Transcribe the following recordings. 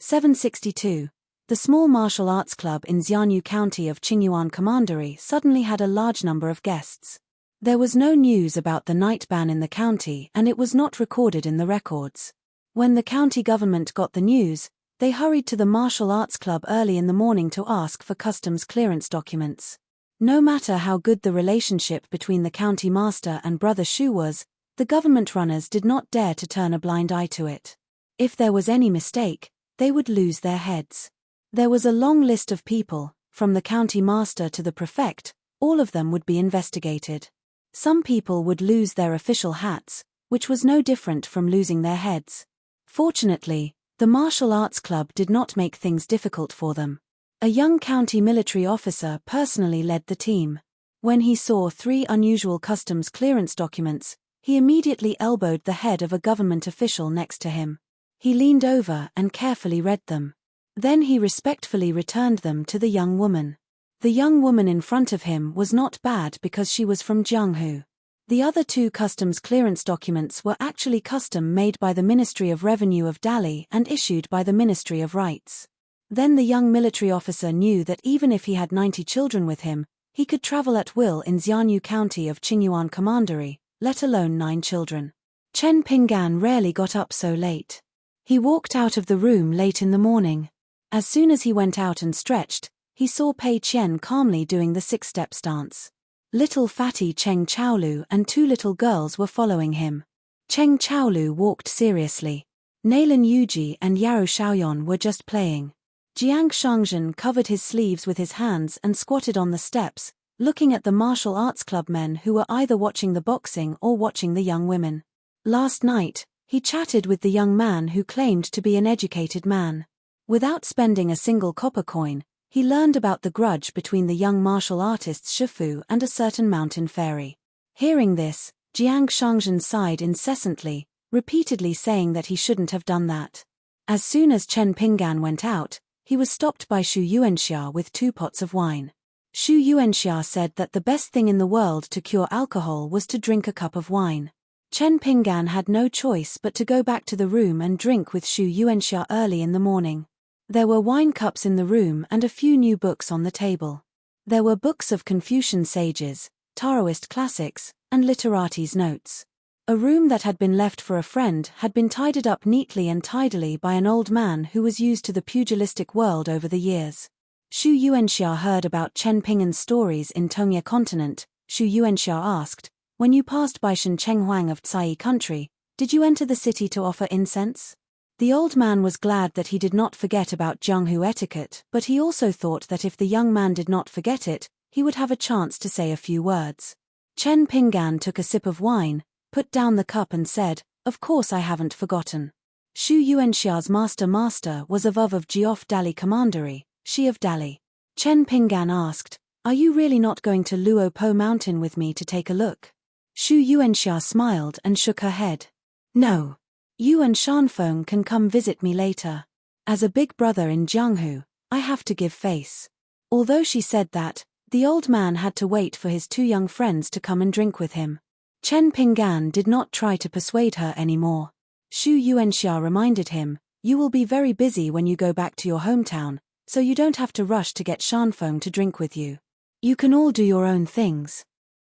762. The small martial arts club in Xianyu County of Qingyuan Commandery suddenly had a large number of guests. There was no news about the night ban in the county and it was not recorded in the records. When the county government got the news, they hurried to the martial arts club early in the morning to ask for customs clearance documents. No matter how good the relationship between the county master and Brother Shu was, the government runners did not dare to turn a blind eye to it. If there was any mistake, they would lose their heads. There was a long list of people, from the county master to the prefect, all of them would be investigated. Some people would lose their official hats, which was no different from losing their heads. Fortunately, the martial arts club did not make things difficult for them. A young county military officer personally led the team. When he saw 3 unusual customs clearance documents, he immediately elbowed the head of a government official next to him. He leaned over and carefully read them. Then he respectfully returned them to the young woman. The young woman in front of him was not bad because she was from Jianghu. The other 2 customs clearance documents were actually custom made by the Ministry of Revenue of Dali and issued by the Ministry of Rights. Then the young military officer knew that even if he had 90 children with him, he could travel at will in Xianyu County of Qingyuan Commandery, let alone 9 children. Chen Pinggan rarely got up so late. He walked out of the room late in the morning. As soon as he went out and stretched, he saw Pei Qian calmly doing the 6-step stance. Little fatty Cheng Chaolu and 2 little girls were following him. Cheng Chaolu walked seriously. Nailan Yuji and Yao Shaoyan were just playing. Jiang Shangzhen covered his sleeves with his hands and squatted on the steps, looking at the martial arts club men who were either watching the boxing or watching the young women. Last night, he chatted with the young man who claimed to be an educated man. Without spending a single copper coin, he learned about the grudge between the young martial artists Shifu and a certain mountain fairy. Hearing this, Jiang Shangzhen sighed incessantly, repeatedly saying that he shouldn't have done that. As soon as Chen Pinggan went out, he was stopped by Xu Yuanxia with 2 pots of wine. Xu Yuanxia said that the best thing in the world to cure alcohol was to drink a cup of wine. Chen Pinggan had no choice but to go back to the room and drink with Xu Yuanxia early in the morning. There were wine cups in the room and a few new books on the table. There were books of Confucian sages, Taoist classics, and literates' notes. A room that had been left for a friend had been tidied up neatly and tidily by an old man who was used to the pugilistic world over the years. Xu Yuanxia heard about Chen Pinggan's stories in Tongye Continent. Xu Yuanxia asked, "When you passed by Shen Chenghuang of Tsai country, did you enter the city to offer incense?" The old man was glad that he did not forget about Jianghu etiquette, but he also thought that if the young man did not forget it, he would have a chance to say a few words. Chen Pinggan took a sip of wine, put down the cup and said, "Of course I haven't forgotten. Xu Yuanxia's master was of Geoff Dali Commandery, she of Dali." Chen Pinggan asked, "Are you really not going to Luo Po Mountain with me to take a look?" Xu Yuanxia smiled and shook her head. "No. You and Shanfeng can come visit me later. As a big brother in Jianghu, I have to give face." Although she said that, the old man had to wait for his 2 young friends to come and drink with him. Chen Pinggan did not try to persuade her anymore. Xu Yuanxia reminded him, "You will be very busy when you go back to your hometown, so you don't have to rush to get Shanfeng to drink with you. You can all do your own things.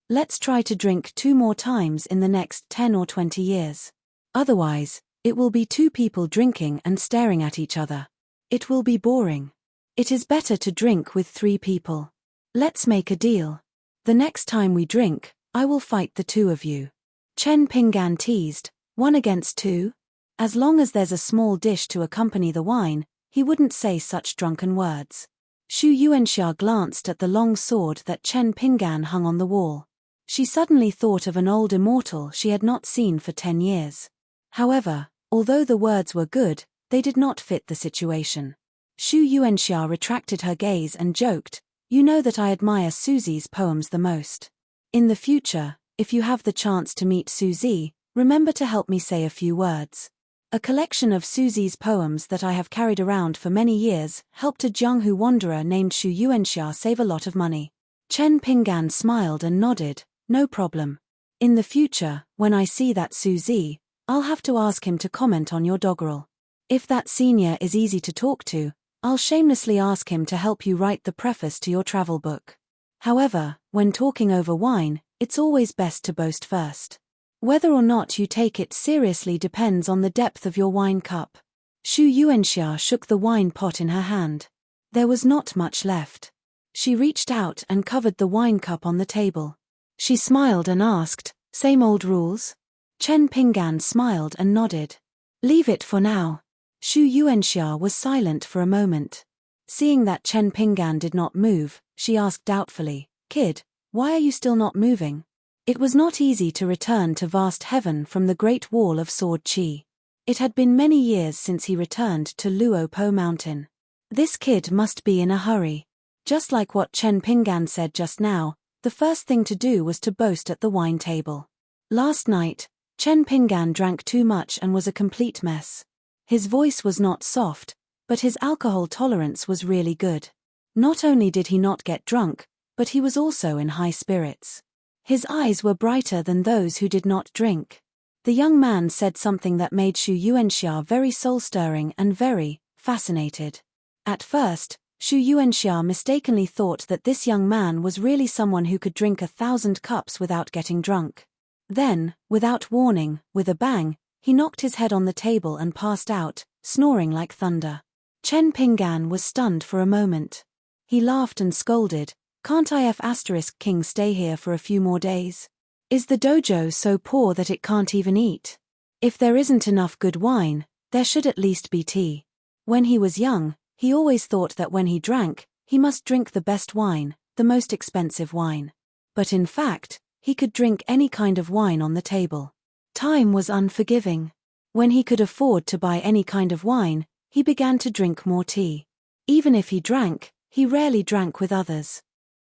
Let's try to drink 2 more times in the next 10 or 20 years. Otherwise, it will be 2 people drinking and staring at each other. It will be boring. It is better to drink with 3 people. Let's make a deal. The next time we drink, I will fight the 2 of you." Chen Pinggan teased, "1 against 2? As long as there's a small dish to accompany the wine, he wouldn't say such drunken words." Xu Yuanxia glanced at the long sword that Chen Pinggan hung on the wall. She suddenly thought of an old immortal she had not seen for 10 years. However, although the words were good, they did not fit the situation. Xu Yuanxia retracted her gaze and joked, "You know that I admire Susie's poems the most. In the future, if you have the chance to meet Susie, remember to help me say a few words." A collection of Susie's poems that I have carried around for many years helped a Jianghu wanderer named Xu Yuanxia save a lot of money. Chen Pinggan smiled and nodded, "No problem. In the future, when I see that Susie, I'll have to ask him to comment on your doggerel. If that senior is easy to talk to, I'll shamelessly ask him to help you write the preface to your travel book. However, when talking over wine, it's always best to boast first. Whether or not you take it seriously depends on the depth of your wine cup. Xu Yuanxia shook the wine pot in her hand. There was not much left. She reached out and covered the wine cup on the table. She smiled and asked, "Same old rules?" Chen Pinggan smiled and nodded. "Leave it for now." Xu Yuanxia was silent for a moment. Seeing that Chen Pinggan did not move, she asked doubtfully, "Kid, why are you still not moving?" It was not easy to return to vast heaven from the Great Wall of Sword Qi. It had been many years since he returned to Luo Po Mountain. This kid must be in a hurry. Just like what Chen Pinggan said just now, the first thing to do was to boast at the wine table. Last night, Chen Pinggan drank too much and was a complete mess. His voice was not soft, but his alcohol tolerance was really good. Not only did he not get drunk, but he was also in high spirits. His eyes were brighter than those who did not drink. The young man said something that made Xu Yuanxia very soul-stirring and very fascinated. At first, Xu Yuanxia mistakenly thought that this young man was really someone who could drink 1,000 cups without getting drunk. Then, without warning, with a bang, he knocked his head on the table and passed out, snoring like thunder. Chen Pinggan was stunned for a moment. He laughed and scolded, "Can't King stay here for a few more days? Is the dojo so poor that it can't even eat? If there isn't enough good wine, there should at least be tea." When he was young, he always thought that when he drank, he must drink the best wine, the most expensive wine. But in fact, he could drink any kind of wine on the table. Time was unforgiving. When he could afford to buy any kind of wine, he began to drink more tea. Even if he drank, he rarely drank with others.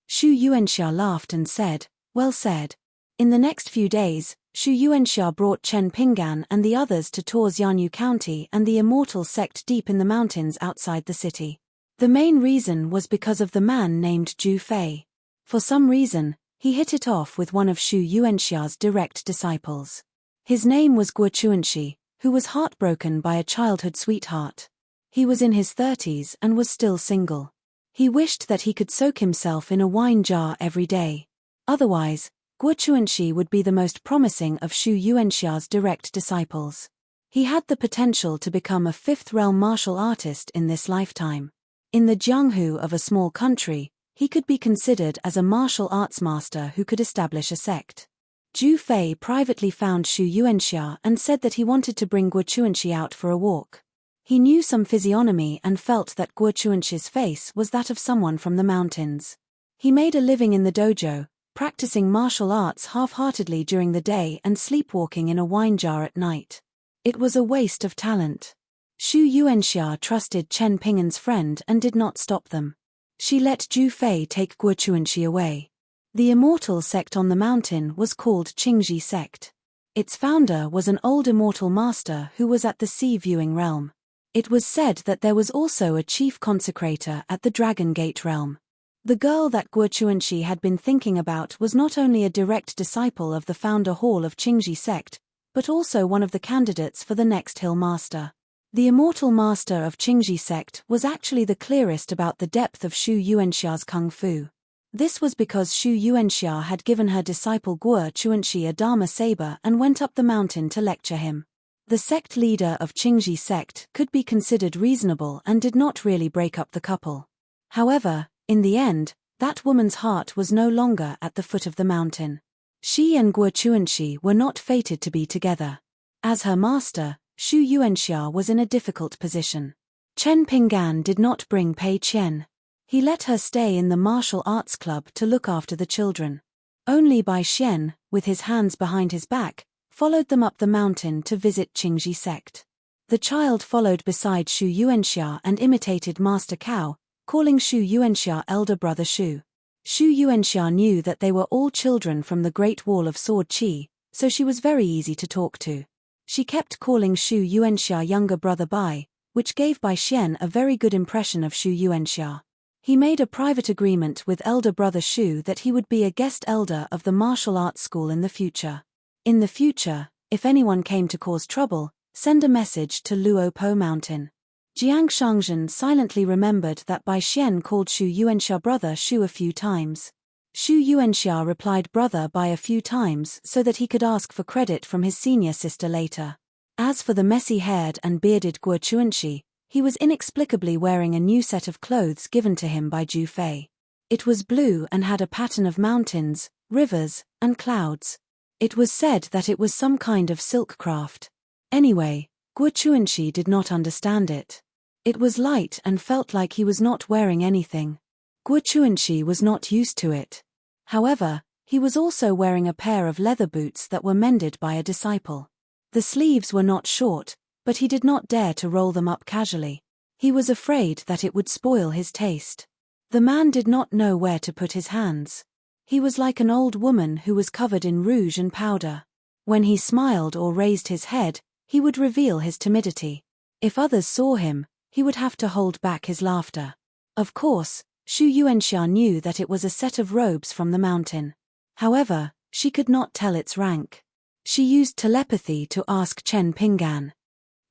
Xu Yuanxia laughed and said, "Well said." In the next few days, Xu Yuanxia brought Chen Pinggan and the others to tour Xianyu County and the immortal sect deep in the mountains outside the city. The main reason was because of the man named Zhu Fei. For some reason, he hit it off with one of Xu Yuanxia's direct disciples. His name was Guo Chuanxi, who was heartbroken by a childhood sweetheart. He was in his 30s and was still single. He wished that he could soak himself in a wine jar every day. Otherwise, Guo Chuanxi would be the most promising of Xu Yuanxia's direct disciples. He had the potential to become a fifth-realm martial artist in this lifetime. In the Jianghu of a small country, he could be considered as a martial arts master who could establish a sect. Zhu Fei privately found Xu Yuanxia and said that he wanted to bring Guo Chuanxi out for a walk. He knew some physiognomy and felt that Guo Chuanxi's face was that of someone from the mountains. He made a living in the dojo, practicing martial arts half-heartedly during the day and sleepwalking in a wine jar at night. It was a waste of talent. Xu Yuanxia trusted Chen Pinggan's friend and did not stop them. She let Zhu Fei take Guo Chuanxi away. The immortal sect on the mountain was called Qingji sect. Its founder was an old immortal master who was at the sea-viewing realm. It was said that there was also a chief consecrator at the Dragon Gate realm. The girl that Guo Chuanxi had been thinking about was not only a direct disciple of the founder hall of Qingji sect, but also one of the candidates for the next hill master. The immortal master of Qingji sect was actually the clearest about the depth of Xu Yuanxia's kung fu. This was because Xu Yuanxia had given her disciple Guo Chuanxi a Dharma saber and went up the mountain to lecture him. The sect leader of Qingji sect could be considered reasonable and did not really break up the couple. However, in the end, that woman's heart was no longer at the foot of the mountain. She and Guo Chuanxi were not fated to be together. As her master, Xu Yuanxia was in a difficult position. Chen Pinggan did not bring Pei Qian. He let her stay in the martial arts club to look after the children. Only Bai Xian, with his hands behind his back, followed them up the mountain to visit Qingji sect. The child followed beside Xu Yuanxia and imitated Master Cao, calling Xu Yuanxia elder brother Xu. Xu Yuanxia knew that they were all children from the Great Wall of Sword Qi, so she was very easy to talk to. She kept calling Xu Yuanxia younger brother Bai, which gave Bai Xian a very good impression of Xu Yuanxia. He made a private agreement with elder brother Xu that he would be a guest elder of the martial arts school in the future. In the future, if anyone came to cause trouble, Send a message to Luo Po Mountain. Jiang Shangzhen silently remembered that Bai Xian called Xu Yuanxia brother Xu a few times. Xu Yuanxia replied brother Bai a few times so that he could ask for credit from his senior sister later. As for the messy-haired and bearded Guo Chuanxi, he was inexplicably wearing a new set of clothes given to him by Zhu Fei. It was blue and had a pattern of mountains, rivers, and clouds. It was said that it was some kind of silk craft. Anyway, Guo Chuanxi did not understand it. It was light and felt like he was not wearing anything. Guo Chuanxi was not used to it. However, he was also wearing a pair of leather boots that were mended by a disciple. The sleeves were not short, but he did not dare to roll them up casually. He was afraid that it would spoil his taste. The man did not know where to put his hands. He was like an old woman who was covered in rouge and powder. When he smiled or raised his head, he would reveal his timidity. If others saw him, he would have to hold back his laughter. Of course, Xu Yuanxia knew that it was a set of robes from the mountain. However, she could not tell its rank. She used telepathy to ask Chen Pinggan.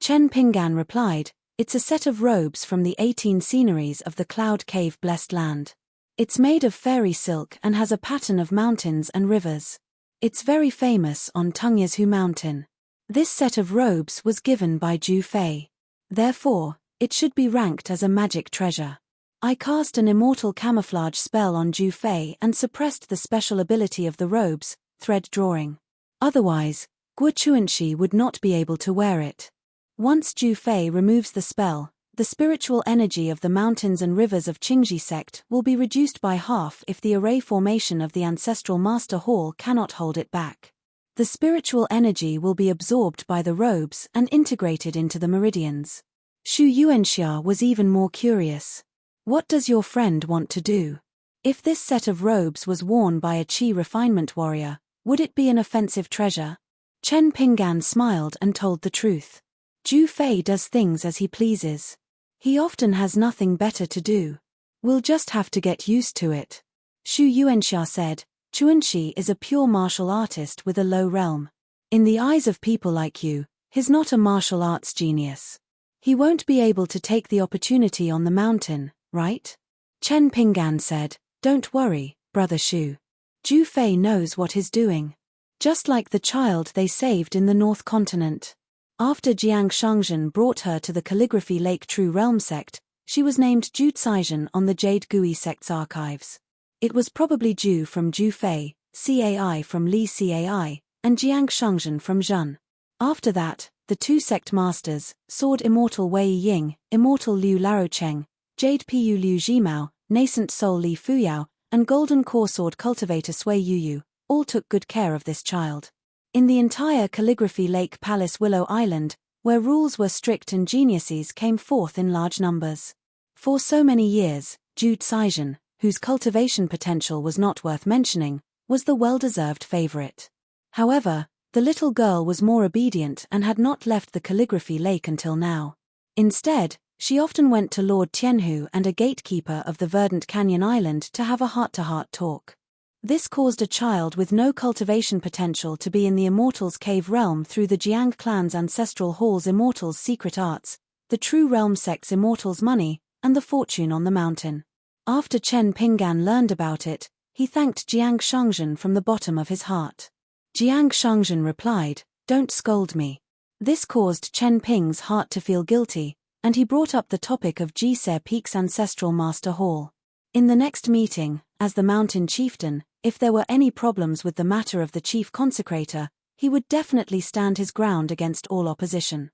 Chen Pinggan replied, "It's a set of robes from the 18 sceneries of the Cloud Cave Blessed Land. It's made of fairy silk and has a pattern of mountains and rivers. It's very famous on Tungyahu Mountain. This set of robes was given by Zhu Fei. Therefore, it should be ranked as a magic treasure. I cast an immortal camouflage spell on Zhu Fei and suppressed the special ability of the robes, thread drawing. Otherwise, Guo Chuanxi would not be able to wear it. Once Zhu Fei removes the spell, the spiritual energy of the mountains and rivers of Qingji sect will be reduced by half if the array formation of the ancestral master hall cannot hold it back. The spiritual energy will be absorbed by the robes and integrated into the meridians." Xu Yuanxia was even more curious. "What does your friend want to do? If this set of robes was worn by a Qi refinement warrior, would it be an offensive treasure?" Chen Pinggan smiled and told the truth. "Zhu Fei does things as he pleases. He often has nothing better to do. We'll just have to get used to it." Xu Yuanxia said, "Chuanxi is a pure martial artist with a low realm. In the eyes of people like you, he's not a martial arts genius. He won't be able to take the opportunity on the mountain, right?" Chen Pinggan said, "Don't worry, brother Xu. Zhu Fei knows what he's doing. Just like the child they saved in the North Continent." After Jiang Shangzhen brought her to the Calligraphy Lake True Realm sect, she was named Zhu Caizhen on the Jade Gui sect's archives. It was probably Zhu from Zhu Fei, Cai from Li Cai, and Jiang Shangzhen from Zhen. After that, the two sect masters, Sword Immortal Wei Ying, Immortal Liu Larocheng, Jade Pu Liu Jimao, Nascent Soul Li Fuyao, and Golden Core Sword Cultivator Sui Yuyu, all took good care of this child. In the entire Calligraphy Lake Palace Willow Island, where rules were strict and geniuses came forth in large numbers. For so many years, Zhu Caizhen, whose cultivation potential was not worth mentioning, was the well-deserved favorite. However, the little girl was more obedient and had not left the Calligraphy Lake until now. Instead, she often went to Lord Tianhu and a gatekeeper of the Verdant Canyon Island to have a heart-to-heart talk. This caused a child with no cultivation potential to be in the Immortals' Cave realm through the Jiang clan's ancestral hall's Immortals' secret arts, the True Realm sect's Immortals' money, and the fortune on the mountain. After Chen Pinggan learned about it, he thanked Jiang Shangzhen from the bottom of his heart. Jiang Shangzhen replied, "Don't scold me." This caused Chen Ping's heart to feel guilty, and he brought up the topic of Jise Peak's ancestral master hall. In the next meeting, as the mountain chieftain, if there were any problems with the matter of the chief consecrator, he would definitely stand his ground against all opposition.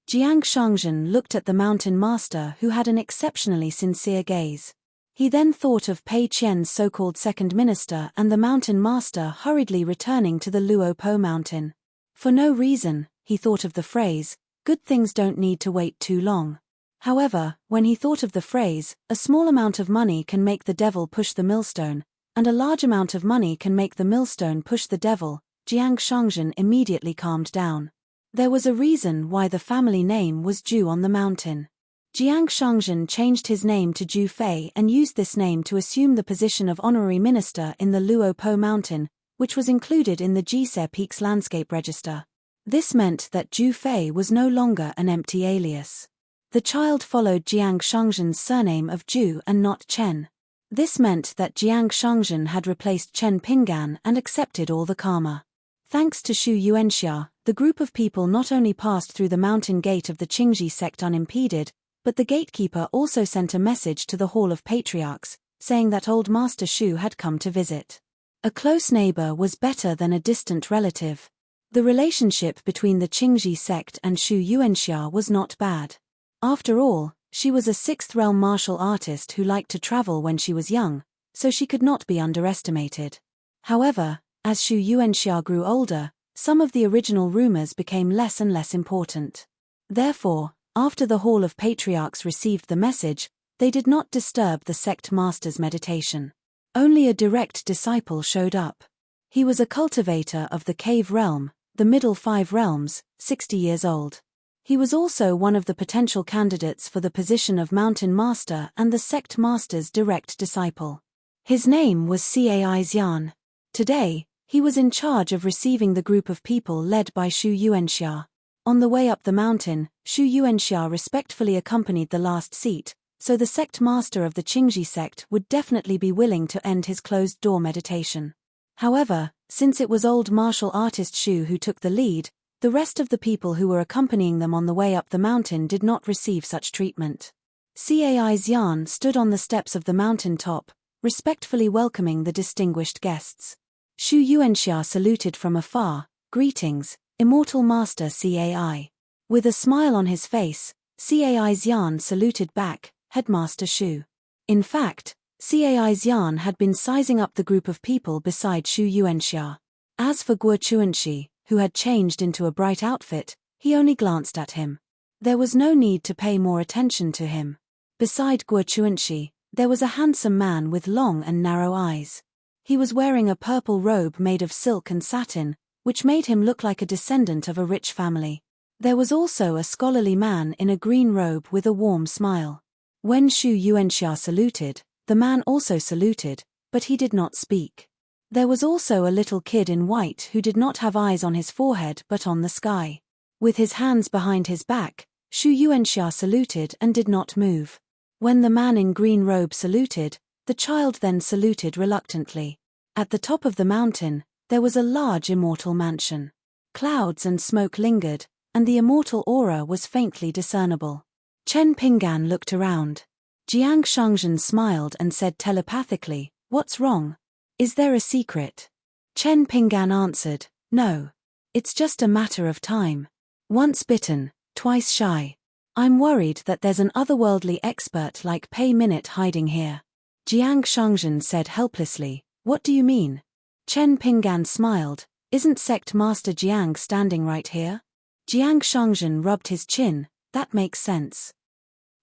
Jiang Shangzhen looked at the mountain master who had an exceptionally sincere gaze. He then thought of Pei Qian's so-called second minister and the mountain master hurriedly returning to the Luo Po mountain. For no reason, he thought of the phrase, "Good things don't need to wait too long." However, when he thought of the phrase, "A small amount of money can make the devil push the millstone, and a large amount of money can make the millstone push the devil," Jiang Shangzhen immediately calmed down. There was a reason why the family name was Zhu on the mountain. Jiang Shangzhen changed his name to Zhu Fei and used this name to assume the position of honorary minister in the Luo Po mountain, which was included in the Jise Peaks landscape register. This meant that Zhu Fei was no longer an empty alias. The child followed Jiang Shangzhen's surname of Zhu and not Chen. This meant that Jiang Shangzhen had replaced Chen Pinggan and accepted all the karma. Thanks to Xu Yuanxia, the group of people not only passed through the mountain gate of the Qingji sect unimpeded, but the gatekeeper also sent a message to the Hall of Patriarchs, saying that old Master Xu had come to visit. A close neighbor was better than a distant relative. The relationship between the Qingji sect and Xu Yuanxia was not bad. After all, she was a sixth-realm martial artist who liked to travel when she was young, so she could not be underestimated. However, as Xu Yuanxia grew older, some of the original rumors became less and less important. Therefore, after the Hall of Patriarchs received the message, they did not disturb the sect master's meditation. Only a direct disciple showed up. He was a cultivator of the cave realm, the middle 5 realms, 60 years old. He was also one of the potential candidates for the position of mountain master and the sect master's direct disciple. His name was Cai Xian. Today, he was in charge of receiving the group of people led by Xu Yuanxia. On the way up the mountain, Xu Yuanxia respectfully accompanied the last seat, so the sect master of the Qingji sect would definitely be willing to end his closed-door meditation. However, since it was old martial artist Xu who took the lead, the rest of the people who were accompanying them on the way up the mountain did not receive such treatment. Cai Xian stood on the steps of the mountain top, respectfully welcoming the distinguished guests. Xu Yuanxia saluted from afar, "Greetings, immortal master Cai." With a smile on his face, Cai Xian saluted back, "Headmaster Xu." In fact, Cai Xian had been sizing up the group of people beside Xu Yuanxia. As for Guo Chuanxi, who had changed into a bright outfit, he only glanced at him. There was no need to pay more attention to him. Beside Guo Chuanxi, there was a handsome man with long and narrow eyes. He was wearing a purple robe made of silk and satin, which made him look like a descendant of a rich family. There was also a scholarly man in a green robe with a warm smile. When Xu Yuanxia saluted, the man also saluted, but he did not speak. There was also a little kid in white who did not have eyes on his forehead but on the sky. With his hands behind his back, Xu Yuanxia saluted and did not move. When the man in green robe saluted, the child then saluted reluctantly. At the top of the mountain, there was a large immortal mansion. Clouds and smoke lingered, and the immortal aura was faintly discernible. Chen Pinggan looked around. Jiang Shangzhen smiled and said telepathically, "What's wrong? Is there a secret?" Chen Pinggan answered, "No. It's just a matter of time. Once bitten, twice shy. I'm worried that there's an otherworldly expert like Pei Minute hiding here." Jiang Shangzhen said helplessly, "What do you mean?" Chen Pinggan smiled, "Isn't Sect Master Jiang standing right here?" Jiang Shangzhen rubbed his chin, "That makes sense."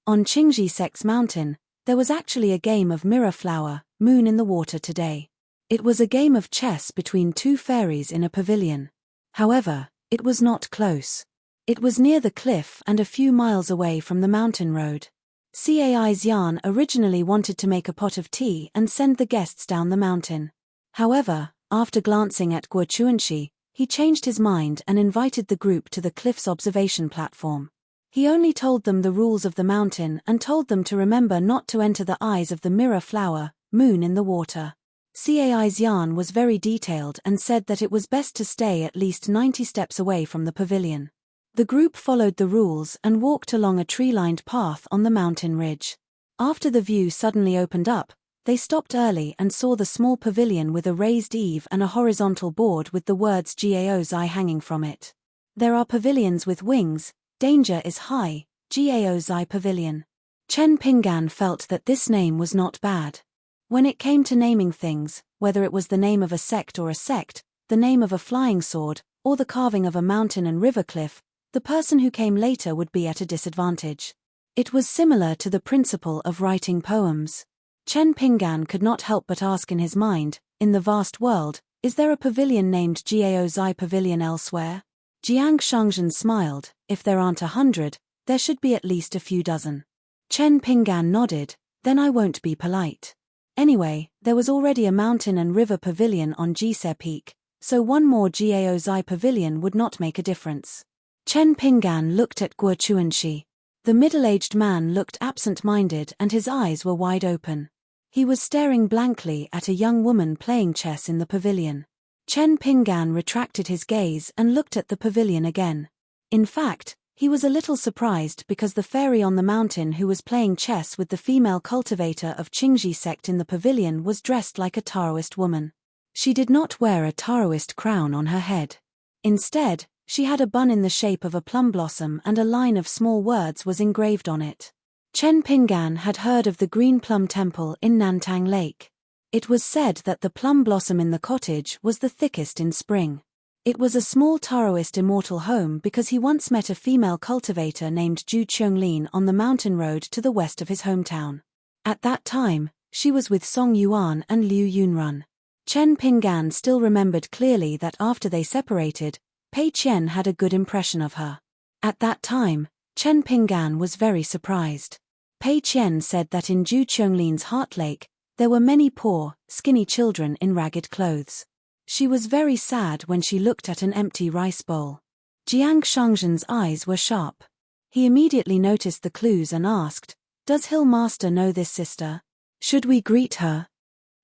On Qingji Sect's mountain, there was actually a game of mirror flower, moon in the water today. It was a game of chess between 2 fairies in a pavilion. However, it was not close. It was near the cliff and a few miles away from the mountain road. Cai Xian originally wanted to make a pot of tea and send the guests down the mountain. However, after glancing at Guo Chuanxi, he changed his mind and invited the group to the cliff's observation platform. He only told them the rules of the mountain and told them to remember not to enter the eyes of the mirror flower, moon in the water. Cai Xian was very detailed and said that it was best to stay at least 90 steps away from the pavilion. The group followed the rules and walked along a tree-lined path on the mountain ridge. After the view suddenly opened up, they stopped early and saw the small pavilion with a raised eave and a horizontal board with the words Gao Zai hanging from it. There are pavilions with wings. Danger is high, Gao Zai Pavilion. Chen Pinggan felt that this name was not bad. When it came to naming things, whether it was the name of a sect, the name of a flying sword, or the carving of a mountain and river cliff, the person who came later would be at a disadvantage. It was similar to the principle of writing poems. Chen Pinggan could not help but ask in his mind, in the vast world, is there a pavilion named Gao Zai Pavilion elsewhere? Jiang Shangzhen smiled, if there aren't 100, there should be at least a few dozen. Chen Pinggan nodded, then I won't be polite. Anyway, there was already a mountain and river pavilion on Jise Peak, so one more Gaozai pavilion would not make a difference. Chen Pinggan looked at Guo Chuanxi. The middle-aged man looked absent-minded and his eyes were wide open. He was staring blankly at a young woman playing chess in the pavilion. Chen Pinggan retracted his gaze and looked at the pavilion again. In fact, he was a little surprised because the fairy on the mountain who was playing chess with the female cultivator of Qingji sect in the pavilion was dressed like a Taoist woman. She did not wear a Taoist crown on her head. Instead, she had a bun in the shape of a plum blossom and a line of small words was engraved on it. Chen Pinggan had heard of the Green Plum Temple in Nantang Lake. It was said that the plum blossom in the cottage was the thickest in spring. It was a small Taoist immortal home because he once met a female cultivator named Zhu Qianglin on the mountain road to the west of his hometown. At that time, she was with Song Yuan and Liu Yunrun. Chen Pinggan still remembered clearly that after they separated, Pei Qian had a good impression of her. At that time, Chen Pinggan was very surprised. Pei Qian said that in Zhu Qianglin's Heart Lake, there were many poor, skinny children in ragged clothes. She was very sad when she looked at an empty rice bowl. Jiang Shangzhen's eyes were sharp. He immediately noticed the clues and asked, "Does Hill Master know this sister? Should we greet her?"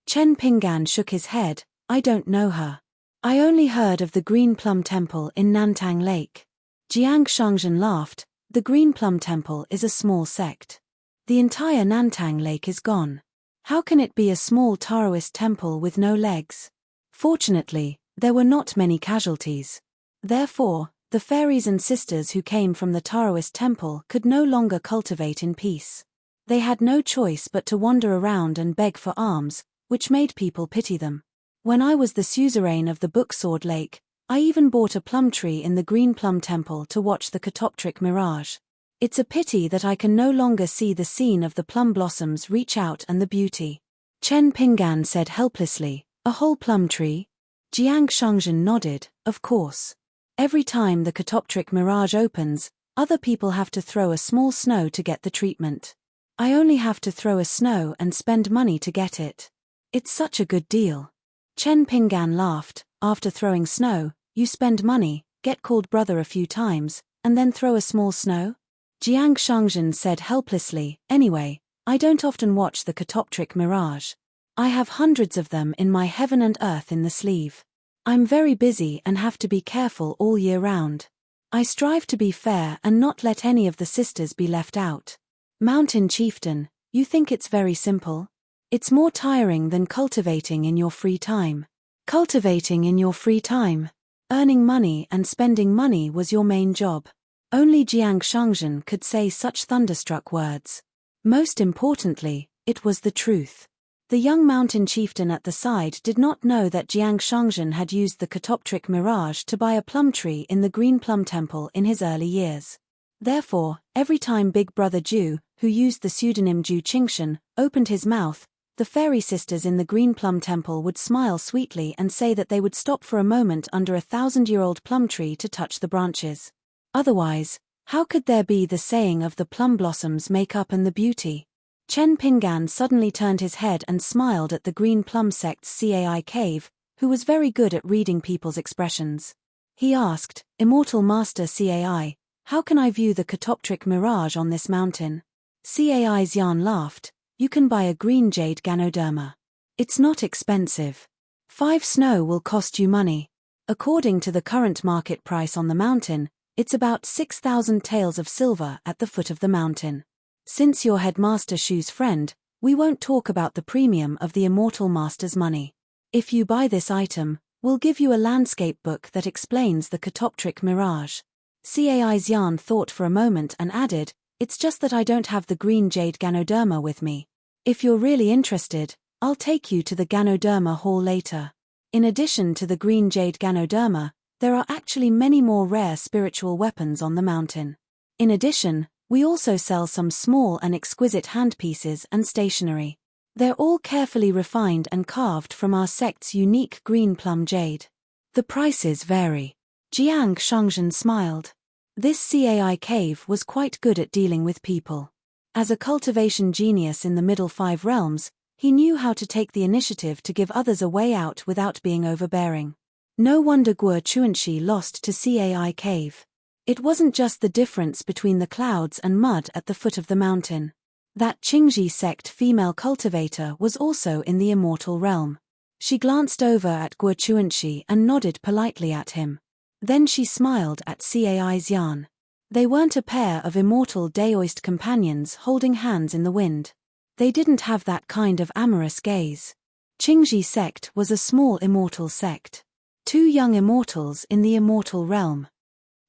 Chen Pinggan shook his head, "I don't know her. I only heard of the Green Plum Temple in Nantang Lake." Jiang Shangzhen laughed, "The Green Plum Temple is a small sect. The entire Nantang Lake is gone. How can it be a small Taoist temple with no legs?" Fortunately, there were not many casualties. Therefore, the fairies and sisters who came from the Taoist temple could no longer cultivate in peace. They had no choice but to wander around and beg for alms, which made people pity them. When I was the suzerain of the Booksword Lake, I even bought a plum tree in the Green Plum Temple to watch the Katoptric mirage. It's a pity that I can no longer see the scene of the plum blossoms reach out and the beauty. Chen Pinggan said helplessly, "A whole plum tree?" Jiang Shangzhen nodded, "Of course. Every time the Katoptric mirage opens, other people have to throw a small snow to get the treatment. I only have to throw a snow and spend money to get it. It's such a good deal." Chen Pinggan laughed, "After throwing snow, you spend money, get called brother a few times, and then throw a small snow?" Jiang Shangzhen said helplessly, "Anyway, I don't often watch the Katoptric mirage. I have hundreds of them in my heaven and earth in the sleeve. I'm very busy and have to be careful all year round. I strive to be fair and not let any of the sisters be left out. Mountain Chieftain, you think it's very simple? It's more tiring than cultivating in your free time. Cultivating in your free time. Earning money and spending money was your main job." Only Jiang Shangzhen could say such thunderstruck words. Most importantly, it was the truth. The young mountain chieftain at the side did not know that Jiang Shangzhen had used the Katoptric mirage to buy a plum tree in the Green Plum Temple in his early years. Therefore, every time Big Brother Ju, who used the pseudonym Ju Qingshan, opened his mouth, the fairy sisters in the Green Plum Temple would smile sweetly and say that they would stop for a moment under a 1,000-year-old plum tree to touch the branches. Otherwise, how could there be the saying of the plum blossoms make up and the beauty? Chen Pinggan suddenly turned his head and smiled at the Green Plum sect's Cai Cave, who was very good at reading people's expressions. He asked, "Immortal Master Cai, how can I view the Katoptric mirage on this mountain?" Cai Xian laughed, "You can buy a green jade Ganoderma. It's not expensive. 5 snow will cost you money. According to the current market price on the mountain, it's about 6,000 taels of silver at the foot of the mountain. Since you're Headmaster Shu's friend, we won't talk about the premium of the Immortal Master's money. If you buy this item, we'll give you a landscape book that explains the Katoptric mirage." Cai Xian thought for a moment and added, "It's just that I don't have the green jade Ganoderma with me. If you're really interested, I'll take you to the Ganoderma hall later. In addition to the green jade Ganoderma, there are actually many more rare spiritual weapons on the mountain. In addition, we also sell some small and exquisite handpieces and stationery. They're all carefully refined and carved from our sect's unique green plum jade. The prices vary." Jiang Shangzhen smiled. This Cai Cave was quite good at dealing with people. As a cultivation genius in the Middle 5 realms, he knew how to take the initiative to give others a way out without being overbearing. No wonder Guo Chuanxi lost to Cai Cave. It wasn't just the difference between the clouds and mud at the foot of the mountain. That Qingji sect female cultivator was also in the immortal realm. She glanced over at Guo Chuanxi and nodded politely at him. Then she smiled at Cai Xian. They weren't a pair of immortal daoist companions holding hands in the wind. They didn't have that kind of amorous gaze. Qingji sect was a small immortal sect. 2 young immortals in the immortal realm.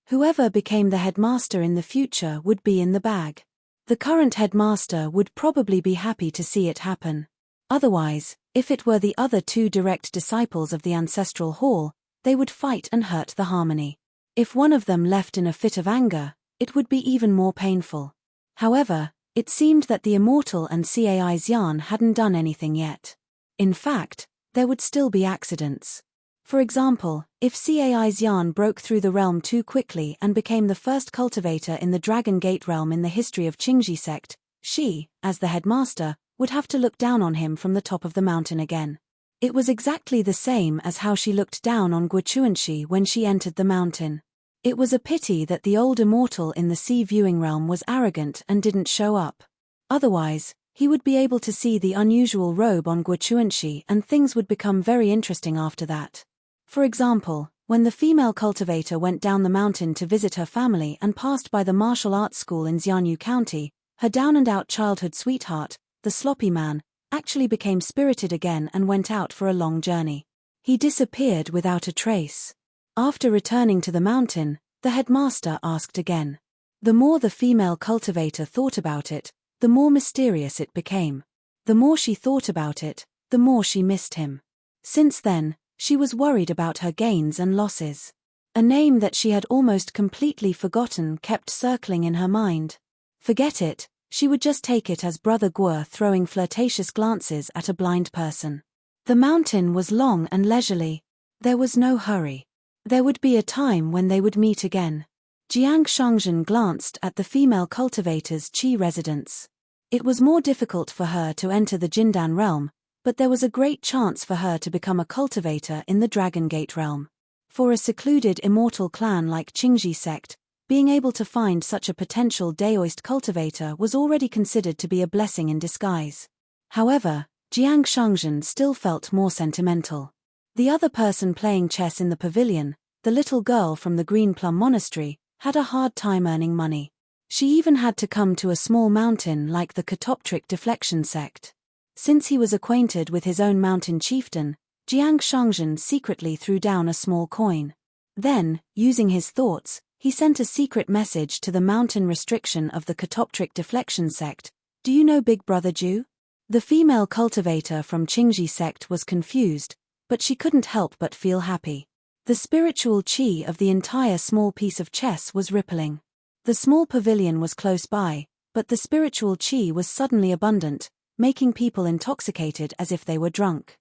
Whoever became the headmaster in the future would be in the bag. The current headmaster would probably be happy to see it happen. Otherwise, if it were the other 2 direct disciples of the ancestral hall, they would fight and hurt the harmony. If one of them left in a fit of anger, it would be even more painful. However, it seemed that the immortal and Cai Xian hadn't done anything yet. In fact, there would still be accidents. For example, if Cai Xian broke through the realm too quickly and became the first cultivator in the Dragon Gate realm in the history of Qingji sect, she, as the headmaster, would have to look down on him from the top of the mountain again. It was exactly the same as how she looked down on Guo Chuanxi when she entered the mountain. It was a pity that the old immortal in the sea viewing realm was arrogant and didn't show up. Otherwise, he would be able to see the unusual robe on Guo Chuanxi and things would become very interesting after that. For example, when the female cultivator went down the mountain to visit her family and passed by the martial arts school in Xianyu County, her down-and-out childhood sweetheart, the sloppy man, actually became spirited again and went out for a long journey. He disappeared without a trace. After returning to the mountain, the headmaster asked again. The more the female cultivator thought about it, the more mysterious it became. The more she thought about it, the more she missed him. Since then, she was worried about her gains and losses. A name that she had almost completely forgotten kept circling in her mind. Forget it, she would just take it as Brother Guo throwing flirtatious glances at a blind person. The mountain was long and leisurely. There was no hurry. There would be a time when they would meet again. Jiang Shangzhen glanced at the female cultivator's Qi residence. It was more difficult for her to enter the Jindan realm, but there was a great chance for her to become a cultivator in the Dragon Gate realm. For a secluded immortal clan like Qingji sect, being able to find such a potential daoist cultivator was already considered to be a blessing in disguise. However, Jiang Shangzhen still felt more sentimental. The other person playing chess in the pavilion, the little girl from the Green Plum Monastery, had a hard time earning money. She even had to come to a small mountain like the Catoptric Deflection sect. Since he was acquainted with his own mountain chieftain, Jiang Shangzhen secretly threw down a small coin. Then, using his thoughts, he sent a secret message to the mountain restriction of the Catoptric Deflection sect. Do you know Big Brother Ju? The female cultivator from Qingji sect was confused, but she couldn't help but feel happy. The spiritual qi of the entire small piece of chess was rippling. The small pavilion was close by, but the spiritual qi was suddenly abundant, making people intoxicated as if they were drunk.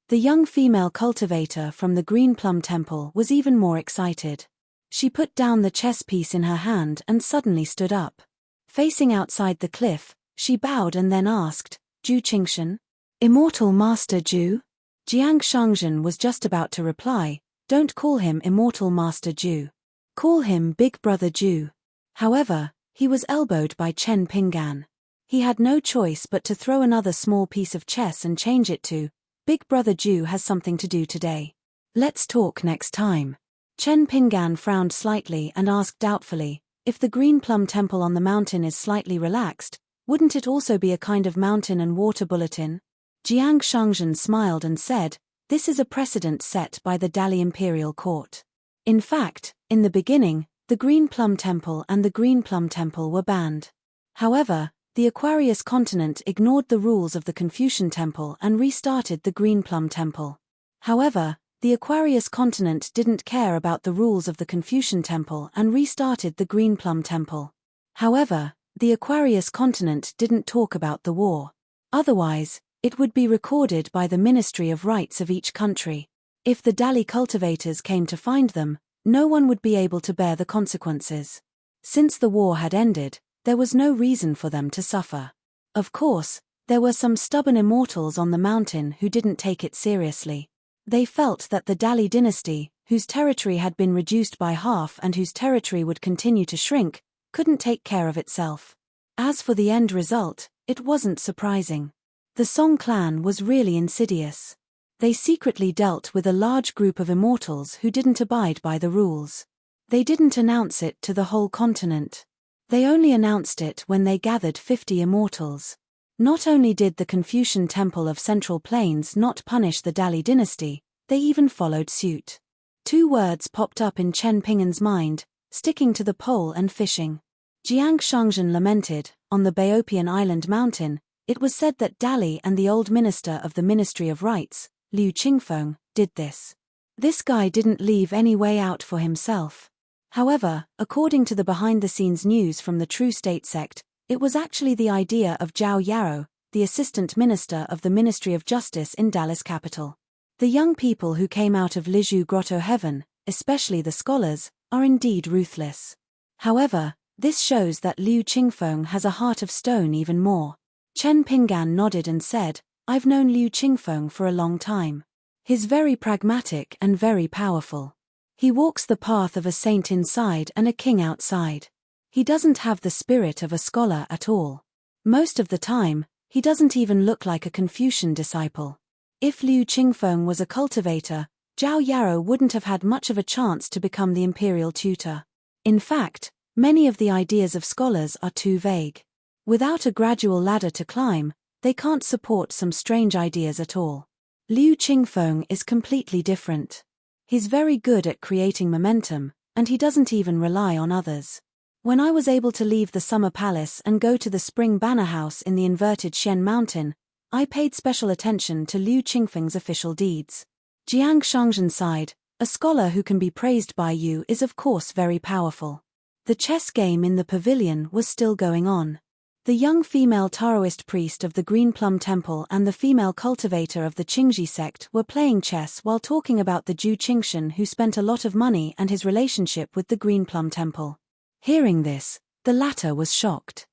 The young female cultivator from the Green Plum Temple was even more excited. She put down the chess piece in her hand and suddenly stood up. Facing outside the cliff, she bowed and then asked, Ju Qingshan? Immortal Master Ju? Jiang Shangzhen was just about to reply, don't call him Immortal Master Ju. Call him Big Brother Ju. However, he was elbowed by Chen Pinggan. He had no choice but to throw another small piece of chess and change it to, Big Brother Ju has something to do today. Let's talk next time. Chen Pinggan frowned slightly and asked doubtfully, if the Green Plum Temple on the mountain is slightly relaxed, wouldn't it also be a kind of mountain and water bulletin? Jiang Shangzhen smiled and said, this is a precedent set by the Dali Imperial Court. In fact, in the beginning, the Green Plum Temple and the Green Plum Temple were banned. However, the Aquarius continent ignored the rules of the Confucian Temple and restarted the Green Plum Temple. However, the Aquarius continent didn't care about the rules of the Confucian Temple and restarted the Green Plum Temple. However, the Aquarius continent didn't talk about the war. Otherwise, it would be recorded by the Ministry of Rights of each country. If the Dali cultivators came to find them, no one would be able to bear the consequences. Since the war had ended, there was no reason for them to suffer. Of course, there were some stubborn immortals on the mountain who didn't take it seriously. They felt that the Dali dynasty, whose territory had been reduced by half and whose territory would continue to shrink, couldn't take care of itself. As for the end result, it wasn't surprising. The Song clan was really insidious. They secretly dealt with a large group of immortals who didn't abide by the rules. They didn't announce it to the whole continent. They only announced it when they gathered 50 immortals. Not only did the Confucian Temple of Central Plains not punish the Dali dynasty, they even followed suit. Two words popped up in Chen Ping'an's mind: sticking to the pole and fishing. Jiang Shangzhen lamented, on the Baopian Island mountain, it was said that Dali and the old minister of the Ministry of Rites, Liu Qingfeng, did this. This guy didn't leave any way out for himself. However, according to the behind-the-scenes news from the True State sect, it was actually the idea of Zhao Yarou, the assistant minister of the Ministry of Justice in Dali's capital. The young people who came out of Lizhu Grotto Heaven, especially the scholars, are indeed ruthless. However, this shows that Liu Qingfeng has a heart of stone even more. Chen Ping'an nodded and said, I've known Liu Qingfeng for a long time. He's very pragmatic and very powerful. He walks the path of a saint inside and a king outside. He doesn't have the spirit of a scholar at all. Most of the time, he doesn't even look like a Confucian disciple. If Liu Qingfeng was a cultivator, Zhao Yarou wouldn't have had much of a chance to become the imperial tutor. In fact, many of the ideas of scholars are too vague. Without a gradual ladder to climb, they can't support some strange ideas at all. Liu Qingfeng is completely different. He's very good at creating momentum, and he doesn't even rely on others. When I was able to leave the Summer Palace and go to the Spring Banner House in the inverted Xian Mountain, I paid special attention to Liu Qingfeng's official deeds. Jiang Shangzhen sighed, a scholar who can be praised by you is of course very powerful. The chess game in the pavilion was still going on. The young female Taoist priest of the Green Plum Temple and the female cultivator of the Qingji sect were playing chess while talking about the Jew Qingshan who spent a lot of money and his relationship with the Green Plum Temple. Hearing this, the latter was shocked.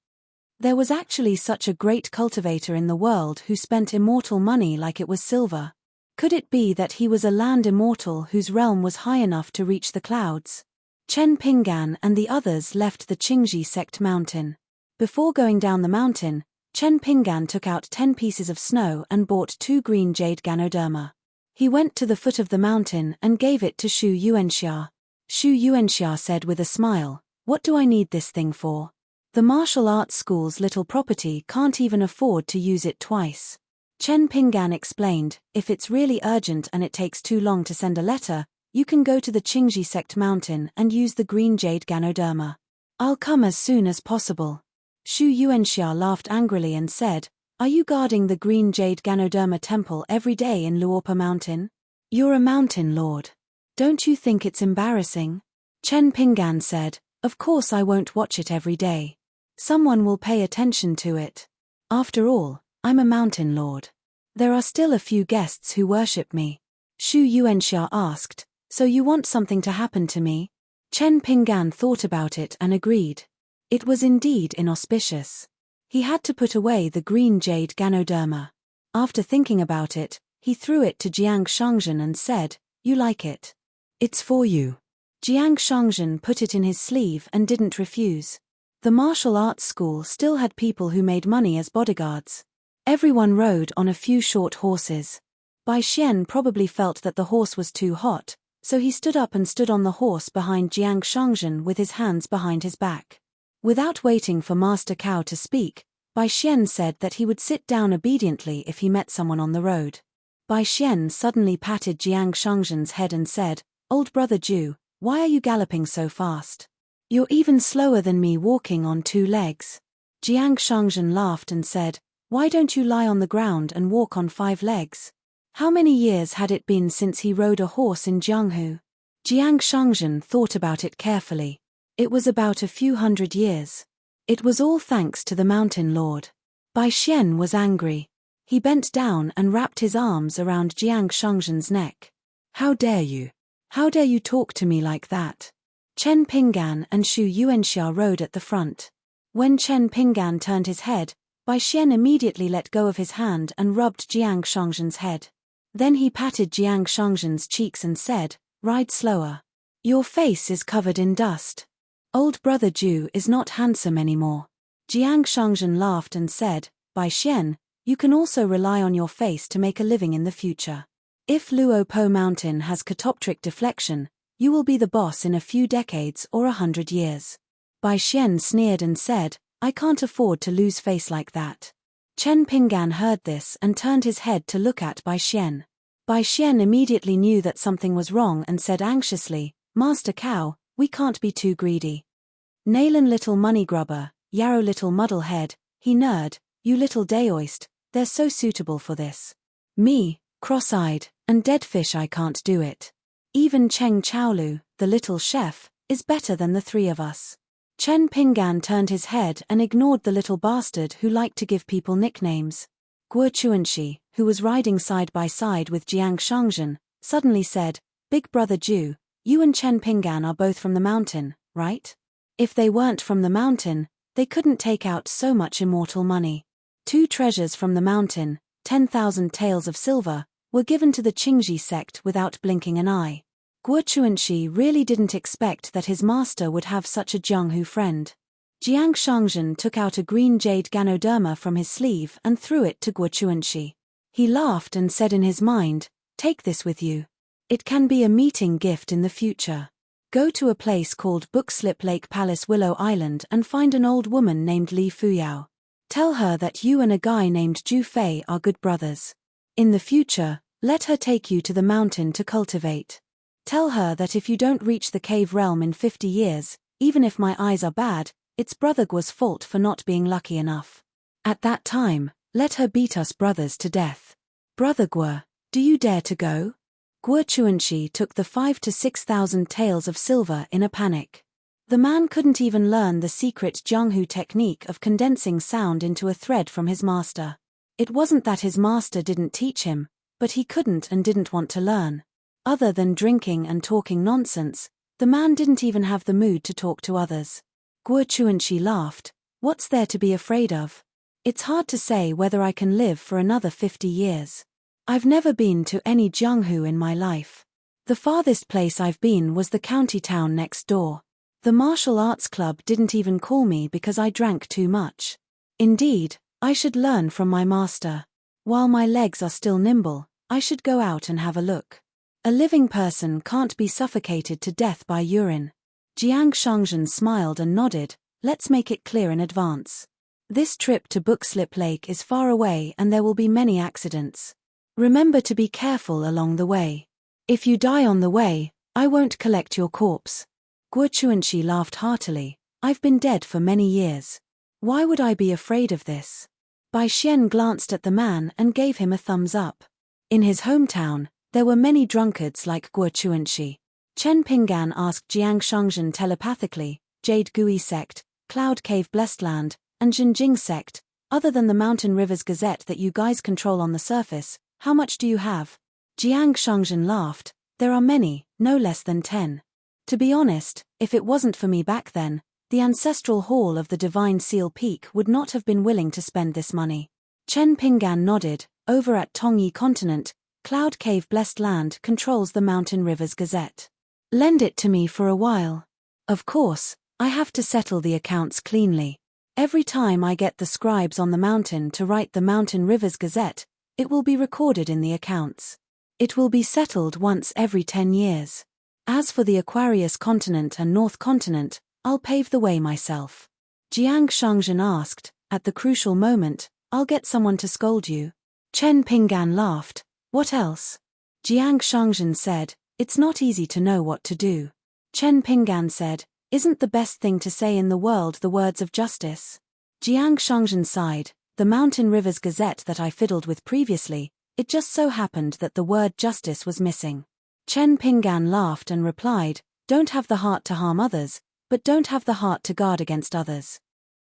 There was actually such a great cultivator in the world who spent immortal money like it was silver. Could it be that he was a land immortal whose realm was high enough to reach the clouds? Chen Ping'an and the others left the Qingji sect mountain. Before going down the mountain, Chen Ping'an took out 10 pieces of snow and bought 2 green jade ganoderma. He went to the foot of the mountain and gave it to Xu Yuanxia. Xu Yuanxia said with a smile, "What do I need this thing for? The martial arts school's little property can't even afford to use it twice." Chen Ping'an explained, if it's really urgent and it takes too long to send a letter, you can go to the Qingji sect mountain and use the green jade ganoderma. I'll come as soon as possible. Xu Yuanxia laughed angrily and said, "Are you guarding the green jade ganoderma temple every day in Luopa Mountain? You're a mountain lord. Don't you think it's embarrassing?" Chen Ping'an said, "Of course I won't watch it every day. Someone will pay attention to it. After all, I'm a mountain lord. There are still a few guests who worship me." Xu Yuanxia asked, "So you want something to happen to me?" Chen Ping'an thought about it and agreed. It was indeed inauspicious. He had to put away the green jade ganoderma. After thinking about it, he threw it to Jiang Shangzhen and said, "You like it? It's for you." Jiang Shangzhen put it in his sleeve and didn't refuse. The martial arts school still had people who made money as bodyguards. Everyone rode on a few short horses. Bai Xian probably felt that the horse was too hot, so he stood up and stood on the horse behind Jiang Shangzhen with his hands behind his back. Without waiting for Master Cao to speak, Bai Xian said that he would sit down obediently if he met someone on the road. Bai Xian suddenly patted Jiang Shangzhen's head and said, "Old brother Ju, why are you galloping so fast? You're even slower than me walking on 2 legs." Jiang Shangzhen laughed and said, "Why don't you lie on the ground and walk on 5 legs? How many years had it been since he rode a horse in Jianghu?" Jiang Shangzhen thought about it carefully. It was about a few hundred years. It was all thanks to the mountain lord. Bai Xian was angry. He bent down and wrapped his arms around Jiang Shangzhen's neck. "How dare you? How dare you talk to me like that?" Chen Ping'an and Xu Yuanxia rode at the front. When Chen Ping'an turned his head, Bai Xian immediately let go of his hand and rubbed Jiang Shangzhen's head. Then he patted Jiang Shangzhen's cheeks and said, "Ride slower. Your face is covered in dust. Old brother Ju is not handsome anymore." Jiang Shangzhen laughed and said, "Bai Xian, you can also rely on your face to make a living in the future. If Luo Po Mountain has catoptric deflection, you will be the boss in a few decades or 100 years." Bai Xian sneered and said, "I can't afford to lose face like that." Chen Pinggan heard this and turned his head to look at Bai Xian. Bai Xian immediately knew that something was wrong and said anxiously, "Master Cow, we can't be too greedy. Nailan little money grubber, Yarrow little muddlehead, he nerd, you little dayoist, they're so suitable for this. Me, cross-eyed, and dead fish, I can't do it. Even Cheng Chaolu, the little chef, is better than the three of us." Chen Pinggan turned his head and ignored the little bastard who liked to give people nicknames. Guo Chuanxi, who was riding side by side with Jiang Shangzhen, suddenly said, "Big brother Ju, you and Chen Pinggan are both from the mountain, right? If they weren't from the mountain, they couldn't take out so much immortal money." 2 treasures from the mountain, 10,000 taels of silver, were given to the Qingji sect without blinking an eye. Guo Chuanxi really didn't expect that his master would have such a Jianghu friend. Jiang Shangzhen took out a green jade ganoderma from his sleeve and threw it to Guo Chuanxi. He laughed and said in his mind, "Take this with you. It can be a meeting gift in the future. Go to a place called Bookslip Lake Palace Willow Island and find an old woman named Li Fuyao. Tell her that you and a guy named Ju Fei are good brothers. In the future, let her take you to the mountain to cultivate. Tell her that if you don't reach the cave realm in 50 years, even if my eyes are bad, it's Brother Guo's fault for not being lucky enough. At that time, let her beat us brothers to death. Brother Guo, do you dare to go?" Guo Chuanxi took the 5,000 to 6,000 taels of silver in a panic. The man couldn't even learn the secret Jianghu technique of condensing sound into a thread from his master. It wasn't that his master didn't teach him, but he couldn't and didn't want to learn. Other than drinking and talking nonsense, the man didn't even have the mood to talk to others. Guo Chuanxi laughed, "What's there to be afraid of? It's hard to say whether I can live for another 50 years. I've never been to any Jianghu in my life. The farthest place I've been was the county town next door. The martial arts club didn't even call me because I drank too much. Indeed, I should learn from my master. While my legs are still nimble, I should go out and have a look. A living person can't be suffocated to death by urine." Jiang Shangzhen smiled and nodded, "Let's make it clear in advance. This trip to Bookslip Lake is far away and there will be many accidents. Remember to be careful along the way. If you die on the way, I won't collect your corpse." Guo Chuanxi laughed heartily, "I've been dead for many years. Why would I be afraid of this?" Bai Xian glanced at the man and gave him a thumbs up. In his hometown, there were many drunkards like Guo Chuanxi. Chen Pinggan asked Jiang Shangzhen telepathically, "Jade Gui sect, Cloud Cave Blessed Land, and Jinjing sect, other than the Mountain Rivers Gazette that you guys control on the surface, how much do you have?" Jiang Shangzhen laughed, "There are many, no less than 10. To be honest, if it wasn't for me back then, the ancestral hall of the Divine Seal Peak would not have been willing to spend this money." Chen Pinggan nodded. "Over at Tongyi Continent, Cloud Cave Blessed Land controls the Mountain Rivers Gazette. Lend it to me for a while. Of course, I have to settle the accounts cleanly. Every time I get the scribes on the mountain to write the Mountain Rivers Gazette, it will be recorded in the accounts. It will be settled once every 10 years. As for the Aquarius Continent and North Continent, I'll pave the way myself." Jiang Shangzhen asked, "At the crucial moment, I'll get someone to scold you." Chen Pinggan laughed, "What else?" Jiang Shangzhen said, "It's not easy to know what to do." Chen Pinggan said, "Isn't the best thing to say in the world the words of justice?" Jiang Shangzhen sighed, "The Mountain Rivers Gazette that I fiddled with previously, it just so happened that the word justice was missing." Chen Pinggan laughed and replied, "Don't have the heart to harm others, but don't have the heart to guard against others."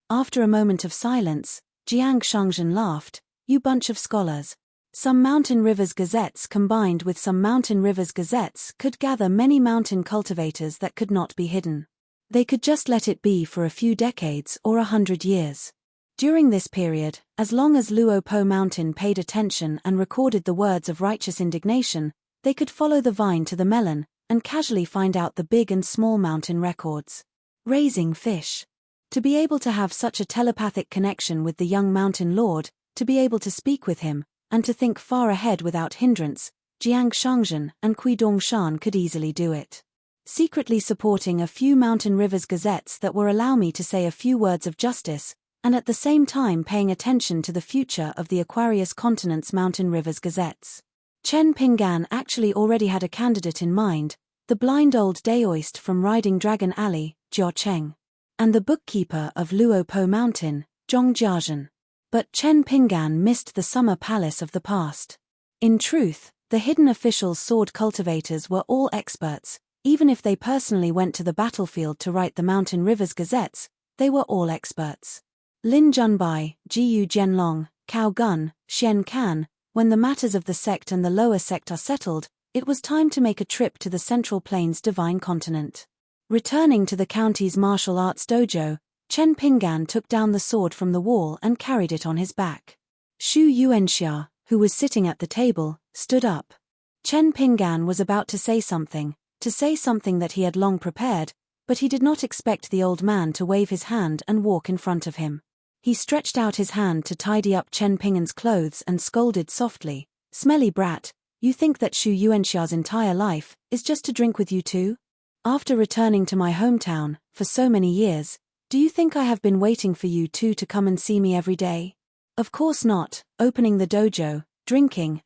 After a moment of silence, Jiang Shangzhen laughed, "You bunch of scholars. Some Mountain Rivers Gazettes combined with some Mountain Rivers Gazettes could gather many mountain cultivators that could not be hidden. They could just let it be for a few decades or 100 years. During this period, as long as Luo Po Mountain paid attention and recorded the words of righteous indignation, they could follow the vine to the melon, and casually find out the big and small mountain records. Raising fish. To be able to have such a telepathic connection with the young mountain lord, to be able to speak with him, and to think far ahead without hindrance, Jiang Shangzhen and Kui Dongshan could easily do it. Secretly supporting a few mountain rivers gazettes that were allow me to say a few words of justice, and at the same time paying attention to the future of the Aquarius continent's mountain rivers gazettes. Chen Pinggan actually already had a candidate in mind, the blind old Daoist from Riding Dragon Alley, Jiao Cheng, and the bookkeeper of Luo Po Mountain, Zhong Jiazhen. But Chen Pinggan missed the summer palace of the past. In truth, the hidden officials' sword cultivators were all experts, even if they personally went to the battlefield to write the mountain rivers gazettes, they were all experts. Lin Junbai, Jiyu Jianlong, Cao Gun, Xian Kan, when the matters of the sect and the lower sect are settled, it was time to make a trip to the Central Plains Divine Continent. Returning to the county's martial arts dojo, Chen Pinggan took down the sword from the wall and carried it on his back. Xu Yuanxia, who was sitting at the table, stood up. Chen Pinggan was about to say something that he had long prepared, but he did not expect the old man to wave his hand and walk in front of him. He stretched out his hand to tidy up Chen Pinggan's clothes and scolded softly, "Smelly brat, you think that Xu Yuanxia's entire life is just to drink with you two? After returning to my hometown, for so many years, do you think I have been waiting for you two to come and see me every day? Of course not, opening the dojo, drinking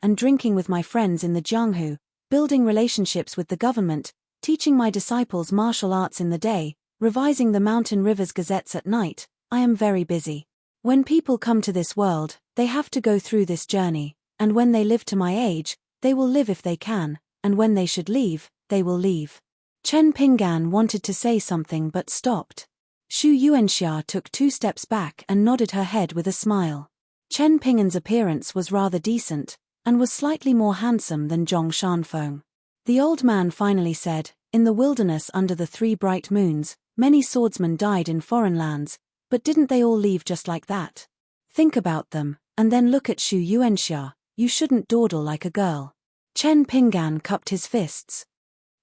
with my friends in the Jianghu, building relationships with the government, teaching my disciples martial arts in the day, revising the Mountain Rivers Gazettes at night, I am very busy. When people come to this world, they have to go through this journey, and when they live to my age, they will live if they can, and when they should leave, they will leave." Chen Pinggan wanted to say something but stopped. Xu Yuanxia took 2 steps back and nodded her head with a smile. Chen Pinggan's appearance was rather decent, and was slightly more handsome than Zhong Shanfeng. The old man finally said, "In the wilderness under the 3 bright moons, many swordsmen died in foreign lands, but didn't they all leave just like that? Think about them, and then look at Xu Yuanxia, you shouldn't dawdle like a girl." Chen Pinggan cupped his fists.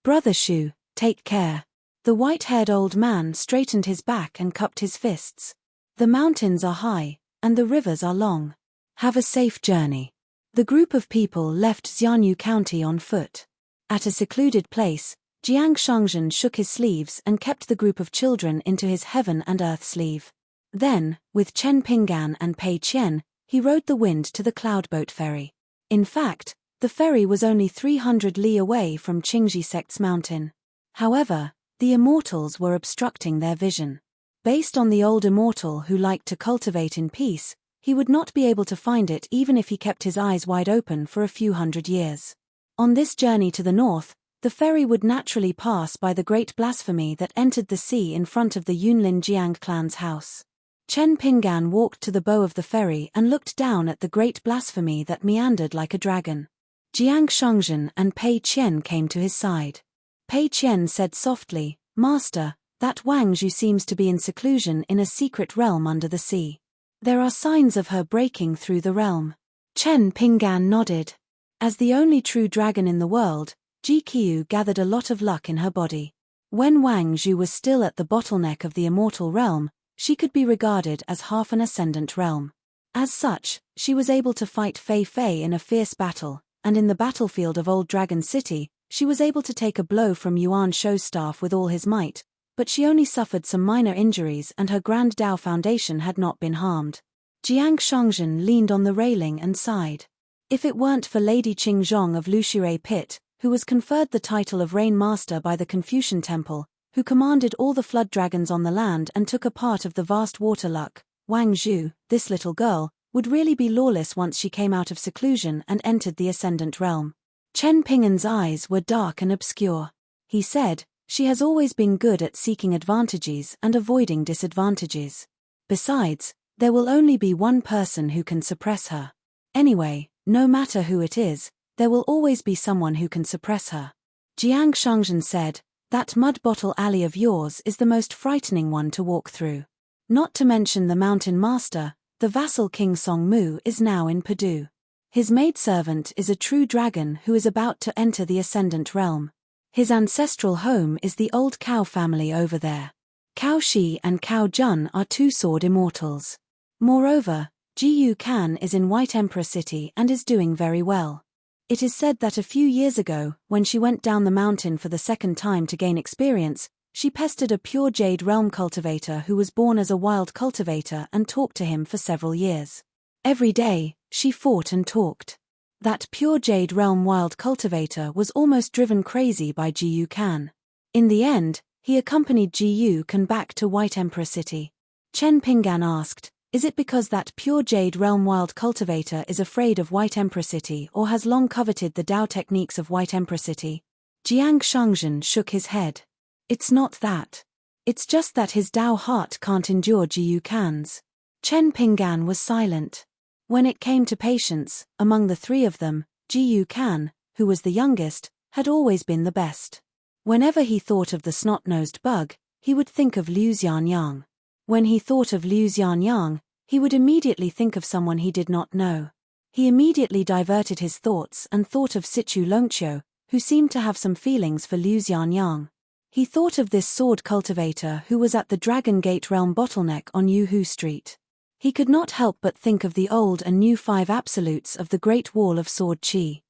"Brother Xu, take care." The white-haired old man straightened his back and cupped his fists. "The mountains are high, and the rivers are long. Have a safe journey." The group of people left Xianyu County on foot. At a secluded place, Jiang Shangzhen shook his sleeves and kept the group of children into his heaven and earth sleeve. Then, with Chen Pinggan and Pei Qian, he rode the wind to the cloudboat ferry. In fact, the ferry was only 300 li away from Qingji sect's mountain. However, the immortals were obstructing their vision. Based on the old immortal who liked to cultivate in peace, he would not be able to find it even if he kept his eyes wide open for a few hundred years. On this journey to the north, the ferry would naturally pass by the great blasphemy that entered the sea in front of the Yunlin Jiang clan's house. Chen Pinggan walked to the bow of the ferry and looked down at the great blasphemy that meandered like a dragon. Jiang Shangzhen and Pei Qian came to his side. Pei Qian said softly, "Master, that Wang Zhu seems to be in seclusion in a secret realm under the sea. There are signs of her breaking through the realm." Chen Pinggan nodded. As the only true dragon in the world, Ji Qiu gathered a lot of luck in her body. When Wang Zhu was still at the bottleneck of the immortal realm, she could be regarded as half an ascendant realm. As such, she was able to fight Fei Fei in a fierce battle, and in the battlefield of Old Dragon City, she was able to take a blow from Yuan Shou's staff with all his might, but she only suffered some minor injuries and her Grand Dao Foundation had not been harmed. Jiang Shangzhen leaned on the railing and sighed. If it weren't for Lady Qingzhong of Luxure Pit, who was conferred the title of Rain Master by the Confucian Temple, who commanded all the flood dragons on the land and took a part of the vast water luck, Wang Zhu, this little girl, would really be lawless once she came out of seclusion and entered the Ascendant Realm. Chen Pinggan's eyes were dark and obscure. He said, "She has always been good at seeking advantages and avoiding disadvantages. Besides, there will only be one person who can suppress her. Anyway, no matter who it is, there will always be someone who can suppress her." Jiang Shangzhen said, "That mud bottle alley of yours is the most frightening one to walk through. Not to mention the Mountain Master, The vassal King Song-mu is now in Padu. His maidservant is a true dragon who is about to enter the Ascendant Realm. His ancestral home is the old Cao family over there. Cao Shi and Cao Jun are two sword immortals. Moreover, Ji Kan is in White Emperor City and is doing very well. It is said that a few years ago, when she went down the mountain for the second time to gain experience, she pestered a pure Jade Realm cultivator who was born as a wild cultivator and talked to him for several years. Every day, she fought and talked. That pure Jade Realm wild cultivator was almost driven crazy by Ji Kan. In the end, he accompanied Ji Kan back to White Emperor City. Chen Pinggan asked, is it because that pure Jade Realm wild cultivator is afraid of White Emperor City or has long coveted the Dao techniques of White Emperor City? Jiang Shangzhen shook his head. It's not that. It's just that his Dao heart can't endure Ji Kan's. Chen Pinggan was silent. When it came to patience, among the three of them, Ji Kan, who was the youngest, had always been the best. Whenever he thought of the snot-nosed bug, he would think of Liu Xianyang. When he thought of Liu Xianyang, he would immediately think of someone he did not know. He immediately diverted his thoughts and thought of Sichu Longqiu, who seemed to have some feelings for Liu Xianyang. He thought of this sword cultivator who was at the Dragon Gate Realm bottleneck on Yuhu Street. He could not help but think of the old and new 5 absolutes of the Great Wall of Sword Qi.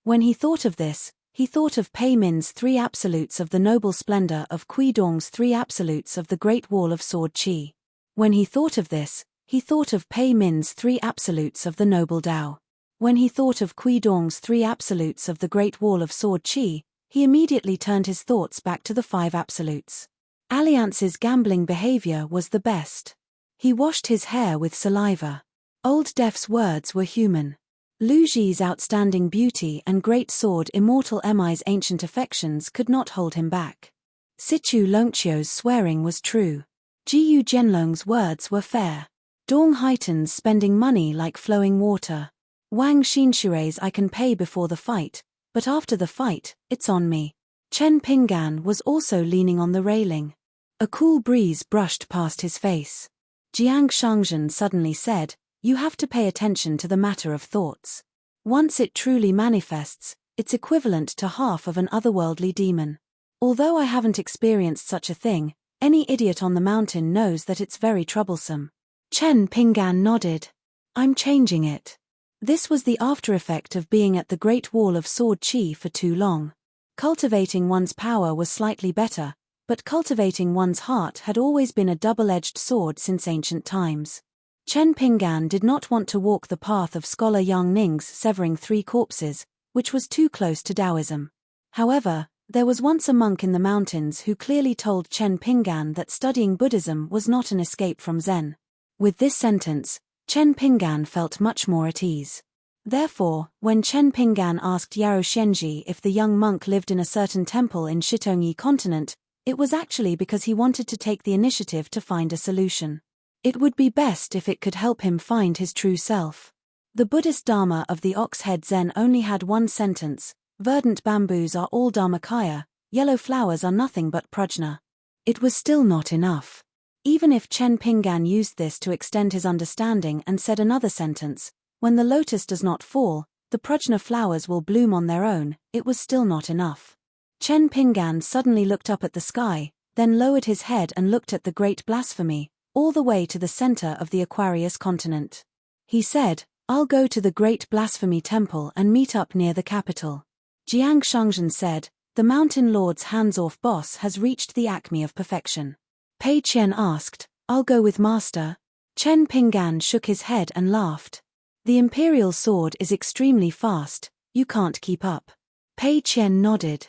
When he thought of this, he thought of Pei Min's 3 absolutes of the noble splendor of Kui Dong's 3 absolutes of the Great Wall of Sword Qi. When he thought of this, he thought of Pei Min's 3 absolutes of the noble Dao. When he thought of Kui Dong's 3 absolutes of the Great Wall of Sword Qi, he immediately turned his thoughts back to the 5 absolutes. Alliance's gambling behavior was the best. He washed his hair with saliva. Old Def's words were human. Lu Ji's outstanding beauty and great sword Immortal Mi's ancient affections could not hold him back. Sichu Longqiu's swearing was true. Jiyu Jianlong's words were fair. Dong Haitan's spending money like flowing water. Wang Xinshui's I can pay before the fight, but after the fight, it's on me. Chen Pinggan was also leaning on the railing. A cool breeze brushed past his face. Jiang Shangzhen suddenly said, you have to pay attention to the matter of thoughts. Once it truly manifests, it's equivalent to half of an otherworldly demon. Although I haven't experienced such a thing, any idiot on the mountain knows that it's very troublesome. Chen Pinggan nodded. I'm changing it. This was the after-effect of being at the Great Wall of Sword Qi for too long. Cultivating one's power was slightly better, but cultivating one's heart had always been a double-edged sword since ancient times. Chen Pinggan did not want to walk the path of scholar Yang Ning's severing 3 corpses, which was too close to Taoism. However, there was once a monk in the mountains who clearly told Chen Pinggan that studying Buddhism was not an escape from Zen. With this sentence, Chen Pinggan felt much more at ease. Therefore, when Chen Pinggan asked Yao Xianji if the young monk lived in a certain temple in Shitongyi continent, it was actually because he wanted to take the initiative to find a solution. It would be best if it could help him find his true self. The Buddhist Dharma of the Ox-Head Zen only had one sentence: verdant bamboos are all dharmakaya, yellow flowers are nothing but prajna. It was still not enough. Even if Chen Pinggan used this to extend his understanding and said another sentence, when the lotus does not fall, the prajna flowers will bloom on their own, it was still not enough. Chen Pinggan suddenly looked up at the sky, then lowered his head and looked at the great blasphemy, all the way to the center of the Aquarius continent. He said, I'll go to the great blasphemy temple and meet up near the capital. Jiang Shangzhen said, the mountain lord's hands-off boss has reached the acme of perfection. Pei Qian asked, I'll go with master. Chen Pinggan shook his head and laughed. The imperial sword is extremely fast, you can't keep up. Pei Qian nodded.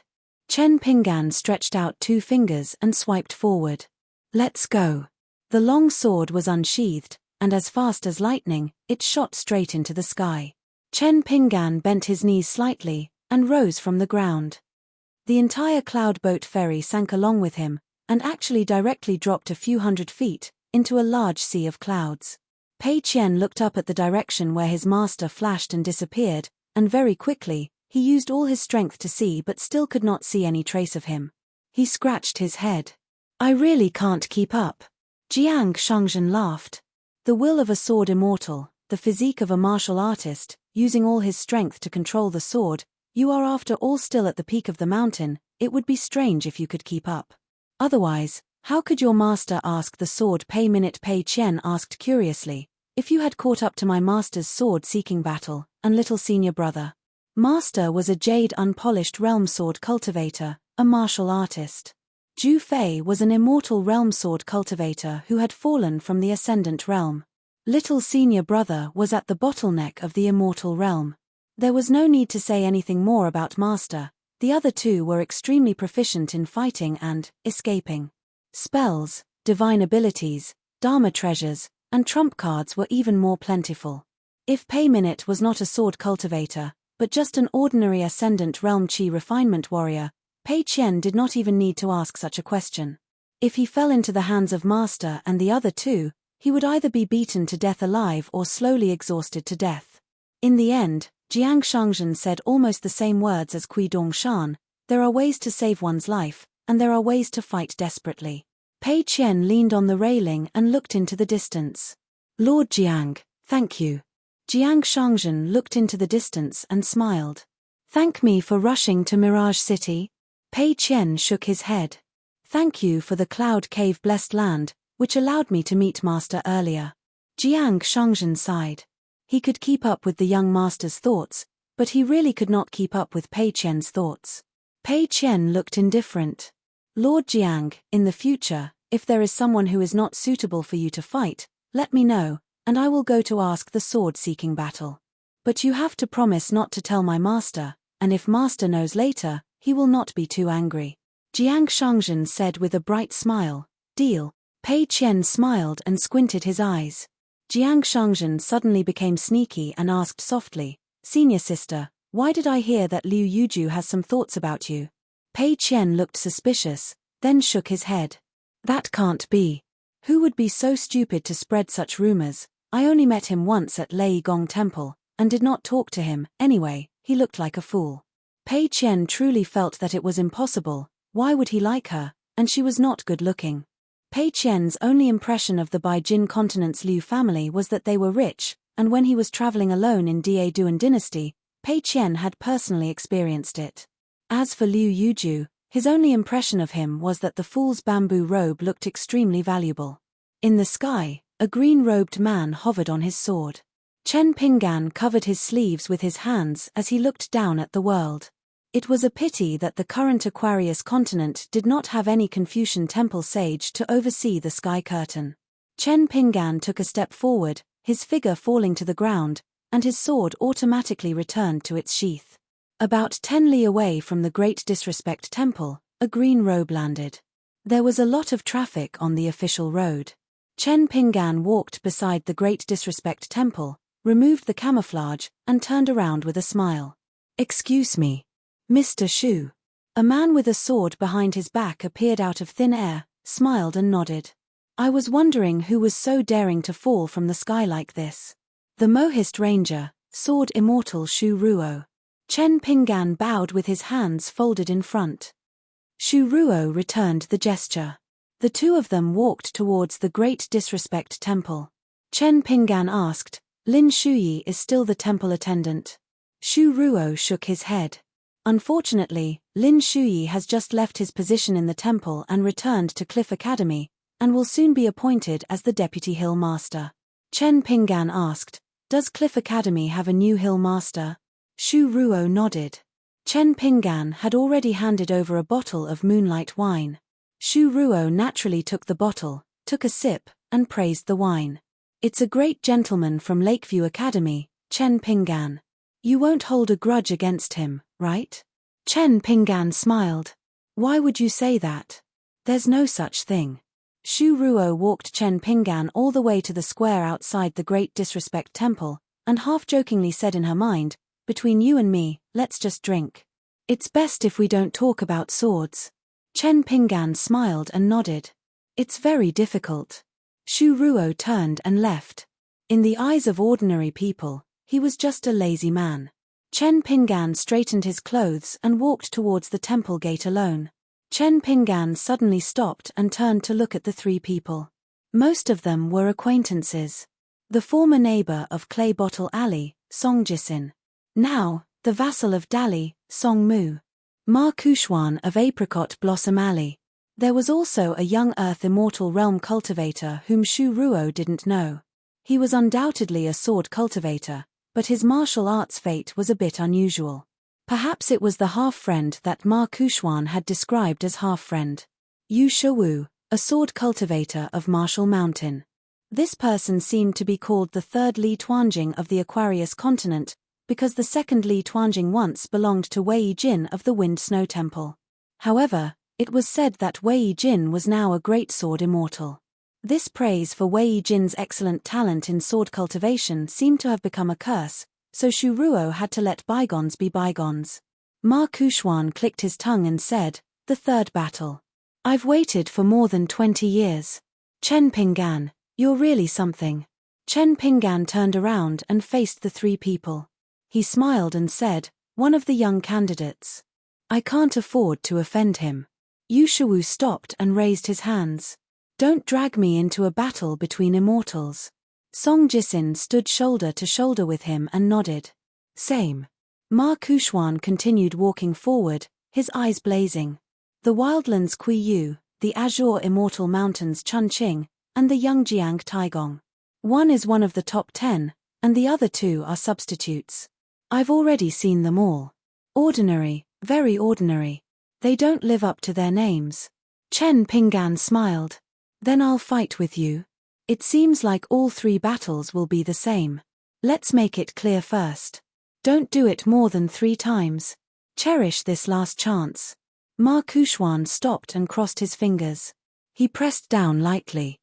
Chen Pinggan stretched out 2 fingers and swiped forward. Let's go. The long sword was unsheathed, and as fast as lightning, it shot straight into the sky. Chen Pinggan bent his knees slightly, and rose from the ground. The entire cloud boat ferry sank along with him, and actually directly dropped a few hundred feet, into a large sea of clouds. Pei Qian looked up at the direction where his master flashed and disappeared, and very quickly, he used all his strength to see but still could not see any trace of him. He scratched his head. I really can't keep up. Jiang Shangzhen laughed. The will of a sword immortal, the physique of a martial artist, using all his strength to control the sword, you are after all still at the peak of the mountain. It would be strange if you could keep up. Otherwise, how could your master ask the sword? Pei Qian asked curiously. If you had caught up to my master's sword-seeking battle, and little senior brother. Master was a jade unpolished realm sword cultivator, a martial artist. Zhu Fei was an immortal realm sword cultivator who had fallen from the ascendant realm. Little senior brother was at the bottleneck of the immortal realm. There was no need to say anything more about master. The other two were extremely proficient in fighting and escaping. Spells, divine abilities, dharma treasures, and trump cards were even more plentiful. If Pei Minute was not a sword cultivator, but just an ordinary ascendant realm chi refinement warrior, Pei Qian did not even need to ask such a question. If he fell into the hands of master and the other two, he would either be beaten to death alive or slowly exhausted to death. In the end, Jiang Shangzhen said almost the same words as Kui Dongshan: there are ways to save one's life, and there are ways to fight desperately. Pei Qian leaned on the railing and looked into the distance. Lord Jiang, thank you. Jiang Shangzhen looked into the distance and smiled. Thank me for rushing to Mirage City? Pei Qian shook his head. Thank you for the Cloud Cave blessed land, which allowed me to meet master earlier. Jiang Shangzhen sighed. He could keep up with the young master's thoughts, but he really could not keep up with Pei Qian's thoughts. Pei Qian looked indifferent. Lord Jiang, in the future, if there is someone who is not suitable for you to fight, let me know, and I will go to ask the sword-seeking battle. But you have to promise not to tell my master, and if master knows later, he will not be too angry. Jiang Shangzhen said with a bright smile. Deal. Pei Qian smiled and squinted his eyes. Jiang Shangzhen suddenly became sneaky and asked softly, Senior sister, why did I hear that Liu Yuju has some thoughts about you? Pei Qian looked suspicious, then shook his head. That can't be. Who would be so stupid to spread such rumors? I only met him once at Lei Gong Temple, and did not talk to him. Anyway, he looked like a fool. Pei Qian truly felt that it was impossible. Why would he like her? And she was not good-looking. Pei Qian's only impression of the Baijin continent's Liu family was that they were rich, and when he was traveling alone in Duan dynasty, Pei Qian had personally experienced it. As for Liu Yuju, his only impression of him was that the fool's bamboo robe looked extremely valuable. In the sky, a green-robed man hovered on his sword. Chen Pinggan covered his sleeves with his hands as he looked down at the world. It was a pity that the current Aquarius continent did not have any Confucian temple sage to oversee the sky curtain. Chen Pinggan took a step forward, his figure falling to the ground, and his sword automatically returned to its sheath. About 10 li away from the Great Disrespect Temple, a green robe landed. There was a lot of traffic on the official road. Chen Pinggan walked beside the Great Disrespect Temple, removed the camouflage, and turned around with a smile. Excuse me. Mr. Shu. A man with a sword behind his back appeared out of thin air, smiled and nodded. I was wondering who was so daring to fall from the sky like this. The Mohist Ranger, Sword Immortal Shu Ruo. Chen Pinggan bowed with his hands folded in front. Shu Ruo returned the gesture. The two of them walked towards the Great Disrespect Temple. Chen Pinggan asked, Lin Shuyi is still the temple attendant. Shu Ruo shook his head. Unfortunately, Lin Shuyi has just left his position in the temple and returned to Cliff Academy, and will soon be appointed as the Deputy Hill Master. Chen Pinggan asked, Does Cliff Academy have a new Hill Master? Shu Ruo nodded. Chen Pinggan had already handed over a bottle of moonlight wine. Shu Ruo naturally took the bottle, took a sip, and praised the wine. It's a great gentleman from Lakeview Academy, Chen Pinggan. You won't hold a grudge against him, right? Chen Pinggan smiled. Why would you say that? There's no such thing. Shu Ruo walked Chen Pinggan all the way to the square outside the Great Disrespect Temple, and half-jokingly said in her mind, Between you and me, let's just drink. It's best if we don't talk about swords. Chen Pinggan smiled and nodded. It's very difficult. Shu Ruo turned and left. In the eyes of ordinary people, he was just a lazy man. Chen Pinggan straightened his clothes and walked towards the temple gate alone. Chen Pinggan suddenly stopped and turned to look at the three people. Most of them were acquaintances. the former neighbor of Clay Bottle Alley, Song Jisin. Now, the vassal of Dali, Song Mu. Ma Kushwan of Apricot Blossom Alley. There was also a young Earth Immortal Realm cultivator whom Shu Ruo didn't know. He was undoubtedly a sword cultivator, but his martial arts fate was a bit unusual. Perhaps it was the half-friend that Ma Kushwan had described as half-friend. Yu Shuwu, a sword cultivator of Martial Mountain. This person seemed to be called the third Li Tuanjing of the Aquarius continent, because the second Li Tuanjing once belonged to Wei Jin of the Wind Snow Temple. However, it was said that Wei Jin was now a great sword immortal. This praise for Wei Jin's excellent talent in sword cultivation seemed to have become a curse, so Shu Ruo had to let bygones be bygones. Ma Kushwan clicked his tongue and said, "The third battle. I've waited for more than 20 years. Chen Pinggan, you're really something." Chen Pinggan turned around and faced the three people. He smiled and said, "One of the young candidates. I can't afford to offend him." Yu Shuwu stopped and raised his hands. "Don't drag me into a battle between immortals." Song Jisin stood shoulder to shoulder with him and nodded. "Same." Ma Kushwan continued walking forward, his eyes blazing. The Wildlands Kui Yu, the Azure Immortal Mountains Chunqing, and the Yangjiang Taigong. One is one of the top 10, and the other two are substitutes. I've already seen them all. Ordinary, very ordinary. They don't live up to their names. Chen Pinggan smiled. "Then I'll fight with you. It seems like all three battles will be the same. Let's make it clear first. Don't do it more than 3 times. Cherish this last chance." Ma Kushwan stopped and crossed his fingers. He pressed down lightly.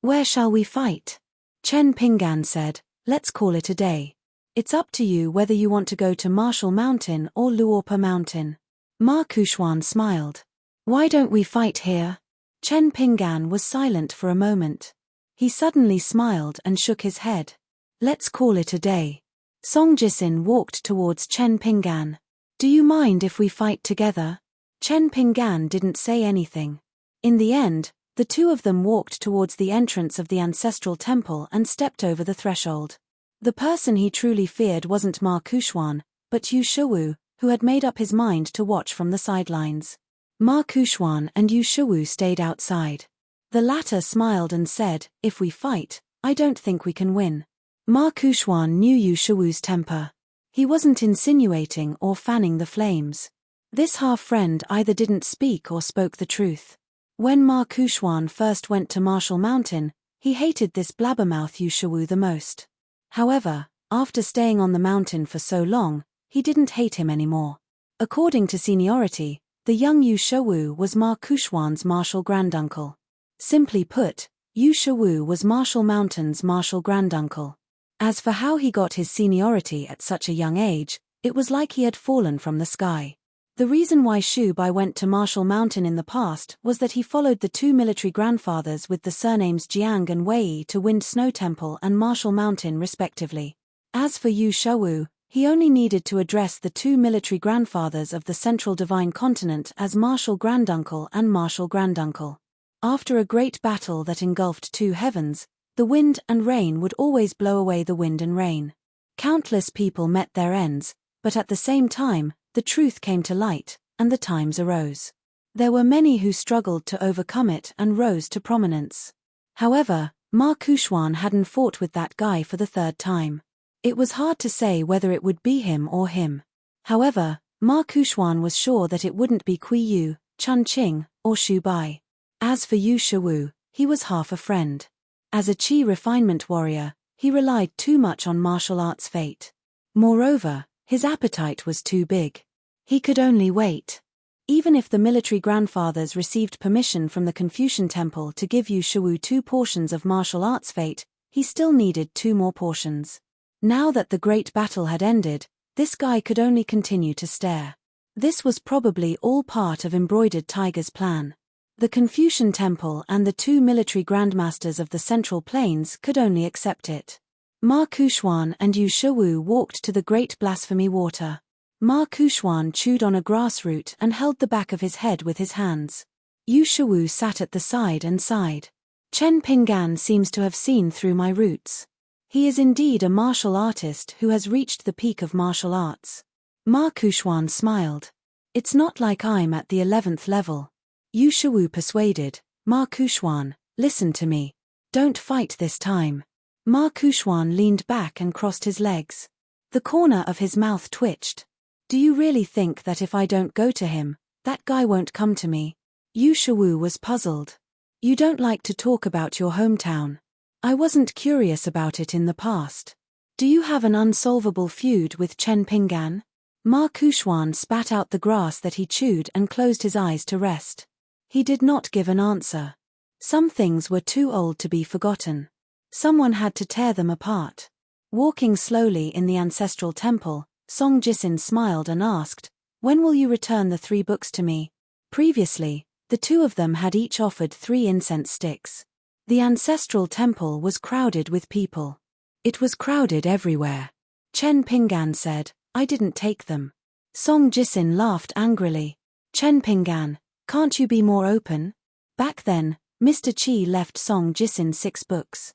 "Where shall we fight?" Chen Pinggan said, "Let's call it a day. It's up to you whether you want to go to Martial Mountain or Luorpa Mountain." Ma Kushwan smiled. "Why don't we fight here?" Chen Pinggan was silent for a moment. He suddenly smiled and shook his head. "Let's call it a day." Song Jisin walked towards Chen Pinggan. "Do you mind if we fight together?" Chen Pinggan didn't say anything. In the end, the two of them walked towards the entrance of the ancestral temple and stepped over the threshold. The person he truly feared wasn't Ma Kushwan, but Yu Shuwu, who had made up his mind to watch from the sidelines. Ma Kushwan and Yu Shuwu stayed outside. The latter smiled and said, "If we fight, I don't think we can win." Ma Kushwan knew Yu Shuwu's temper. He wasn't insinuating or fanning the flames. This half-friend either didn't speak or spoke the truth. When Ma Kushwan first went to Martial Mountain, he hated this blabbermouth Yu Shuwu the most. However, after staying on the mountain for so long, he didn't hate him anymore. According to seniority, the young Yu Shuwu was Ma Kushwan's martial granduncle. Simply put, Yu Shuwu was Martial Mountain's martial granduncle. As for how he got his seniority at such a young age, it was like he had fallen from the sky. The reason why Shu Bai went to Martial Mountain in the past was that he followed the 2 military grandfathers with the surnames Jiang and Wei to Wind Snow Temple and Martial Mountain respectively. As for Yu Shuwu, he only needed to address the 2 military grandfathers of the Central Divine Continent as Martial Granduncle and Martial Granduncle. After a great battle that engulfed 2 heavens, the wind and rain would always blow away the wind and rain. Countless people met their ends, but at the same time, the truth came to light, and the times arose. There were many who struggled to overcome it and rose to prominence. However, Ma Kushwan hadn't fought with that guy for the 3rd time. It was hard to say whether it would be him or him. However, Ma Kushwan was sure that it wouldn't be Kui Yu, Chun Qing, or Shu Bai. As for Yu Shuwu, he was half a friend. As a Qi refinement warrior, he relied too much on martial arts fate. Moreover, his appetite was too big. He could only wait. Even if the military grandfathers received permission from the Confucian Temple to give Yu Shuwu 2 portions of martial arts fate, he still needed 2 more portions. Now that the great battle had ended, this guy could only continue to stare. This was probably all part of Embroidered Tiger's plan. The Confucian Temple and the 2 military grandmasters of the Central Plains could only accept it. Ma Kushwan and Yu Shuwu walked to the Great Blasphemy Water. Ma Kushwan chewed on a grass root and held the back of his head with his hands. Yu Shuwu sat at the side and sighed. "Chen Pinggan seems to have seen through my roots. He is indeed a martial artist who has reached the peak of martial arts. Ma Kushwan smiled. It's not like I'm at the 11th level. Yu Shiwu persuaded. Ma Kushwan, listen to me. Don't fight this time. Ma Kushwan leaned back and crossed his legs. The corner of his mouth twitched. Do you really think that if I don't go to him, that guy won't come to me? Yu Shiwu was puzzled. You don't like to talk about your hometown. I wasn't curious about it in the past. Do you have an unsolvable feud with Chen Pingan? Ma Kushwan spat out the grass that he chewed and closed his eyes to rest. He did not give an answer. Some things were too old to be forgotten. Someone had to tear them apart. Walking slowly in the ancestral temple, Song Jisin smiled and asked, "When will you return the 3 books to me?" Previously, the two of them had each offered 3 incense sticks. The ancestral temple was crowded with people. It was crowded everywhere. Chen Pingan said, "I didn't take them." Song Jisin laughed angrily. Chen Pingan, can't you be more open? Back then, Mr. Chi left Song Jisin 6 books.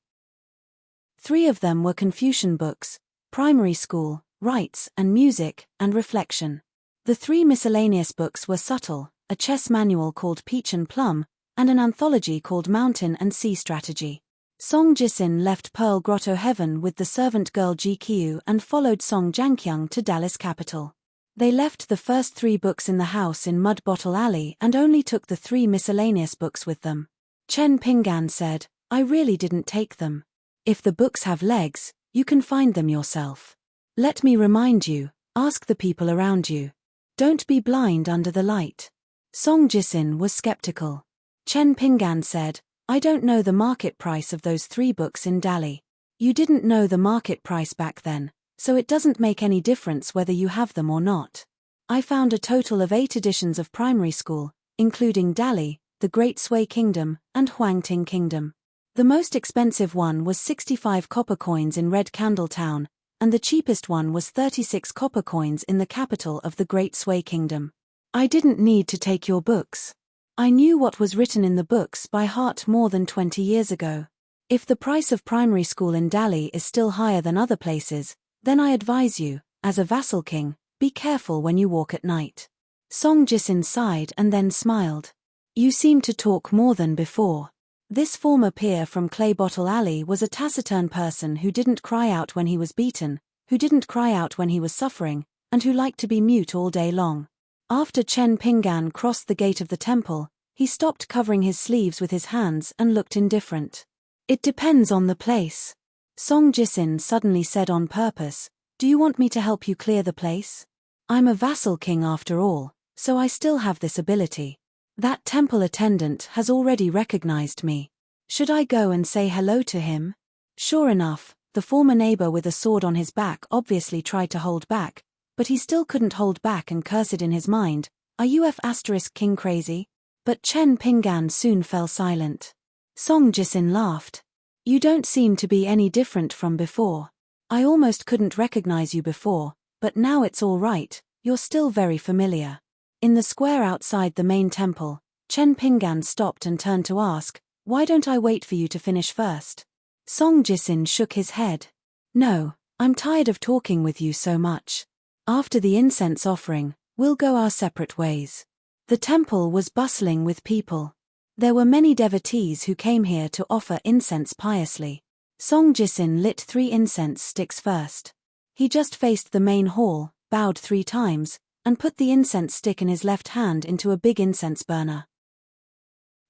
3 of them were Confucian books, primary school, rites and music, and reflection. The 3 miscellaneous books were subtle, a chess manual called Peach and Plum, and an anthology called Mountain and Sea Strategy. Song Jisin left Pearl Grotto Heaven with the servant girl GQ and followed Song Jankyung to Dallas capital. They left the first 3 books in the house in Mud Bottle Alley and only took the 3 miscellaneous books with them. Chen Pingan said, "I really didn't take them. If the books have legs, you can find them yourself. Let me remind you, ask the people around you. Don't be blind under the light." Song Jisin was skeptical. Chen Pingan said, "I don't know the market price of those 3 books in Dali. You didn't know the market price back then, so it doesn't make any difference whether you have them or not. I found a total of 8 editions of primary school, including Dali, the Great Sui Kingdom, and Huangting Kingdom. The most expensive one was 65 copper coins in Red Candle Town, and the cheapest one was 36 copper coins in the capital of the Great Sui Kingdom. I didn't need to take your books. I knew what was written in the books by heart more than 20 years ago. If the price of primary school in Dali is still higher than other places, then I advise you, as a vassal king, be careful when you walk at night." Song Jisin sighed and then smiled. "You seem to talk more than before." This former peer from Clay Bottle Alley was a taciturn person who didn't cry out when he was beaten, who didn't cry out when he was suffering, and who liked to be mute all day long. After Chen Pingan crossed the gate of the temple, he stopped covering his sleeves with his hands and looked indifferent. "It depends on the place." Song Jisin suddenly said on purpose, "Do you want me to help you clear the place? I'm a vassal king after all, so I still have this ability. That temple attendant has already recognized me. Should I go and say hello to him?" Sure enough, the former neighbor with a sword on his back obviously tried to hold back, but he still couldn't hold back and cursed in his mind, "Are you King crazy?" But Chen Pingan soon fell silent. Song Jisin laughed. "You don't seem to be any different from before. I almost couldn't recognize you before, but now it's all right, you're still very familiar." In the square outside the main temple, Chen Pingan stopped and turned to ask, "Why don't I wait for you to finish first?" Song Jisin shook his head. "No, I'm tired of talking with you so much. After the incense offering, we'll go our separate ways." The temple was bustling with people. There were many devotees who came here to offer incense piously. Song Jisin lit 3 incense sticks first. He just faced the main hall, bowed 3 times, and put the incense stick in his left hand into a big incense burner.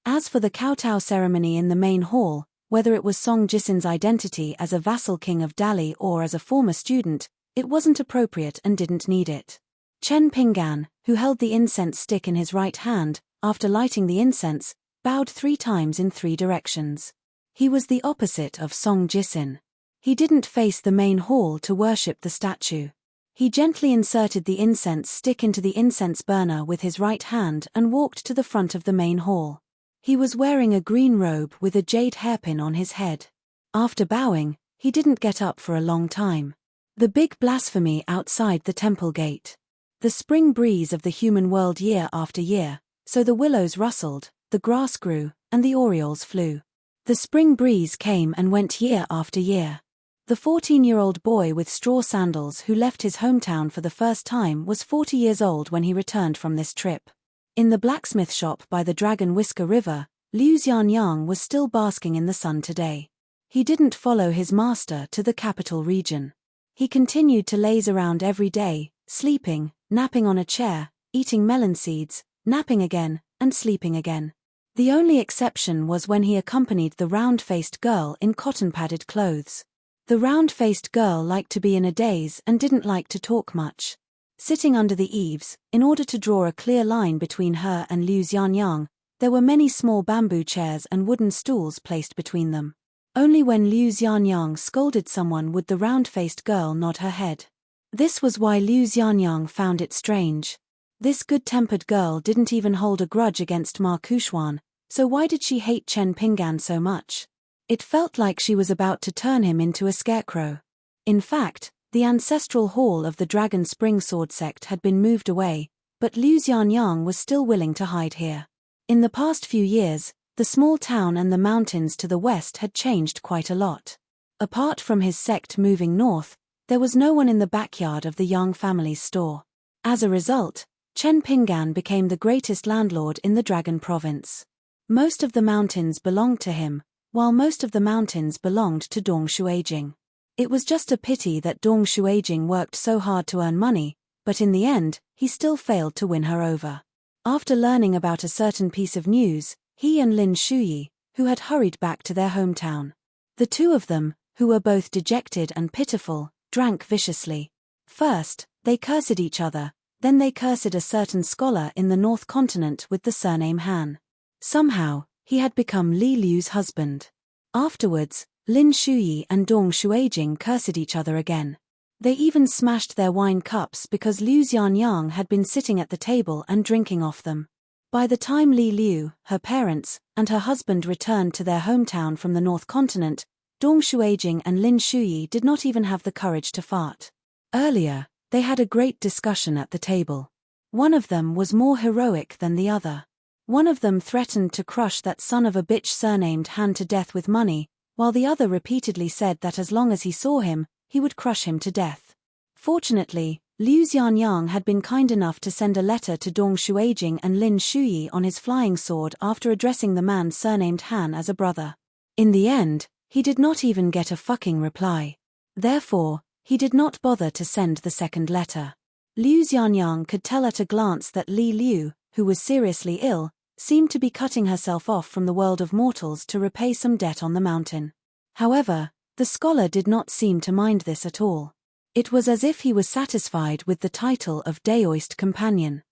As for the kowtow ceremony in the main hall, whether it was Song Jisin's identity as a vassal king of Dali or as a former student, it wasn't appropriate and didn't need it. Chen Pingan, who held the incense stick in his right hand, after lighting the incense, bowed 3 times in 3 directions. He was the opposite of Song Jisin. He didn't face the main hall to worship the statue. He gently inserted the incense stick into the incense burner with his right hand and walked to the front of the main hall. He was wearing a green robe with a jade hairpin on his head. After bowing, he didn't get up for a long time. The big blasphemy outside the temple gate. The spring breeze of the human world year after year, so the willows rustled, the grass grew, and the orioles flew. The spring breeze came and went year after year. The 14-year-old boy with straw sandals who left his hometown for the first time was 40 years old when he returned from this trip. In the blacksmith shop by the Dragon Whisker River, Liu Xianyang was still basking in the sun today. He didn't follow his master to the capital region. He continued to laze around every day, sleeping, napping on a chair, eating melon seeds, napping again, and sleeping again. The only exception was when he accompanied the round-faced girl in cotton-padded clothes. The round-faced girl liked to be in a daze and didn't like to talk much. Sitting under the eaves, in order to draw a clear line between her and Liu Xianyang, there were many small bamboo chairs and wooden stools placed between them. Only when Liu Xianyang scolded someone would the round-faced girl nod her head. This was why Liu Xianyang found it strange. This good-tempered girl didn't even hold a grudge against Ma Kuxuan, so why did she hate Chen Pinggan so much? It felt like she was about to turn him into a scarecrow. In fact, the ancestral hall of the Dragon Spring Sword sect had been moved away, but Liu Xianyang was still willing to hide here. In the past few years, the small town and the mountains to the west had changed quite a lot. Apart from his sect moving north, there was no one in the backyard of the Yang family's store. As a result, Chen Pinggan became the greatest landlord in the Dragon province. Most of the mountains belonged to him, while most of the mountains belonged to Dong Shuijing. It was just a pity that Dong Shuijing worked so hard to earn money, but in the end, he still failed to win her over. After learning about a certain piece of news, he and Lin Shuyi, who had hurried back to their hometown. The two of them, who were both dejected and pitiful, drank viciously. First, they cursed each other, then they cursed a certain scholar in the North Continent with the surname Han. Somehow, he had become Li Liu's husband. Afterwards, Lin Shuyi and Dong Shuijing cursed each other again. They even smashed their wine cups because Liu Xianyang had been sitting at the table and drinking off them. By the time Li Liu, her parents, and her husband returned to their hometown from the North Continent, Dong Shuijing and Lin Shuyi did not even have the courage to fart. Earlier, they had a great discussion at the table. One of them was more heroic than the other. One of them threatened to crush that son of a bitch surnamed Han to death with money, while the other repeatedly said that as long as he saw him, he would crush him to death. Fortunately, Liu Xianyang had been kind enough to send a letter to Dong Shuijing and Lin Shuyi on his flying sword after addressing the man surnamed Han as a brother. In the end, he did not even get a fucking reply. Therefore, he did not bother to send the second letter. Liu Xianyang could tell at a glance that Li Liu, who was seriously ill, seemed to be cutting herself off from the world of mortals to repay some debt on the mountain. However, the scholar did not seem to mind this at all. It was as if he was satisfied with the title of Daoist companion.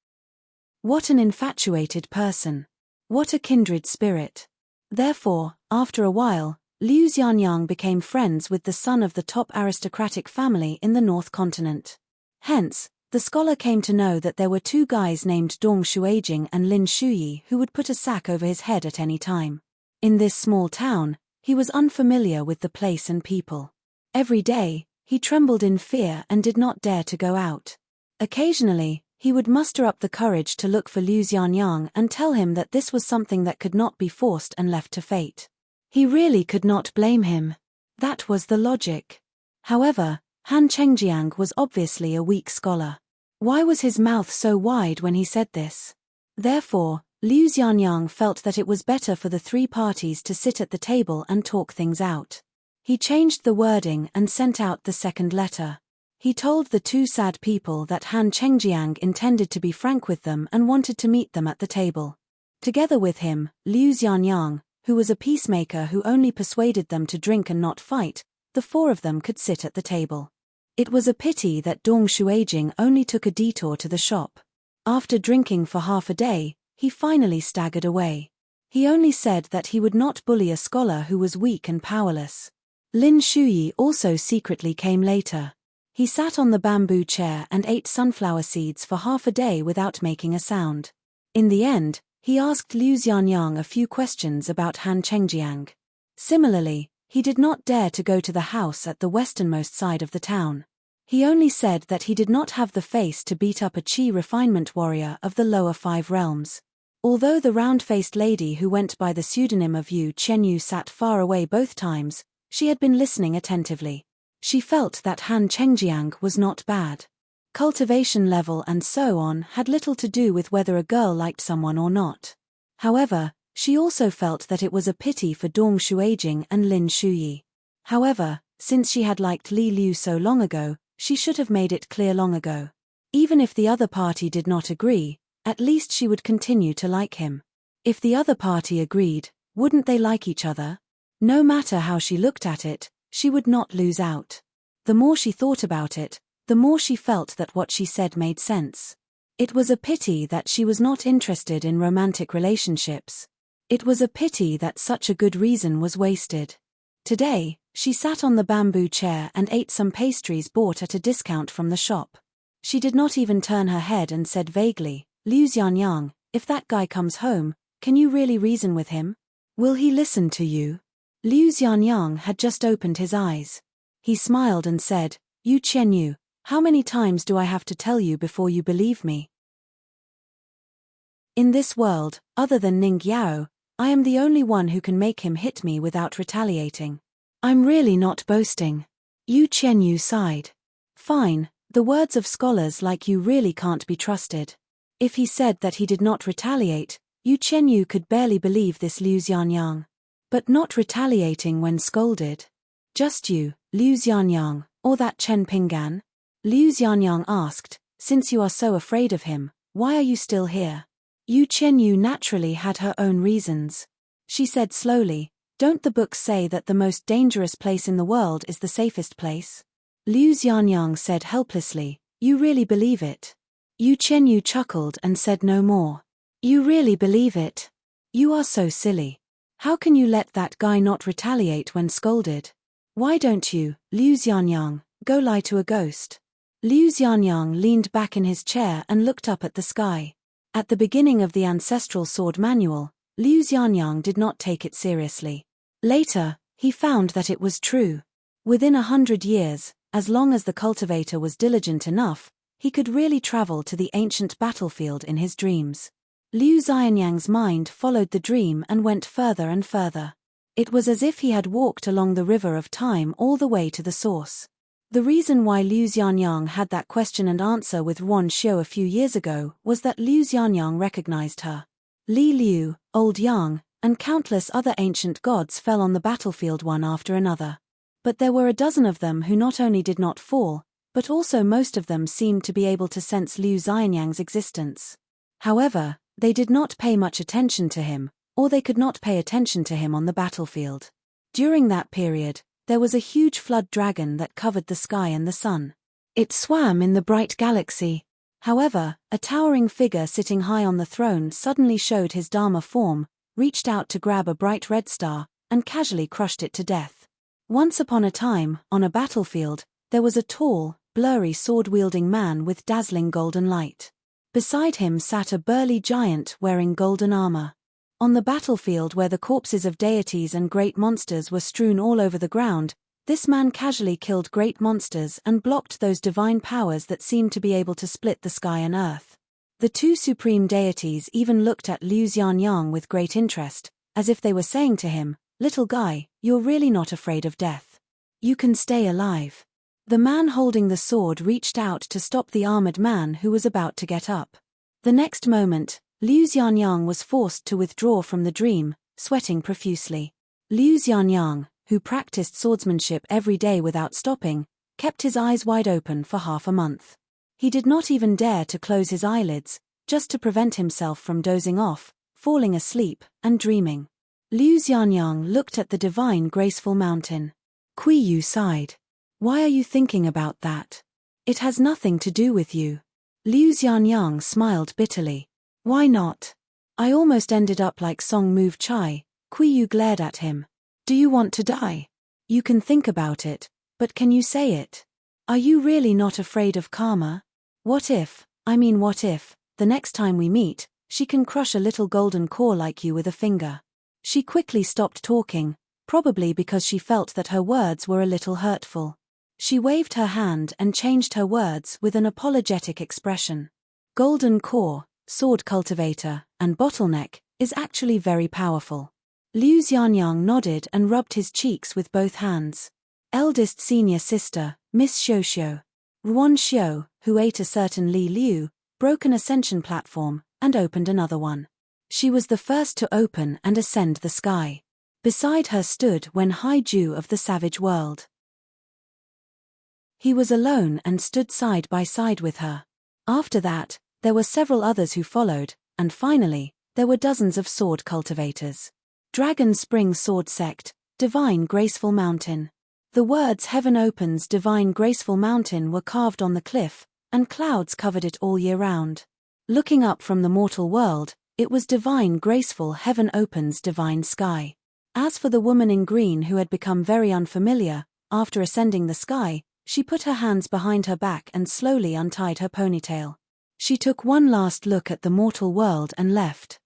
What an infatuated person. What a kindred spirit. Therefore, after a while, Liu Xianyang became friends with the son of the top aristocratic family in the North Continent. Hence, the scholar came to know that there were two guys named Dong Shuijing and Lin Shuyi who would put a sack over his head at any time. In this small town, he was unfamiliar with the place and people. Every day, he trembled in fear and did not dare to go out. Occasionally, he would muster up the courage to look for Liu Xianyang and tell him that this was something that could not be forced and left to fate. He really could not blame him. That was the logic. However, Han Chengjiang was obviously a weak scholar. Why was his mouth so wide when he said this? Therefore, Liu Xianyang felt that it was better for the three parties to sit at the table and talk things out. He changed the wording and sent out the second letter. He told the two sad people that Han Chengjiang intended to be frank with them and wanted to meet them at the table. Together with him, Liu Xianyang, who was a peacemaker who only persuaded them to drink and not fight, the four of them could sit at the table. It was a pity that Dong Shuijing only took a detour to the shop. After drinking for half a day, he finally staggered away. He only said that he would not bully a scholar who was weak and powerless. Lin Shuyi also secretly came later. He sat on the bamboo chair and ate sunflower seeds for half a day without making a sound. In the end, he asked Liu Xianyang a few questions about Han Chengjiang. Similarly, he did not dare to go to the house at the westernmost side of the town. He only said that he did not have the face to beat up a chi refinement warrior of the lower 5 realms. Although the round-faced lady who went by the pseudonym of Yu Qianyu sat far away both times, she had been listening attentively. She felt that Han Chengjiang was not bad. Cultivation level and so on had little to do with whether a girl liked someone or not. However, she also felt that it was a pity for Dong Shuijing and Lin Shuyi. However, since she had liked Li Liu so long ago, she should have made it clear long ago. Even if the other party did not agree, at least she would continue to like him. If the other party agreed, wouldn't they like each other? No matter how she looked at it, she would not lose out. The more she thought about it, the more she felt that what she said made sense. It was a pity that she was not interested in romantic relationships. It was a pity that such a good reason was wasted. Today, she sat on the bamboo chair and ate some pastries bought at a discount from the shop. She did not even turn her head and said vaguely, "Liu Xianyang, if that guy comes home, can you really reason with him? Will he listen to you?" Liu Xianyang had just opened his eyes. He smiled and said, "Yu Qianyu, how many times do I have to tell you before you believe me? In this world, other than Ning Yao, I am the only one who can make him hit me without retaliating. I'm really not boasting." Yu Qianyu sighed. "Fine, the words of scholars like you really can't be trusted." If he said that he did not retaliate, Yu Qianyu could barely believe this Liu Xianyang. But not retaliating when scolded. "Just you, Liu Xianyang, or that Chen Pinggan?" Liu Xianyang asked, "Since you are so afraid of him, why are you still here?" Yu Qianyu naturally had her own reasons. She said slowly, "Don't the books say that the most dangerous place in the world is the safest place?" Liu Xianyang said helplessly, "You really believe it?" Yu Qianyu chuckled and said no more. "You really believe it? You are so silly. How can you let that guy not retaliate when scolded? Why don't you, Liu Xianyang, go lie to a ghost?" Liu Xianyang leaned back in his chair and looked up at the sky. At the beginning of the Ancestral Sword Manual, Liu Xianyang did not take it seriously. Later, he found that it was true. Within 100 years, as long as the cultivator was diligent enough, he could really travel to the ancient battlefield in his dreams. Liu Xianyang's mind followed the dream and went further and further. It was as if he had walked along the river of time all the way to the source. The reason why Liu Xianyang had that question and answer with Ruan Xiu a few years ago was that Liu Xianyang recognized her. Li Liu, Old Yang, and countless other ancient gods fell on the battlefield one after another. But there were a dozen of them who not only did not fall, but also most of them seemed to be able to sense Liu Xianyang's existence. However, they did not pay much attention to him, or they could not pay attention to him on the battlefield. During that period, there was a huge flood dragon that covered the sky and the sun. It swam in the bright galaxy. However, a towering figure sitting high on the throne suddenly showed his Dharma form, reached out to grab a bright red star, and casually crushed it to death. Once upon a time, on a battlefield, there was a tall, blurry sword-wielding man with dazzling golden light. Beside him sat a burly giant wearing golden armor. On the battlefield where the corpses of deities and great monsters were strewn all over the ground, this man casually killed great monsters and blocked those divine powers that seemed to be able to split the sky and earth. The two supreme deities even looked at Liu Xianyang with great interest, as if they were saying to him, "Little guy, you're really not afraid of death. You can stay alive." The man holding the sword reached out to stop the armored man who was about to get up. The next moment, Liu Xianyang was forced to withdraw from the dream, sweating profusely. Liu Xianyang, who practiced swordsmanship every day without stopping, kept his eyes wide open for half a month. He did not even dare to close his eyelids, just to prevent himself from dozing off, falling asleep, and dreaming. Liu Xianyang looked at the divine graceful mountain. Kui Yu sighed. "Why are you thinking about that? It has nothing to do with you." Liu Xianyang smiled bitterly. "Why not? I almost ended up like Song Move Chai." Kui Yu glared at him. "Do you want to die? You can think about it, but can you say it? Are you really not afraid of karma? What if, the next time we meet, she can crush a little golden core like you with a finger?" She quickly stopped talking, probably because she felt that her words were a little hurtful. She waved her hand and changed her words with an apologetic expression. "Golden core, sword cultivator, and bottleneck, is actually very powerful." Liu Xianyang nodded and rubbed his cheeks with both hands. Eldest senior sister, Miss Xiao, Ruan Xiao, who ate a certain Li Liu, broke an ascension platform, and opened another one. She was the first to open and ascend the sky. Beside her stood Wen Haiju of the savage world. He was alone and stood side by side with her. After that, there were several others who followed, and finally, there were dozens of sword cultivators. Dragon Spring Sword Sect, Divine Graceful Mountain. The words Heaven Opens Divine Graceful Mountain were carved on the cliff, and clouds covered it all year round. Looking up from the mortal world, it was Divine Graceful Heaven Opens Divine Sky. As for the woman in green who had become very unfamiliar, after ascending the sky, she put her hands behind her back and slowly untied her ponytail. She took one last look at the mortal world and left.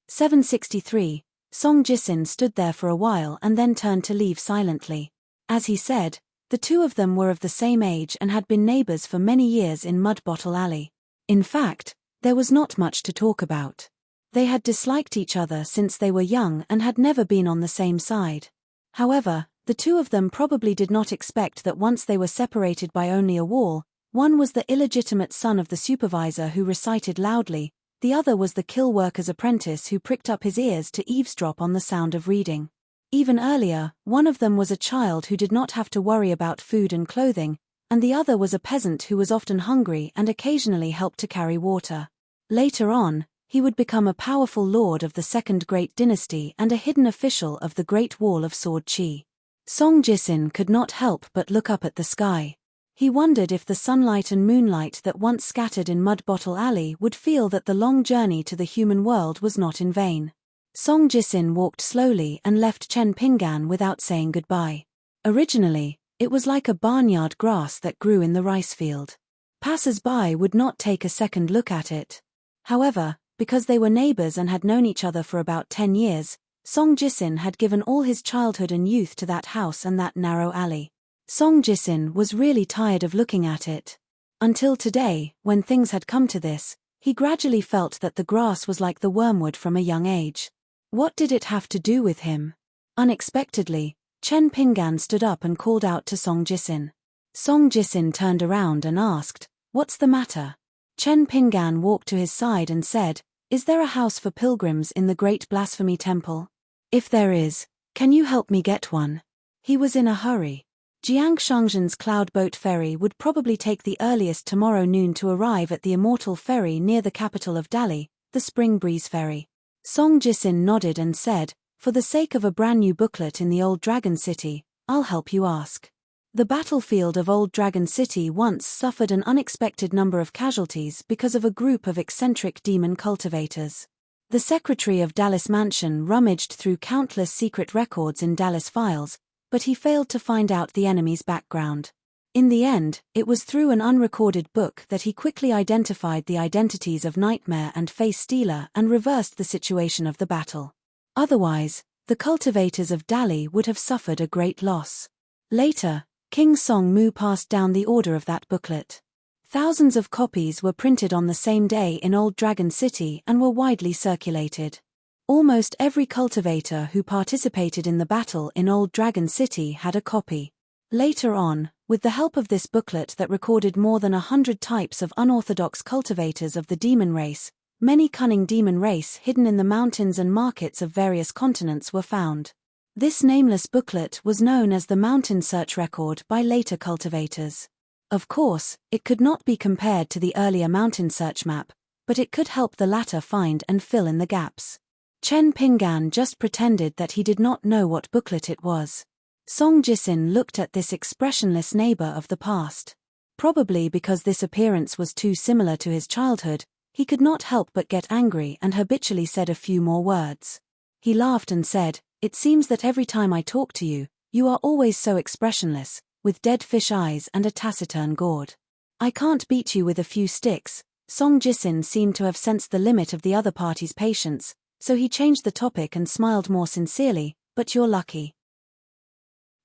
763. Song Jisin stood there for a while and then turned to leave silently. As he said, the two of them were of the same age and had been neighbors for many years in Mud Bottle Alley. In fact, there was not much to talk about. They had disliked each other since they were young and had never been on the same side. However, the two of them probably did not expect that once they were separated by only a wall, one was the illegitimate son of the supervisor who recited loudly, the other was the kill worker's apprentice who pricked up his ears to eavesdrop on the sound of reading. Even earlier, one of them was a child who did not have to worry about food and clothing, and the other was a peasant who was often hungry and occasionally helped to carry water. Later on, he would become a powerful lord of the Second Great Dynasty and a hidden official of the Great Wall of Sword Qi. Song Jisin could not help but look up at the sky. He wondered if the sunlight and moonlight that once scattered in Mud Bottle Alley would feel that the long journey to the human world was not in vain. Song Jisin walked slowly and left Chen Pingan without saying goodbye. Originally, it was like a barnyard grass that grew in the rice field. Passers-by would not take a second look at it. However, because they were neighbors and had known each other for about 10 years, Song Jisin had given all his childhood and youth to that house and that narrow alley. Song Jisin was really tired of looking at it. Until today, when things had come to this, he gradually felt that the grass was like the wormwood from a young age. What did it have to do with him? Unexpectedly, Chen Pingan stood up and called out to Song Jisin. Song Jisin turned around and asked, "What's the matter?" Chen Pingan walked to his side and said, "Is there a house for pilgrims in the Great Blasphemy Temple? If there is, can you help me get one?" He was in a hurry. Jiang Shangzhen's cloud boat ferry would probably take the earliest tomorrow noon to arrive at the Immortal Ferry near the capital of Dali, the Spring Breeze Ferry. Song Jisin nodded and said, "For the sake of a brand new booklet in the Old Dragon City, I'll help you ask." The battlefield of Old Dragon City once suffered an unexpected number of casualties because of a group of eccentric demon cultivators. The secretary of Dallas Mansion rummaged through countless secret records in Dallas files, but he failed to find out the enemy's background. In the end, it was through an unrecorded book that he quickly identified the identities of Nightmare and Face Stealer and reversed the situation of the battle. Otherwise, the cultivators of Dali would have suffered a great loss. Later, King Song Mu passed down the order of that booklet. Thousands of copies were printed on the same day in Old Dragon City and were widely circulated. Almost every cultivator who participated in the battle in Old Dragon City had a copy. Later on, with the help of this booklet that recorded more than 100 types of unorthodox cultivators of the demon race, many cunning demon race hidden in the mountains and markets of various continents were found. This nameless booklet was known as the Mountain Search Record by later cultivators. Of course, it could not be compared to the earlier Mountain Search Map, but it could help the latter find and fill in the gaps. Chen Pingan just pretended that he did not know what booklet it was. Song Jisin looked at this expressionless neighbor of the past. Probably because this appearance was too similar to his childhood, he could not help but get angry and habitually said a few more words. He laughed and said, "It seems that every time I talk to you, you are always so expressionless, with dead fish eyes and a taciturn gourd. I can't beat you with a few sticks." Song Jisin seemed to have sensed the limit of the other party's patience, so he changed the topic and smiled more sincerely, "But you're lucky.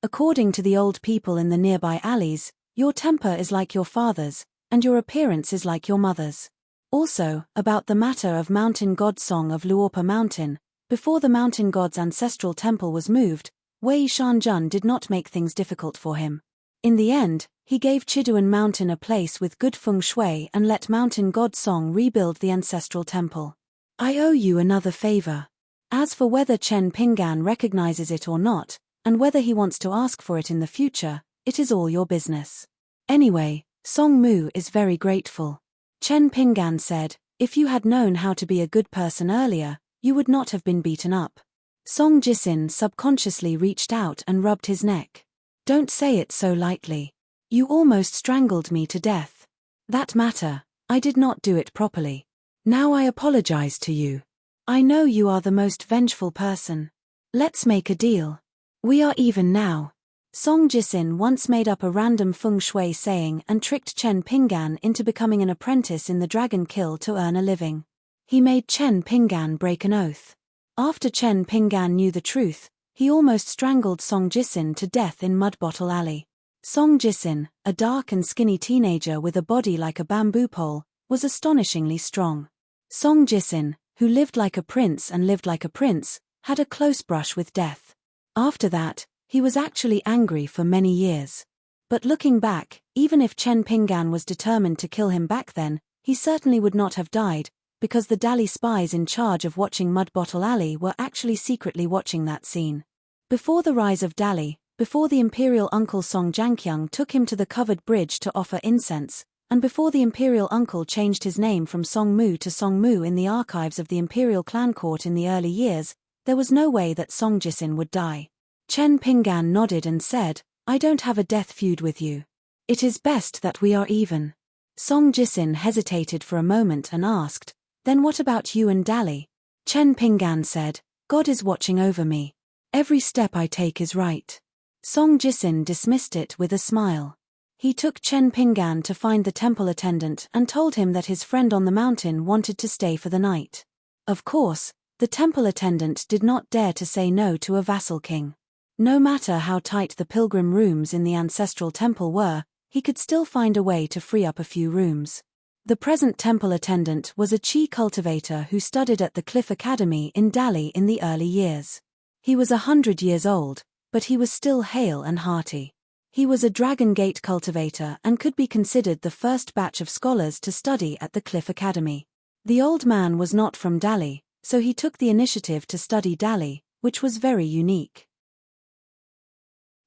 According to the old people in the nearby alleys, your temper is like your father's, and your appearance is like your mother's. Also, about the matter of Mountain God Song of Luorpa Mountain, before the Mountain God's ancestral temple was moved, Wei Shanjun did not make things difficult for him. In the end, he gave Chiduan Mountain a place with good feng shui and let mountain god Song rebuild the ancestral temple. I owe you another favor. As for whether Chen Pinggan recognizes it or not, and whether he wants to ask for it in the future, it is all your business. Anyway, Song Mu is very grateful. Chen Pinggan said, if you had known how to be a good person earlier, you would not have been beaten up. Song Jisin subconsciously reached out and rubbed his neck. Don't say it so lightly. You almost strangled me to death. That matter, I did not do it properly. Now I apologize to you. I know you are the most vengeful person. Let's make a deal. We are even now. Song Jisin once made up a random feng shui saying and tricked Chen Pinggan into becoming an apprentice in the dragon kill to earn a living. He made Chen Pinggan break an oath. After Chen Pinggan knew the truth, he almost strangled Song Jisin to death in Mud Bottle Alley. Song Jisin, a dark and skinny teenager with a body like a bamboo pole, was astonishingly strong. Song Jisin, who lived like a prince and lived like a prince, had a close brush with death. After that, he was actually angry for many years. But looking back, even if Chen Pinggan was determined to kill him back then, he certainly would not have died, because the Dali spies in charge of watching Mud Bottle Alley were actually secretly watching that scene. Before the rise of Dali, before the imperial uncle Song Jianqiang took him to the covered bridge to offer incense, and before the imperial uncle changed his name from Song Mu to Song Mu in the archives of the imperial clan court in the early years, there was no way that Song Jisin would die. Chen Pinggan nodded and said, I don't have a death feud with you. It is best that we are even. Song Jisin hesitated for a moment and asked, then what about you and Dali? Chen Pinggan said, God is watching over me. Every step I take is right. Song Jisin dismissed it with a smile. He took Chen Pinggan to find the temple attendant and told him that his friend on the mountain wanted to stay for the night. Of course, the temple attendant did not dare to say no to a vassal king. No matter how tight the pilgrim rooms in the ancestral temple were, he could still find a way to free up a few rooms. The present temple attendant was a chi cultivator who studied at the Cliff Academy in Dali in the early years. He was 100 years old, but he was still hale and hearty. He was a Dragon Gate cultivator and could be considered the first batch of scholars to study at the Cliff Academy. The old man was not from Dali, so he took the initiative to study Dali, which was very unique.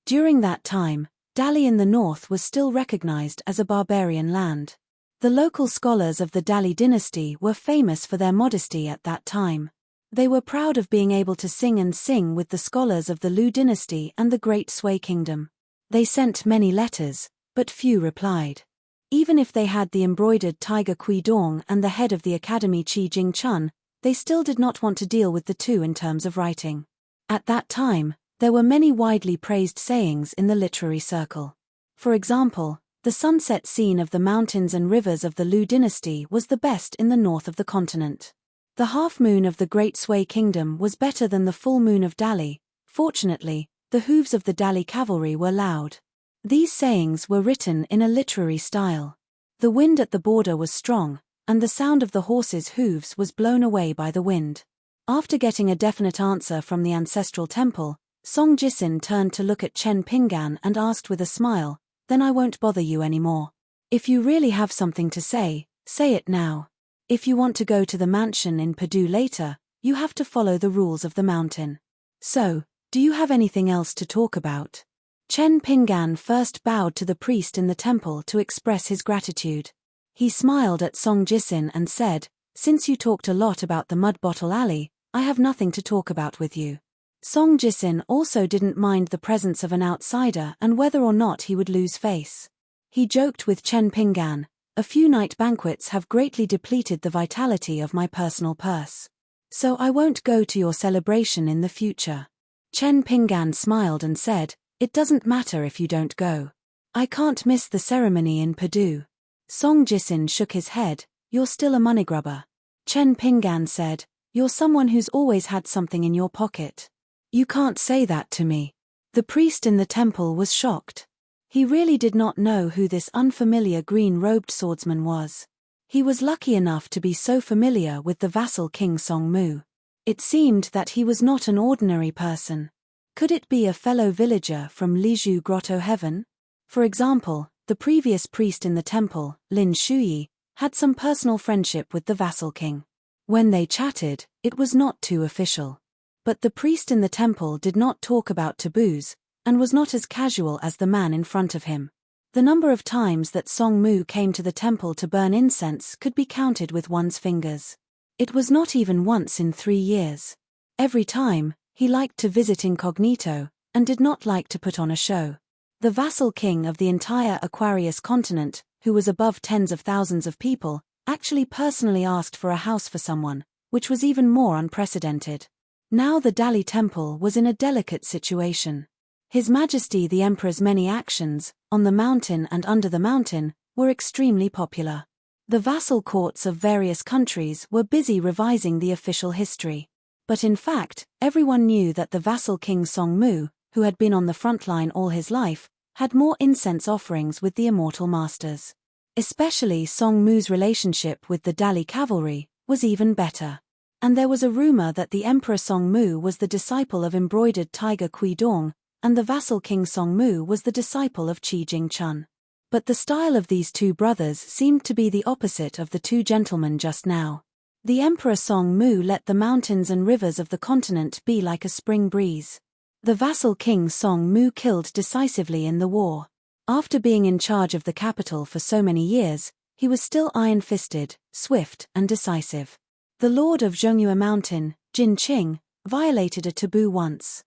During that time, Dali in the north was still recognized as a barbarian land. The local scholars of the Dali dynasty were famous for their modesty at that time. They were proud of being able to sing with the scholars of the Lu dynasty and the Great Sui kingdom. They sent many letters, but few replied. Even if they had the embroidered tiger Kui Dong and the head of the academy Qi Jingchun, they still did not want to deal with the two in terms of writing. At that time, there were many widely praised sayings in the literary circle. For example, the sunset scene of the mountains and rivers of the Lu dynasty was the best in the north of the continent. The half-moon of the Great Sui kingdom was better than the full moon of Dali. Fortunately, the hooves of the Dali cavalry were loud. These sayings were written in a literary style. The wind at the border was strong, and the sound of the horses' hooves was blown away by the wind. After getting a definite answer from the ancestral temple, Song Jisin turned to look at Chen Pinggan and asked with a smile, then I won't bother you anymore. If you really have something to say it now. If you want to go to the mansion in Padu later, you have to follow the rules of the mountain. So, do you have anything else to talk about? Chen Pinggan first bowed to the priest in the temple to express his gratitude. He smiled at Song Jisin and said, since you talked a lot about the Mud Bottle Alley, I have nothing to talk about with you. Song Jisin also didn't mind the presence of an outsider and whether or not he would lose face. He joked with Chen Pinggan, a few night banquets have greatly depleted the vitality of my personal purse. So I won't go to your celebration in the future. Chen Pinggan smiled and said, it doesn't matter if you don't go. I can't miss the ceremony in Padu. Song Jisin shook his head, you're still a moneygrubber. Chen Pinggan said, you're someone who's always had something in your pocket. You can't say that to me. The priest in the temple was shocked. He really did not know who this unfamiliar green-robed swordsman was. He was lucky enough to be so familiar with the vassal king Song Mu. It seemed that he was not an ordinary person. Could it be a fellow villager from Liju Grotto Heaven? For example, the previous priest in the temple, Lin Shuyi, had some personal friendship with the vassal king. When they chatted, it was not too official. But the priest in the temple did not talk about taboos, and was not as casual as the man in front of him. The number of times that Song Mu came to the temple to burn incense could be counted with one's fingers. It was not even once in 3 years. Every time, he liked to visit incognito, and did not like to put on a show. The vassal king of the entire Aquarius continent, who was above tens of thousands of people, actually personally asked for a house for someone, which was even more unprecedented. Now the Dali temple was in a delicate situation. His Majesty the Emperor's many actions, on the mountain and under the mountain, were extremely popular. The vassal courts of various countries were busy revising the official history. But in fact, everyone knew that the vassal king Song Mu, who had been on the front line all his life, had more incense offerings with the immortal masters. Especially Song Mu's relationship with the Dali cavalry was even better. And there was a rumor that the Emperor Song Mu was the disciple of embroidered tiger Kui Dong, and the vassal king Song Mu was the disciple of Qi Jingchun. But the style of these two brothers seemed to be the opposite of the two gentlemen just now. The Emperor Song Mu let the mountains and rivers of the continent be like a spring breeze. The vassal king Song Mu killed decisively in the war. After being in charge of the capital for so many years, he was still iron-fisted, swift, and decisive. The lord of Zhongyue Mountain, Jin Qing, violated a taboo once.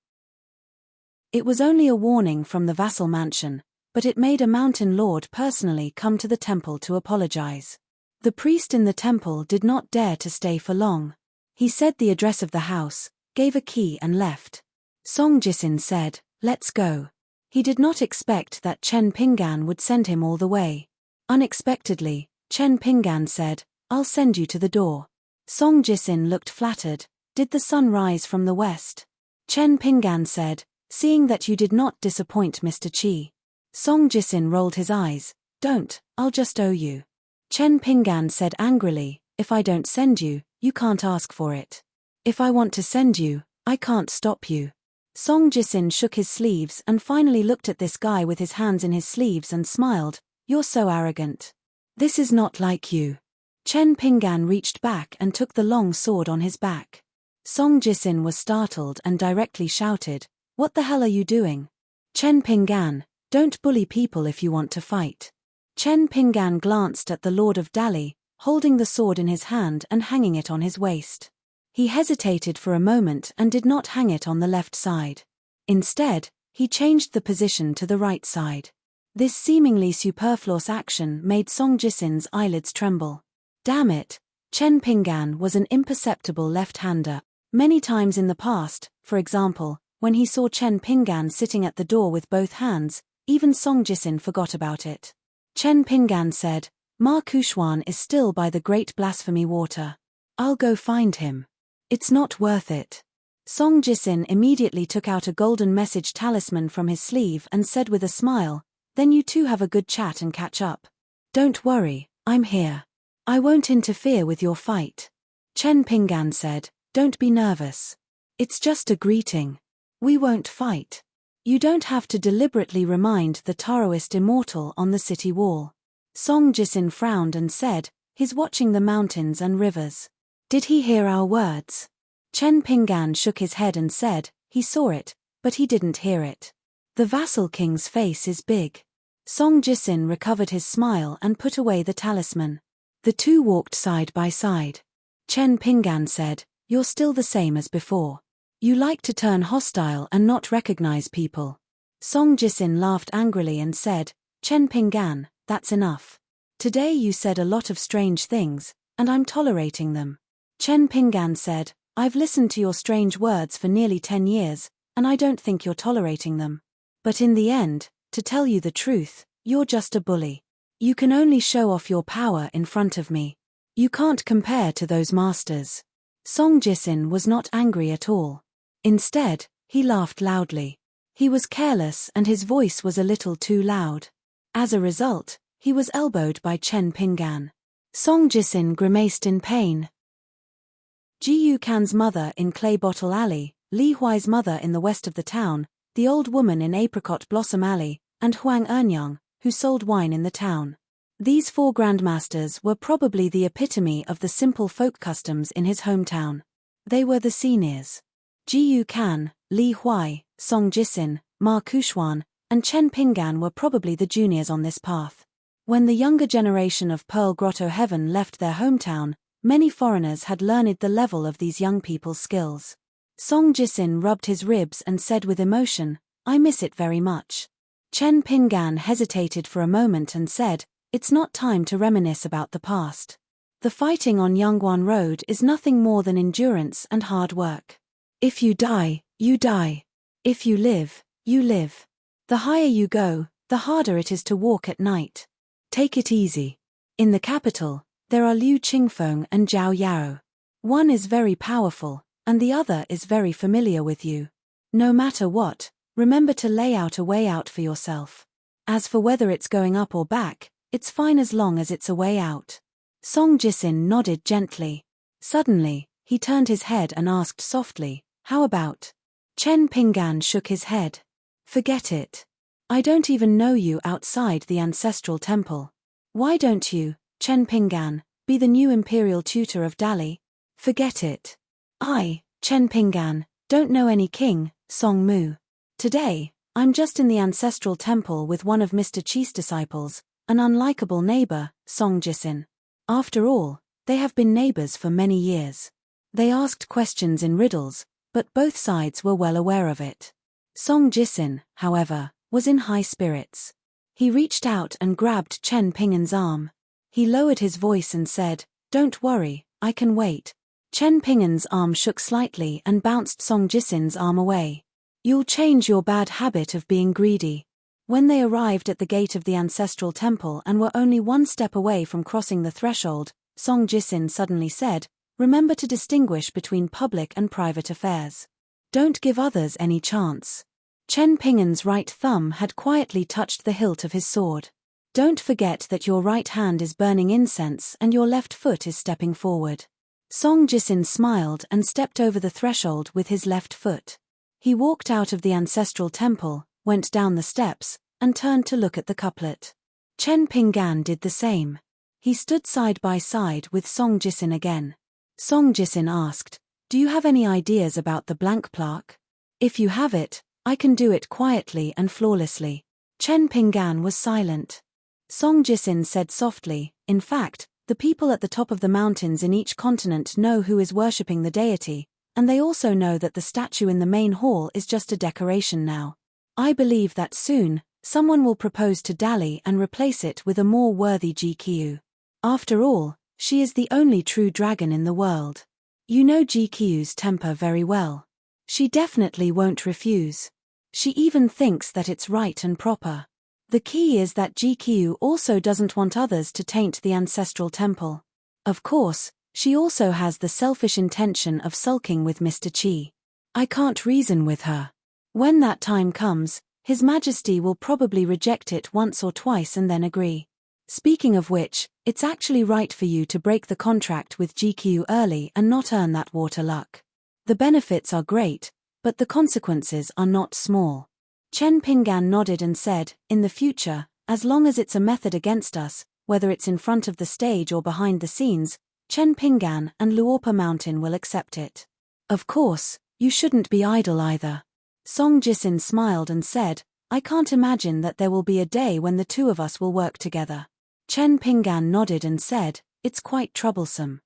It was only a warning from the vassal mansion, but it made a mountain lord personally come to the temple to apologize. The priest in the temple did not dare to stay for long. He said the address of the house, gave a key and left. Song Jisin said, "Let's go." He did not expect that Chen Pinggan would send him all the way. Unexpectedly, Chen Pinggan said, "I'll send you to the door." Song Jisin looked flattered. "Did the sun rise from the west?" Chen Pinggan said, "Seeing that you did not disappoint Mr. Qi." Song Jisin rolled his eyes. "Don't, I'll just owe you." Chen Pinggan said angrily, "If I don't send you, you can't ask for it. If I want to send you, I can't stop you." Song Jisin shook his sleeves and finally looked at this guy with his hands in his sleeves and smiled. "You're so arrogant. This is not like you." Chen Pinggan reached back and took the long sword on his back. Song Jisin was startled and directly shouted, "What the hell are you doing?" Chen Pinggan, "Don't bully people if you want to fight." Chen Pinggan glanced at the Lord of Dali, holding the sword in his hand and hanging it on his waist. He hesitated for a moment and did not hang it on the left side. Instead, he changed the position to the right side. This seemingly superfluous action made Song Jisin's eyelids tremble. Damn it, Chen Pinggan was an imperceptible left-hander. Many times in the past, for example, when he saw Chen Pinggan sitting at the door with both hands, even Song Jisin forgot about it. Chen Pinggan said, "Ma Kushuan is still by the great blasphemy water. I'll go find him. It's not worth it." Song Jisin immediately took out a golden message talisman from his sleeve and said with a smile, "Then you two have a good chat and catch up. Don't worry, I'm here. I won't interfere with your fight." Chen Pinggan said, "Don't be nervous. It's just a greeting. We won't fight. You don't have to deliberately remind the Taoist immortal on the city wall." Song Jisin frowned and said, "He's watching the mountains and rivers. Did he hear our words?" Chen Pinggan shook his head and said, "He saw it, but he didn't hear it. The vassal king's face is big." Song Jisin recovered his smile and put away the talisman. The two walked side by side. Chen Pinggan said, "You're still the same as before. You like to turn hostile and not recognize people." Song Jisin laughed angrily and said, "Chen Pinggan, that's enough. Today you said a lot of strange things, and I'm tolerating them." Chen Pinggan said, "I've listened to your strange words for nearly 10 years, and I don't think you're tolerating them. But in the end, to tell you the truth, you're just a bully. You can only show off your power in front of me. You can't compare to those masters." Song Jisin was not angry at all. Instead, he laughed loudly. He was careless and his voice was a little too loud. As a result, he was elbowed by Chen Pinggan. Song Jisin grimaced in pain. Ji Yukan's mother in Clay Bottle Alley, Li Huai's mother in the west of the town, the old woman in Apricot Blossom Alley, and Huang Enyang, who sold wine in the town. These 4 grandmasters were probably the epitome of the simple folk customs in his hometown. They were the seniors. Jiyu Kan, Li Huai, Song Jisin, Ma Kushuan, and Chen Pinggan were probably the juniors on this path. When the younger generation of Pearl Grotto Heaven left their hometown, many foreigners had learned the level of these young people's skills. Song Jisin rubbed his ribs and said with emotion, "I miss it very much." Chen Pinggan hesitated for a moment and said, "It's not time to reminisce about the past. The fighting on Yangguan Road is nothing more than endurance and hard work. If you die, you die. If you live, you live. The higher you go, the harder it is to walk at night. Take it easy. In the capital, there are Liu Qingfeng and Zhao Yao. One is very powerful, and the other is very familiar with you. No matter what, remember to lay out a way out for yourself. As for whether it's going up or back, it's fine as long as it's a way out." Song Jisin nodded gently. Suddenly, he turned his head and asked softly, "How about?" Chen Pinggan shook his head. "Forget it. I don't even know you outside the ancestral temple. Why don't you, Chen Pinggan, be the new imperial tutor of Dali? Forget it. I, Chen Pinggan, don't know any king, Song Mu. Today, I'm just in the ancestral temple with one of Mr. Chi's disciples, an unlikable neighbor, Song Jisin. After all, they have been neighbors for many years. They asked questions in riddles, but both sides were well aware of it." Song Jisin, however, was in high spirits. He reached out and grabbed Chen Pinggan's arm. He lowered his voice and said, "Don't worry, I can wait." Chen Pinggan's arm shook slightly and bounced Song Jisin's arm away. "You'll change your bad habit of being greedy." When they arrived at the gate of the ancestral temple and were only 1 step away from crossing the threshold, Song Jisin suddenly said, "Remember to distinguish between public and private affairs. Don't give others any chance." Chen Pinggan's right thumb had quietly touched the hilt of his sword. "Don't forget that your right hand is burning incense and your left foot is stepping forward." Song Jisin smiled and stepped over the threshold with his left foot. He walked out of the ancestral temple, went down the steps, and turned to look at the couplet. Chen Pinggan did the same. He stood side by side with Song Jisin again. Song Jisin asked, "Do you have any ideas about the blank plaque? If you have it, I can do it quietly and flawlessly." Chen Pinggan was silent. Song Jisin said softly, "In fact, the people at the top of the mountains in each continent know who is worshipping the deity, and they also know that the statue in the main hall is just a decoration now. I believe that soon, someone will propose to Dali and replace it with a more worthy GQ. After all, she is the only true dragon in the world. You know GQ's temper very well. She definitely won't refuse. She even thinks that it's right and proper. The key is that GQ also doesn't want others to taint the ancestral temple. Of course, she also has the selfish intention of sulking with Mr. Chi. I can't reason with her. When that time comes, His Majesty will probably reject it once or twice and then agree. Speaking of which, it's actually right for you to break the contract with GQ early and not earn that water luck. The benefits are great, but the consequences are not small." Chen Pinggan nodded and said, "In the future, as long as it's a method against us, whether it's in front of the stage or behind the scenes, Chen Pinggan and Luopa Mountain will accept it. Of course, you shouldn't be idle either." Song Jisin smiled and said, "I can't imagine that there will be a day when the two of us will work together." Chen Pinggan nodded and said, "It's quite troublesome."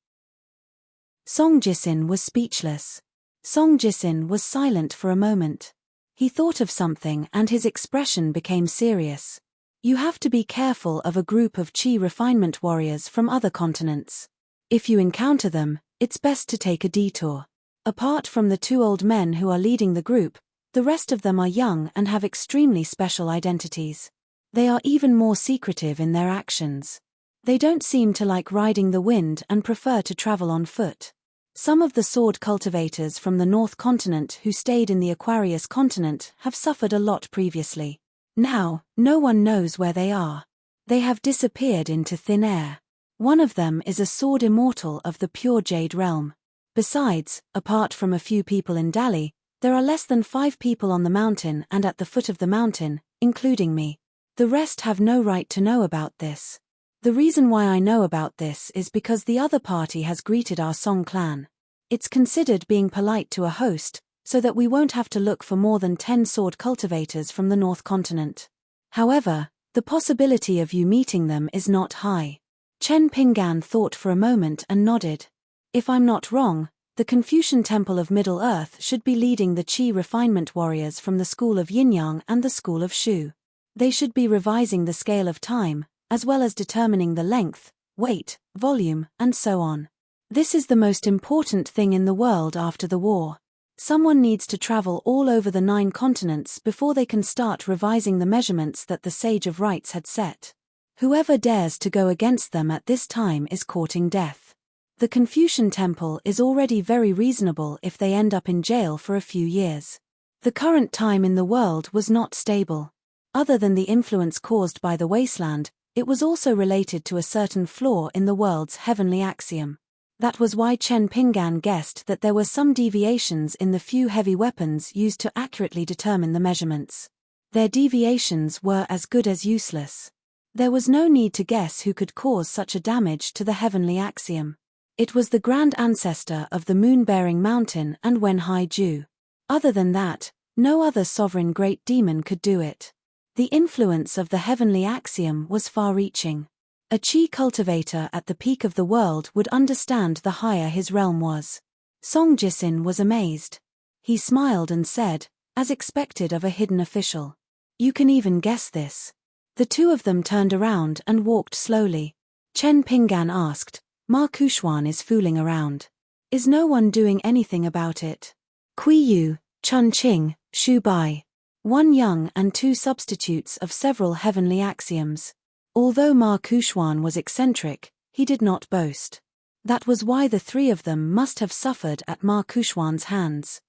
Song Jisin was speechless. Song Jisin was silent for a moment. He thought of something and his expression became serious. You have to be careful of a group of Qi refinement warriors from other continents. If you encounter them, it's best to take a detour. Apart from the 2 old men who are leading the group, the rest of them are young and have extremely special identities. They are even more secretive in their actions. They don't seem to like riding the wind and prefer to travel on foot. Some of the sword cultivators from the North Continent who stayed in the Aquarius continent have suffered a lot previously. Now, no one knows where they are. They have disappeared into thin air. One of them is a sword immortal of the pure Jade realm. Besides, apart from a few people in Dali, There are less than 5 people on the mountain and at the foot of the mountain, including me. The rest have no right to know about this. The reason why I know about this is because the other party has greeted our Song clan. It's considered being polite to a host, so that we won't have to look for more than 10 sword cultivators from the North Continent. However, the possibility of you meeting them is not high. Chen Pingan thought for a moment and nodded. If I'm not wrong, the Confucian Temple of Middle-earth should be leading the Qi refinement warriors from the school of Yin-yang and the school of Shu. They should be revising the scale of time, as well as determining the length, weight, volume, and so on. This is the most important thing in the world after the war. Someone needs to travel all over the 9 continents before they can start revising the measurements that the Sage of Rites had set. Whoever dares to go against them at this time is courting death. The Confucian Temple is already very reasonable if they end up in jail for a few years. The current time in the world was not stable. Other than the influence caused by the wasteland, it was also related to a certain flaw in the world's heavenly axiom. That was why Chen Pingan guessed that there were some deviations in the few heavy weapons used to accurately determine the measurements. Their deviations were as good as useless. There was no need to guess who could cause such a damage to the heavenly axiom. It was the grand ancestor of the moon-bearing mountain and Wenhai Ju. Other than that, no other sovereign great demon could do it. The influence of the heavenly axiom was far-reaching. A Qi cultivator at the peak of the world would understand the higher his realm was. Song Jisin was amazed. He smiled and said, as expected of a hidden official, "You can even guess this." The two of them turned around and walked slowly. Chen Pingan asked, "Ma Kushuan is fooling around. Is no one doing anything about it?" Kui Yu, Chun Qing, Shu Bai. 1 young and 2 substitutes of several heavenly axioms. Although Ma Kushuan was eccentric, he did not boast. That was why the 3 of them must have suffered at Ma Kushuan's hands.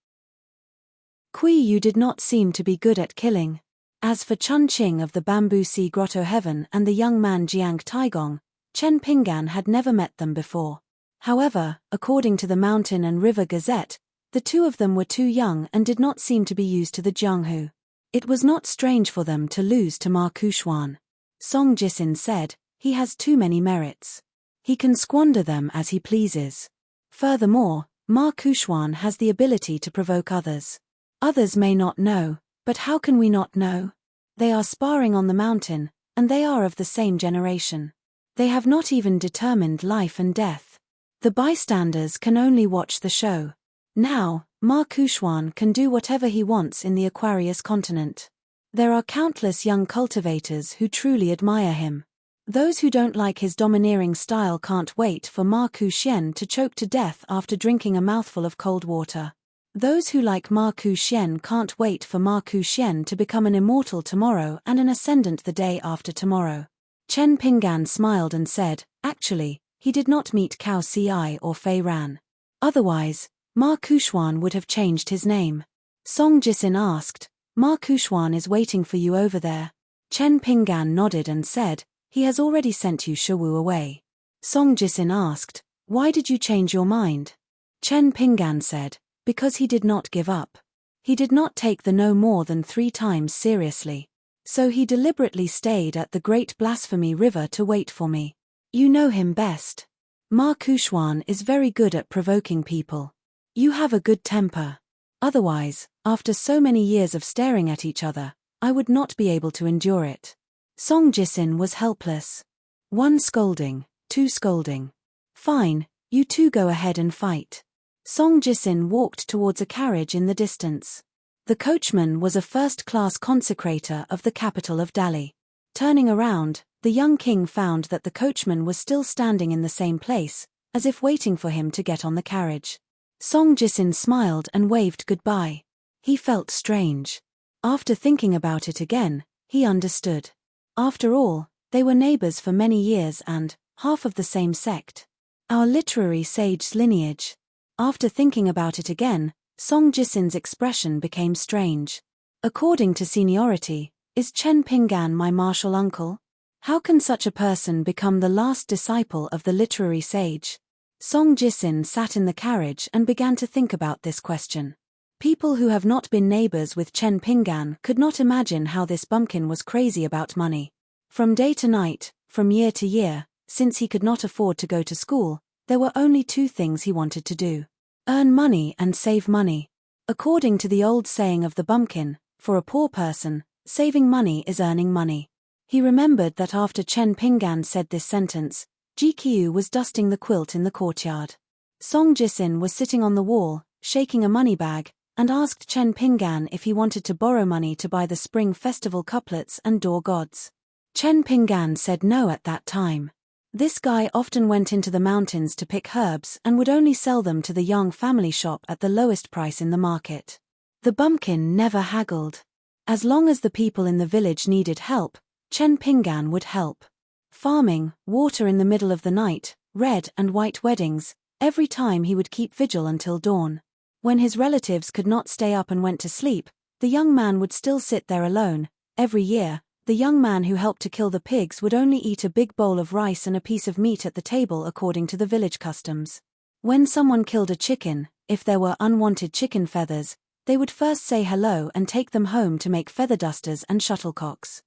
Kui Yu did not seem to be good at killing. As for Chun Qing of the Bamboo Sea Grotto Heaven and the young man Jiang Taigong, Chen Pingan had never met them before. However, according to the Mountain and River Gazette, the 2 of them were too young and did not seem to be used to the Jianghu. It was not strange for them to lose to Ma Kushuan. Song Jisin said, "He has too many merits. He can squander them as he pleases. Furthermore, Ma Kushuan has the ability to provoke others. Others may not know, but how can we not know? They are sparring on the mountain, and they are of the same generation. They have not even determined life and death. The bystanders can only watch the show. Now, Ma Kushuan can do whatever he wants in the Aquarius continent. There are countless young cultivators who truly admire him. Those who don't like his domineering style can't wait for Ma Kushen to choke to death after drinking a mouthful of cold water. Those who like Ma Kushen can't wait for Ma Kushen to become an immortal tomorrow and an ascendant the day after tomorrow." Chen Pingan smiled and said, "Actually, he did not meet Cao Ci or Fei Ran. Otherwise, Ma Kushuan would have changed his name." Song Jisin asked, "Ma Kushuan is waiting for you over there." Chen Pingan nodded and said, "He has already sent Yu Shiwu away." Song Jisin asked, "Why did you change your mind?" Chen Pingan said, "Because he did not give up. He did not take the no more than 3 times seriously. So he deliberately stayed at the Great Blasphemy River to wait for me. You know him best. Ma Kushuan is very good at provoking people. You have a good temper. Otherwise, after so many years of staring at each other, I would not be able to endure it." Song Jisin was helpless. 1 scolding, 2 scolding. "Fine, you 2 go ahead and fight." Song Jisin walked towards a carriage in the distance. The coachman was a first-class consecrator of the capital of Dali. Turning around, the young king found that the coachman was still standing in the same place, as if waiting for him to get on the carriage. Song Jisin smiled and waved goodbye. He felt strange. After thinking about it again, he understood. After all, they were neighbors for many years and half of the same sect. Our literary sage's lineage. After thinking about it again, Song Jisin's expression became strange. According to seniority, is Chen Pingan my martial uncle? How can such a person become the last disciple of the literary sage? Song Jisin sat in the carriage and began to think about this question. People who have not been neighbors with Chen Pingan could not imagine how this bumpkin was crazy about money. From day to night, from year to year, since he could not afford to go to school, there were only two things he wanted to do: earn money and save money. According to the old saying of the bumpkin, for a poor person, saving money is earning money. He remembered that after Chen Pingan said this sentence, GQ was dusting the quilt in the courtyard. Song Jisin was sitting on the wall, shaking a money bag, and asked Chen Pingan if he wanted to borrow money to buy the Spring Festival couplets and door gods. Chen Pingan said no at that time. This guy often went into the mountains to pick herbs and would only sell them to the Yang family shop at the lowest price in the market. The bumpkin never haggled. As long as the people in the village needed help, Chen Pingan would help. Farming, water in the middle of the night, red and white weddings, every time he would keep vigil until dawn. When his relatives could not stay up and went to sleep, the young man would still sit there alone. Every year, the young man who helped to kill the pigs would only eat a big bowl of rice and a piece of meat at the table according to the village customs. When someone killed a chicken, if there were unwanted chicken feathers, they would first say hello and take them home to make feather dusters and shuttlecocks.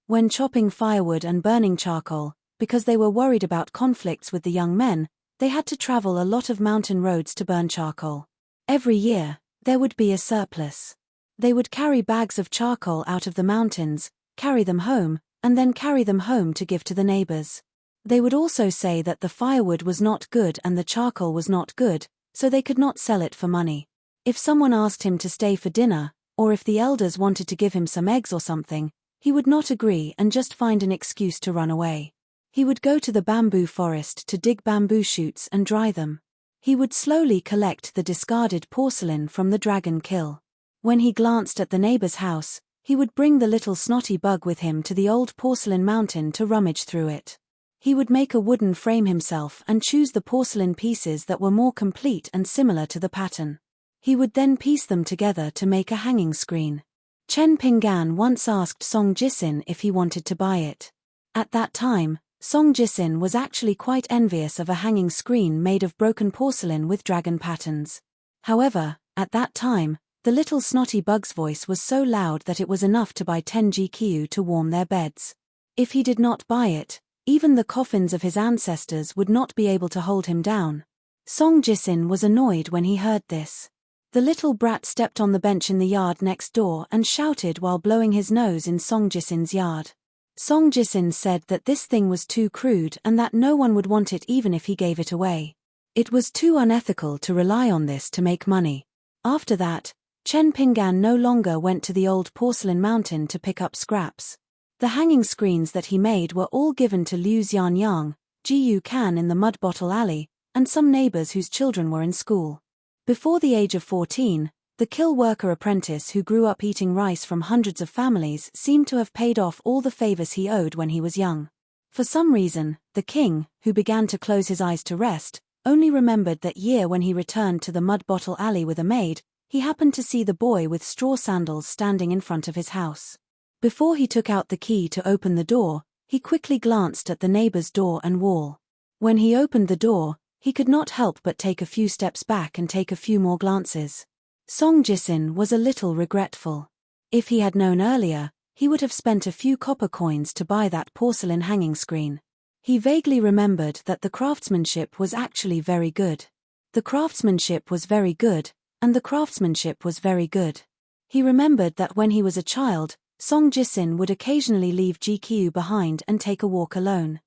When chopping firewood and burning charcoal, because they were worried about conflicts with the young men, they had to travel a lot of mountain roads to burn charcoal. Every year, there would be a surplus. They would carry bags of charcoal out of the mountains, carry them home, and then carry them home to give to the neighbors. They would also say that the firewood was not good and the charcoal was not good, so they could not sell it for money. If someone asked him to stay for dinner, or if the elders wanted to give him some eggs or something, he would not agree and just find an excuse to run away. He would go to the bamboo forest to dig bamboo shoots and dry them. He would slowly collect the discarded porcelain from the dragon kill. When he glanced at the neighbor's house, he would bring the little snotty bug with him to the old porcelain mountain to rummage through it. He would make a wooden frame himself and choose the porcelain pieces that were more complete and similar to the pattern. He would then piece them together to make a hanging screen. Chen Pingan once asked Song Jisin if he wanted to buy it. At that time, Song Jisin was actually quite envious of a hanging screen made of broken porcelain with dragon patterns. However, at that time, the little snotty bug's voice was so loud that it was enough to buy 10 GQ to warm their beds. If he did not buy it, even the coffins of his ancestors would not be able to hold him down. Song Jisin was annoyed when he heard this. The little brat stepped on the bench in the yard next door and shouted while blowing his nose in Song Jisin's yard. Song Jisin said that this thing was too crude and that no one would want it even if he gave it away. It was too unethical to rely on this to make money. After that, Chen Pingan no longer went to the old porcelain mountain to pick up scraps. The hanging screens that he made were all given to Liu Xianyang, Jiyu Kan in the mud bottle alley, and some neighbors whose children were in school. Before the age of 14, the kill worker apprentice who grew up eating rice from hundreds of families seemed to have paid off all the favors he owed when he was young. For some reason, the king, who began to close his eyes to rest, only remembered that year when he returned to the mud bottle alley with a maid, he happened to see the boy with straw sandals standing in front of his house. Before he took out the key to open the door, he quickly glanced at the neighbor's door and wall. When he opened the door, he could not help but take a few steps back and take a few more glances. Song Jisin was a little regretful. If he had known earlier, he would have spent a few copper coins to buy that porcelain hanging screen. He vaguely remembered that the craftsmanship was actually very good. The craftsmanship was very good, and the craftsmanship was very good. He remembered that when he was a child, Song Jisin would occasionally leave GQ behind and take a walk alone.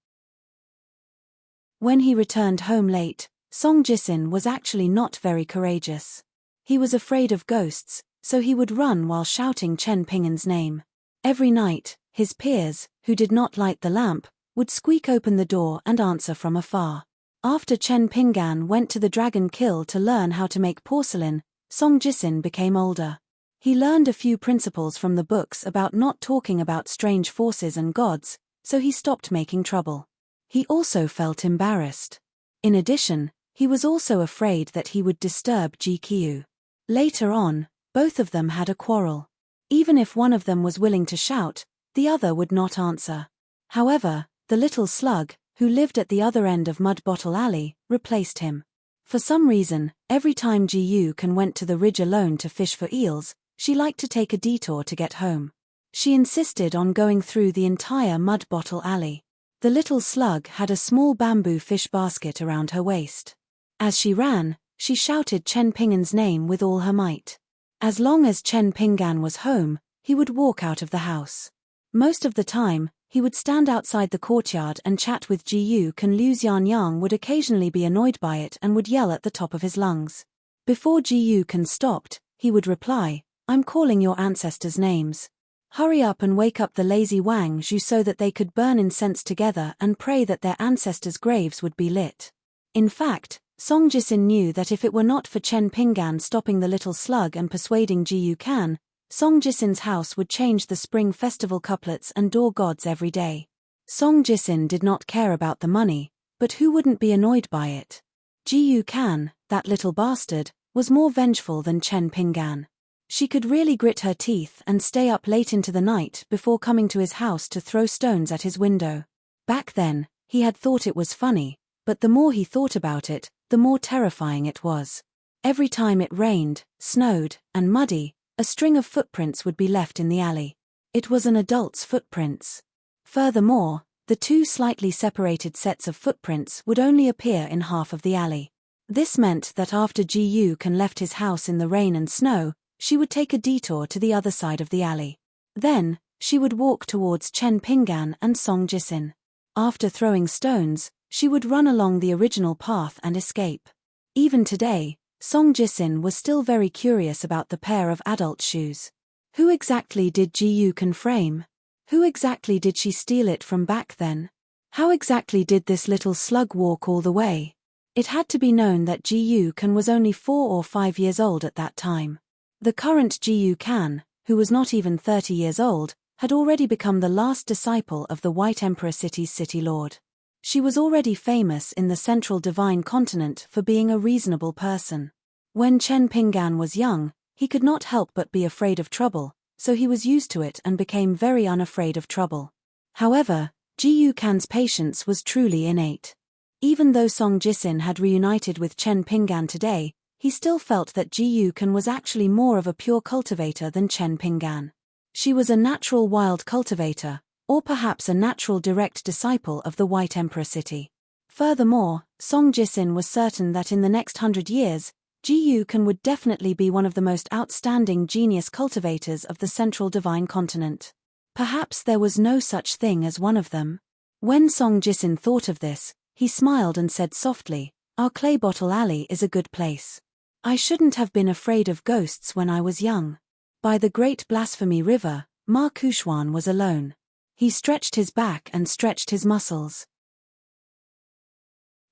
When he returned home late, Song Jisin was actually not very courageous. He was afraid of ghosts, so he would run while shouting Chen Pingan's name. Every night, his peers, who did not light the lamp, would squeak open the door and answer from afar. After Chen Pingan went to the dragon kill to learn how to make porcelain, Song Jisin became older. He learned a few principles from the books about not talking about strange forces and gods, so he stopped making trouble. He also felt embarrassed. In addition, he was also afraid that he would disturb GQ. Later on, both of them had a quarrel. Even if one of them was willing to shout, the other would not answer. However, the little slug, who lived at the other end of Mud Bottle Alley, replaced him. For some reason, every time Ji Yukan went to the ridge alone to fish for eels, she liked to take a detour to get home. She insisted on going through the entire mud bottle alley. The little slug had a small bamboo fish basket around her waist. As she ran, she shouted Chen Pingan's name with all her might. As long as Chen Pingan was home, he would walk out of the house. Most of the time, he would stand outside the courtyard and chat with Ji Yukan. Liu Xianyang would occasionally be annoyed by it and would yell at the top of his lungs. Before Ji Yukan stopped, he would reply, "I'm calling your ancestors' names. Hurry up and wake up the lazy Wang Zhu so that they could burn incense together and pray that their ancestors' graves would be lit." In fact, Song Jisin knew that if it were not for Chen Pingan stopping the little slug and persuading Ji Yukan, Song Jisin's house would change the spring festival couplets and door gods every day. Song Jisin did not care about the money, but who wouldn't be annoyed by it? Ji Yukan, that little bastard, was more vengeful than Chen Pingan. She could really grit her teeth and stay up late into the night before coming to his house to throw stones at his window. Back then, he had thought it was funny, but the more he thought about it, the more terrifying it was. Every time it rained, snowed, and muddy, a string of footprints would be left in the alley. It was an adult's footprints. Furthermore, the two slightly separated sets of footprints would only appear in half of the alley. This meant that after Ji Yukan left his house in the rain and snow, she would take a detour to the other side of the alley. Then, she would walk towards Chen Pingan and Song Jisin. After throwing stones, she would run along the original path and escape. Even today, Song Jisin was still very curious about the pair of adult shoes. Who exactly did Ji Yukan frame? Who exactly did she steal it from back then? How exactly did this little slug walk all the way? It had to be known that Ji Yukan was only 4 or 5 years old at that time. The current Ji Yukan, who was not even 30 years old, had already become the last disciple of the White Emperor City's city lord. She was already famous in the central divine continent for being a reasonable person. When Chen Pingan was young, he could not help but be afraid of trouble, so he was used to it and became very unafraid of trouble. However, Ji Yukan's patience was truly innate. Even though Song Jisin had reunited with Chen Pingan today, he still felt that Ji Yukan was actually more of a pure cultivator than Chen Pingan. She was a natural wild cultivator, or perhaps a natural direct disciple of the White Emperor City. Furthermore, Song Jisin was certain that in the next 100 years, Ji Yukan would definitely be one of the most outstanding genius cultivators of the central divine continent. Perhaps there was no such thing as one of them. When Song Jisin thought of this, he smiled and said softly, "Our clay bottle alley is a good place. I shouldn't have been afraid of ghosts when I was young." By the great blasphemy river, Ma Kuxuan was alone. He stretched his back and stretched his muscles.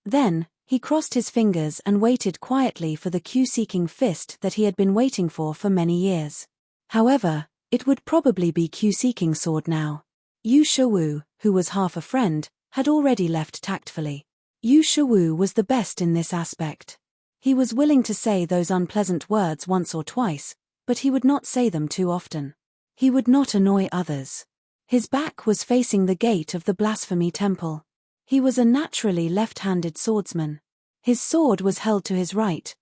Then, he crossed his fingers and waited quietly for the cue-seeking fist that he had been waiting for many years. However, it would probably be cue-seeking sword now. Yu Shiwu, who was half a friend, had already left tactfully. Yu Shiwu was the best in this aspect. He was willing to say those unpleasant words once or twice, but he would not say them too often. He would not annoy others. His back was facing the gate of the blasphemy temple. He was a naturally left-handed swordsman. His sword was held to his right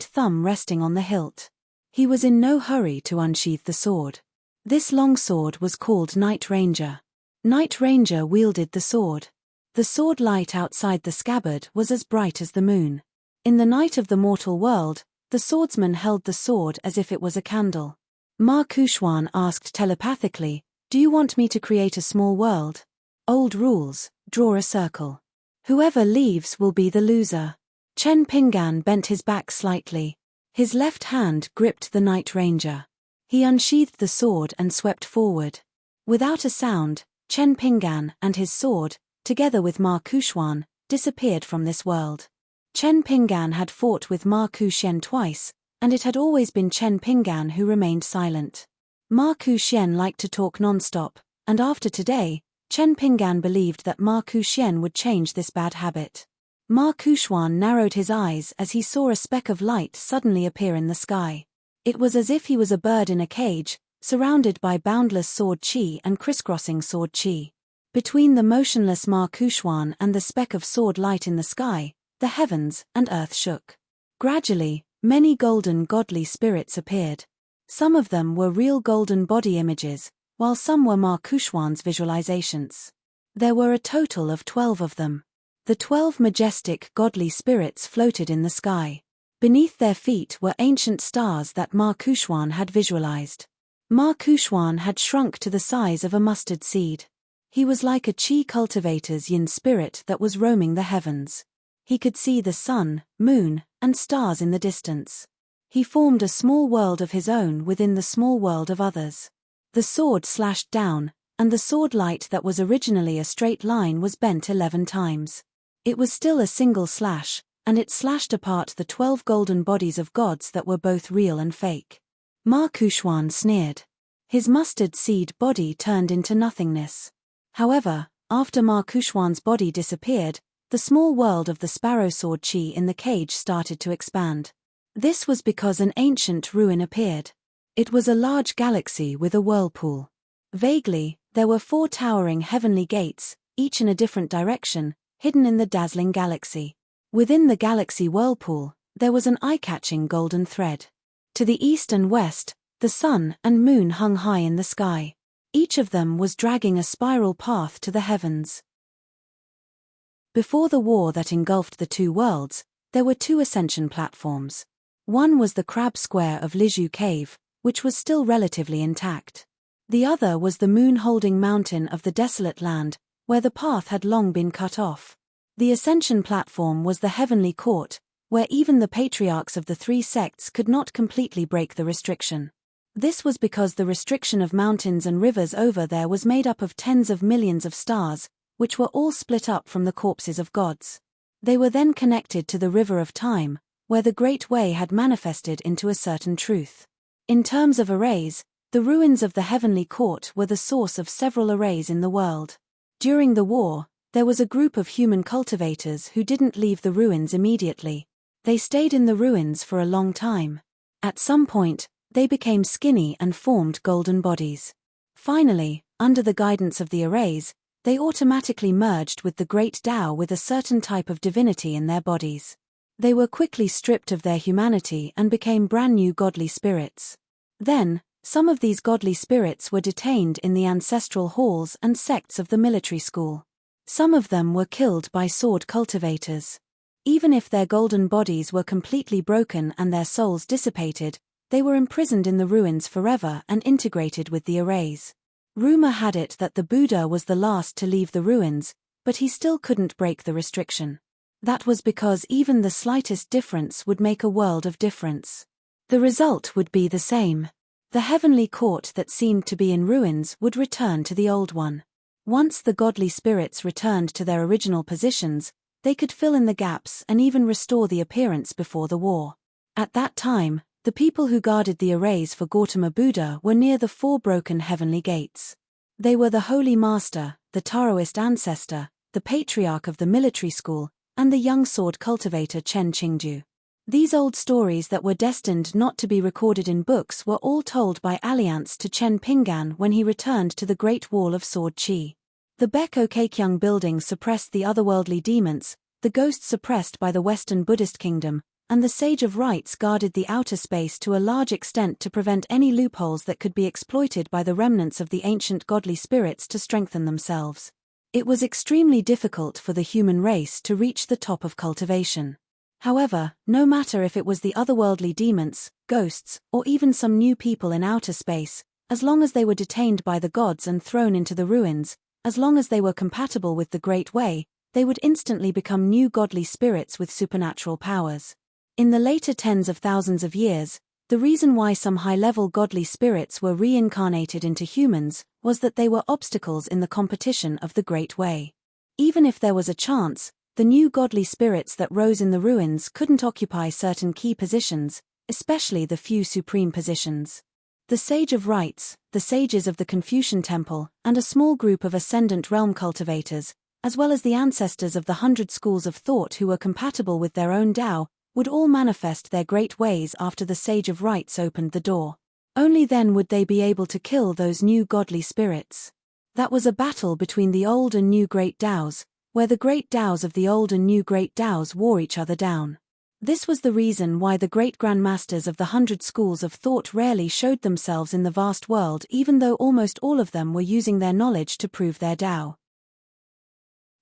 thumb resting on the hilt. He was in no hurry to unsheath the sword. This long sword was called Night Ranger. Night Ranger wielded the sword. The sword light outside the scabbard was as bright as the moon. In the night of the mortal world, the swordsman held the sword as if it was a candle. Ma Kuxuan asked telepathically, "Do you want me to create a small world? Old rules, draw a circle. Whoever leaves will be the loser." Chen Pingan bent his back slightly. His left hand gripped the Night Ranger. He unsheathed the sword and swept forward. Without a sound, Chen Pingan and his sword, together with Ma Kuxuan, disappeared from this world. Chen Pingan had fought with Ma Kuxian twice, and it had always been Chen Pingan who remained silent. Ma Kuxian liked to talk non-stop, and after today, Chen Pingan believed that Ma Kuxian would change this bad habit. Ma Kuxuan narrowed his eyes as he saw a speck of light suddenly appear in the sky. It was as if he was a bird in a cage, surrounded by boundless sword chi and crisscrossing sword chi. Between the motionless Ma Kuxuan and the speck of sword light in the sky, the heavens and earth shook. Gradually, many golden godly spirits appeared. Some of them were real golden body images, while some were Ma Kushwan's visualizations. There were a total of 12 of them. The 12 majestic godly spirits floated in the sky. Beneath their feet were ancient stars that Ma Kushwan had visualized. Ma Kushwan had shrunk to the size of a mustard seed. He was like a chi cultivator's yin spirit that was roaming the heavens. He could see the sun, moon, and stars in the distance. He formed a small world of his own within the small world of others. The sword slashed down, and the sword light that was originally a straight line was bent 11 times. It was still a single slash, and it slashed apart the 12 golden bodies of gods that were both real and fake. Ma Kushwan sneered. His mustard seed body turned into nothingness. However, after Ma Kushwan's body disappeared, the small world of the sparrow sword chi in the cage started to expand. This was because an ancient ruin appeared. It was a large galaxy with a whirlpool. Vaguely, there were 4 towering heavenly gates, each in a different direction, hidden in the dazzling galaxy. Within the galaxy whirlpool, there was an eye-catching golden thread. To the east and west, the sun and moon hung high in the sky. Each of them was dragging a spiral path to the heavens. Before the war that engulfed the 2 worlds, there were 2 ascension platforms. One was the crab square of Liju Cave, which was still relatively intact. The other was the moon-holding mountain of the desolate land, where the path had long been cut off. The ascension platform was the heavenly court, where even the patriarchs of the 3 sects could not completely break the restriction. This was because the restriction of mountains and rivers over there was made up of tens of millions of stars, which were all split up from the corpses of gods. They were then connected to the river of time, where the Great Way had manifested into a certain truth. In terms of arrays, the ruins of the heavenly court were the source of several arrays in the world. During the war, there was a group of human cultivators who didn't leave the ruins immediately. They stayed in the ruins for a long time. At some point, they became skinny and formed golden bodies. Finally, under the guidance of the arrays, they automatically merged with the great Tao with a certain type of divinity in their bodies. They were quickly stripped of their humanity and became brand new godly spirits. Then, some of these godly spirits were detained in the ancestral halls and sects of the military school. Some of them were killed by sword cultivators. Even if their golden bodies were completely broken and their souls dissipated, they were imprisoned in the ruins forever and integrated with the arrays. Rumor had it that the Buddha was the last to leave the ruins, but he still couldn't break the restriction. That was because even the slightest difference would make a world of difference. The result would be the same. The heavenly court that seemed to be in ruins would return to the old one. Once the godly spirits returned to their original positions, they could fill in the gaps and even restore the appearance before the war. At that time, the people who guarded the arrays for Gautama Buddha were near the 4 broken heavenly gates. They were the Holy Master, the Taoist ancestor, the patriarch of the military school, and the young sword cultivator Chen Qingju. These old stories that were destined not to be recorded in books were all told by Alliance to Chen Pinggan when he returned to the Great Wall of Sword Chi. The Beko Keikyung building suppressed the otherworldly demons, the ghosts suppressed by the Western Buddhist kingdom, and the Sage of Rites guarded the outer space to a large extent to prevent any loopholes that could be exploited by the remnants of the ancient godly spirits to strengthen themselves. It was extremely difficult for the human race to reach the top of cultivation. However, no matter if it was the otherworldly demons, ghosts, or even some new people in outer space, as long as they were detained by the gods and thrown into the ruins, as long as they were compatible with the Great Way, they would instantly become new godly spirits with supernatural powers. In the later tens of thousands of years, the reason why some high-level godly spirits were reincarnated into humans was that they were obstacles in the competition of the Great Way. Even if there was a chance, the new godly spirits that rose in the ruins couldn't occupy certain key positions, especially the few supreme positions. The Sage of Rites, the sages of the Confucian Temple, and a small group of ascendant realm cultivators, as well as the ancestors of the 100 schools of thought who were compatible with their own Tao, would all manifest their great ways after the Sage of Rites opened the door. Only then would they be able to kill those new godly spirits. That was a battle between the old and new great Taos, where the great Taos of the old and new great Taos wore each other down. This was the reason why the great grandmasters of the 100 schools of thought rarely showed themselves in the vast world, even though almost all of them were using their knowledge to prove their Tao.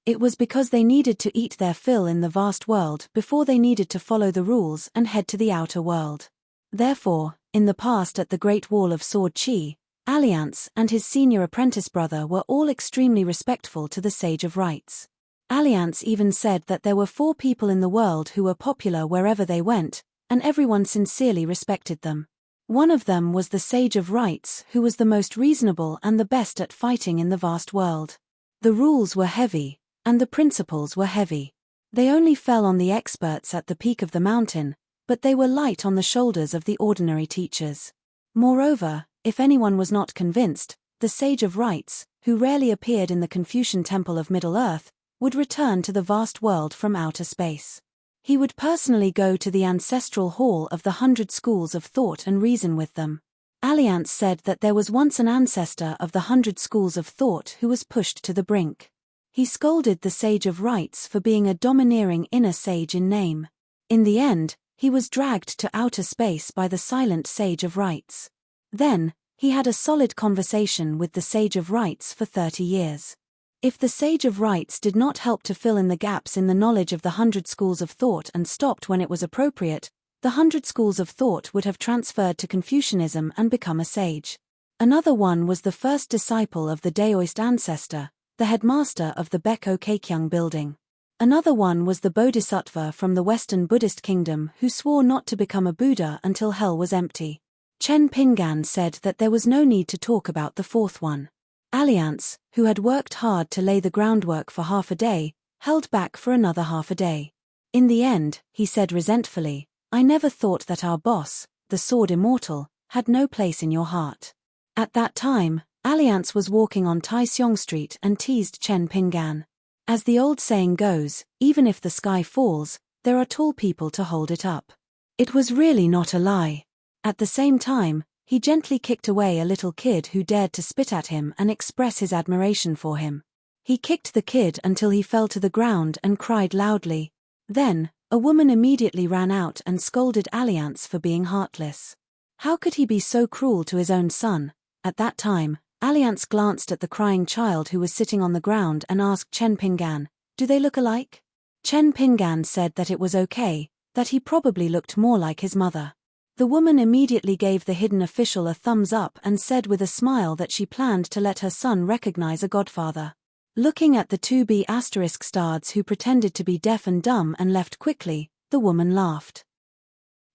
It was because they needed to eat their fill in the vast world before they needed to follow the rules and head to the outer world. Therefore, in the past at the Great Wall of Sword Chi, Alliance and his senior apprentice brother were all extremely respectful to the Sage of Rites. Alliance even said that there were 4 people in the world who were popular wherever they went, and everyone sincerely respected them. One of them was the Sage of Rites, who was the most reasonable and the best at fighting in the vast world. The rules were heavy, and the principles were heavy. They only fell on the experts at the peak of the mountain, but they were light on the shoulders of the ordinary teachers. Moreover, if anyone was not convinced, the Sage of Rites, who rarely appeared in the Confucian Temple of Middle-earth, would return to the vast world from outer space. He would personally go to the ancestral hall of the 100 schools of thought and reason with them. Alliance said that there was once an ancestor of the 100 schools of thought who was pushed to the brink. He scolded the Sage of Rites for being a domineering inner sage in name. In the end, he was dragged to outer space by the silent Sage of Rites. Then, he had a solid conversation with the Sage of Rites for 30 years. If the Sage of Rites did not help to fill in the gaps in the knowledge of the 100 schools of thought and stopped when it was appropriate, the 100 schools of thought would have transferred to Confucianism and become a sage. Another one was the first disciple of the Daoist ancestor, the headmaster of the Beko Keikyung building. Another one was the Bodhisattva from the Western Buddhist kingdom who swore not to become a Buddha until hell was empty. Chen Pingan said that there was no need to talk about the 4th one. Alliance, who had worked hard to lay the groundwork for half a day, held back for another half a day. In the end, he said resentfully, "I never thought that our boss, the Sword Immortal, had no place in your heart." At that time, Alliance was walking on Taixiong Street and teased Chen Pingan. As the old saying goes, even if the sky falls, there are tall people to hold it up. It was really not a lie. At the same time, he gently kicked away a little kid who dared to spit at him and express his admiration for him. He kicked the kid until he fell to the ground and cried loudly. Then, a woman immediately ran out and scolded Alliance for being heartless. How could he be so cruel to his own son? At that time, Alliance glanced at the crying child who was sitting on the ground and asked Chen Pingan, "Do they look alike?" Chen Pingan said that it was okay, that he probably looked more like his mother. The woman immediately gave the hidden official a thumbs up and said with a smile that she planned to let her son recognize a godfather. Looking at the 2B asterisk stards who pretended to be deaf and dumb and left quickly, the woman laughed.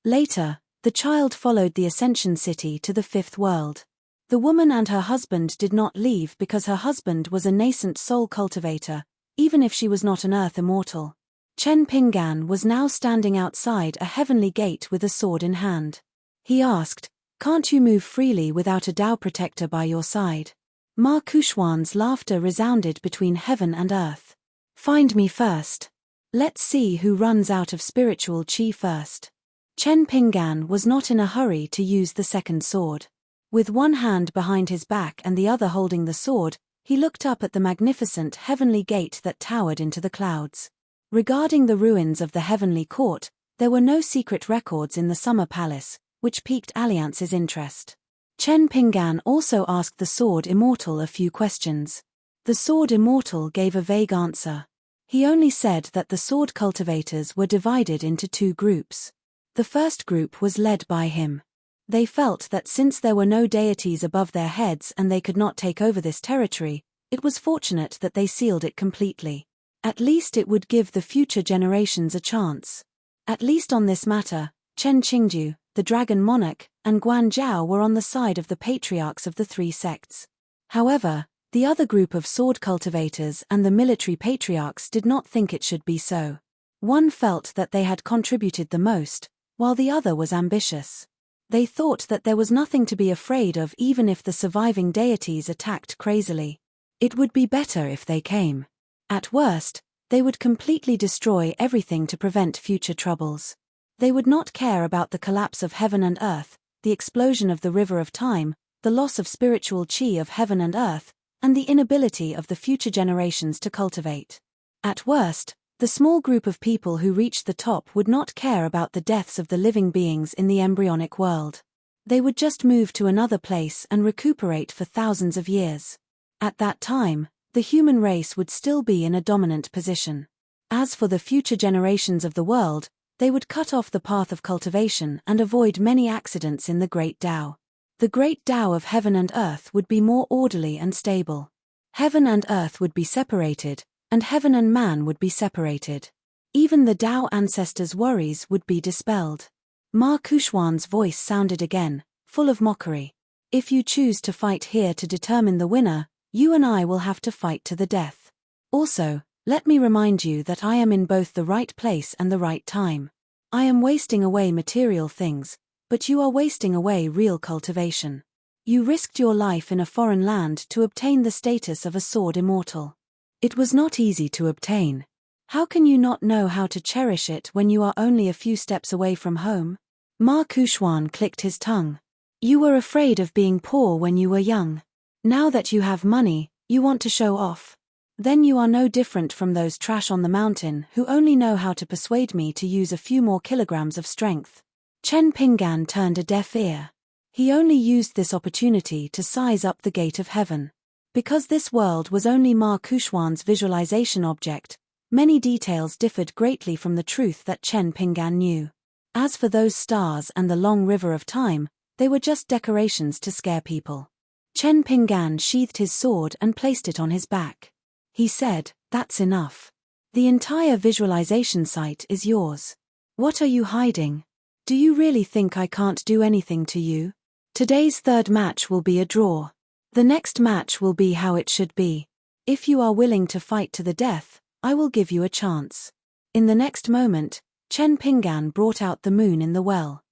Later, the child followed the Ascension City to the 5th world. The woman and her husband did not leave because her husband was a nascent soul cultivator, even if she was not an earth immortal. Chen Pingan was now standing outside a heavenly gate with a sword in hand. He asked, "Can't you move freely without a Tao protector by your side?" Ma Kuxuan's laughter resounded between heaven and earth. "Find me first. Let's see who runs out of spiritual chi first." Chen Pingan was not in a hurry to use the second sword. With one hand behind his back and the other holding the sword, he looked up at the magnificent heavenly gate that towered into the clouds. Regarding the ruins of the heavenly court, there were no secret records in the summer palace, which piqued Alliance's interest. Chen Pingan also asked the Sword Immortal a few questions. The Sword Immortal gave a vague answer. He only said that the sword cultivators were divided into 2 groups. The first group was led by him. They felt that since there were no deities above their heads and they could not take over this territory, it was fortunate that they sealed it completely. At least it would give the future generations a chance. At least on this matter, Chen Qingju, the Dragon Monarch, and Guan Zhao were on the side of the patriarchs of the 3 sects. However, the other group of sword cultivators and the military patriarchs did not think it should be so. One felt that they had contributed the most, while the other was ambitious. They thought that there was nothing to be afraid of even if the surviving deities attacked crazily. It would be better if they came. At worst, they would completely destroy everything to prevent future troubles. They would not care about the collapse of heaven and earth, the explosion of the river of time, the loss of spiritual chi of heaven and earth, and the inability of the future generations to cultivate. At worst, the small group of people who reached the top would not care about the deaths of the living beings in the embryonic world. They would just move to another place and recuperate for thousands of years. At that time, the human race would still be in a dominant position. As for the future generations of the world, they would cut off the path of cultivation and avoid many accidents in the Great Tao. The Great Tao of heaven and earth would be more orderly and stable. Heaven and earth would be separated, and heaven and man would be separated. Even the Tao ancestors' worries would be dispelled. Ma Kushwan's voice sounded again, full of mockery. If you choose to fight here to determine the winner, you and I will have to fight to the death. Also, let me remind you that I am in both the right place and the right time. I am wasting away material things, but you are wasting away real cultivation. You risked your life in a foreign land to obtain the status of a sword immortal. It was not easy to obtain. How can you not know how to cherish it when you are only a few steps away from home? Ma Kushwan clicked his tongue. You were afraid of being poor when you were young. Now that you have money, you want to show off. Then you are no different from those trash on the mountain who only know how to persuade me to use a few more kilograms of strength. Chen Pingan turned a deaf ear. He only used this opportunity to size up the gate of heaven. Because this world was only Ma Kushwan's visualization object, many details differed greatly from the truth that Chen Pingan knew. As for those stars and the long river of time, they were just decorations to scare people. Chen Pingan sheathed his sword and placed it on his back. He said, "That's enough. The entire visualization site is yours. What are you hiding? Do you really think I can't do anything to you? Today's third match will be a draw. The next match will be how it should be. If you are willing to fight to the death, I will give you a chance." In the next moment, Chen Pingan brought out the moon in the well.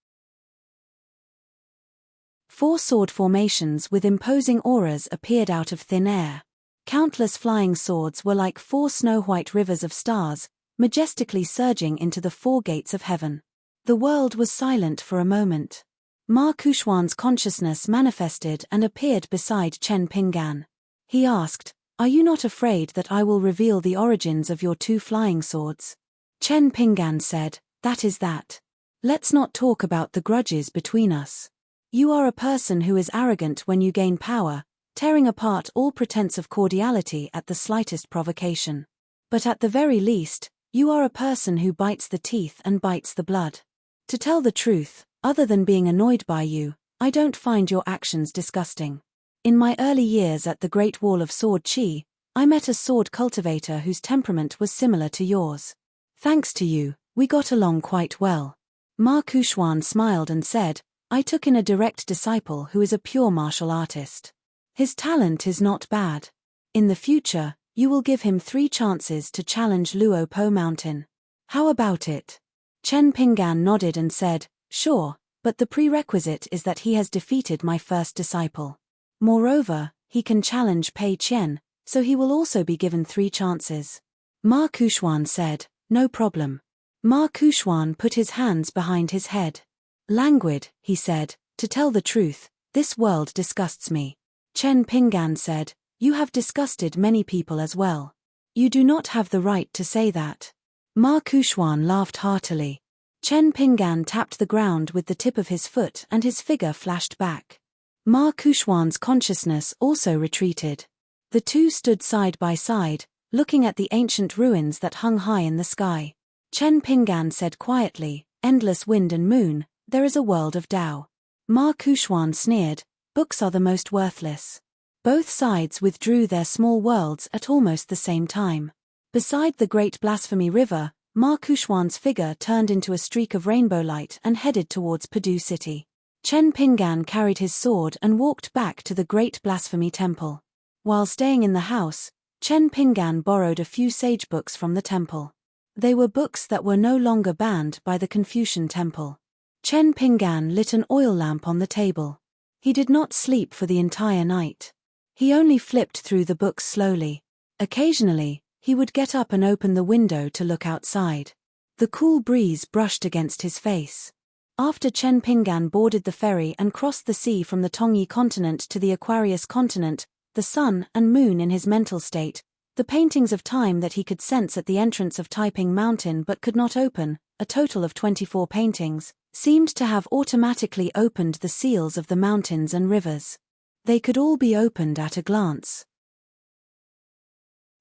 4 sword formations with imposing auras appeared out of thin air. Countless flying swords were like 4 snow-white rivers of stars, majestically surging into the 4 gates of heaven. The world was silent for a moment. Ma Kushwan's consciousness manifested and appeared beside Chen Pingan. He asked, "Are you not afraid that I will reveal the origins of your 2 flying swords?" Chen Pingan said, "That is that. Let's not talk about the grudges between us. You are a person who is arrogant when you gain power, tearing apart all pretense of cordiality at the slightest provocation. But at the very least, you are a person who bites the teeth and bites the blood. To tell the truth, other than being annoyed by you, I don't find your actions disgusting. In my early years at the Great Wall of Sword Chi, I met a sword cultivator whose temperament was similar to yours. Thanks to you, we got along quite well." Ma Kushwan smiled and said, "I took in a direct disciple who is a pure martial artist. His talent is not bad. In the future, you will give him 3 chances to challenge Luo Po Mountain. How about it?" Chen Pingan nodded and said, "Sure, but the prerequisite is that he has defeated my first disciple. Moreover, he can challenge Pei Qian, so he will also be given 3 chances." Ma Kushwan said, "No problem." Ma Kushwan put his hands behind his head. "Languid," he said, "to tell the truth, this world disgusts me." Chen Pingan said, "You have disgusted many people as well. You do not have the right to say that." Ma Kushwan laughed heartily. Chen Pingan tapped the ground with the tip of his foot and his figure flashed back. Ma Kushwan's consciousness also retreated. The two stood side by side, looking at the ancient ruins that hung high in the sky. Chen Pingan said quietly, "Endless wind and moon, there is a world of Tao." Ma Kushwan sneered, "Books are the most worthless." Both sides withdrew their small worlds at almost the same time. Beside the great blasphemy river, Ma Kushwan's figure turned into a streak of rainbow light and headed towards Padu City. Chen Pingan carried his sword and walked back to the great blasphemy temple. While staying in the house, Chen Pingan borrowed a few sage books from the temple. They were books that were no longer banned by the Confucian temple. Chen Pingan lit an oil lamp on the table. He did not sleep for the entire night. He only flipped through the books slowly. Occasionally, he would get up and open the window to look outside. The cool breeze brushed against his face. After Chen Pingan boarded the ferry and crossed the sea from the Tongyi continent to the Aquarius continent, the sun and moon in his mental state, The paintings of time that he could sense at the entrance of Taiping Mountain but could not open, a total of 24 paintings, seemed to have automatically opened the seals of the mountains and rivers. They could all be opened at a glance.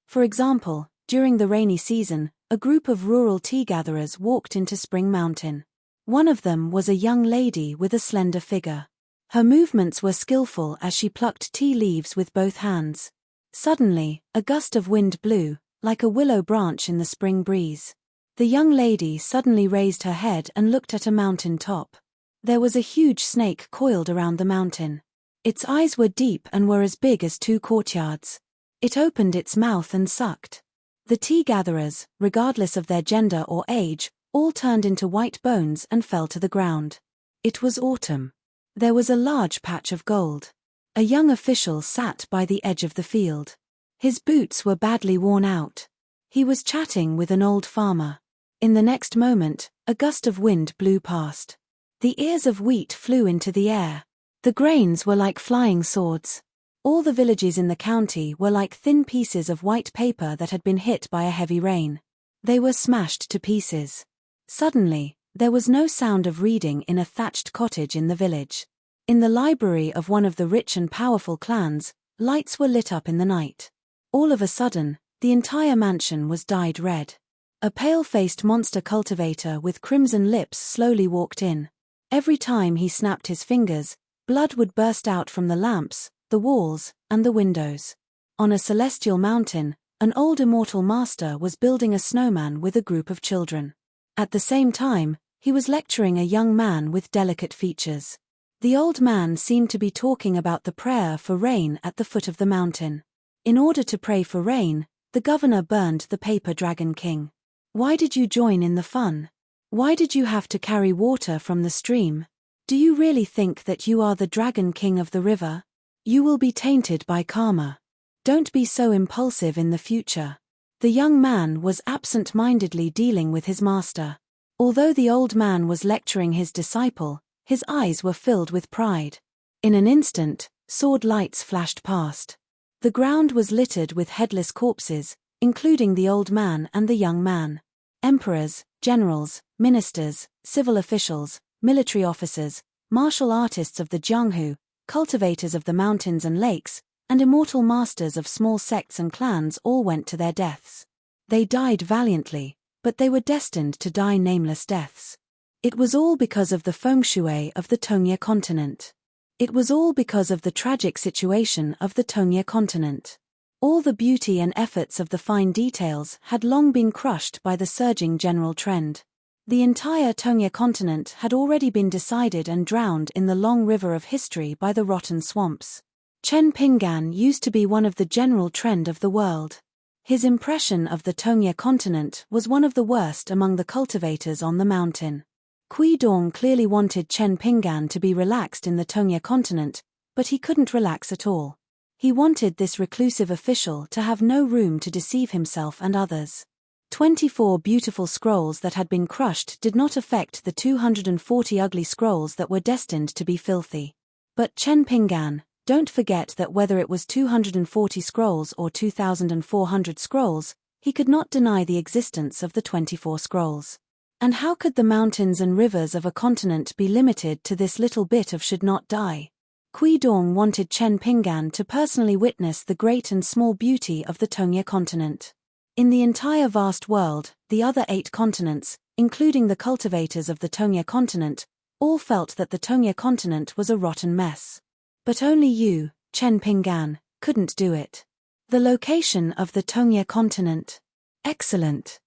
For example, during the rainy season, a group of rural tea-gatherers walked into Spring Mountain. One of them was a young lady with a slender figure. Her movements were skillful as she plucked tea leaves with both hands. Suddenly, a gust of wind blew, like a willow branch in the spring breeze. The young lady suddenly raised her head and looked at a mountain top. There was a huge snake coiled around the mountain. Its eyes were deep and were as big as 2 courtyards. It opened its mouth and sucked. The tea-gatherers, regardless of their gender or age, all turned into white bones and fell to the ground. It was autumn. There was a large patch of gold. A young official sat by the edge of the field. His boots were badly worn out. He was chatting with an old farmer. In the next moment, a gust of wind blew past. The ears of wheat flew into the air. The grains were like flying swords. All the villages in the county were like thin pieces of white paper that had been hit by a heavy rain. They were smashed to pieces. Suddenly, there was no sound of reading in a thatched cottage in the village. In the library of one of the rich and powerful clans, lights were lit up in the night. All of a sudden, the entire mansion was dyed red. A pale-faced monster cultivator with crimson lips slowly walked in. Every time he snapped his fingers, blood would burst out from the lamps, the walls, and the windows. On a celestial mountain, an old immortal master was building a snowman with a group of children. At the same time, he was lecturing a young man with delicate features. The old man seemed to be talking about the prayer for rain at the foot of the mountain. In order to pray for rain, the governor burned the paper dragon king. Why did you join in the fun? Why did you have to carry water from the stream? Do you really think that you are the dragon king of the river? You will be tainted by karma. Don't be so impulsive in the future. The young man was absent-mindedly dealing with his master. Although the old man was lecturing his disciple, his eyes were filled with pride. In an instant, sword lights flashed past. The ground was littered with headless corpses, including the old man and the young man. Emperors, generals, ministers, civil officials, military officers, martial artists of the Jianghu, cultivators of the mountains and lakes, and immortal masters of small sects and clans all went to their deaths. They died valiantly, but they were destined to die nameless deaths. It was all because of the feng shui of the Tongye continent. It was all because of the tragic situation of the Tongye continent. All the beauty and efforts of the fine details had long been crushed by the surging general trend. The entire Tongye continent had already been decided and drowned in the long river of history by the rotten swamps. Chen Pinggan used to be one of the general trend of the world. His impression of the Tongye continent was one of the worst among the cultivators on the mountain. Kui Dong clearly wanted Chen Pinggan to be relaxed in the Tongye continent, but he couldn't relax at all. He wanted this reclusive official to have no room to deceive himself and others. 24 beautiful scrolls that had been crushed did not affect the 240 ugly scrolls that were destined to be filthy. But Chen Pinggan, don't forget that whether it was 240 scrolls or 2,400 scrolls, he could not deny the existence of the 24 scrolls. And how could the mountains and rivers of a continent be limited to this little bit of should not die? Kui Dong wanted Chen Pinggan to personally witness the great and small beauty of the Tongye continent. In the entire vast world, the other 8 continents, including the cultivators of the Tongye continent, all felt that the Tongye continent was a rotten mess. But only you, Chen Pinggan, couldn't do it. The location of the Tongye continent. Excellent.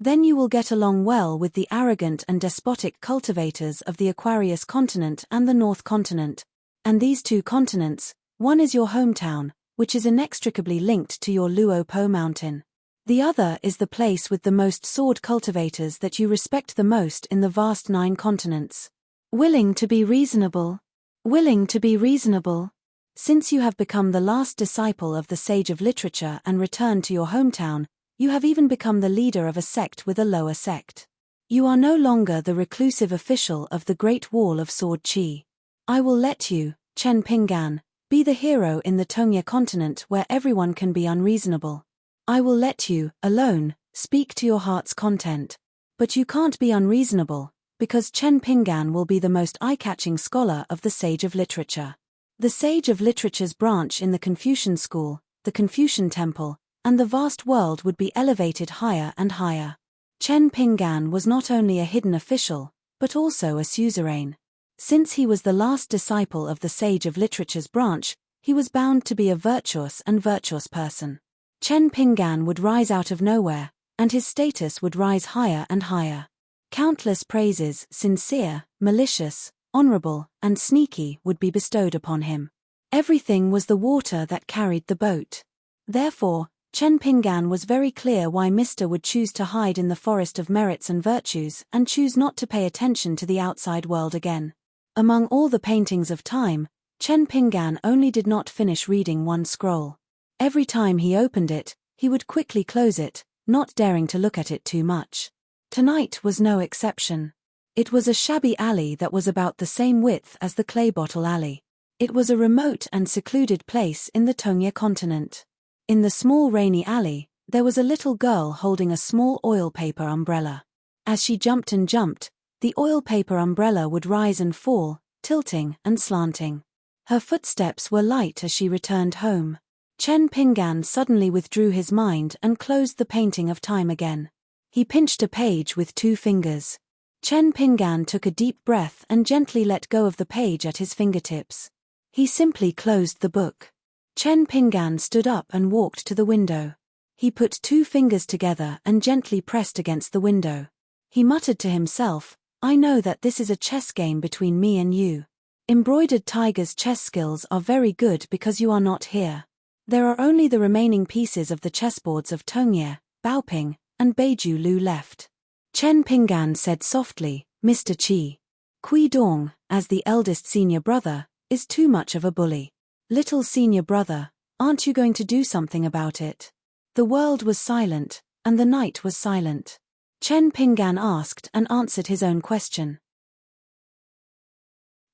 Then you will get along well with the arrogant and despotic cultivators of the Aquarius continent and the North continent. And these 2 continents, one is your hometown, which is inextricably linked to your Luo Po mountain. The other is the place with the most sword cultivators that you respect the most in the vast 9 continents. Willing to be reasonable. Willing to be reasonable. Since you have become the last disciple of the sage of literature and returned to your hometown, you have even become the leader of a sect with a lower sect. You are no longer the reclusive official of the Great Wall of Sword Chi. I will let you, Chen Pinggan, Be the hero in the Tongya continent where everyone can be unreasonable. I will let you, alone, speak to your heart's content. But you can't be unreasonable, because Chen Pinggan will be the most eye-catching scholar of the Sage of Literature. The Sage of Literature's branch in the Confucian school, the Confucian temple, and the vast world would be elevated higher and higher. Chen Pinggan was not only a hidden official, but also a suzerain. Since he was the last disciple of the Sage of Literature's branch, he was bound to be a virtuous person. Chen Pinggan would rise out of nowhere, and his status would rise higher and higher. Countless praises, sincere, malicious, honorable, and sneaky, would be bestowed upon him. Everything was the water that carried the boat. Therefore, Chen Pinggan was very clear why Mr. would choose to hide in the forest of merits and virtues and choose not to pay attention to the outside world again. Among all the paintings of time, Chen Pinggan only did not finish reading one scroll. Every time he opened it, he would quickly close it, not daring to look at it too much. Tonight was no exception. It was a shabby alley that was about the same width as the clay bottle alley. It was a remote and secluded place in the Tongya continent. In the small rainy alley, there was a little girl holding a small oil paper umbrella. As she jumped and jumped, the oil paper umbrella would rise and fall, tilting and slanting. Her footsteps were light as she returned home. Chen Pinggan suddenly withdrew his mind and closed the painting of time again. He pinched a page with 2 fingers. Chen Pinggan took a deep breath and gently let go of the page at his fingertips. He simply closed the book. Chen Pinggan stood up and walked to the window. He put 2 fingers together and gently pressed against the window. He muttered to himself, "I know that this is a chess game between me and you. Embroidered Tiger's chess skills are very good because you are not here. There are only the remaining pieces of the chessboards of Tongye, Baoping, and Beiju Lu left." Chen Pinggan said softly, "Mr. Qi. Kui Dong, as the eldest senior brother, is too much of a bully. Little senior brother, aren't you going to do something about it?" The world was silent, and the night was silent. Chen Pinggan asked and answered his own question.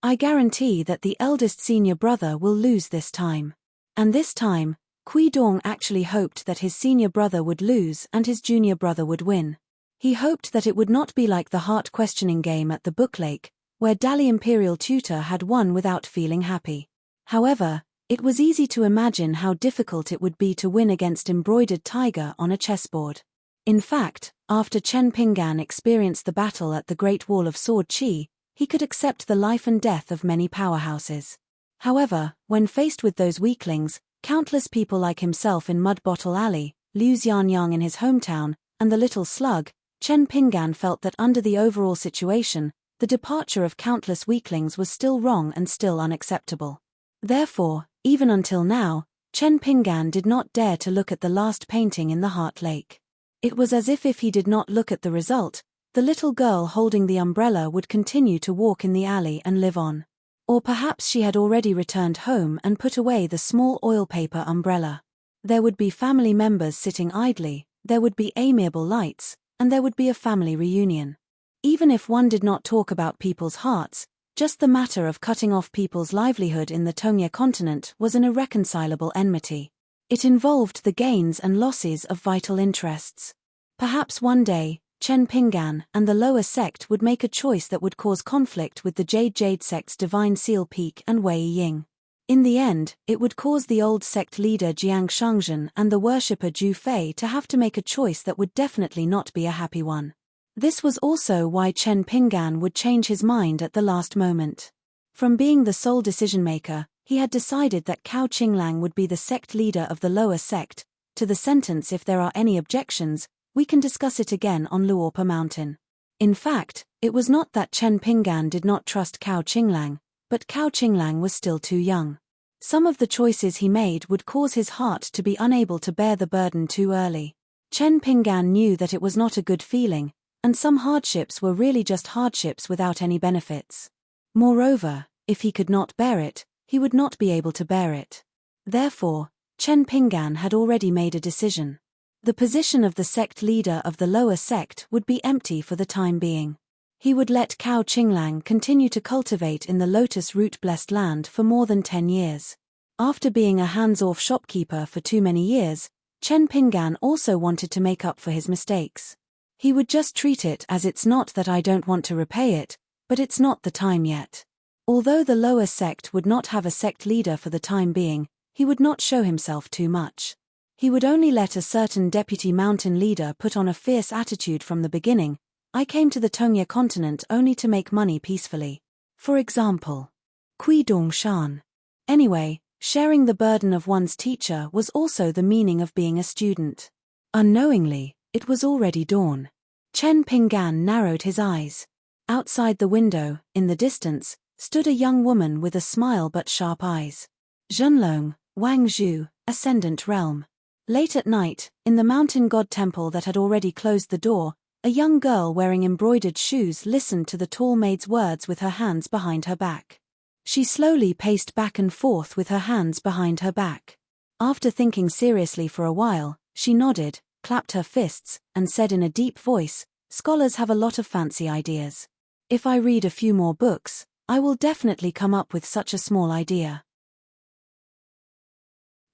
"I guarantee that the eldest senior brother will lose this time." And this time, Kui Dong actually hoped that his senior brother would lose and his junior brother would win. He hoped that it would not be like the heart-questioning game at the Book Lake, where Dali Imperial Tutor had won without feeling happy. However, it was easy to imagine how difficult it would be to win against Embroidered Tiger on a chessboard. In fact, after Chen Pinggan experienced the battle at the Great Wall of Sword Qi, he could accept the life and death of many powerhouses. However, when faced with those weaklings, countless people like himself in Mud Bottle Alley, Liu Xianyang in his hometown, and the Little Slug, Chen Pinggan felt that under the overall situation, the departure of countless weaklings was still wrong and still unacceptable. Therefore, even until now, Chen Pinggan did not dare to look at the last painting in the Heart Lake. It was as if he did not look at the result, the little girl holding the umbrella would continue to walk in the alley and live on. Or perhaps she had already returned home and put away the small oil paper umbrella. There would be family members sitting idly, there would be amiable lights, and there would be a family reunion. Even if one did not talk about people's hearts, just the matter of cutting off people's livelihood in the Tongya continent was an irreconcilable enmity. It involved the gains and losses of vital interests. Perhaps one day, Chen Pinggan and the lower sect would make a choice that would cause conflict with the Jade sect's Divine Seal Peak and Wei Ying. In the end, it would cause the old sect leader Jiang Shangzhen and the worshipper Zhu Fei to have to make a choice that would definitely not be a happy one. This was also why Chen Pinggan would change his mind at the last moment. From being the sole decision-maker, he had decided that Cao Qinglang would be the sect leader of the lower sect. To the sentence, "If there are any objections, we can discuss it again on Luopa Mountain." In fact, it was not that Chen Pinggan did not trust Cao Qinglang, but Cao Qinglang was still too young. Some of the choices he made would cause his heart to be unable to bear the burden too early. Chen Pinggan knew that it was not a good feeling, and some hardships were really just hardships without any benefits. Moreover, if he could not bear it, he would not be able to bear it. Therefore, Chen Pinggan had already made a decision. The position of the sect leader of the lower sect would be empty for the time being. He would let Cao Qinglang continue to cultivate in the lotus root blessed land for more than 10 years. After being a hands-off shopkeeper for too many years, Chen Pinggan also wanted to make up for his mistakes. He would just treat it as it's not that I don't want to repay it, but it's not the time yet. Although the lower sect would not have a sect leader for the time being, he would not show himself too much. He would only let a certain deputy mountain leader put on a fierce attitude from the beginning. I came to the Tongya continent only to make money peacefully. For example, Kui Dong Shan. Anyway, sharing the burden of one's teacher was also the meaning of being a student. Unknowingly, it was already dawn. Chen Pinggan narrowed his eyes. Outside the window, in the distance, stood a young woman with a smile but sharp eyes. Zhenlong, Wang Zhu, Ascendant Realm. Late at night, in the mountain god temple that had already closed the door, a young girl wearing embroidered shoes listened to the tall maid's words with her hands behind her back. She slowly paced back and forth with her hands behind her back. After thinking seriously for a while, she nodded, clapped her fists, and said in a deep voice, "Scholars have a lot of fancy ideas. If I read a few more books, I will definitely come up with such a small idea."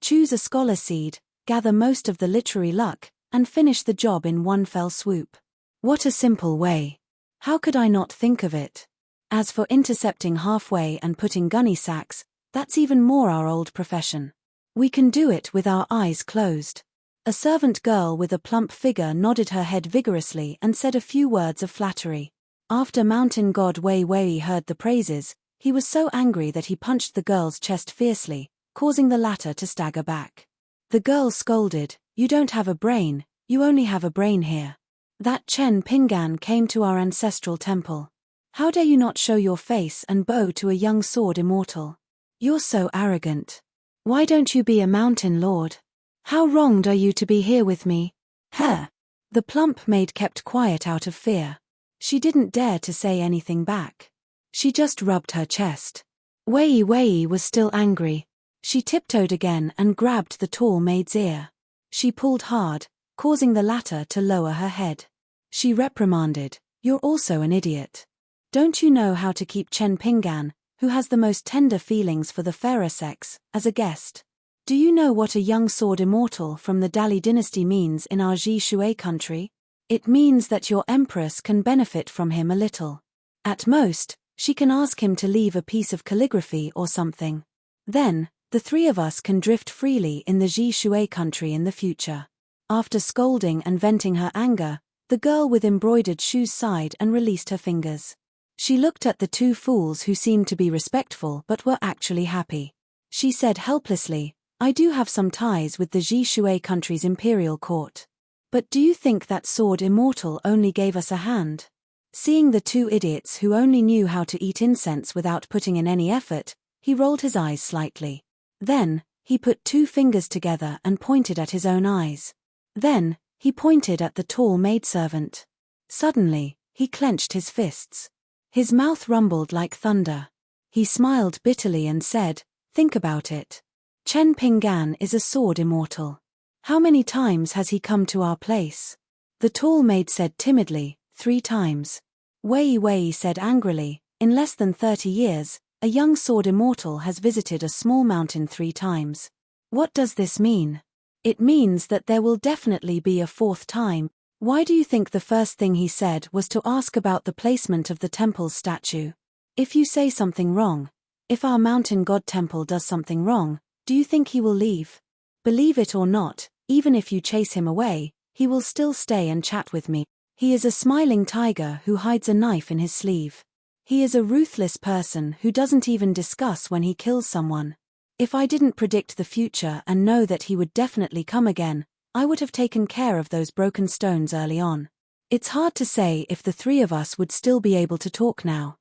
Choose a scholar seed, gather most of the literary luck, and finish the job in one fell swoop. What a simple way. How could I not think of it? As for intercepting halfway and putting gunny sacks, that's even more our old profession. We can do it with our eyes closed. A servant girl with a plump figure nodded her head vigorously and said a few words of flattery. After mountain god Wei Wei heard the praises, he was so angry that he punched the girl's chest fiercely, causing the latter to stagger back. The girl scolded, "You don't have a brain, you only have a brain here. That Chen Pinggan came to our ancestral temple. How dare you not show your face and bow to a young sword immortal? You're so arrogant. Why don't you be a mountain lord? How wronged are you to be here with me?" Huh. The plump maid kept quiet out of fear. She didn't dare to say anything back. She just rubbed her chest. Wei Wei was still angry. She tiptoed again and grabbed the tall maid's ear. She pulled hard, causing the latter to lower her head. She reprimanded, "You're also an idiot. Don't you know how to keep Chen Pinggan, who has the most tender feelings for the fairer sex, as a guest? Do you know what a young sword immortal from the Dali dynasty means in our Ji Shui country? It means that your empress can benefit from him a little. At most, she can ask him to leave a piece of calligraphy or something. Then, the three of us can drift freely in the Ji Shui country in the future." After scolding and venting her anger, the girl with embroidered shoes sighed and released her fingers. She looked at the two fools who seemed to be respectful but were actually happy. She said helplessly, "I do have some ties with the Ji Shui country's imperial court. But do you think that sword immortal only gave us a hand?" Seeing the two idiots who only knew how to eat incense without putting in any effort, he rolled his eyes slightly. Then, he put two fingers together and pointed at his own eyes. Then, he pointed at the tall maidservant. Suddenly, he clenched his fists. His mouth rumbled like thunder. He smiled bitterly and said, "Think about it. Chen Pinggan is a sword immortal. How many times has he come to our place?" The tall maid said timidly, 3 times. Wei Wei said angrily, "In less than 30 years, a young sword immortal has visited a small mountain 3 times. What does this mean? It means that there will definitely be a 4th time. Why do you think the first thing he said was to ask about the placement of the temple's statue? If you say something wrong, if our mountain god temple does something wrong, do you think he will leave? Believe it or not, even if you chase him away, he will still stay and chat with me. He is a smiling tiger who hides a knife in his sleeve. He is a ruthless person who doesn't even discuss when he kills someone. If I didn't predict the future and know that he would definitely come again, I would have taken care of those broken stones early on. It's hard to say if the 3 of us would still be able to talk now."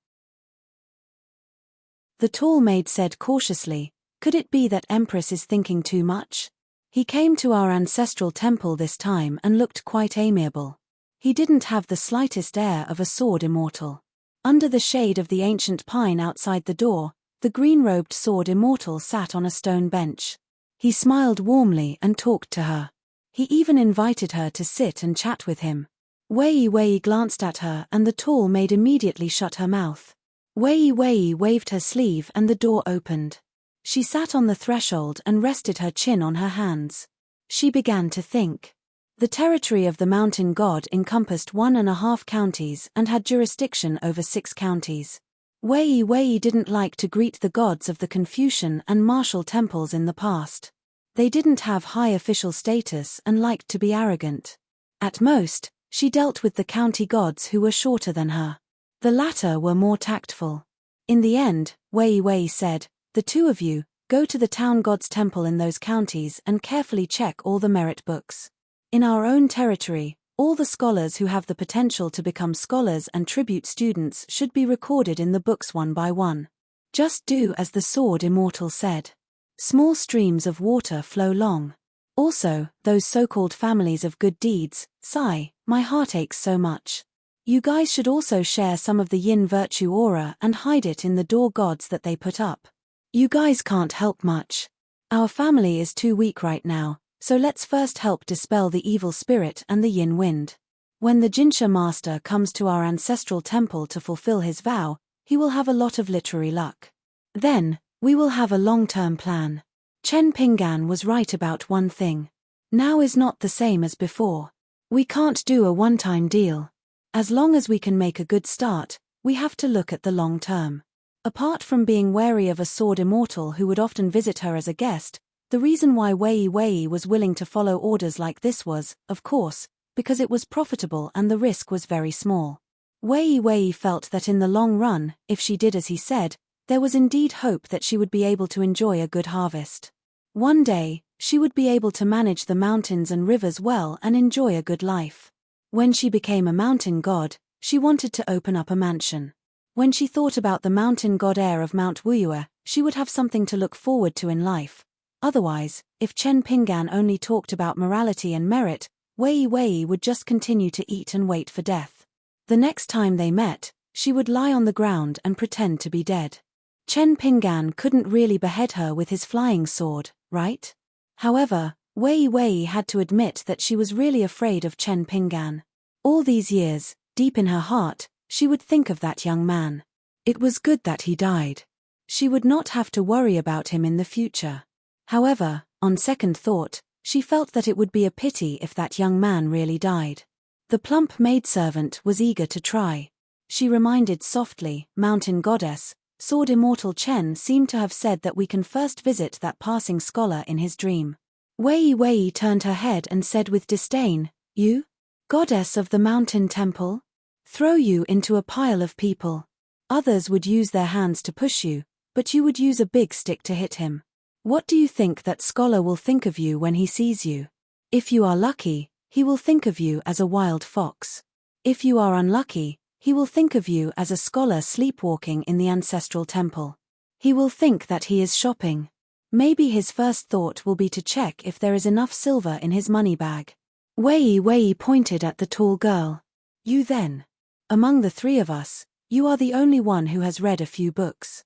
The tall maid said cautiously, "Could it be that Empress is thinking too much? He came to our ancestral temple this time and looked quite amiable. He didn't have the slightest air of a sword immortal." Under the shade of the ancient pine outside the door, the green-robed sword immortal sat on a stone bench. He smiled warmly and talked to her. He even invited her to sit and chat with him. Wei Wei glanced at her and the tall maid immediately shut her mouth. Wei Wei waved her sleeve and the door opened. She sat on the threshold and rested her chin on her hands. She began to think. The territory of the mountain god encompassed 1.5 counties and had jurisdiction over 6 counties. Wei Wei didn't like to greet the gods of the Confucian and martial temples in the past. They didn't have high official status and liked to be arrogant. At most, she dealt with the county gods who were shorter than her. The latter were more tactful. In the end, Wei Wei said, "The two of you, go to the town god's temple in those counties and carefully check all the merit books. In our own territory, all the scholars who have the potential to become scholars and tribute students should be recorded in the books one by one. Just do as the sword immortal said. Small streams of water flow long. Also, those so-called families of good deeds, sigh, my heart aches so much. You guys should also share some of the yin virtue aura and hide it in the door gods that they put up. You guys can't help much. Our family is too weak right now, so let's first help dispel the evil spirit and the yin wind. When the Jinsha master comes to our ancestral temple to fulfill his vow, he will have a lot of literary luck. Then, we will have a long-term plan." Chen Pinggan was right about one thing. Now is not the same as before. We can't do a one-time deal. As long as we can make a good start, we have to look at the long term. Apart from being wary of a sword immortal who would often visit her as a guest, the reason why Wei Wei was willing to follow orders like this was, of course, because it was profitable and the risk was very small. Wei Wei felt that in the long run, if she did as he said, there was indeed hope that she would be able to enjoy a good harvest. One day, she would be able to manage the mountains and rivers well and enjoy a good life. When she became a mountain god, she wanted to open up a mansion. When she thought about the mountain god heir of Mount Wuyue, she would have something to look forward to in life. Otherwise, if Chen Pinggan only talked about morality and merit, Wei Wei would just continue to eat and wait for death. The next time they met, she would lie on the ground and pretend to be dead. Chen Pinggan couldn't really behead her with his flying sword, right? However, Wei Wei had to admit that she was really afraid of Chen Pinggan. All these years, deep in her heart, she would think of that young man. It was good that he died. She would not have to worry about him in the future. However, on second thought, she felt that it would be a pity if that young man really died. The plump maidservant was eager to try. She reminded softly, "Mountain goddess, Sword Immortal Chen seemed to have said that we can first visit that passing scholar in his dream." Wei Wei turned her head and said with disdain, "You? Goddess of the mountain temple? Throw you into a pile of people. Others would use their hands to push you, but you would use a big stick to hit him. What do you think that scholar will think of you when he sees you? If you are lucky, he will think of you as a wild fox. If you are unlucky, he will think of you as a scholar sleepwalking in the ancestral temple. He will think that he is shopping. Maybe his first thought will be to check if there is enough silver in his money bag." Wei Wei pointed at the tall girl. "You then. Among the three of us, you are the only one who has read a few books.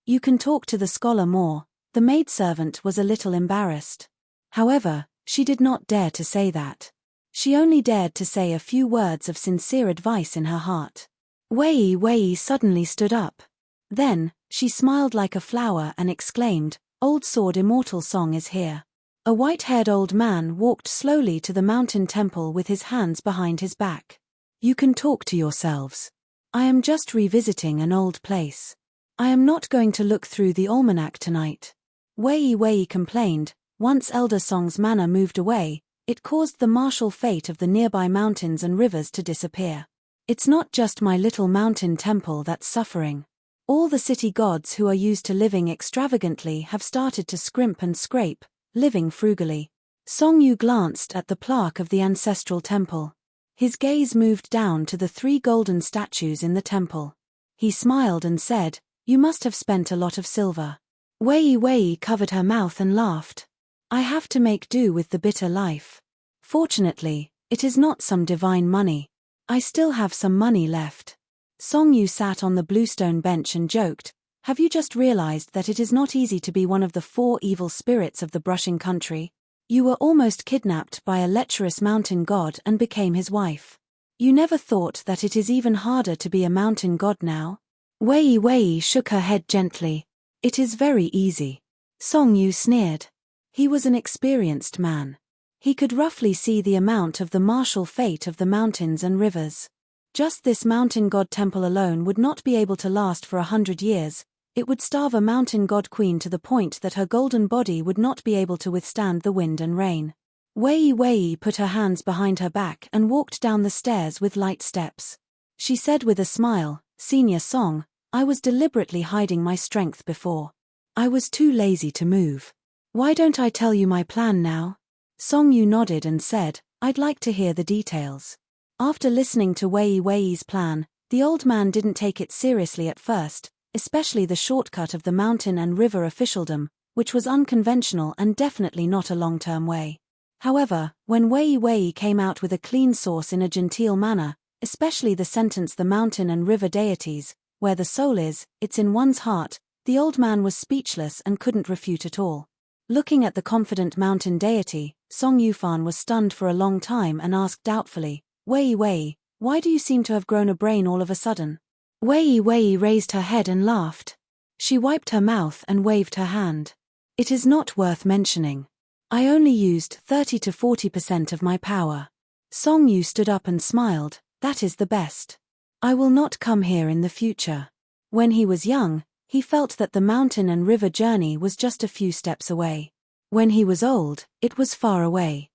You can talk to the scholar more." The maidservant was a little embarrassed. However, she did not dare to say that. She only dared to say a few words of sincere advice in her heart. Wei Wei suddenly stood up. Then, she smiled like a flower and exclaimed, "Old Sword Immortal Song is here." A white-haired old man walked slowly to the mountain temple with his hands behind his back. "You can talk to yourselves. I am just revisiting an old place. I am not going to look through the almanac tonight." Wei Wei complained. Once Elder Song's manner moved away, it caused the martial fate of the nearby mountains and rivers to disappear. It's not just my little mountain temple that's suffering. All the city gods who are used to living extravagantly have started to scrimp and scrape, living frugally. Song Yu glanced at the plaque of the ancestral temple. His gaze moved down to the 3 golden statues in the temple. He smiled and said, "You must have spent a lot of silver." Wei Wei covered her mouth and laughed. "I have to make do with the bitter life. Fortunately, it is not some divine money. I still have some money left." Song Yu sat on the bluestone bench and joked, "Have you just realized that it is not easy to be one of the 4 evil spirits of the brushing country? You were almost kidnapped by a lecherous mountain god and became his wife. You never thought that it is even harder to be a mountain god now?" Wei Wei shook her head gently. It is very easy. Song Yu sneered. He was an experienced man. He could roughly see the amount of the martial fate of the mountains and rivers. Just this mountain god temple alone would not be able to last for 100 years. It would starve a mountain god queen to the point that her golden body would not be able to withstand the wind and rain. Wei Wei put her hands behind her back and walked down the stairs with light steps. She said with a smile, "Senior Song, I was deliberately hiding my strength before. I was too lazy to move. Why don't I tell you my plan now?" Song Yu nodded and said, "I'd like to hear the details." After listening to Wei Wei's plan, the old man didn't take it seriously at first, especially the shortcut of the mountain and river officialdom, which was unconventional and definitely not a long-term way. However, when Wei Wei came out with a clean source in a genteel manner, especially the sentence "the mountain and river deities, where the soul is, it's in one's heart," the old man was speechless and couldn't refute at all. Looking at the confident mountain deity, Song Yufan was stunned for a long time and asked doubtfully, "Wei Wei, why do you seem to have grown a brain all of a sudden?" Wei Wei raised her head and laughed. She wiped her mouth and waved her hand. "It is not worth mentioning. I only used 30 to 40% of my power." Song Yu stood up and smiled. "That is the best. I will not come here in the future." When he was young, he felt that the mountain and river journey was just a few steps away. When he was old, it was far away.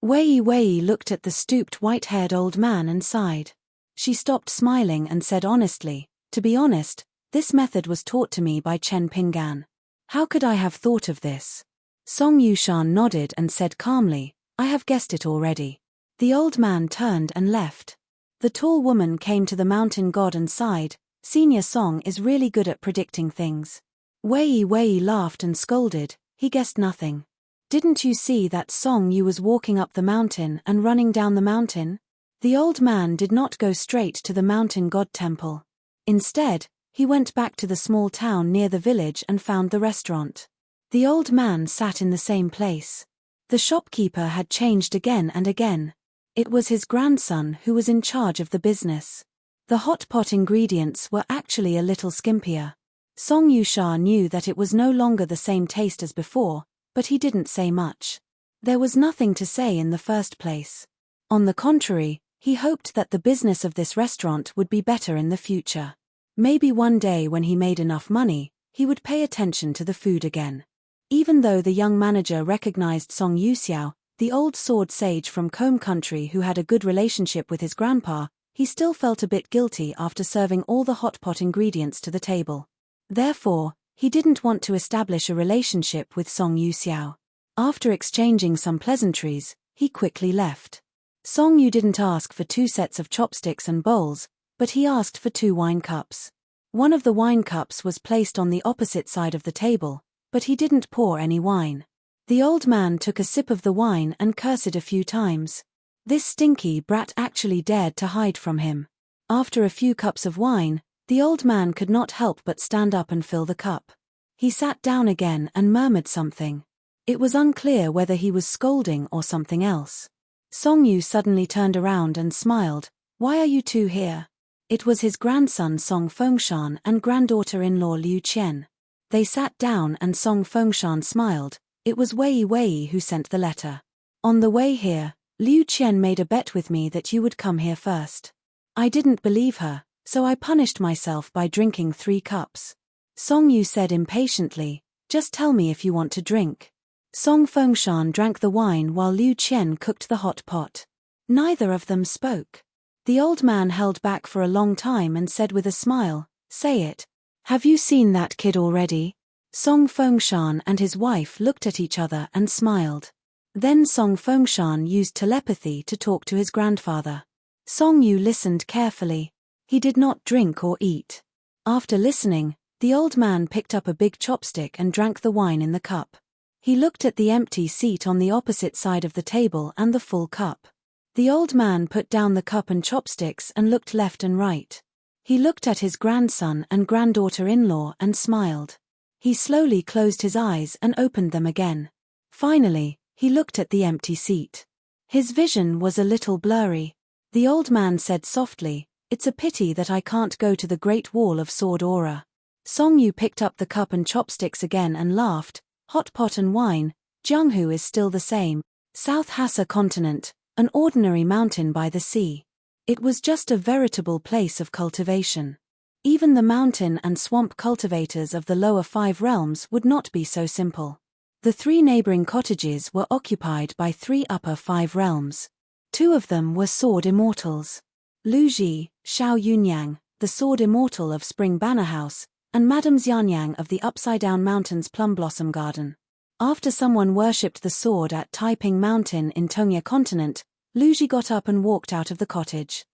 Wei Wei looked at the stooped white-haired old man and sighed. She stopped smiling and said honestly, "To be honest, this method was taught to me by Chen Pinggan. How could I have thought of this?" Song Yushan nodded and said calmly, "I have guessed it already." The old man turned and left. The tall woman came to the mountain god and sighed, "Senior Song is really good at predicting things." Wei Wei laughed and scolded, "He guessed nothing. Didn't you see that Song Yu was walking up the mountain and running down the mountain?" The old man did not go straight to the mountain god temple. Instead, he went back to the small town near the village and found the restaurant. The old man sat in the same place. The shopkeeper had changed again and again. It was his grandson who was in charge of the business. The hot pot ingredients were actually a little skimpier. Song Yusha knew that it was no longer the same taste as before, but he didn't say much. There was nothing to say in the first place. On the contrary, he hoped that the business of this restaurant would be better in the future. Maybe one day when he made enough money, he would pay attention to the food again. Even though the young manager recognized Song Yuxiao, the old sword sage from Combe Country who had a good relationship with his grandpa, he still felt a bit guilty after serving all the hot pot ingredients to the table. Therefore, he didn't want to establish a relationship with Song Yuxiao. After exchanging some pleasantries, he quickly left. Song Yu didn't ask for 2 sets of chopsticks and bowls, but he asked for 2 wine cups. One of the wine cups was placed on the opposite side of the table, but he didn't pour any wine. The old man took a sip of the wine and cursed a few times. This stinky brat actually dared to hide from him. After a few cups of wine, the old man could not help but stand up and fill the cup. He sat down again and murmured something. It was unclear whether he was scolding or something else. Song Yu suddenly turned around and smiled. "Why are you two here?" It was his grandson Song Fengshan and granddaughter-in-law Liu Qian. They sat down and Song Fengshan smiled. It was Wei Wei who sent the letter. "On the way here, Liu Qian made a bet with me that you would come here first. I didn't believe her, so I punished myself by drinking 3 cups. Song Yu said impatiently, "Just tell me if you want to drink." Song Fengshan drank the wine while Liu Qian cooked the hot pot. Neither of them spoke. The old man held back for a long time and said with a smile, "Say it. Have you seen that kid already?" Song Fengshan and his wife looked at each other and smiled. Then Song Fengshan used telepathy to talk to his grandfather. Song Yu listened carefully. He did not drink or eat. After listening, the old man picked up a big chopstick and drank the wine in the cup. He looked at the empty seat on the opposite side of the table and the full cup. The old man put down the cup and chopsticks and looked left and right. He looked at his grandson and granddaughter-in-law and smiled. He slowly closed his eyes and opened them again. Finally, he looked at the empty seat. His vision was a little blurry. The old man said softly, It's a pity that I can't go to the Great Wall of Sword Aura. Song Yu picked up the cup and chopsticks again and laughed. Hot pot and wine, Jianghu is still the same. South Hassa continent, an ordinary mountain by the sea. It was just a veritable place of cultivation. Even the mountain and swamp cultivators of the lower 5 realms would not be so simple. The 3 neighboring cottages were occupied by 3 upper 5 realms. 2 of them were sword immortals. Lu Ji, Xiao Yunyang, the sword immortal of Spring Banner House, and Madame Xianyang of the Upside-Down Mountains Plum Blossom Garden. After someone worshipped the sword at Taiping Mountain in Tongya Continent, Lu Ji got up and walked out of the cottage.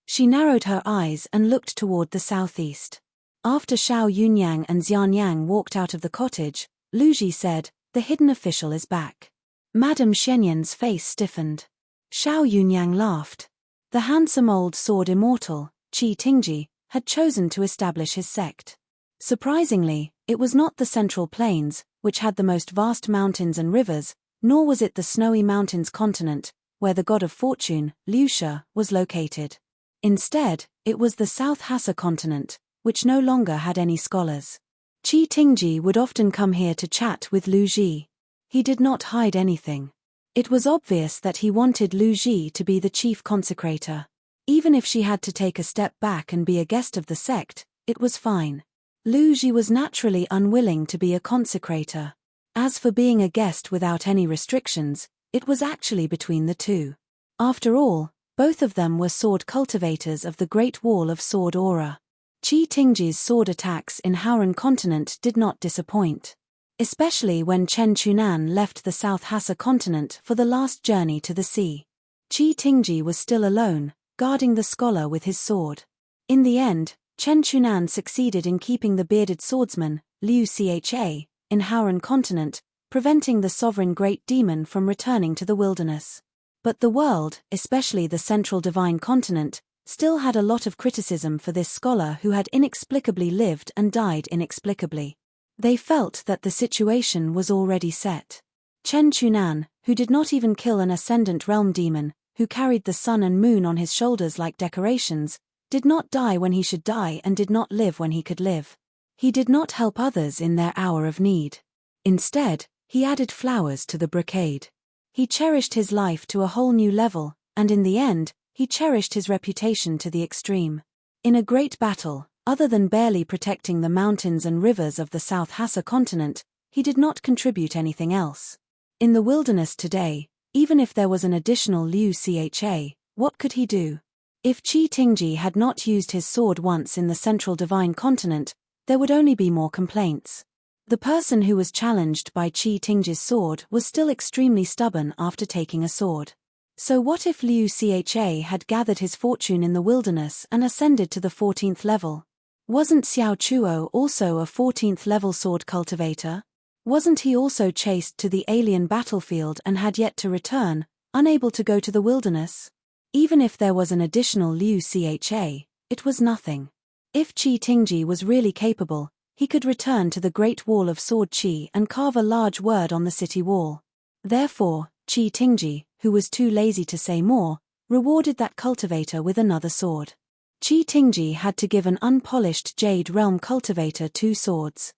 She narrowed her eyes and looked toward the southeast. After Xiao Yunyang and Xianyang walked out of the cottage, Lu Ji said, "The hidden official is back." Madame Shenyan's face stiffened. Xiao Yunyang laughed. The handsome old sword immortal, Qi Tingji, had chosen to establish his sect. Surprisingly, it was not the Central Plains, which had the most vast mountains and rivers, nor was it the Snowy Mountains continent, where the god of fortune, Liu Shi, was located. Instead, it was the South Hassa continent, which no longer had any scholars. Qi Tingji would often come here to chat with Lu Ji. He did not hide anything. It was obvious that he wanted Lu Ji to be the chief consecrator. Even if she had to take a step back and be a guest of the sect, it was fine. Lu Ji was naturally unwilling to be a consecrator. As for being a guest without any restrictions, it was actually between the two. After all, both of them were sword cultivators of the Great Wall of Sword Aura. Qi Tingji's sword attacks in Howran Continent did not disappoint. Especially when Chen Chunan left the South Hassa continent for the last journey to the sea. Qi Tingji was still alone, guarding the scholar with his sword. In the end, Chen Chunan succeeded in keeping the bearded swordsman, Liu Cha, in Howran Continent, preventing the sovereign great demon from returning to the wilderness. But the world, especially the central divine continent, still had a lot of criticism for this scholar who had inexplicably lived and died inexplicably. They felt that the situation was already set. Chen Chunan, who did not even kill an ascendant realm demon, who carried the sun and moon on his shoulders like decorations, did not die when he should die and did not live when he could live. He did not help others in their hour of need. Instead, he added flowers to the brocade. He cherished his life to a whole new level, and in the end, he cherished his reputation to the extreme. In a great battle, other than barely protecting the mountains and rivers of the South Hassa continent, he did not contribute anything else. In the wilderness today, even if there was an additional Liu Cha, what could he do? If Qi Tingji had not used his sword once in the central divine continent, there would only be more complaints. The person who was challenged by Qi Tingji's sword was still extremely stubborn after taking a sword. So what if Liu Cha had gathered his fortune in the wilderness and ascended to the 14th level? Wasn't Xiao Chuo also a 14th level sword cultivator? Wasn't he also chased to the alien battlefield and had yet to return, unable to go to the wilderness? Even if there was an additional Liu Cha, it was nothing. If Qi Tingji was really capable, he could return to the Great Wall of Sword Qi and carve a large word on the city wall. Therefore, Qi Tingji, who was too lazy to say more, rewarded that cultivator with another sword. Qi Tingji had to give an unpolished Jade Realm cultivator 2 swords.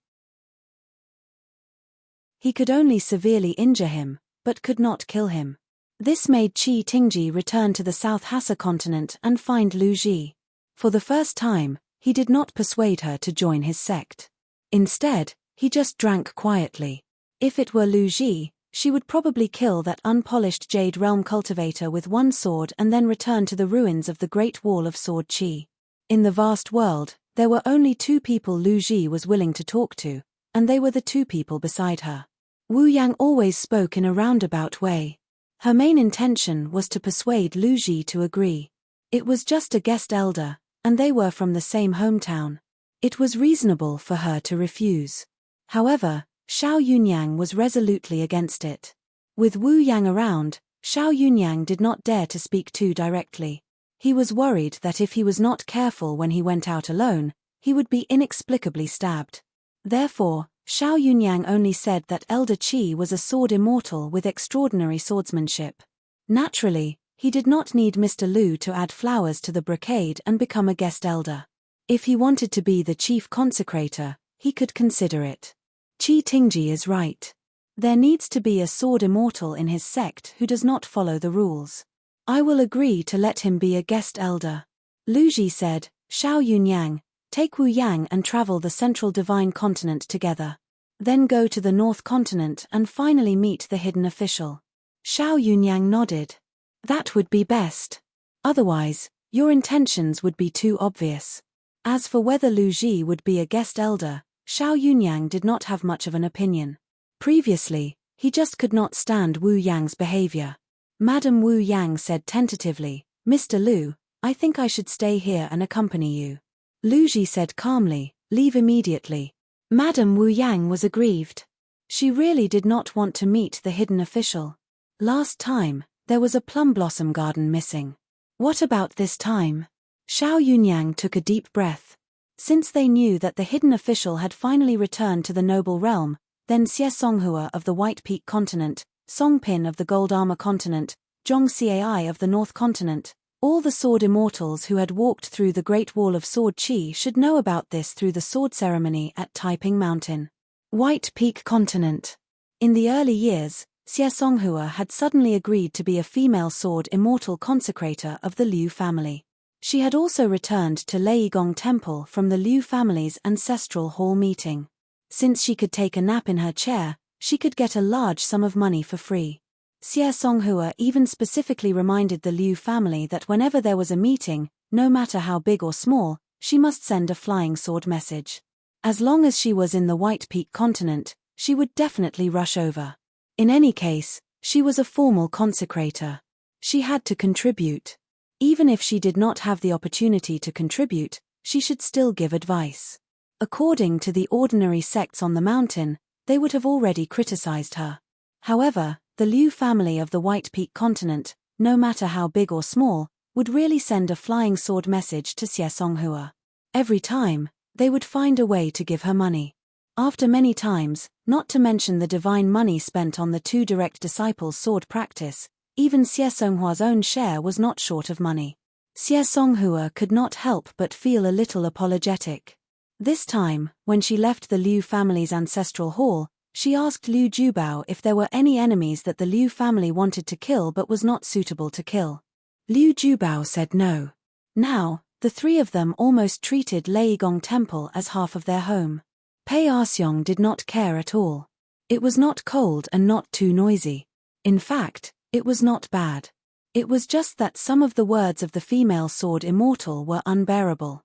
He could only severely injure him, but could not kill him. This made Qi Tingji return to the South Hassa continent and find Lu Ji. For the first time, he did not persuade her to join his sect. Instead, he just drank quietly. If it were Lu Ji, she would probably kill that unpolished Jade Realm cultivator with 1 sword and then return to the ruins of the Great Wall of Sword Qi. In the vast world, there were only 2 people Lu Ji was willing to talk to, and they were the 2 people beside her. Wu Yang always spoke in a roundabout way. Her main intention was to persuade Lu Ji to agree. It was just a guest elder, and they were from the same hometown. It was reasonable for her to refuse. However, Xiao Yunyang was resolutely against it. With Wu Yang around, Xiao Yunyang did not dare to speak too directly. He was worried that if he was not careful when he went out alone, he would be inexplicably stabbed. Therefore, Xiao Yunyang only said that Elder Qi was a sword immortal with extraordinary swordsmanship. Naturally, He did not need Mr. Lu to add flowers to the brocade and become a guest elder. If he wanted to be the chief consecrator, he could consider it. Qi Tingji is right. There needs to be a sword immortal in his sect who does not follow the rules. I will agree to let him be a guest elder. Lu Ji said, Xiao Yunyang, take Wu Yang and travel the central divine continent together. Then go to the north continent and finally meet the hidden official. Xiao Yunyang nodded. That would be best. Otherwise, your intentions would be too obvious. As for whether Lu Ji would be a guest elder, Xiao Yunyang did not have much of an opinion. Previously, he just could not stand Wu Yang's behavior. Madame Wu Yang said tentatively, Mr. Lu, I think I should stay here and accompany you. Lu Ji said calmly, leave immediately. Madame Wu Yang was aggrieved. She really did not want to meet the hidden official. Last time, there was a plum blossom garden missing. What about this time? Xiao Yunyang took a deep breath. Since they knew that the hidden official had finally returned to the noble realm, then Xie Songhua of the White Peak continent, Song Pin of the Gold Armor continent, Zhong Cai of the North continent, all the sword immortals who had walked through the Great Wall of Sword Qi should know about this through the sword ceremony at Taiping Mountain. White Peak continent. In the early years, Xie Songhua had suddenly agreed to be a female sword immortal consecrator of the Liu family. She had also returned to Leigong Temple from the Liu family's ancestral hall meeting. Since she could take a nap in her chair, she could get a large sum of money for free. Xie Songhua even specifically reminded the Liu family that whenever there was a meeting, no matter how big or small, she must send a flying sword message. As long as she was in the White Peak continent, she would definitely rush over. In any case, she was a formal consecrator. She had to contribute. Even if she did not have the opportunity to contribute, she should still give advice. According to the ordinary sects on the mountain, they would have already criticized her. However, the Liu family of the White Peak continent, no matter how big or small, would really send a flying sword message to Xie Songhua. Every time, they would find a way to give her money. After many times, not to mention the divine money spent on the two direct disciples' sword practice, even Xie Songhua's own share was not short of money. Xie Songhua could not help but feel a little apologetic. This time, when she left the Liu family's ancestral hall, she asked Liu Jubao if there were any enemies that the Liu family wanted to kill but was not suitable to kill. Liu Jubao said no. Now, the three of them almost treated Leigong Temple as half of their home. Pei Arsyong did not care at all. It was not cold and not too noisy. In fact, it was not bad. It was just that some of the words of the female sword immortal were unbearable.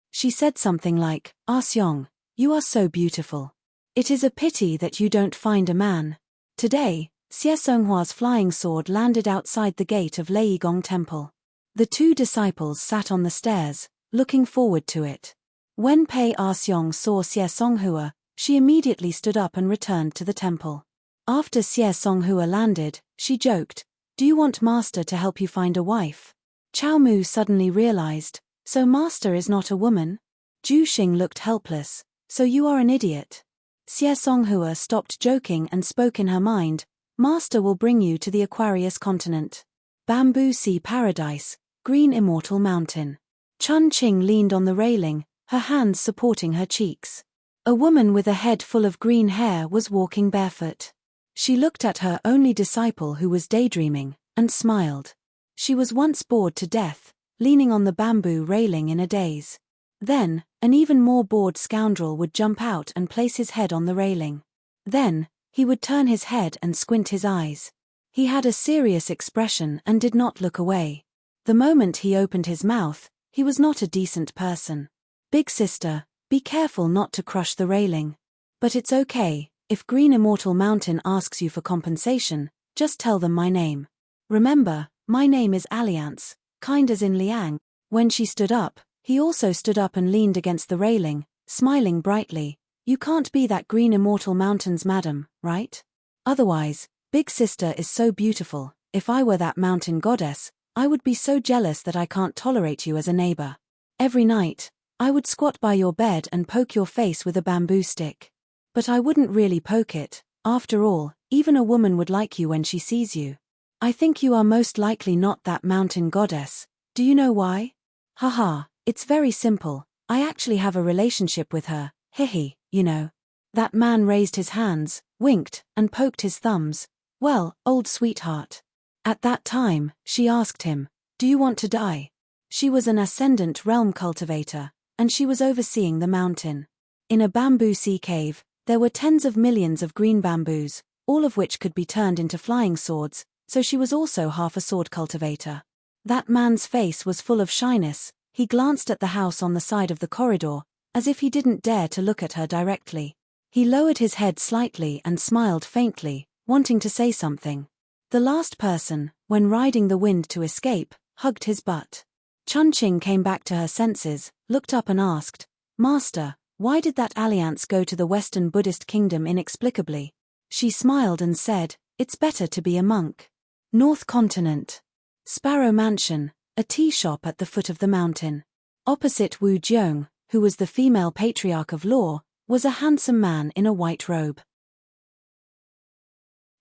She said something like, Arsyong, you are so beautiful. It is a pity that you don't find a man. Today, Xie Songhua's flying sword landed outside the gate of Leigong Temple. The two disciples sat on the stairs, looking forward to it. When Pei Arsyong saw Xie Songhua, she immediately stood up and returned to the temple. After Xie Songhua landed, she joked, Do you want Master to help you find a wife? Chao Mu suddenly realized, so Master is not a woman? Ju Xing looked helpless, so you are an idiot. Xie Songhua stopped joking and spoke in her mind, Master will bring you to the Aquarius continent. Bamboo Sea Paradise, Green Immortal Mountain. Chun Qing leaned on the railing, her hands supporting her cheeks. A woman with a head full of green hair was walking barefoot. She looked at her only disciple who was daydreaming, and smiled. She was once bored to death, leaning on the bamboo railing in a daze. Then, an even more bored scoundrel would jump out and place his head on the railing. Then, he would turn his head and squint his eyes. He had a serious expression and did not look away. The moment he opened his mouth, he was not a decent person. Big sister, be careful not to crush the railing. But it's okay, if Green Immortal Mountain asks you for compensation, just tell them my name. Remember, my name is Alliance, kind as in Liang. When she stood up, he also stood up and leaned against the railing, smiling brightly. You can't be that Green Immortal Mountain's madam, right? Otherwise, Big sister is so beautiful, if I were that mountain goddess, I would be so jealous that I can't tolerate you as a neighbor. Every night, I would squat by your bed and poke your face with a bamboo stick. But I wouldn't really poke it, after all, even a woman would like you when she sees you. I think you are most likely not that mountain goddess. Do you know why? Haha, it's very simple. I actually have a relationship with her, hihi, you know. That man raised his hands, winked, and poked his thumbs. Well, old sweetheart. At that time, she asked him, do you want to die? She was an ascendant realm cultivator, and she was overseeing the mountain. In a bamboo sea cave, there were tens of millions of green bamboos, all of which could be turned into flying swords, so she was also half a sword cultivator. That man's face was full of shyness. He glanced at the house on the side of the corridor, as if he didn't dare to look at her directly. He lowered his head slightly and smiled faintly, wanting to say something. The last person, when riding the wind to escape, hugged his butt. Chun-Ching came back to her senses, looked up and asked, Master, why did that alliance go to the Western Buddhist kingdom inexplicably? She smiled and said, it's better to be a monk. North Continent. Sparrow Mansion, a tea shop at the foot of the mountain. Opposite Wu Jiong, who was the female patriarch of law, was a handsome man in a white robe.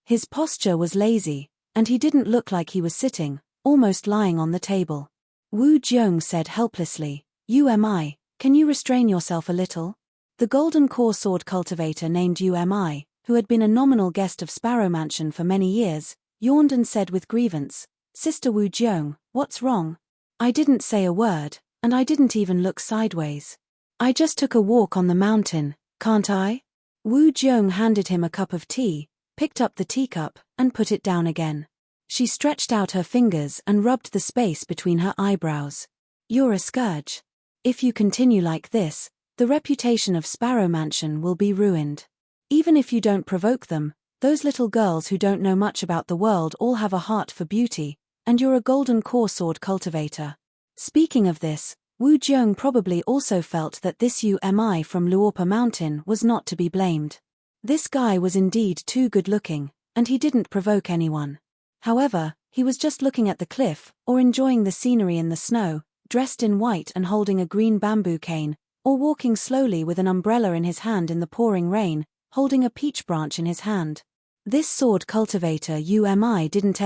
His posture was lazy, and he didn't look like he was sitting, almost lying on the table. Wu Jiong said helplessly, UMI, can you restrain yourself a little? The golden core sword cultivator named UMI, who had been a nominal guest of Sparrow Mansion for many years, yawned and said with grievance, Sister Wu Jiong, what's wrong? I didn't say a word, and I didn't even look sideways. I just took a walk on the mountain, can't I? Wu Jiong handed him a cup of tea, picked up the teacup, and put it down again. She stretched out her fingers and rubbed the space between her eyebrows. You're a scourge. If you continue like this, the reputation of Sparrow Mansion will be ruined. Even if you don't provoke them, those little girls who don't know much about the world all have a heart for beauty, and you're a golden core sword cultivator. Speaking of this, Wu Jiong probably also felt that this UMI from Luopa Mountain was not to be blamed. This guy was indeed too good-looking, and he didn't provoke anyone. However, he was just looking at the cliff, or enjoying the scenery in the snow, dressed in white and holding a green bamboo cane, or walking slowly with an umbrella in his hand in the pouring rain, holding a peach branch in his hand. This sword cultivator UMI didn't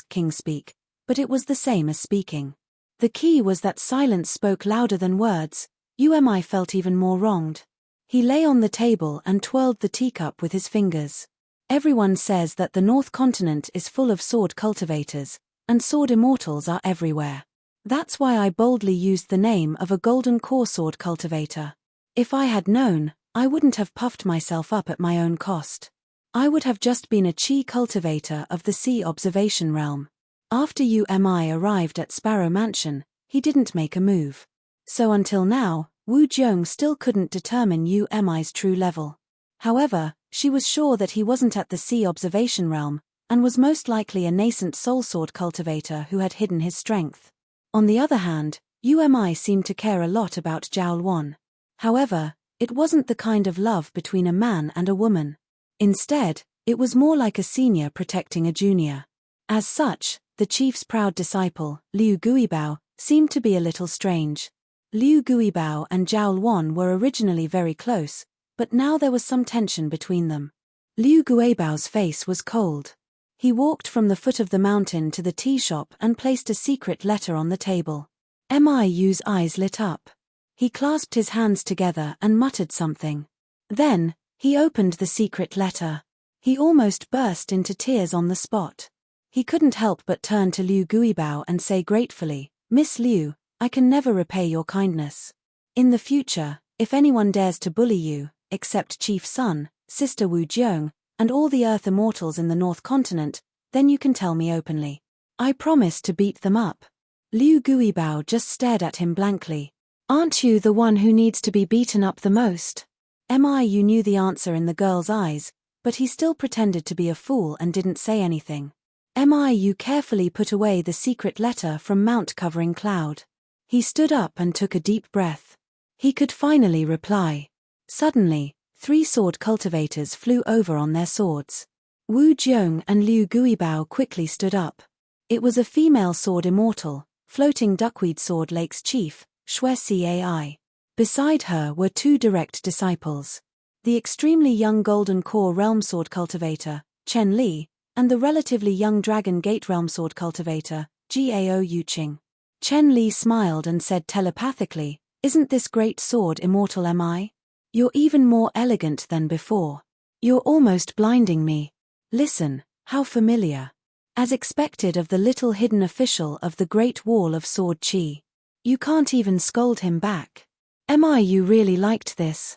King speak, but it was the same as speaking. The key was that silence spoke louder than words. UMI felt even more wronged. He lay on the table and twirled the teacup with his fingers. Everyone says that the North Continent is full of sword cultivators, and sword immortals are everywhere. That's why I boldly used the name of a golden core sword cultivator. If I had known, I wouldn't have puffed myself up at my own cost. I would have just been a chi cultivator of the sea observation realm. After UMI arrived at Sparrow Mansion, he didn't make a move. So until now, Wu Jiong still couldn't determine UMI's true level. However, she was sure that he wasn't at the sea observation realm, and was most likely a nascent soul sword cultivator who had hidden his strength. On the other hand, UMI seemed to care a lot about Zhao Luan. However, it wasn't the kind of love between a man and a woman. Instead, it was more like a senior protecting a junior. As such, the chief's proud disciple, Liu Guibao, seemed to be a little strange. Liu Guibao and Zhao Luan were originally very close, but now there was some tension between them. Liu Guibao's face was cold. He walked from the foot of the mountain to the tea shop and placed a secret letter on the table. Miu's eyes lit up. He clasped his hands together and muttered something. Then, he opened the secret letter. He almost burst into tears on the spot. He couldn't help but turn to Liu Guibao and say gratefully, Miss Liu, I can never repay your kindness. In the future, if anyone dares to bully you, except Chief Sun, Sister Wu Jiong, and all the Earth Immortals in the North Continent, then you can tell me openly. I promise to beat them up. Liu Guibao just stared at him blankly. Aren't you the one who needs to be beaten up the most? Miu knew the answer in the girl's eyes, but he still pretended to be a fool and didn't say anything. Miu carefully put away the secret letter from Mount covering cloud. He stood up and took a deep breath. He could finally reply. Suddenly, 3 sword cultivators flew over on their swords. Wu Jiong and Liu Guibao quickly stood up. It was a female sword immortal, floating duckweed sword lake's chief, Xue Cai. Beside her were 2 direct disciples. The extremely young golden core realm sword cultivator, Chen Li, and the relatively young Dragon Gate Realm Sword cultivator, Gao Yuqing. Chen Li smiled and said telepathically, "Isn't this great sword immortal, am I? You're even more elegant than before. You're almost blinding me. Listen, how familiar. As expected of the little hidden official of the Great Wall of Sword Qi. You can't even scold him back. You really liked this."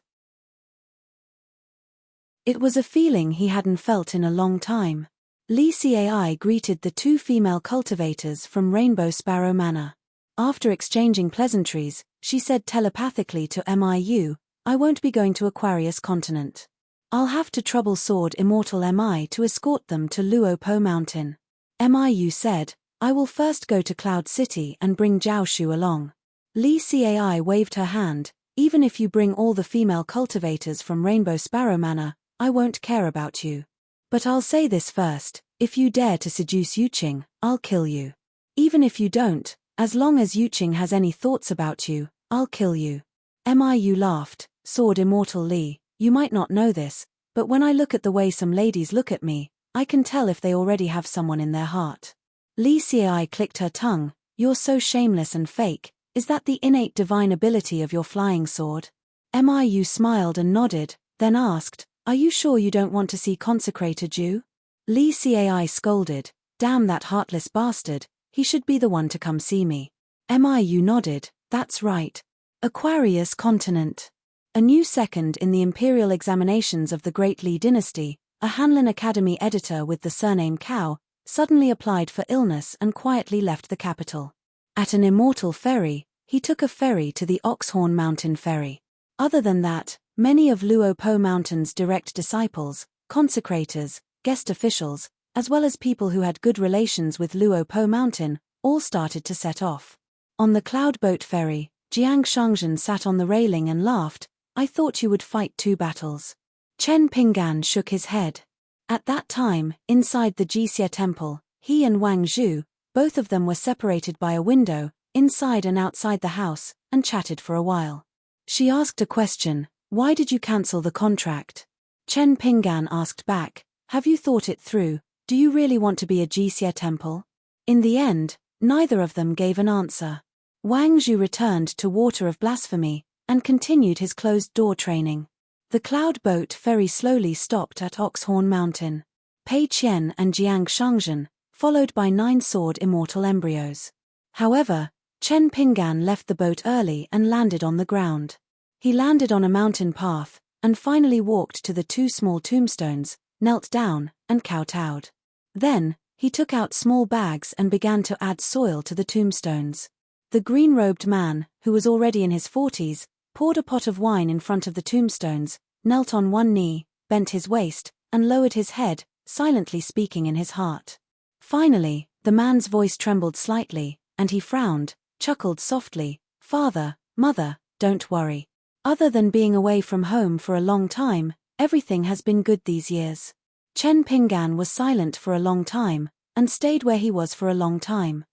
It was a feeling he hadn't felt in a long time. Li Cai greeted the two female cultivators from Rainbow Sparrow Manor. After exchanging pleasantries, she said telepathically to Miu, "I won't be going to Aquarius Continent. I'll have to trouble Sword Immortal Mi to escort them to Luopo Mountain." Miu said, "I will first go to Cloud City and bring Jiaoshu along." Li Cai waved her hand, "Even if you bring all the female cultivators from Rainbow Sparrow Manor, I won't care about you. But I'll say this first, if you dare to seduce Yuqing, I'll kill you. Even if you don't, as long as Yuqing has any thoughts about you, I'll kill you." Miu laughed, "Sword Immortal Li, you might not know this, but when I look at the way some ladies look at me, I can tell if they already have someone in their heart." Li Cai clicked her tongue, "You're so shameless and fake, is that the innate divine ability of your flying sword?" Miu smiled and nodded, then asked, "Are you sure you don't want to see Consecrator Ju?" Li Cai scolded, "Damn that heartless bastard, he should be the one to come see me." Miu nodded, "That's right. Aquarius Continent." A new second in the imperial examinations of the Great Li dynasty, a Hanlin Academy editor with the surname Cao, suddenly applied for illness and quietly left the capital. At an immortal ferry, he took a ferry to the Oxhorn Mountain Ferry. Other than that, many of Luopo Mountain's direct disciples, consecrators, guest officials, as well as people who had good relations with Luopo Mountain, all started to set off. On the Cloud Boat Ferry, Jiang Shangzhen sat on the railing and laughed, "I thought you would fight 2 battles. Chen Pinggan shook his head. At that time, inside the Jixie Temple, he and Wang Zhu, both of them were separated by a window, inside and outside the house, and chatted for a while. She asked a question, "Why did you cancel the contract?" Chen Pinggan asked back, "Have you thought it through? Do you really want to be a Jixie Temple?" In the end, neither of them gave an answer. Wang Zhu returned to Water of Blasphemy, and continued his closed-door training. The cloud boat ferry slowly stopped at Oxhorn Mountain. Pei Qian and Jiang Shangzhen, followed by 9 sword immortal embryos. However, Chen Pinggan left the boat early and landed on the ground. He landed on a mountain path, and finally walked to the 2 small tombstones, knelt down, and kowtowed. Then, he took out small bags and began to add soil to the tombstones. The green-robed man, who was already in his 40s, poured a pot of wine in front of the tombstones, knelt on one knee, bent his waist, and lowered his head, silently speaking in his heart. Finally, the man's voice trembled slightly, and he frowned, chuckled softly, "Father, Mother, don't worry. Other than being away from home for a long time, everything has been good these years." Chen Pinggan was silent for a long time, and stayed where he was for a long time.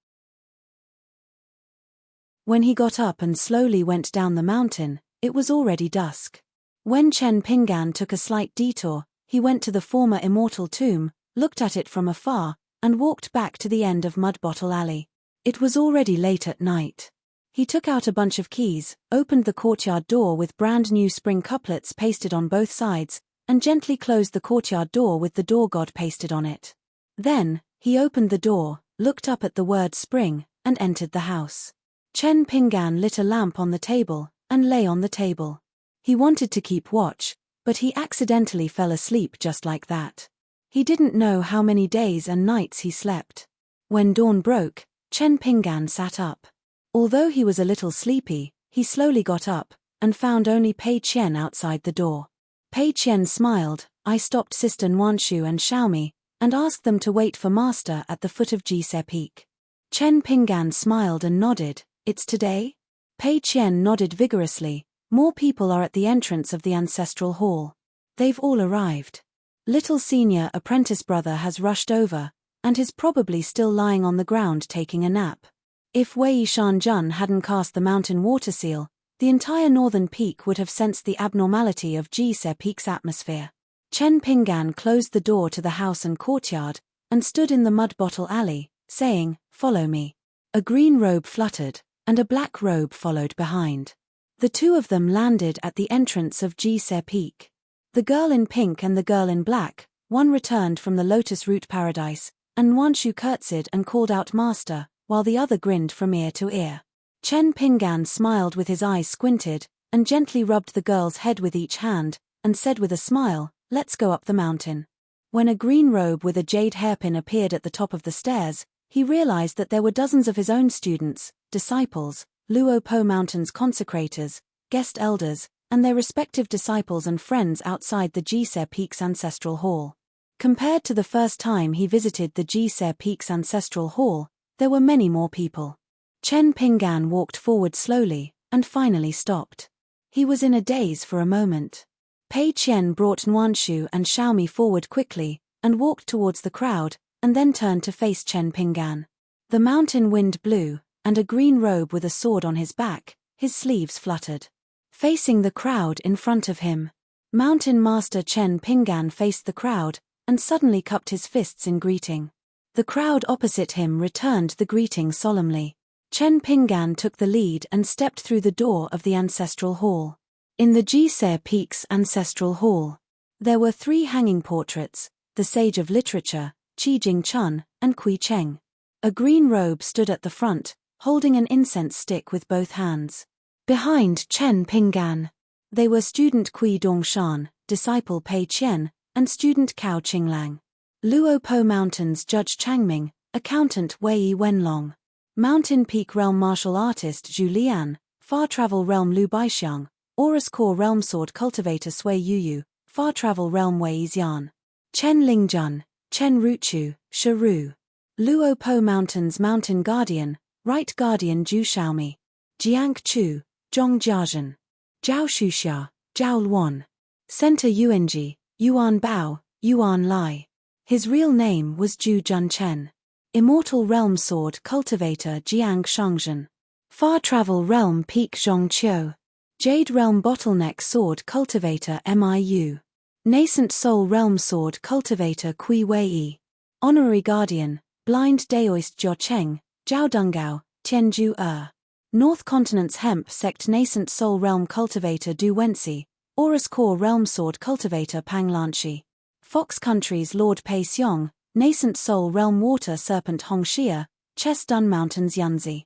When he got up and slowly went down the mountain, it was already dusk. When Chen Pinggan took a slight detour, he went to the former immortal tomb, looked at it from afar, and walked back to the end of Mud Bottle Alley. It was already late at night. He took out a bunch of keys, opened the courtyard door with brand new spring couplets pasted on both sides, and gently closed the courtyard door with the door god pasted on it. Then, he opened the door, looked up at the word spring, and entered the house. Chen Pinggan lit a lamp on the table, and lay on the table. He wanted to keep watch, but he accidentally fell asleep just like that. He didn't know how many days and nights he slept. When dawn broke, Chen Pinggan sat up. Although he was a little sleepy, he slowly got up, and found only Pei Qian outside the door. Pei Qian smiled, "I stopped Sister Nuanshu and Xiaomi, and asked them to wait for Master at the foot of Jise Peak." Chen Pinggan smiled and nodded, "It's today?" Pei Qian nodded vigorously, "More people are at the entrance of the ancestral hall. They've all arrived. Little senior apprentice brother has rushed over, and is probably still lying on the ground taking a nap." If Wei Shanjun hadn't cast the mountain water seal, the entire northern peak would have sensed the abnormality of Jise Peak's atmosphere. Chen Pinggan closed the door to the house and courtyard, and stood in the mud bottle alley, saying, "Follow me." A green robe fluttered, and a black robe followed behind. The two of them landed at the entrance of Gse Peak. The girl in pink and the girl in black, one returned from the lotus root paradise, and Nwanshu curtsied and called out "Master," while the other grinned from ear to ear. Chen Pingan smiled with his eyes squinted, and gently rubbed the girl's head with each hand, and said with a smile, "Let's go up the mountain." When a green robe with a jade hairpin appeared at the top of the stairs, he realized that there were dozens of his own students, disciples, Luo Po Mountain's consecrators, guest elders, and their respective disciples and friends outside the Gse Peak's ancestral hall. Compared to the first time he visited the Gse Peak's ancestral hall, there were many more people. Chen Pingan walked forward slowly, and finally stopped. He was in a daze for a moment. Pei Qian brought Nwanshu and Xiaomi forward quickly, and walked towards the crowd, and then turned to face Chen Pingan. The mountain wind blew, and a green robe with a sword on his back, his sleeves fluttered. Facing the crowd in front of him, Mountain Master Chen Pingan faced the crowd, and suddenly cupped his fists in greeting. The crowd opposite him returned the greeting solemnly. Chen Pingan took the lead and stepped through the door of the ancestral hall. In the Gse Peak's ancestral hall, there were 3 hanging portraits, the sage of literature, Qi Jing-chun, and Kui Cheng. A green robe stood at the front, holding an incense stick with both hands. Behind Chen Pingan, they were student Kui Dongshan, disciple Pei Qian, and student Cao Qinglang. Luo Po Mountain's Judge Changming, accountant Wei Wenlong. Mountain Peak Realm martial artist Zhu Lian, Far Travel Realm Lu Baixiang, Aurus Core Realm Sword Cultivator Sui Yuyu, Far Travel Realm Wei Xian. Chen Lingjun, Chen Ruchu, Sharu. Luo Po Mountain's Mountain Guardian, Right Guardian Zhu Xiaomi. Jiang Chu, Zhong Jiazhen. Zhao Shuxia, Zhao Luan. Center Yuanji, Yuan Bao, Yuan Lai. His real name was Zhu Junchen. Immortal Realm Sword Cultivator Jiang Shangzhen. Far Travel Realm Peak Zhongqiu. Jade Realm Bottleneck Sword Cultivator Miu. Nascent Soul Realm Sword Cultivator Kui Wei. Honorary Guardian, Blind Daoist Jiao Cheng, Zhao Dungao, Tianju North Continent's Hemp Sect Nascent Soul Realm Cultivator Du Wensi, Aurus Core Realm Sword Cultivator Pang Lanshi. Fox Country's Lord Pei Xiong, Nascent Soul Realm Water Serpent Hongxia, Chess Dun Mountains Yunzi.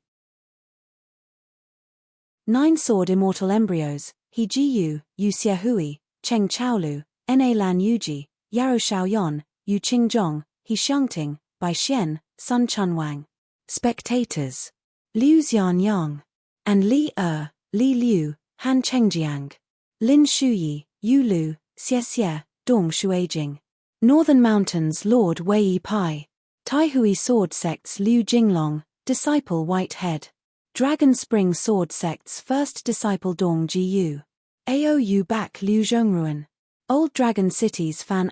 9 Sword Immortal Embryos, He Jiyu, Yu Xiahui, Cheng Chaolu, Na Lan Yuji, Yaro Xiaoyon, Yu Qingzhong, He Xiangting, Bai Xian, Sun Chunwang. Spectators: Liu Xianyang, and Li Li Liu, Han Chengjiang. Lin Shuyi, Yu Lu, Xie Xie, Dong Shuijing. Northern Mountains Lord Wei Pai. Taihui Sword Sect's Liu Jinglong, disciple Whitehead. Dragon Spring Sword Sect's first disciple Dong Jiyu. Aou Bak Liu Zhongruan. Old Dragon City's Fan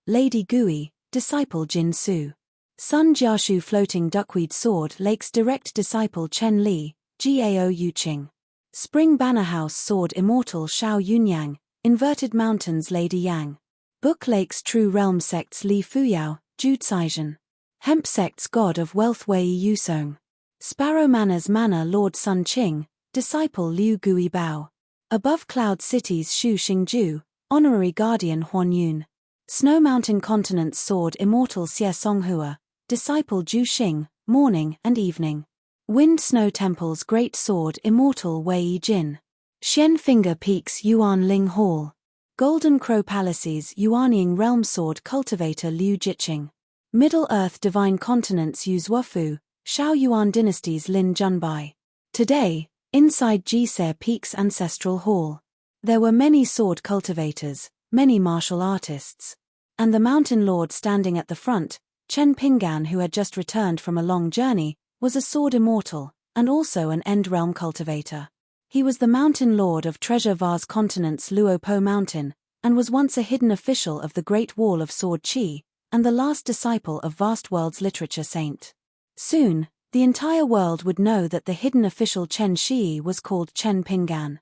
Lady Gui, disciple Jin Su. Sun Jiashu Floating Duckweed Sword Lake's direct disciple Chen Li, Gao Yuqing. Spring Banner House Sword Immortal Xiao Yunyang, Inverted Mountains Lady Yang. Book Lake's True Realm Sect's Li Fuyao, Ju Caizhen. Hemp Sect's God of Wealth Wei Yusong. Sparrow Manor's Manor Lord Sun Qing, disciple Liu Gui Bao. Above Cloud City's Shu Xingju, Honorary Guardian Huan Yun. Snow Mountain Continent's Sword Immortal Xie Songhua, disciple Ju Xing, morning and evening. Wind Snow Temple's Great Sword Immortal Wei Jin. Xian Finger Peak's Yuan Ling Hall. Golden Crow Palace's Yuanying Realm Sword Cultivator Liu Jiqing. Middle Earth Divine Continent's Yu Zuofu, Shao Yuan Dynasty's Lin Junbai. Today, inside Gse Peak's ancestral hall, there were many sword cultivators, many martial artists. And the mountain lord standing at the front, Chen Pingan, who had just returned from a long journey, was a sword immortal, and also an end realm cultivator. He was the mountain lord of Treasure Vase Continent's Luo Po Mountain, and was once a hidden official of the Great Wall of Sword Qi, and the last disciple of Vast World's literature saint. Soon, the entire world would know that the hidden official Chen Shi was called Chen Pingan.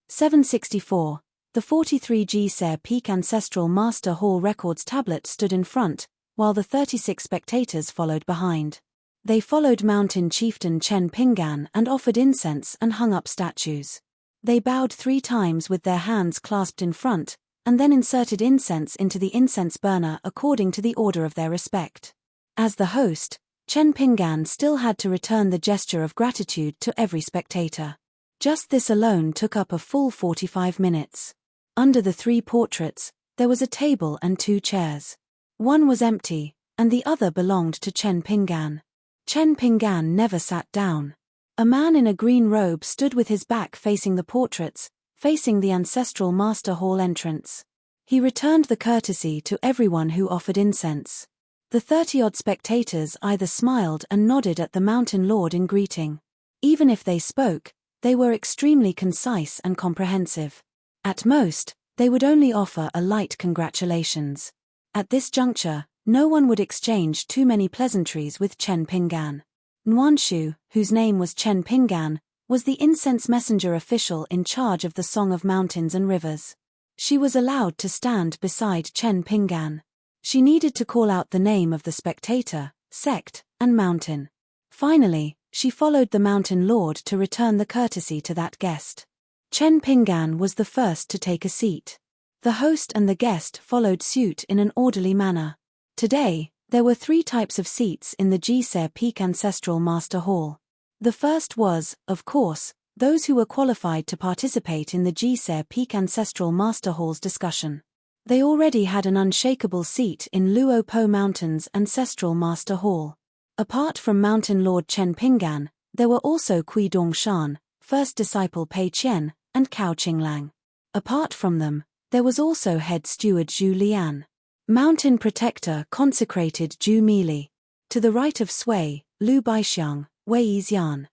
764. The 43G Ser Peak Ancestral Master Hall Records tablet stood in front, while the 36 spectators followed behind. They followed Mountain Chieftain Chen Pingan and offered incense and hung up statues. They bowed 3 times with their hands clasped in front, and then inserted incense into the incense burner according to the order of their respect. As the host, Chen Pingan still had to return the gesture of gratitude to every spectator. Just this alone took up a full 45 minutes. Under the 3 portraits, there was a table and 2 chairs. One was empty, and the other belonged to Chen Pingan. Chen Pingan never sat down. A man in a green robe stood with his back facing the portraits, facing the ancestral master hall entrance. He returned the courtesy to everyone who offered incense. The 30-odd spectators either smiled and nodded at the mountain lord in greeting. Even if they spoke, they were extremely concise and comprehensive. At most, they would only offer a light congratulations. At this juncture, no one would exchange too many pleasantries with Chen Pingan. Nuanshu, whose name was Chen Pingan, was the incense messenger official in charge of the Song of Mountains and Rivers. She was allowed to stand beside Chen Pingan. She needed to call out the name of the spectator, sect, and mountain. Finally, she followed the mountain lord to return the courtesy to that guest. Chen Pingan was the first to take a seat. The host and the guest followed suit in an orderly manner. Today, there were 3 types of seats in the G-Ser Peak Ancestral Master Hall. The first was, of course, those who were qualified to participate in the G-Ser Peak Ancestral Master Hall's discussion. They already had an unshakable seat in Luo Po Mountain's Ancestral Master Hall. Apart from Mountain Lord Chen Pingan, there were also Kui Dongshan, first disciple Pei Qian, and Cao Qinglang. Apart from them, there was also head steward Zhu Lian. Mountain Protector consecrated Zhu Mili. To the right of Sui, Lu Baixiang, Wei Yixian.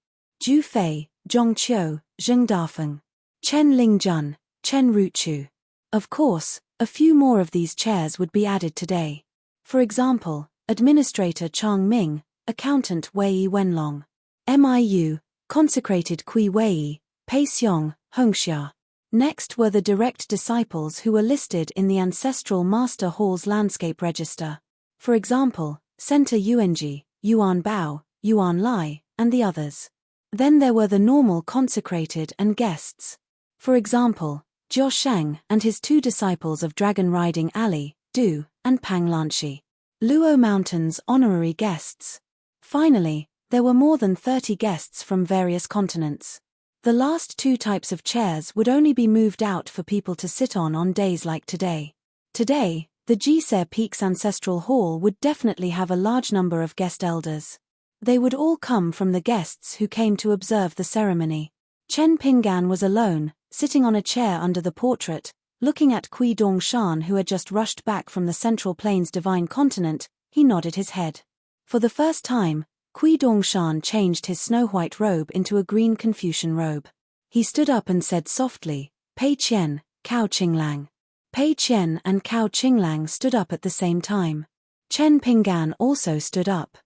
Zhu Fei, Zhong Qiu, Zheng Dafeng. Chen Lingjun, Chen Ruchu. Of course, a few more of these chairs would be added today. For example, Administrator Chang Ming, Accountant Wei Wenlong. Miu, consecrated Kui Wei, Pei Xiong, Hongxia. Next were the direct disciples who were listed in the Ancestral Master Hall's landscape register. For example, Center Yuanji, Yuan Bao, Yuan Lai, and the others. Then there were the normal consecrated and guests. For example, Jiao Sheng and his 2 disciples of Dragon Riding Alley, Du, and Pang Lanshi. Luo Mountain's honorary guests. Finally, there were more than 30 guests from various continents. The last 2 types of chairs would only be moved out for people to sit on days like today. Today, the G-Ser Peaks Ancestral Hall would definitely have a large number of guest elders. They would all come from the guests who came to observe the ceremony. Chen Pingan was alone, sitting on a chair under the portrait, looking at Kui Dongshan who had just rushed back from the Central Plains Divine Continent. He nodded his head. For the first time, Kui Dongshan changed his snow-white robe into a green Confucian robe. He stood up and said softly, Pei Qian, Cao Qinglang. Pei Qian and Cao Qinglang stood up at the same time. Chen Pingan also stood up.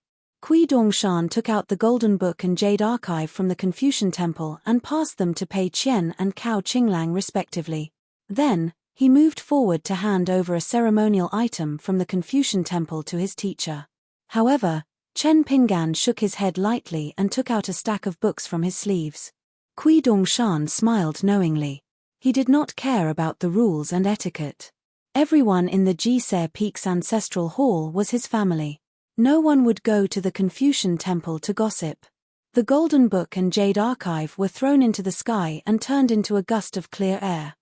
Kui Dongshan took out the Golden Book and Jade Archive from the Confucian Temple and passed them to Pei Qian and Cao Qinglang respectively. Then, he moved forward to hand over a ceremonial item from the Confucian Temple to his teacher. However, Chen Pingan shook his head lightly and took out a stack of books from his sleeves. Kui Dongshan smiled knowingly. He did not care about the rules and etiquette. Everyone in the G-Ser Peaks Ancestral Hall was his family. No one would go to the Confucian Temple to gossip. The Golden Book and Jade Archive were thrown into the sky and turned into a gust of clear air.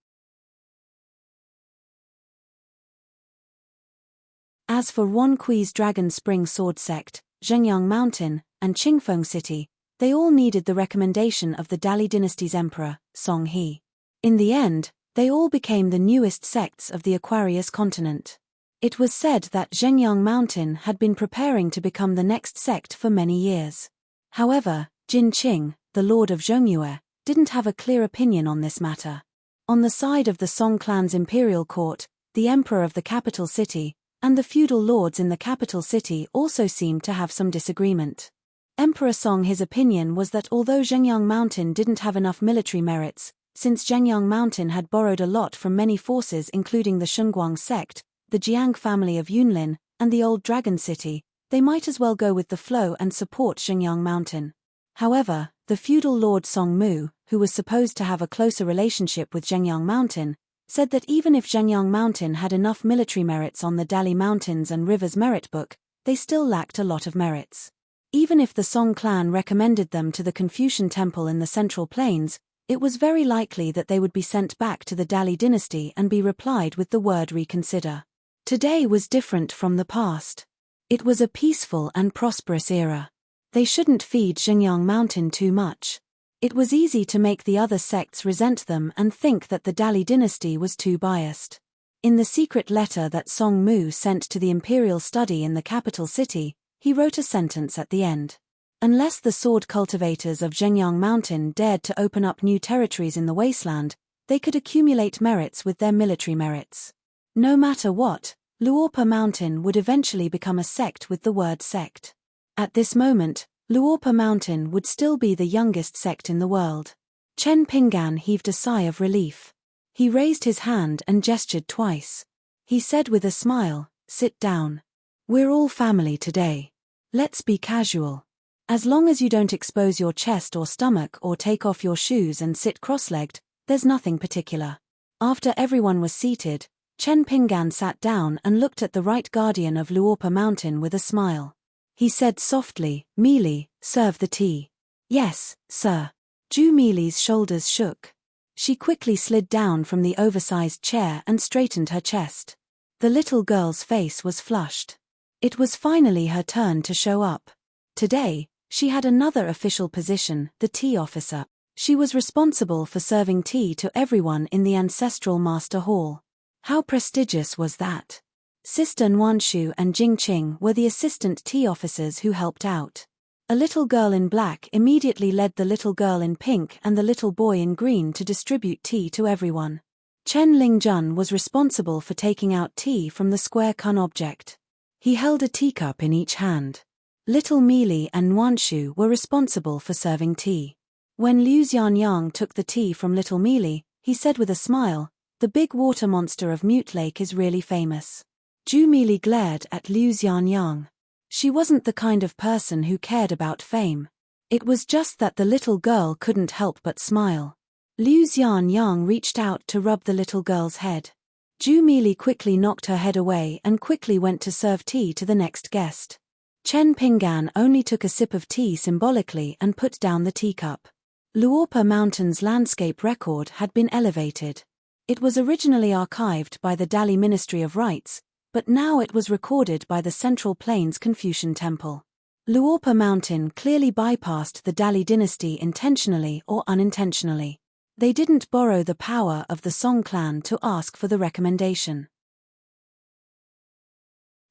As for Wan Kui's Dragon Spring Sword Sect, Zhengyang Mountain, and Qingfeng City, they all needed the recommendation of the Dali dynasty's emperor, Song He. In the end, they all became the newest sects of the Aquarius continent. It was said that Zhengyang Mountain had been preparing to become the next sect for many years. However, Jin Qing, the lord of Zhongyue, didn't have a clear opinion on this matter. On the side of the Song clan's imperial court, the emperor of the capital city, and the feudal lords in the capital city also seemed to have some disagreement. Emperor Song, his opinion was that although Zhengyang Mountain didn't have enough military merits, Since Zhengyang Mountain had borrowed a lot from many forces including the Shunguang sect, the Jiang family of Yunlin, and the Old Dragon City, they might as well go with the flow and support Zhengyang Mountain. However, the feudal lord Song Mu, who was supposed to have a closer relationship with Zhengyang Mountain, said that even if Zhengyang Mountain had enough military merits on the Dali Mountains and Rivers merit book, they still lacked a lot of merits. Even if the Song clan recommended them to the Confucian Temple in the Central Plains, it was very likely that they would be sent back to the Dali dynasty and be replied with the word reconsider. Today was different from the past. It was a peaceful and prosperous era. They shouldn't feed Zhengyang Mountain too much. It was easy to make the other sects resent them and think that the Dali dynasty was too biased. In the secret letter that Song Mu sent to the imperial study in the capital city, he wrote a sentence at the end. Unless the sword cultivators of Zhengyang Mountain dared to open up new territories in the wasteland, they could accumulate merits with their military merits. No matter what, Luopa Mountain would eventually become a sect with the word sect. At this moment, Luopa Mountain would still be the youngest sect in the world. Chen Pinggan heaved a sigh of relief. He raised his hand and gestured twice. He said with a smile, "Sit down. We're all family today. Let's be casual. As long as you don't expose your chest or stomach or take off your shoes and sit cross-legged, there's nothing particular." After everyone was seated, Chen Pinggan sat down and looked at the right guardian of Luopa Mountain with a smile. He said softly, "Meili, serve the tea." "Yes, sir." Ju Meili's shoulders shook. She quickly slid down from the oversized chair and straightened her chest. The little girl's face was flushed. It was finally her turn to show up. Today, she had another official position, the tea officer. She was responsible for serving tea to everyone in the ancestral master hall. How prestigious was that? Sister Nuanshu and Jingqing were the assistant tea officers who helped out. A little girl in black immediately led the little girl in pink and the little boy in green to distribute tea to everyone. Chen Lingjun was responsible for taking out tea from the square kun object. He held a teacup in each hand. Little Meili and Nuanshu were responsible for serving tea. When Liu Xianyang took the tea from little Meili, he said with a smile, "The big water monster of Mute Lake is really famous." Ju Meili glared at Liu Xianyang. She wasn't the kind of person who cared about fame. It was just that the little girl couldn't help but smile. Liu Xianyang reached out to rub the little girl's head. Ju Meili quickly knocked her head away and quickly went to serve tea to the next guest. Chen Pinggan only took a sip of tea symbolically and put down the teacup. Luopa Mountain's landscape record had been elevated. It was originally archived by the Dali Ministry of Rites, but now it was recorded by the Central Plains Confucian Temple. Luopa Mountain clearly bypassed the Dali dynasty intentionally or unintentionally. They didn't borrow the power of the Song clan to ask for the recommendation.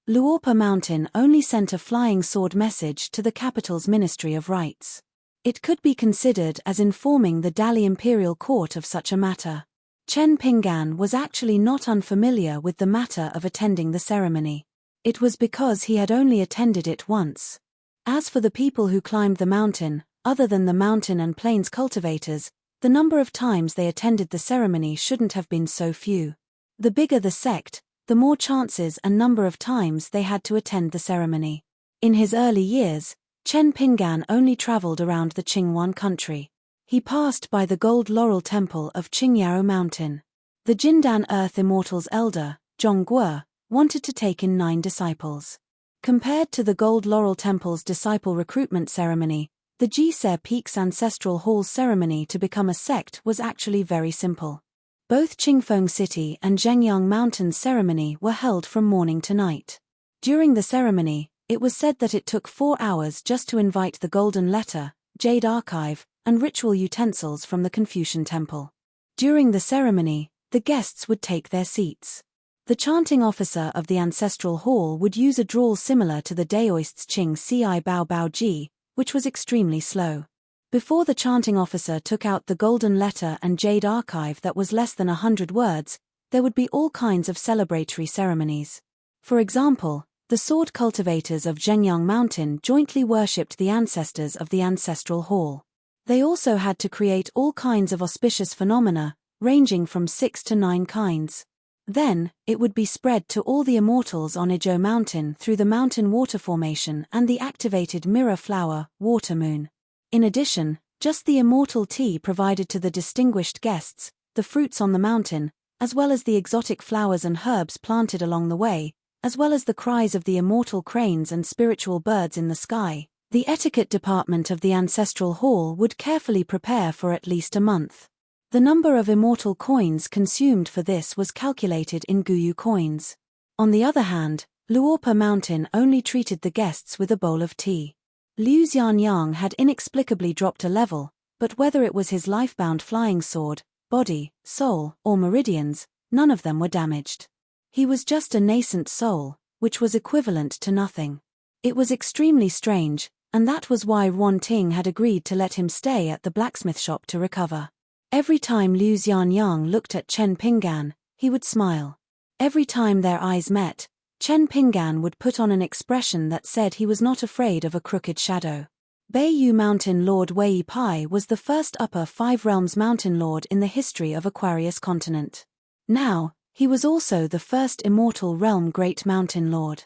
Luopa Mountain only sent a flying sword message to the capital's Ministry of Rites. It could be considered as informing the Dali imperial court of such a matter. Chen Pinggan was actually not unfamiliar with the matter of attending the ceremony. It was because he had only attended it once. As for the people who climbed the mountain, other than the mountain and plains cultivators, the number of times they attended the ceremony shouldn't have been so few. The bigger the sect, the more chances and number of times they had to attend the ceremony. In his early years, Chen Pinggan only traveled around the Qingwan country. He passed by the Gold Laurel Temple of Qingyao Mountain. The Jindan Earth Immortals elder, Zhongguo, wanted to take in 9 disciples. Compared to the Gold Laurel Temple's disciple recruitment ceremony, the Jise Peak's Ancestral Hall's ceremony to become a sect was actually very simple. Both Qingfeng City and Zhengyang Mountain's ceremony were held from morning to night. During the ceremony, it was said that it took 4 hours just to invite the Golden Letter, Jade Archive, and ritual utensils from the Confucian Temple. During the ceremony, the guests would take their seats. The chanting officer of the Ancestral Hall would use a drawl similar to the Daoist's Qing Ci Bao Bao Ji, which was extremely slow. Before the chanting officer took out the Golden Letter and Jade Archive that was less than 100 words, there would be all kinds of celebratory ceremonies. For example, the sword cultivators of Zhengyang Mountain jointly worshipped the ancestors of the Ancestral Hall. They also had to create all kinds of auspicious phenomena, ranging from 6 to 9 kinds. Then, it would be spread to all the immortals on Ijo Mountain through the mountain water formation and the activated mirror flower, water moon. In addition, just the immortal tea provided to the distinguished guests, the fruits on the mountain, as well as the exotic flowers and herbs planted along the way, as well as the cries of the immortal cranes and spiritual birds in the sky, the etiquette department of the ancestral hall would carefully prepare for at least a month. The number of immortal coins consumed for this was calculated in Guyu coins. On the other hand, Luopa Mountain only treated the guests with a bowl of tea. Liu Xianyang had inexplicably dropped a level, but whether it was his lifebound flying sword, body, soul, or meridians, none of them were damaged. He was just a nascent soul, which was equivalent to nothing. It was extremely strange, and that was why Ruan Ting had agreed to let him stay at the blacksmith shop to recover. Every time Liu Xianyang looked at Chen Pinggan, he would smile. Every time their eyes met, Chen Pinggan would put on an expression that said he was not afraid of a crooked shadow. Beiyu Mountain Lord Wei Pai was the first Upper Five Realms Mountain Lord in the history of Aquarius Continent. Now, he was also the first Immortal Realm Great Mountain Lord.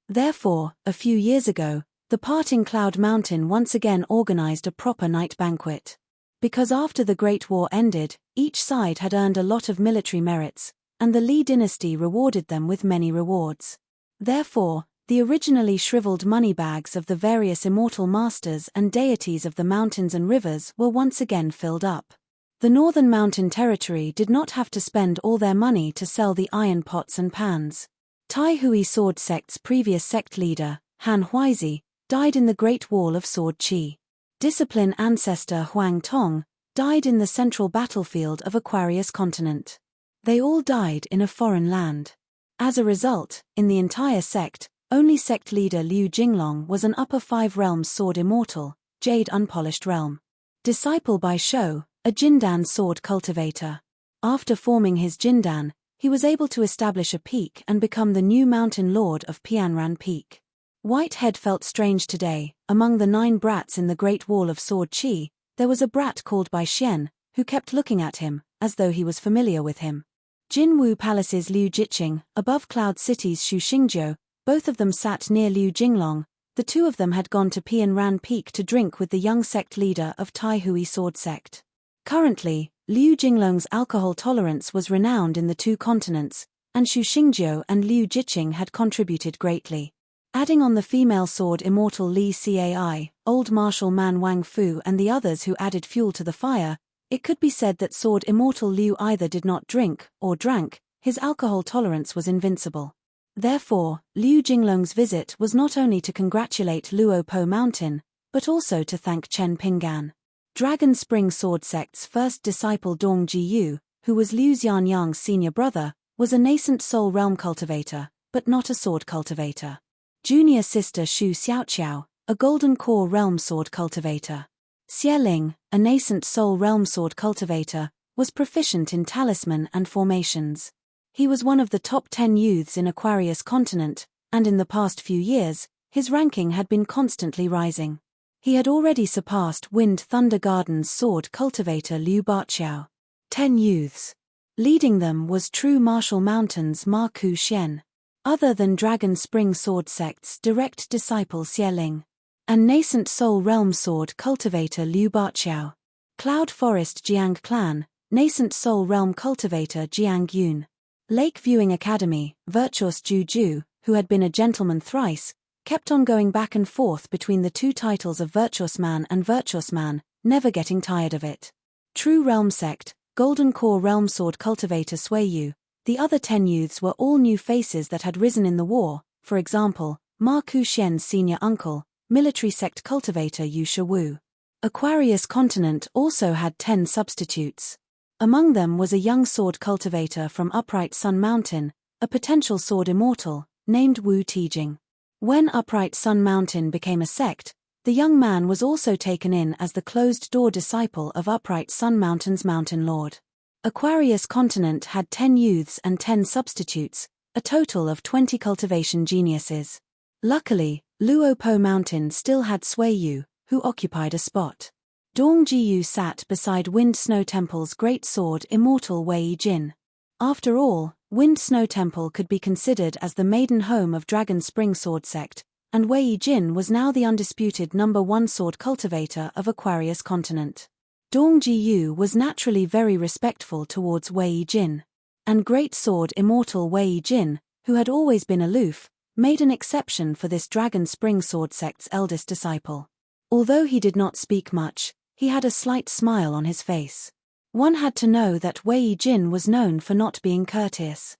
Therefore, a few years ago, the Parting Cloud Mountain once again organized a proper night banquet. Because after the Great War ended, each side had earned a lot of military merits, and the Li dynasty rewarded them with many rewards. Therefore, the originally shriveled money bags of the various immortal masters and deities of the mountains and rivers were once again filled up. The Northern Mountain Territory did not have to spend all their money to sell the iron pots and pans. Tai Hui Sword Sect's previous sect leader, Han Huizi, died in the Great Wall of Sword Qi. Discipline ancestor Huang Tong died in the central battlefield of Aquarius Continent. They all died in a foreign land. As a result, in the entire sect, only sect leader Liu Jinglong was an Upper Five Realms sword immortal, Jade Unpolished Realm. Disciple by Shou, a Jindan sword cultivator. After forming his Jindan, he was able to establish a peak and become the new mountain lord of Pianran Peak. Whitehead felt strange today. Among the 9 brats in the Great Wall of Sword Qi, there was a brat called Bai Xian, who kept looking at him, as though he was familiar with him. Jinwu Palace's Liu Jiqing, above Cloud City's Shu Xingjiu, both of them sat near Liu Jinglong. The two of them had gone to Pianran Peak to drink with the young sect leader of Tai Hui Sword Sect. Currently, Liu Jinglong's alcohol tolerance was renowned in the 2 continents, and Shu Xingjiu and Liu Jiqing had contributed greatly. Adding on the female sword immortal Li Cai, old martial man Wang Fu and the others who added fuel to the fire, it could be said that sword immortal Liu either did not drink, or drank, his alcohol tolerance was invincible. Therefore, Liu Jinglong's visit was not only to congratulate Luo Po Mountain, but also to thank Chen Pinggan. Dragon Spring Sword Sect's first disciple Dong Jiyu, who was Liu Xianyang's senior brother, was a nascent soul realm cultivator, but not a sword cultivator. Junior sister Shu Xiaoqiao, a golden core realm sword cultivator. Xie Ling, a nascent soul realm sword cultivator, was proficient in talisman and formations. He was one of the top 10 youths in Aquarius Continent, and in the past few years, his ranking had been constantly rising. He had already surpassed Wind Thunder Garden's sword cultivator Liu Baqiao. 10 youths. Leading them was true Martial Mountain's Ma Ku Xian. Other than Dragon Spring Sword Sect's direct disciple Xie Ling. And nascent Soul Realm Sword cultivator Liu Baqiao. Cloud Forest Jiang Clan, nascent Soul Realm cultivator Jiang Yun. Lake Viewing Academy, Virtuous Juju, who had been a gentleman thrice, kept on going back and forth between the 2 titles of Virtuous Man and Virtuous Man, never getting tired of it. True Realm Sect, Golden Core Realm Sword cultivator Sui Yu. The other 10 youths were all new faces that had risen in the war, for example, Ma Ku Xian's senior uncle, military sect cultivator Yu Shiwu. Aquarius Continent also had 10 substitutes. Among them was a young sword cultivator from Upright Sun Mountain, a potential sword immortal, named Wu Tijing. When Upright Sun Mountain became a sect, the young man was also taken in as the closed-door disciple of Upright Sun Mountain's Mountain Lord. Aquarius Continent had 10 youths and 10 substitutes, a total of 20 cultivation geniuses. Luckily, Luo Po Mountain still had Sui Yu, who occupied a spot. Dong Jiyu sat beside Wind Snow Temple's great sword immortal Wei Jin. After all, Wind Snow Temple could be considered as the maiden home of Dragon Spring Sword Sect, and Wei Jin was now the undisputed #1 sword cultivator of Aquarius Continent. Dong Jiyu was naturally very respectful towards Wei Jin. And great sword immortal Wei Jin, who had always been aloof, made an exception for this Dragon Spring Sword Sect's eldest disciple. Although he did not speak much, he had a slight smile on his face. One had to know that Wei Jin was known for not being courteous.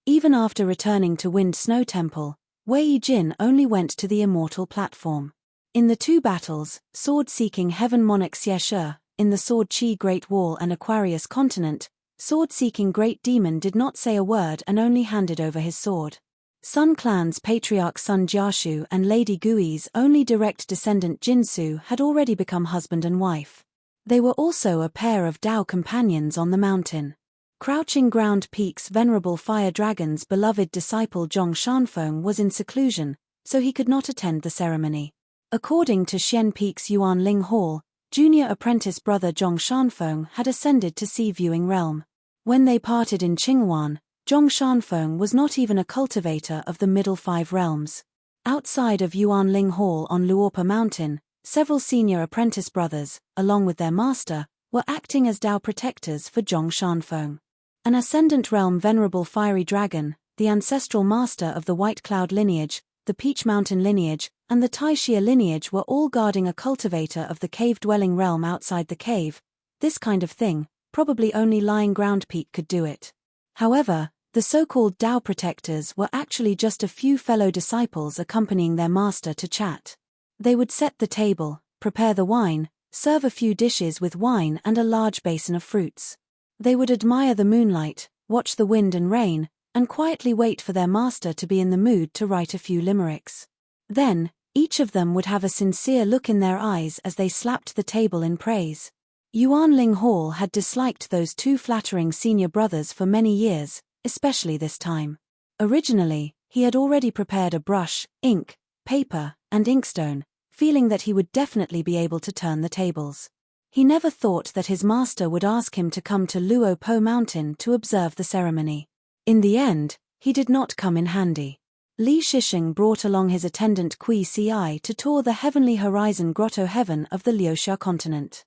Even after returning to Wind Snow Temple, Wei Jin only went to the immortal platform. In the two battles, sword-seeking Heaven Monarch Xie in the Sword Chi Great Wall and Aquarius Continent, sword-seeking Great Demon did not say a word and only handed over his sword. Sun Clan's patriarch Sun Jiashu and Lady Gui's only direct descendant Jinsu had already become husband and wife. They were also a pair of Dao companions on the mountain. Crouching Ground Peak's venerable fire dragon's beloved disciple Zhong Shanfeng was in seclusion, so he could not attend the ceremony. According to Xian Peak's Yuan Ling Hall, junior apprentice brother Zhong Shanfeng had ascended to Sea Viewing Realm. When they parted in Qinghuan, Zhong Shanfeng was not even a cultivator of the Middle Five Realms. Outside of Yuan Ling Hall on Luopa Mountain, several senior apprentice brothers, along with their master, were acting as Dao protectors for Zhong Shanfeng. An Ascendant Realm venerable fiery dragon, the ancestral master of the White Cloud lineage, the Peach Mountain lineage, and the Taixia lineage were all guarding a cultivator of the cave-dwelling realm outside the cave. This kind of thing, probably only Lying Ground Peak could do it. However, the so-called Dao protectors were actually just a few fellow disciples accompanying their master to chat. They would set the table, prepare the wine, serve a few dishes with wine and a large basin of fruits. They would admire the moonlight, watch the wind and rain, and quietly wait for their master to be in the mood to write a few limericks. Then, each of them would have a sincere look in their eyes as they slapped the table in praise. Yuan Ling Hall had disliked those two flattering senior brothers for many years, especially this time. Originally, he had already prepared a brush, ink, paper, and inkstone, feeling that he would definitely be able to turn the tables. He never thought that his master would ask him to come to Luo Po Mountain to observe the ceremony. In the end, he did not come in handy. Li Shisheng brought along his attendant Kui Ci to tour the heavenly horizon grotto heaven of the Liuxia continent.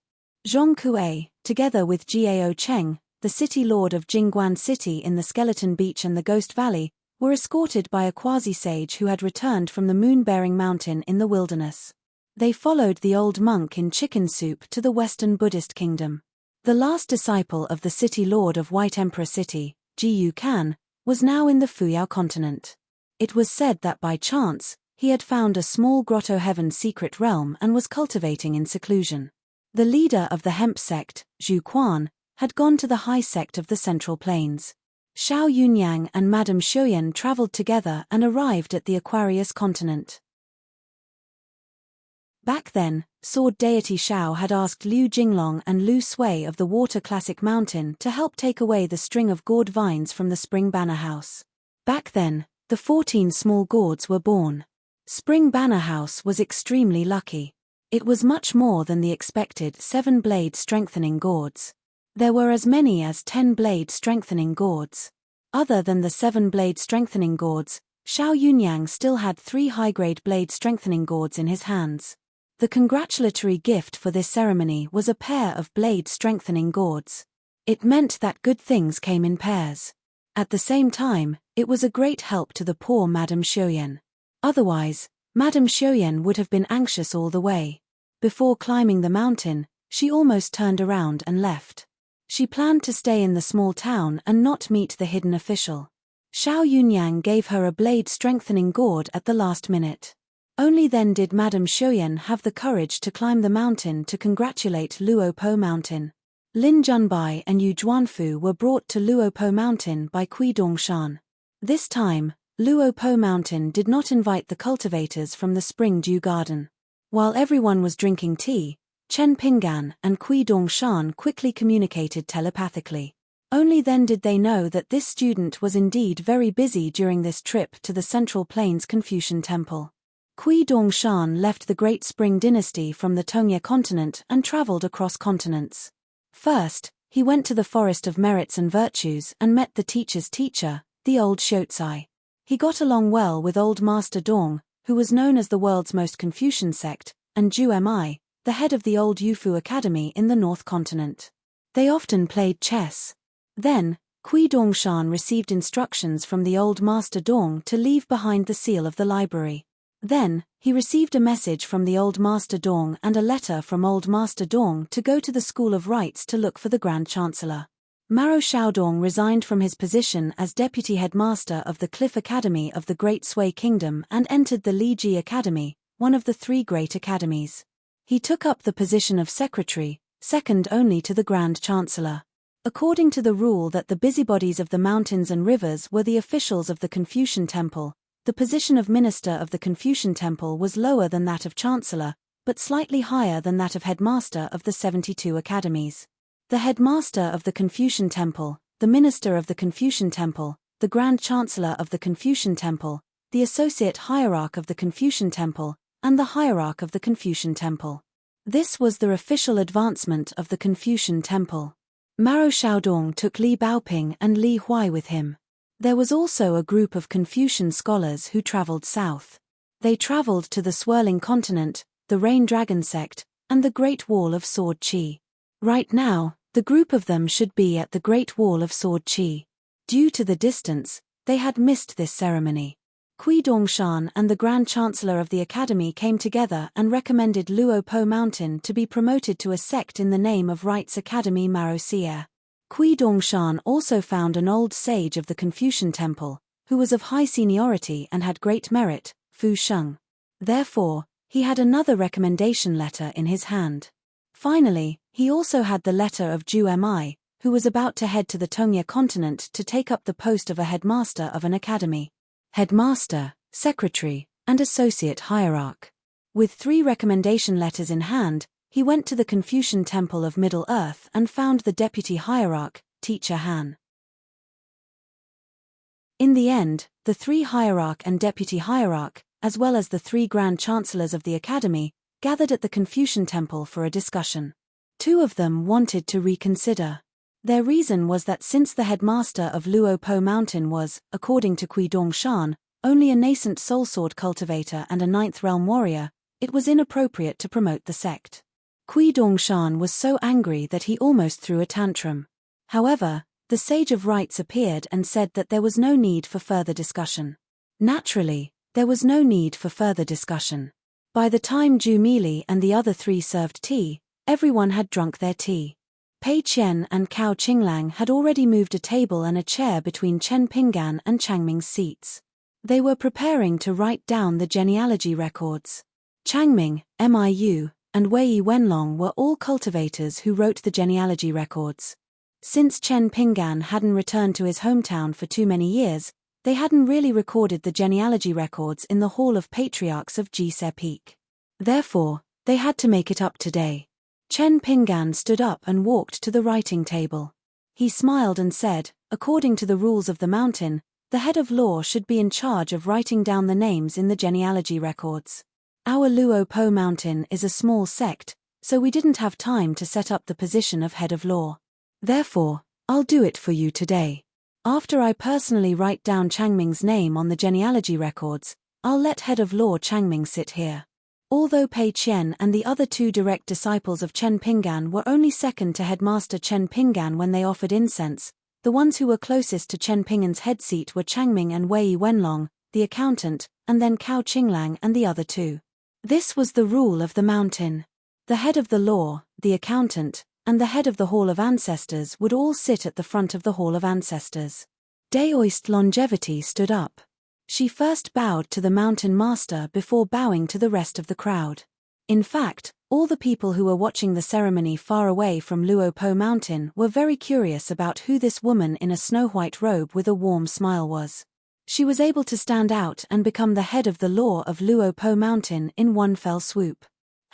Zhong Kuei, together with Jiao Cheng, the city lord of Jingguan City in the Skeleton Beach and the Ghost Valley, were escorted by a quasi-sage who had returned from the moon-bearing mountain in the wilderness. They followed the old monk in chicken soup to the Western Buddhist kingdom. The last disciple of the city lord of White Emperor City, Jiyu Kan, was now in the Fuyao continent. It was said that by chance, he had found a small grotto heaven secret realm and was cultivating in seclusion. The leader of the hemp sect, Zhu Quan, had gone to the high sect of the Central Plains. Xiao Yunyang and Madame Xiuyan traveled together and arrived at the Aquarius continent. Back then, sword deity Xiao had asked Liu Jinglong and Lu Sui of the Water Classic Mountain to help take away the string of gourd vines from the Spring Banner House. Back then, the 14 small gourds were born. Spring Banner House was extremely lucky. It was much more than the expected 7-blade strengthening gourds. There were as many as 10-blade strengthening gourds. Other than the 7-blade strengthening gourds, Xiao Yunyang still had 3 high-grade blade strengthening gourds in his hands. The congratulatory gift for this ceremony was a pair of blade strengthening gourds. It meant that good things came in pairs. At the same time, it was a great help to the poor Madame Xiuyan. Otherwise, Madame Xiuyan would have been anxious all the way. Before climbing the mountain, she almost turned around and left. She planned to stay in the small town and not meet the hidden official. Xiao Yunyang gave her a blade strengthening gourd at the last minute. Only then did Madame Xiuyan have the courage to climb the mountain to congratulate Luo Po Mountain. Lin Junbai and Yu Zhuanfu were brought to Luo Po Mountain by Kui Dongshan. This time, Luo Po Mountain did not invite the cultivators from the Spring Dew Garden. While everyone was drinking tea, Chen Pingan and Kui Dongshan quickly communicated telepathically. Only then did they know that this student was indeed very busy during this trip to the Central Plains Confucian Temple. Kui Dongshan left the Great Spring Dynasty from the Tongye continent and traveled across continents. First, he went to the Forest of Merits and Virtues and met the teacher's teacher, the old Shotsai. He got along well with old Master Dong, who was known as the world's most Confucian sect, and Ju Mi, the head of the old Yufu Academy in the North Continent. They often played chess. Then, Kui Dongshan received instructions from the old Master Dong to leave behind the seal of the library. Then, he received a message from the old Master Dong and a letter from old Master Dong to go to the School of Rites to look for the Grand Chancellor. Maro Xiaodong resigned from his position as deputy headmaster of the Cliff Academy of the Great Sui Kingdom and entered the Li Ji Academy, one of the three great academies. He took up the position of secretary, second only to the Grand Chancellor. According to the rule that the busybodies of the mountains and rivers were the officials of the Confucian Temple, the position of minister of the Confucian Temple was lower than that of chancellor, but slightly higher than that of headmaster of the 72 academies. The headmaster of the Confucian Temple, the minister of the Confucian Temple, the Grand Chancellor of the Confucian Temple, the associate hierarch of the Confucian Temple, and the hierarch of the Confucian Temple. This was the official advancement of the Confucian Temple. Maro Xiaodong took Li Baoping and Li Huai with him. There was also a group of Confucian scholars who traveled south. They traveled to the Swirling Continent, the Rain Dragon sect, and the Great Wall of Sword Qi. Right now, the group of them should be at the Great Wall of Sword Qi. Due to the distance, they had missed this ceremony. Kui Dongshan and the Grand Chancellor of the Academy came together and recommended Luo Po Mountain to be promoted to a sect in the name of Rites Academy Maro Sier. Kui Dongshan also found an old sage of the Confucian Temple, who was of high seniority and had great merit, Fu Sheng. Therefore, he had another recommendation letter in his hand. Finally, he also had the letter of Ju Mi, who was about to head to the Tongye continent to take up the post of a headmaster of an academy. Headmaster, secretary, and associate hierarch. With 3 recommendation letters in hand, he went to the Confucian Temple of Middle Earth and found the deputy hierarch, Teacher Han. In the end, the 3 hierarch and deputy hierarch, as well as the 3 grand chancellors of the academy, gathered at the Confucian Temple for a discussion. 2 of them wanted to reconsider. Their reason was that since the headmaster of Luo Po Mountain was, according to Kui Dongshan, only a nascent soul sword cultivator and a 9th realm warrior, it was inappropriate to promote the sect. Kui Dongshan was so angry that he almost threw a tantrum. However, the sage of rites appeared and said that there was no need for further discussion. Naturally, there was no need for further discussion. By the time Ju Mili and the other 3 served tea, everyone had drunk their tea. Pei Qian and Cao Qinglang had already moved a table and a chair between Chen Pinggan and Changming's seats. They were preparing to write down the genealogy records. Changming, Miu, and Wei Wenlong were all cultivators who wrote the genealogy records. Since Chen Pinggan hadn't returned to his hometown for too many years, they hadn't really recorded the genealogy records in the Hall of Patriarchs of Jise Peak. Therefore, they had to make it up today. Chen Pinggan stood up and walked to the writing table. He smiled and said, according to the rules of the mountain, the head of law should be in charge of writing down the names in the genealogy records. Our Luo Po Mountain is a small sect, so we didn't have time to set up the position of head of law. Therefore, I'll do it for you today. After I personally write down Changming's name on the genealogy records, I'll let head of law Changming sit here. Although Pei Qian and the other 2 direct disciples of Chen Pinggan were only second to headmaster Chen Pinggan when they offered incense, the ones who were closest to Chen Pinggan's head seat were Changming and Wei Wenlong, the accountant, and then Cao Qinglang and the other 2. This was the rule of the mountain. The head of the law, the accountant, and the head of the Hall of Ancestors would all sit at the front of the Hall of Ancestors. Daoist Longevity stood up. She first bowed to the mountain master before bowing to the rest of the crowd. In fact, all the people who were watching the ceremony far away from Luo Po Mountain were very curious about who this woman in a snow-white robe with a warm smile was. She was able to stand out and become the head of the law of Luo Po Mountain in one fell swoop.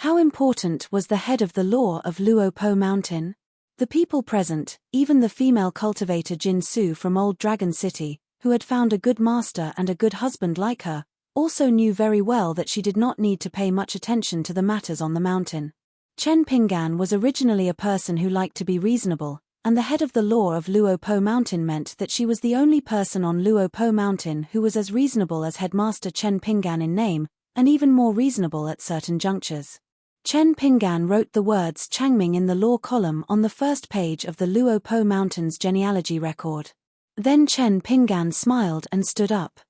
How important was the head of the law of Luo Po Mountain? The people present, even the female cultivator Jin Su from Old Dragon City, who had found a good master and a good husband like her, also knew very well that she did not need to pay much attention to the matters on the mountain. Chen Pinggan was originally a person who liked to be reasonable, and the head of the law of Luo Po Mountain meant that she was the only person on Luo Po Mountain who was as reasonable as Headmaster Chen Pinggan in name, and even more reasonable at certain junctures. Chen Pinggan wrote the words Changming in the law column on the first page of the Luo Po Mountain's genealogy record. Then Chen Pinggan smiled and stood up.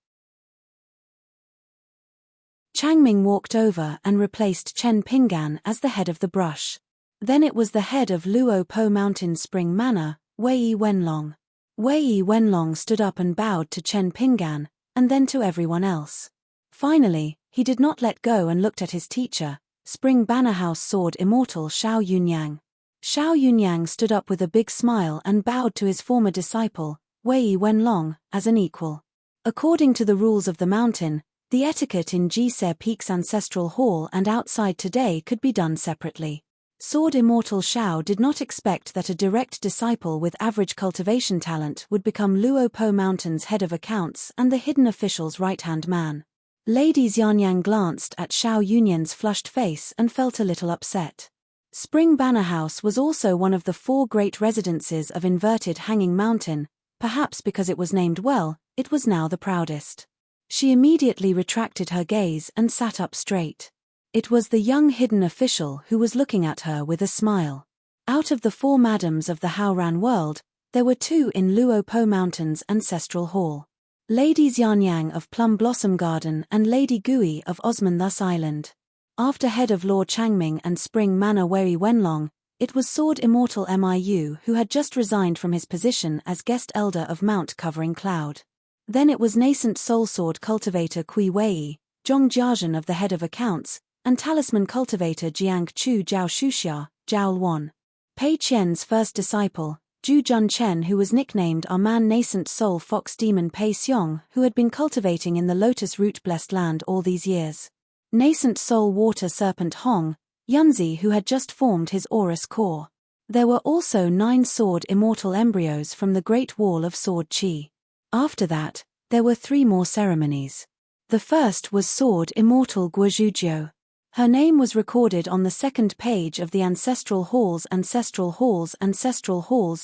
Changming walked over and replaced Chen Pinggan as the head of the brush. Then it was the head of Luo Po Mountain Spring Manor, Wei Wenlong. Wei Wenlong stood up and bowed to Chen Pinggan, and then to everyone else. Finally, he did not let go and looked at his teacher, Spring Banner House Sword Immortal Xiao Yunyang. Xiao Yunyang stood up with a big smile and bowed to his former disciple, Wei Wenlong, as an equal. According to the rules of the mountain, the etiquette in Jise Peak's ancestral hall and outside today could be done separately. Sword Immortal Xiao did not expect that a direct disciple with average cultivation talent would become Luo Po Mountain's head of accounts and the hidden official's right-hand man. Lady Xianyang glanced at Xiao Yunyang's flushed face and felt a little upset. Spring Banner House was also one of the 4 great residences of inverted Hanging Mountain. Perhaps because it was named well, it was now the proudest. She immediately retracted her gaze and sat up straight. It was the young hidden official who was looking at her with a smile. Out of the 4 madams of the Haoran world, there were 2 in Luo Po Mountain's ancestral hall. Lady Xianyang of Plum Blossom Garden and Lady Gui of Osmanthus Island. After head of Law Changming and Spring Manor Wei Wenlong, it was Sword Immortal Miu who had just resigned from his position as guest elder of Mount Covering Cloud. Then it was nascent soul sword cultivator Kui Wei, Zhong Jiazhen of the head of accounts, and talisman cultivator Jiang Chu Zhao Shuxia, Zhao Luan. Pei Qian's first disciple, Zhu Junchen, who was nicknamed our man nascent soul fox demon Pei Xiong, who had been cultivating in the lotus root blessed land all these years. Nascent soul water serpent Hong, Yunzi, who had just formed his Aurus core. There were also 9 sword immortal embryos from the Great Wall of Sword Qi. After that, there were 3 more ceremonies. The first was Sword Immortal Guozhujiu. Her name was recorded on the 2nd page of the Ancestral Hall's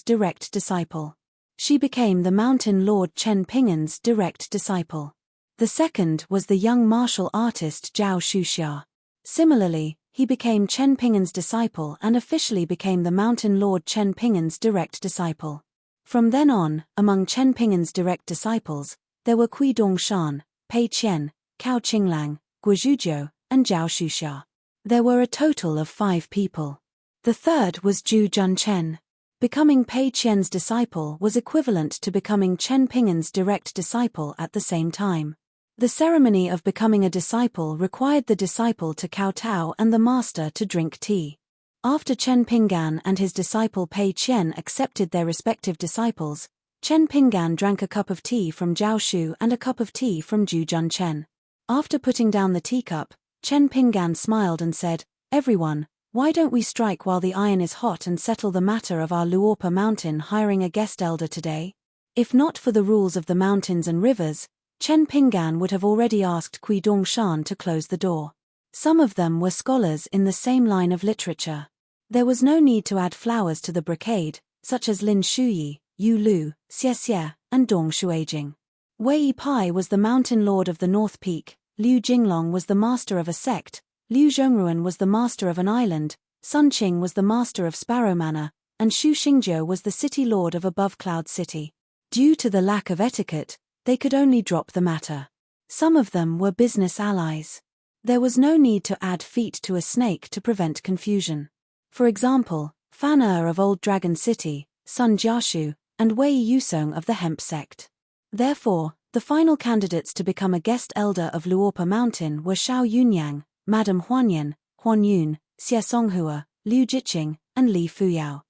direct disciple. She became the Mountain Lord Chen Ping'an's direct disciple. The second was the young martial artist Zhao Shuxia. Similarly, he became Chen Ping'an's disciple and officially became the Mountain Lord Chen Ping'an's direct disciple. From then on, among Chen Ping'an's direct disciples, there were Kui Dongshan, Pei Qian, Cao Qinglang, Guozhujiu, and Zhao Shuxia. There were a total of 5 people. The third was Zhu Junchen. Becoming Pei Qian's disciple was equivalent to becoming Chen Ping'an's direct disciple at the same time. The ceremony of becoming a disciple required the disciple to kowtow and the master to drink tea. After Chen Pinggan and his disciple Pei Qian accepted their respective disciples, Chen Pinggan drank a cup of tea from Zhao Shu and a cup of tea from Zhu Junchen. After putting down the teacup, Chen Pinggan smiled and said, "Everyone, why don't we strike while the iron is hot and settle the matter of our Luopa Mountain hiring a guest elder today?" If not for the rules of the mountains and rivers, Chen Pinggan would have already asked Kui Dongshan to close the door. Some of them were scholars in the same line of literature. There was no need to add flowers to the brocade, such as Lin Shuyi, Yu Lu, Xie Xie, and Dong Shuijing. Wei Pai was the mountain lord of the North Peak, Liu Jinglong was the master of a sect, Liu Zhongruan was the master of an island, Sun Qing was the master of Sparrow Manor, and Xu Xingjiu was the city lord of Above Cloud City. Due to the lack of etiquette, they could only drop the matter. Some of them were business allies. There was no need to add feet to a snake to prevent confusion. For example, Fan Er of Old Dragon City, Sun Jiashu, and Wei Yusong of the Hemp sect. Therefore, the final candidates to become a guest elder of Luopa Mountain were Xiao Yunyang, Madame Huanyan, Huan Yun, Xie Songhua, Liu Jiqing, and Li Fuyao.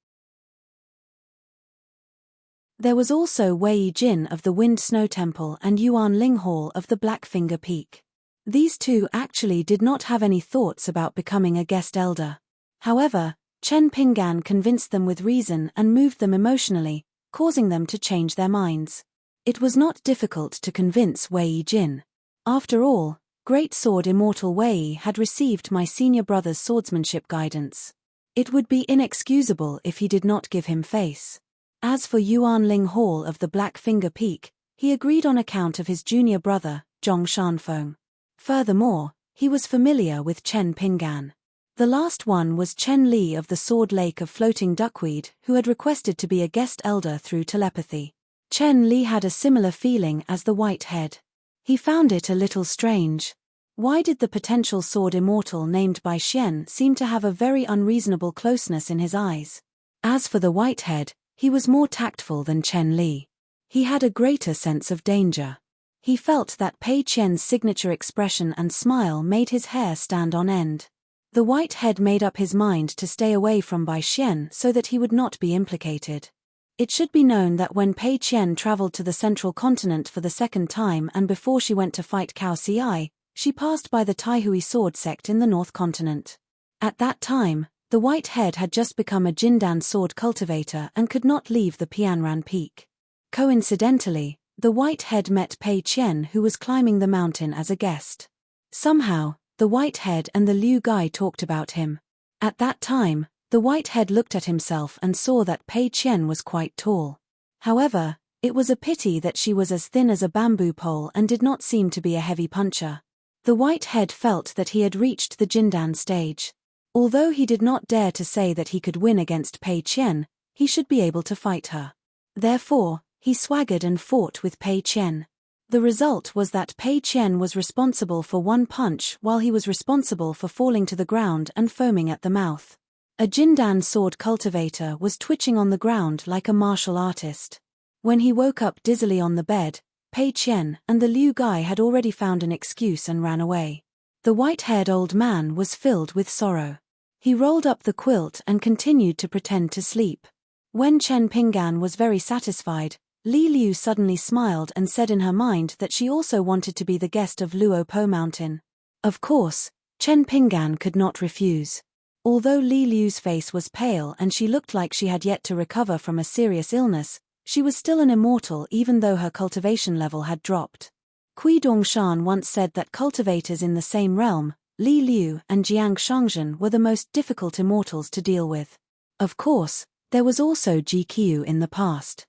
There was also Wei Jin of the Wind Snow Temple and Yuan Ling Hall of the Blackfinger Peak. These 2 actually did not have any thoughts about becoming a guest elder. However, Chen Pinggan convinced them with reason and moved them emotionally, causing them to change their minds. It was not difficult to convince Wei Jin. After all, Great Sword Immortal Wei had received my senior brother's swordsmanship guidance. It would be inexcusable if he did not give him face. As for Yuanling Hall of the Black Finger Peak, he agreed on account of his junior brother, Zhong Shanfeng. Furthermore, he was familiar with Chen Pingan. The last one was Chen Li of the Sword Lake of Floating Duckweed, who had requested to be a guest elder through telepathy. Chen Li had a similar feeling as the White Head. He found it a little strange. Why did the potential sword immortal named Bai Xian seem to have a very unreasonable closeness in his eyes? As for the White Head, he was more tactful than Chen Li. He had a greater sense of danger. He felt that Pei Qian's signature expression and smile made his hair stand on end. The White Head made up his mind to stay away from Bai Xian so that he would not be implicated. It should be known that when Pei Qian traveled to the central continent for the second time and before she went to fight Cao Ci, she passed by the Taihui sword sect in the North Continent. At that time, the White Head had just become a Jindan sword cultivator and could not leave the Pianran Peak. Coincidentally, the White Head met Pei Qian, who was climbing the mountain as a guest. Somehow, the White Head and the Liu Guy talked about him. At that time, the White Head looked at himself and saw that Pei Qian was quite tall. However, it was a pity that she was as thin as a bamboo pole and did not seem to be a heavy puncher. The White Head felt that he had reached the Jindan stage. Although he did not dare to say that he could win against Pei Qian, he should be able to fight her. Therefore, he swaggered and fought with Pei Qian. The result was that Pei Qian was responsible for one punch while he was responsible for falling to the ground and foaming at the mouth. A Jindan sword cultivator was twitching on the ground like a martial artist. When he woke up dizzily on the bed, Pei Qian and the Liu Guy had already found an excuse and ran away. The white-haired old man was filled with sorrow. He rolled up the quilt and continued to pretend to sleep. When Chen Pingan was very satisfied, Li Liu suddenly smiled and said in her mind that she also wanted to be the guest of Luo Po Mountain. Of course, Chen Pingan could not refuse. Although Li Liu's face was pale and she looked like she had yet to recover from a serious illness, she was still an immortal even though her cultivation level had dropped. Kui Dongshan once said that cultivators in the same realm, Li Liu and Jiang Shangzhen, were the most difficult immortals to deal with. Of course, there was also Ji Qiu in the past.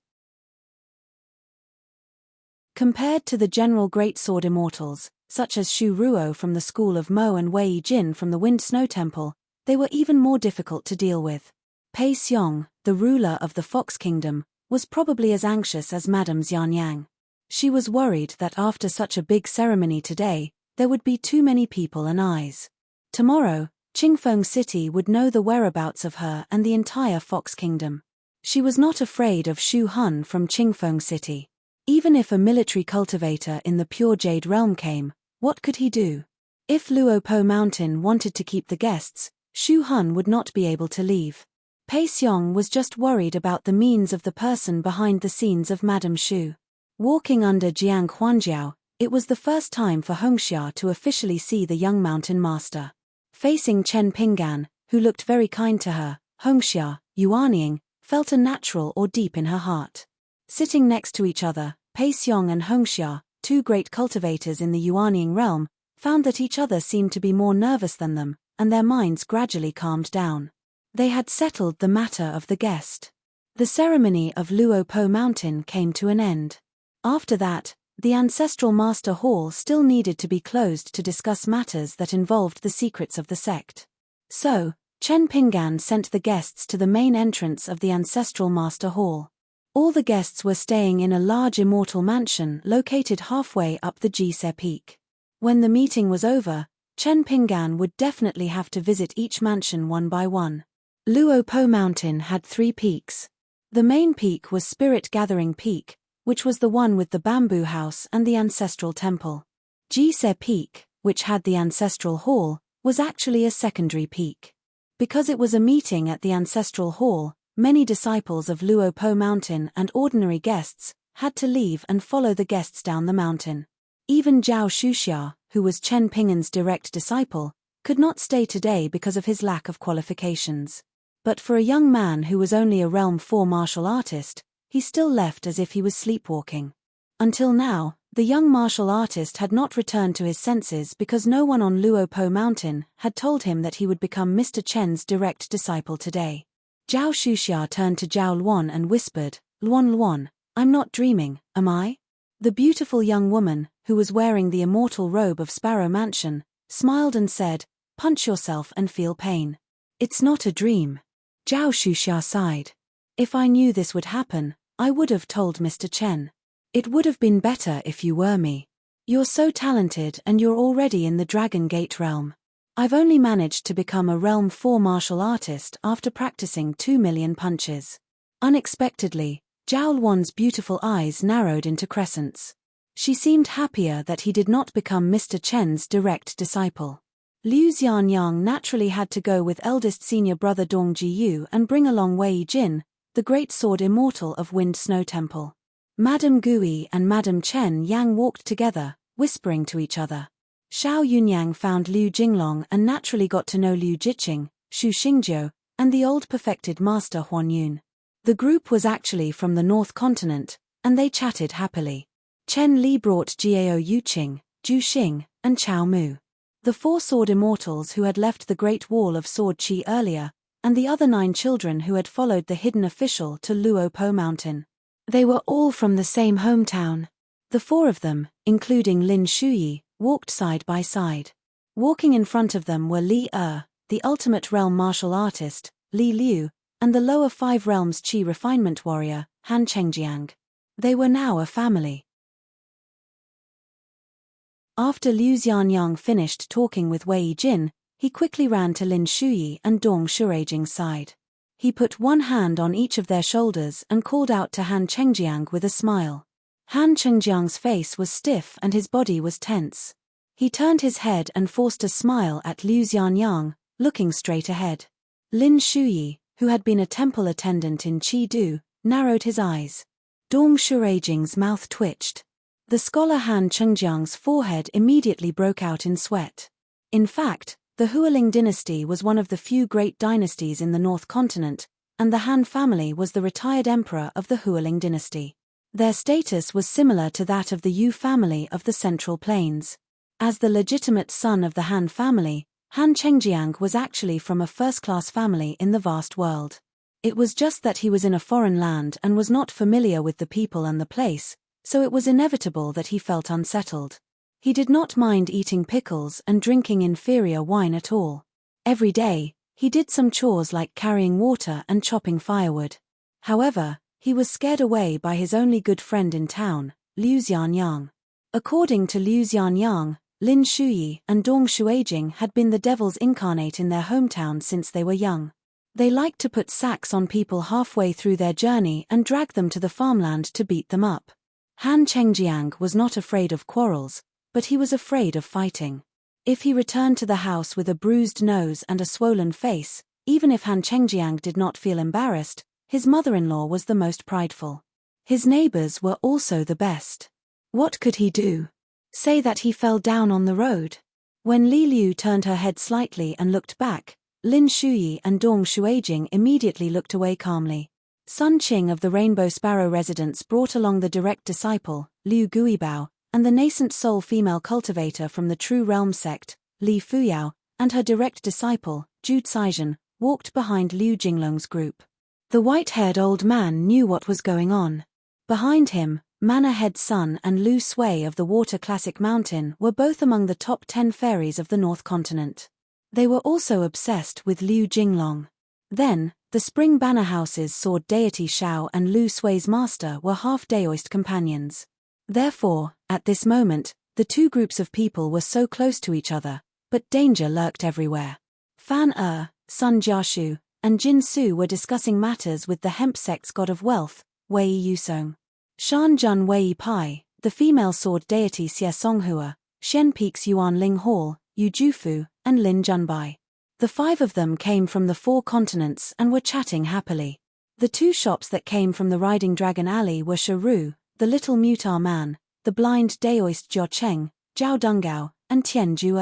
Compared to the general great sword immortals, such as Shu Ruo from the school of Mo and Wei Jin from the Wind Snow Temple, they were even more difficult to deal with. Pei Xiong, the ruler of the Fox Kingdom, was probably as anxious as Madame Xianyang. She was worried that after such a big ceremony today, there would be too many people and eyes. Tomorrow, Qingfeng City would know the whereabouts of her and the entire Fox Kingdom. She was not afraid of Shu Hun from Qingfeng City. Even if a military cultivator in the Pure Jade realm came, what could he do? If Luo Po Mountain wanted to keep the guests, Shu Hun would not be able to leave. Pei Xiong was just worried about the means of the person behind the scenes of Madame Shu. Walking under Jiang Huanjiao, it was the first time for Hongxia to officially see the young mountain master. Facing Chen Pingan, who looked very kind to her, Hongxia, Yuanying, felt a natural or deep in her heart. Sitting next to each other, Pei Xiong and Hongxia, two great cultivators in the Yuanying realm, found that each other seemed to be more nervous than them, and their minds gradually calmed down. They had settled the matter of the guest. The ceremony of Luo Po Mountain came to an end. After that, the Ancestral Master Hall still needed to be closed to discuss matters that involved the secrets of the sect. So, Chen Pingan sent the guests to the main entrance of the Ancestral Master Hall. All the guests were staying in a large immortal mansion located halfway up the Jise Peak. When the meeting was over, Chen Pingan would definitely have to visit each mansion one by one. Luo Po Mountain had 3 peaks. The main peak was Spirit Gathering Peak, which was the one with the bamboo house and the ancestral temple. Jise Peak, which had the ancestral hall, was actually a secondary peak. Because it was a meeting at the ancestral hall, many disciples of Luo Po Mountain and ordinary guests had to leave and follow the guests down the mountain. Even Zhao Shuxia, who was Chen Pingan's direct disciple, could not stay today because of his lack of qualifications. But for a young man who was only a Realm 4 martial artist, he still left as if he was sleepwalking. Until now, The young martial artist had not returned to his senses because no one on Luopo Mountain had told him that he would become Mr. Chen's direct disciple today. Zhao Shuxia turned to Zhao Luan and whispered, "Luan Luan, I'm not dreaming, am I?" The beautiful young woman, who was wearing the immortal robe of Sparrow Mansion, smiled and said, "Punch yourself and feel pain. It's not a dream." Zhao Shuxia sighed. "If I knew this would happen, I would have told Mr. Chen. It would have been better if you were me. You're so talented and you're already in the Dragon Gate realm. I've only managed to become a Realm 4 martial artist after practicing 2 million punches." Unexpectedly, Zhao Luan's beautiful eyes narrowed into crescents. She seemed happier that he did not become Mr. Chen's direct disciple. Liu Xianyang naturally had to go with eldest senior brother Dong Jiyu and bring along Wei Jin, the great sword immortal of Wind Snow Temple. Madame Gui and Madame Chen Yang walked together, whispering to each other. Xiao Yunyang found Liu Jinglong and naturally got to know Liu Jiqing, Xu Xingjiu, and the old perfected master Huan Yun. The group was actually from the North Continent, and they chatted happily. Chen Li brought Jiao Yuqing, Zhu Xing, and Chao Mu. The 4 sword immortals who had left the Great Wall of Sword Qi earlier, and the other 9 children who had followed the hidden official to Luopo Mountain. They were all from the same hometown. The 4 of them, including Lin Shuyi, walked side by side. Walking in front of them were Li the ultimate realm martial artist, Li Liu, and the lower 5 realms Qi refinement warrior, Han Chengjiang. They were now a family. After Liu Xianyang finished talking with Wei Jin, he quickly ran to Lin Shuyi and Dong Shurajing's side. He put one hand on each of their shoulders and called out to Han Chengjiang with a smile. Han Chengjiang's face was stiff and his body was tense. He turned his head and forced a smile at Liu Xianyang, looking straight ahead. Lin Shuyi, who had been a temple attendant in Qidu, narrowed his eyes. Dong Shurajing's mouth twitched. The scholar Han Chengjiang's forehead immediately broke out in sweat. In fact, the Hualing dynasty was one of the few great dynasties in the North Continent, and the Han family was the retired emperor of the Hualing dynasty. Their status was similar to that of the Yu family of the Central Plains. As the legitimate son of the Han family, Han Chengjiang was actually from a first-class family in the vast world. It was just that he was in a foreign land and was not familiar with the people and the place, so it was inevitable that he felt unsettled. He did not mind eating pickles and drinking inferior wine at all. Every day, he did some chores like carrying water and chopping firewood. However, he was scared away by his only good friend in town, Liu Xianyang. According to Liu Xianyang, Lin Shuyi and Dong Shuijing had been the devils incarnate in their hometown since they were young. They liked to put sacks on people halfway through their journey and drag them to the farmland to beat them up. Han Chengjiang was not afraid of quarrels, but he was afraid of fighting. If he returned to the house with a bruised nose and a swollen face, even if Han Chengjiang did not feel embarrassed, his mother-in-law was the most prideful. His neighbors were also the best. What could he do? Say that he fell down on the road? When Li Liu turned her head slightly and looked back, Lin Shuyi and Dong Shuijing immediately looked away calmly. Sun Qing of the Rainbow Sparrow residence brought along the direct disciple, Liu Guibao, and the nascent soul female cultivator from the True Realm sect, Li Fuyao, and her direct disciple, Zhu Caizhen, walked behind Liu Jinglong's group. The white-haired old man knew what was going on. Behind him, Manor Head Sun and Lu Sui of the Water Classic Mountain were both among the top 10 fairies of the North Continent. They were also obsessed with Liu Jinglong. Then, the Spring Banner House's sword deity Shao and Lu Sui's master were half-Daoist companions. Therefore, at this moment, the two groups of people were so close to each other, but danger lurked everywhere. Fan Sun Jiashu, and Jin Su were discussing matters with the hemp sect's god of wealth, Wei Yusong. Shan Jun Wei Pai, the female sword deity Xie Songhua, Shen Peak's Yuan Ling Hall, Yu Jufu, and Lin Junbai. The 5 of them came from the 4 continents and were chatting happily. The 2 shops that came from the Riding Dragon Alley were Sharu, the little Mutar man, the blind Daoist Jiao Cheng, Zhao Dungao, and Tian Ju.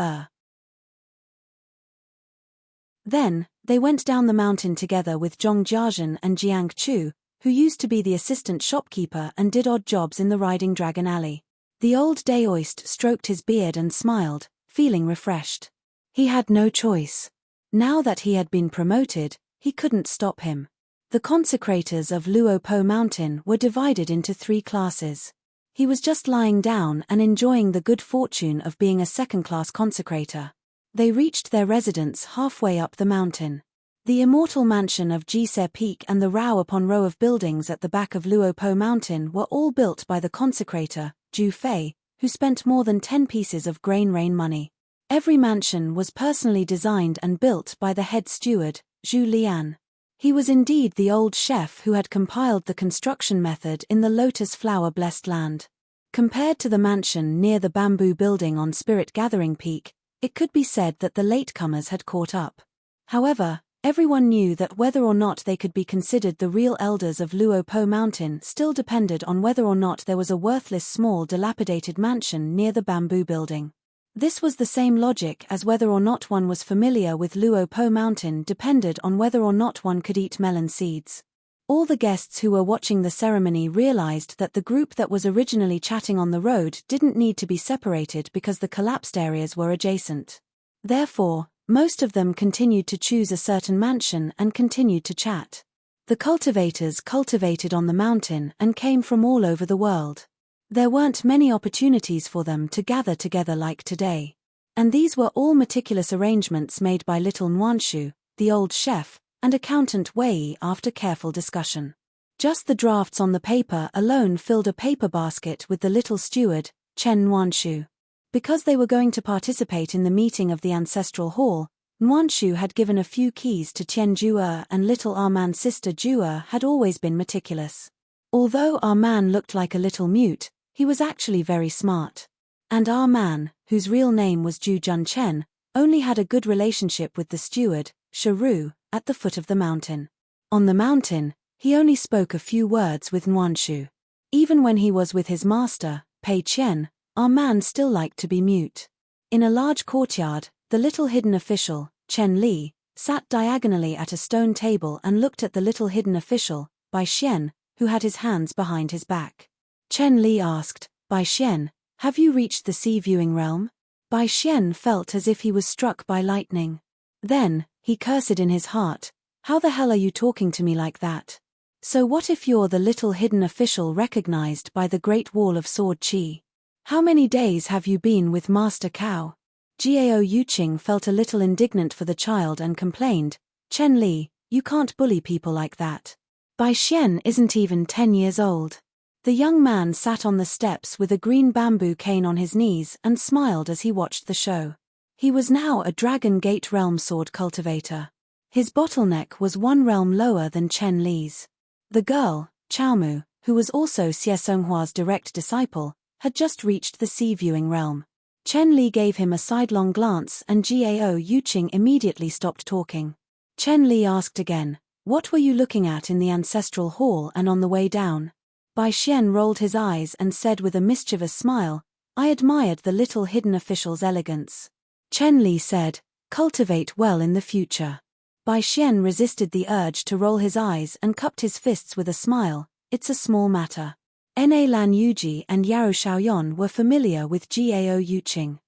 Then, they went down the mountain together with Zhong Jiazhen and Jiang Chu, who used to be the assistant shopkeeper and did odd jobs in the Riding Dragon Alley. The old Daoist stroked his beard and smiled, feeling refreshed. He had no choice. Now that he had been promoted, he couldn't stop him. The consecrators of Luopo Mountain were divided into 3 classes. He was just lying down and enjoying the good fortune of being a second-class consecrator. They reached their residence halfway up the mountain. The immortal mansion of Jise Peak and the row upon row of buildings at the back of Luopo Mountain were all built by the consecrator, Ju Fei, who spent more than 10 pieces of grain rain money. Every mansion was personally designed and built by the head steward, Zhu Lian. He was indeed the old chef who had compiled the construction method in the lotus flower-blessed land. Compared to the mansion near the bamboo building on Spirit Gathering Peak, it could be said that the latecomers had caught up. However, everyone knew that whether or not they could be considered the real elders of Luopo Mountain still depended on whether or not there was a worthless small dilapidated mansion near the bamboo building. This was the same logic as whether or not one was familiar with Luopo Mountain depended on whether or not one could eat melon seeds. All the guests who were watching the ceremony realized that the group that was originally chatting on the road didn't need to be separated because the collapsed areas were adjacent. Therefore, most of them continued to choose a certain mansion and continued to chat. The cultivators cultivated on the mountain and came from all over the world. There weren't many opportunities for them to gather together like today. And these were all meticulous arrangements made by little Nuanshu, the old chef, and accountant Wei after careful discussion. Just the drafts on the paper alone filled a paper basket with the little steward, Chen Nuanshu. Because they were going to participate in the meeting of the ancestral hall, Nuanshu had given a few keys to Chen Jue, and little Arman's sister Jue had always been meticulous. Although Arman looked like a little mute, he was actually very smart. And Arman, whose real name was Ju Junchen, only had a good relationship with the steward, Sharu, at the foot of the mountain. On the mountain, he only spoke a few words with Nuanshu. Even when he was with his master, Pei Qian, Arman still liked to be mute. In a large courtyard, the little hidden official, Chen Li, sat diagonally at a stone table and looked at the little hidden official, Bai Xian, who had his hands behind his back. Chen Li asked, Bai Xian, have you reached the sea viewing realm? Bai Xian felt as if he was struck by lightning. Then, he cursed in his heart, how the hell are you talking to me like that? So what if you're the little hidden official recognized by the Great Wall of Sword Qi? How many days have you been with Master Cao? Gao Yuqing felt a little indignant for the child and complained, Chen Li, you can't bully people like that. Bai Xian isn't even 10 years old. The young man sat on the steps with a green bamboo cane on his knees and smiled as he watched the show. He was now a Dragon Gate realm sword cultivator. His bottleneck was 1 realm lower than Chen Li's. The girl, Chaomu, who was also Xie Songhua's direct disciple, had just reached the sea viewing realm. Chen Li gave him a sidelong glance and Gao Yuqing immediately stopped talking. Chen Li asked again, what were you looking at in the ancestral hall and on the way down? Bai Xian rolled his eyes and said with a mischievous smile, I admired the little hidden official's elegance. Chen Li said, cultivate well in the future. Bai Xian resisted the urge to roll his eyes and cupped his fists with a smile, it's a small matter. Na Lan Yuji and Yao Xiaoyan were familiar with Gao Yuqing.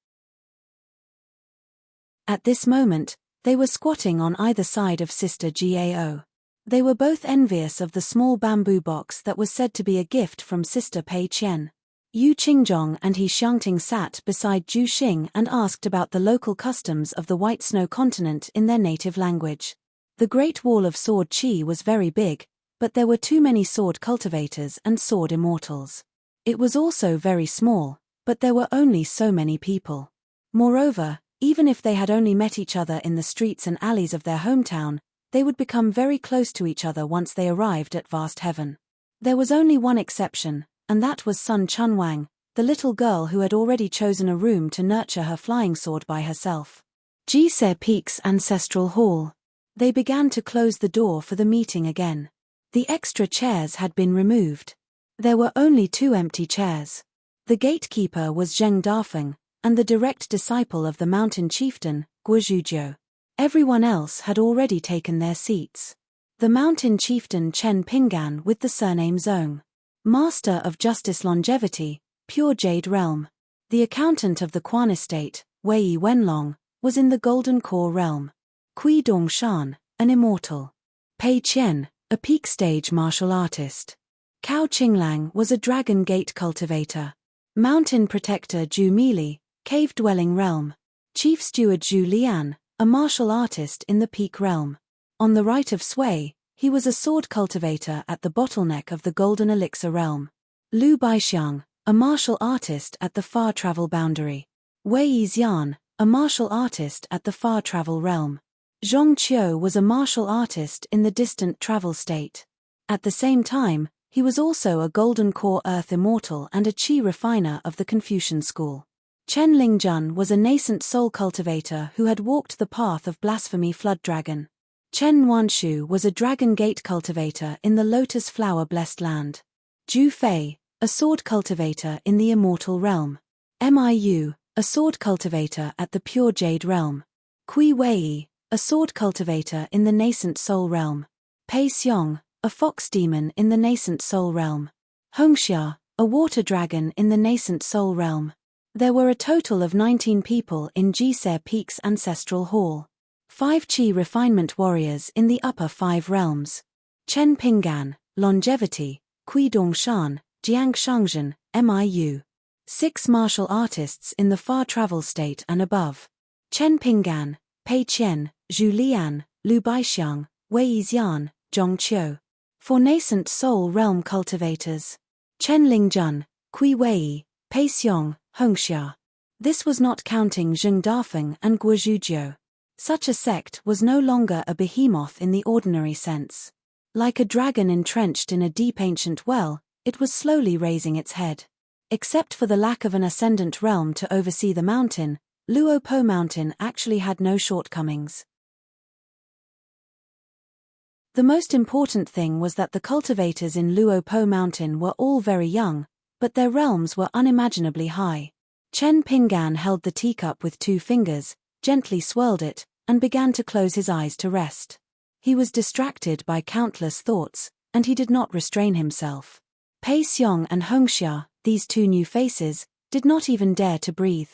At this moment, they were squatting on either side of Sister Gao. They were both envious of the small bamboo box that was said to be a gift from Sister Pei Qian. Yu Qingzhong and He Xiangting sat beside Ju Xing and asked about the local customs of the White Snow continent in their native language. The Great Wall of Sword Qi was very big, but there were too many sword cultivators and sword immortals. It was also very small, but there were only so many people. Moreover, even if they had only met each other in the streets and alleys of their hometown, they would become very close to each other once they arrived at Vast Heaven. There was only one exception, and that was Sun Chunwang, the little girl who had already chosen a room to nurture her flying sword by herself. Jise Peak's ancestral hall. They began to close the door for the meeting again. The extra chairs had been removed. There were only 2 empty chairs. The gatekeeper was Zheng Dafeng, and the direct disciple of the mountain chieftain, Guozhujiu. Everyone else had already taken their seats. The mountain chieftain Chen Pingan with the surname Zong, Master of Justice Longevity, pure jade realm. The accountant of the Quan estate, Wei Wenlong, was in the golden core realm. Kui Dongshan, an immortal. Pei Qian, a peak stage martial artist. Cao Qinglang was a dragon gate cultivator. Mountain protector Zhu Mili, cave-dwelling realm. Chief steward Zhu Lian, a martial artist in the peak realm. On the right of Sui, he was a sword cultivator at the bottleneck of the golden elixir realm. Lu Baixiang, a martial artist at the far travel boundary. Wei Xian, a martial artist at the far travel realm. Zhong Qiu was a martial artist in the distant travel state. At the same time, he was also a golden core earth immortal and a qi refiner of the Confucian school. Chen Lingjun was a nascent soul cultivator who had walked the path of blasphemy flood dragon. Chen Nuanshu was a dragon gate cultivator in the lotus flower blessed land. Zhu Fei, a sword cultivator in the immortal realm. Miu, a sword cultivator at the pure jade realm. Kui Wei, a sword cultivator in the nascent soul realm. Pei Xiong, a fox demon in the nascent soul realm. Hongxia, a water dragon in the nascent soul realm. There were a total of 19 people in Jise Peak's ancestral hall. 5 Qi refinement warriors in the upper 5 realms. Chen Pinggan, longevity, Kui Dongshan, Jiang Shangzhen, Miu. 6 martial artists in the far travel state and above. Chen Pinggan, Pei Qian, Zhu Lian, Lu Baixiang, Wei Xian, Zhong Qiu. 4 nascent soul realm cultivators. Chen Lingjun, Kui Wei, Pei Xiong, Hongxia. This was not counting Zheng Dafeng and Guo Zhujiu. Such a sect was no longer a behemoth in the ordinary sense. Like a dragon entrenched in a deep ancient well, it was slowly raising its head. Except for the lack of an ascendant realm to oversee the mountain, Luo Po Mountain actually had no shortcomings. The most important thing was that the cultivators in Luo Po Mountain were all very young, but their realms were unimaginably high. Chen Pinggan held the teacup with 2 fingers, gently swirled it, and began to close his eyes to rest. He was distracted by countless thoughts, and he did not restrain himself. Pei Xiong and Hongxia, these 2 new faces, did not even dare to breathe.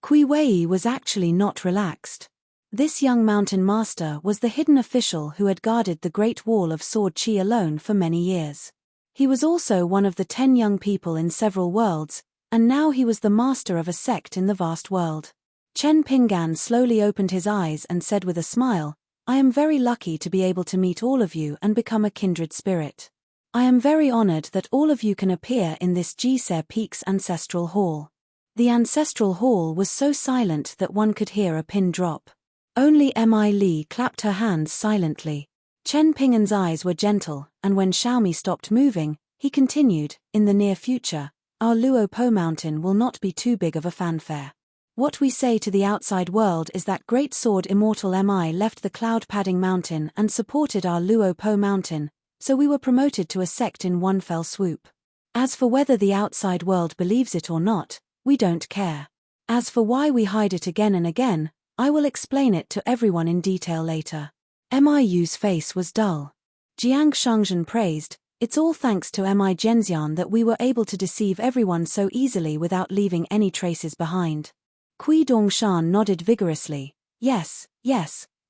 Kui Wei was actually not relaxed. This young mountain master was the hidden official who had guarded the Great Wall of Sword Qi alone for many years. He was also one of the 10 young people in several worlds, and now he was the master of a sect in the vast world. Chen Pinggan slowly opened his eyes and said with a smile, "I am very lucky to be able to meet all of you and become a kindred spirit. I am very honored that all of you can appear in this Jise Peak's ancestral hall." The ancestral hall was so silent that one could hear a pin drop. Only Mi Li clapped her hands silently. Chen Pinggan's eyes were gentle, and when Xiaomi stopped moving, he continued, "In the near future, our Luo Po Mountain will not be too big of a fanfare. What we say to the outside world is that great sword immortal Mi left the cloud padding mountain and supported our Luo Po Mountain, so we were promoted to a sect in one fell swoop. As for whether the outside world believes it or not, we don't care. As for why we hide it again and again, I will explain it to everyone in detail later." Miu's face was dull. Jiang Shangzhen praised, "It's all thanks to Mi Zhenxian that we were able to deceive everyone so easily without leaving any traces behind." Kui Dongshan nodded vigorously. Yes,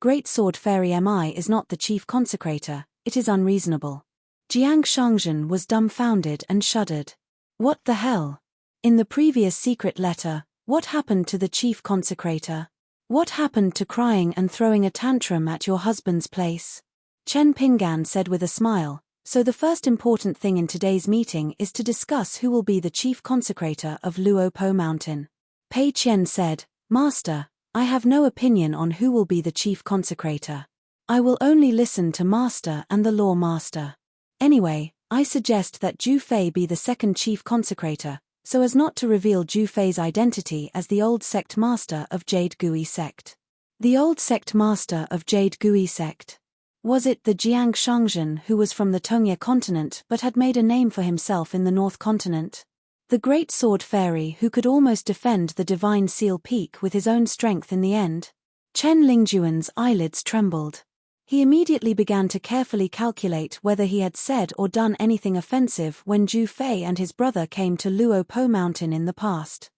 Great Sword Fairy Mi is not the chief consecrator, it is unreasonable." Jiang Shangzhen was dumbfounded and shuddered. What the hell? In the previous secret letter, what happened to the chief consecrator? What happened to crying and throwing a tantrum at your husband's place? Chen Pinggan said with a smile, "So the first important thing in today's meeting is to discuss who will be the chief consecrator of Luo Po Mountain." Pei Qian said, "Master, I have no opinion on who will be the chief consecrator. I will only listen to Master and the Law Master. Anyway, I suggest that Zhu Fei be the second chief consecrator, so as not to reveal Zhu Fei's identity as the old sect master of Jade Gui sect." The old sect master of Jade Gui sect. Was it the Jiang Shangzhen who was from the Tongye continent but had made a name for himself in the North continent? The great sword fairy who could almost defend the divine seal peak with his own strength in the end? Chen Lingjuan's eyelids trembled. He immediately began to carefully calculate whether he had said or done anything offensive when Zhu Fei and his brother came to Luo Po Mountain in the past.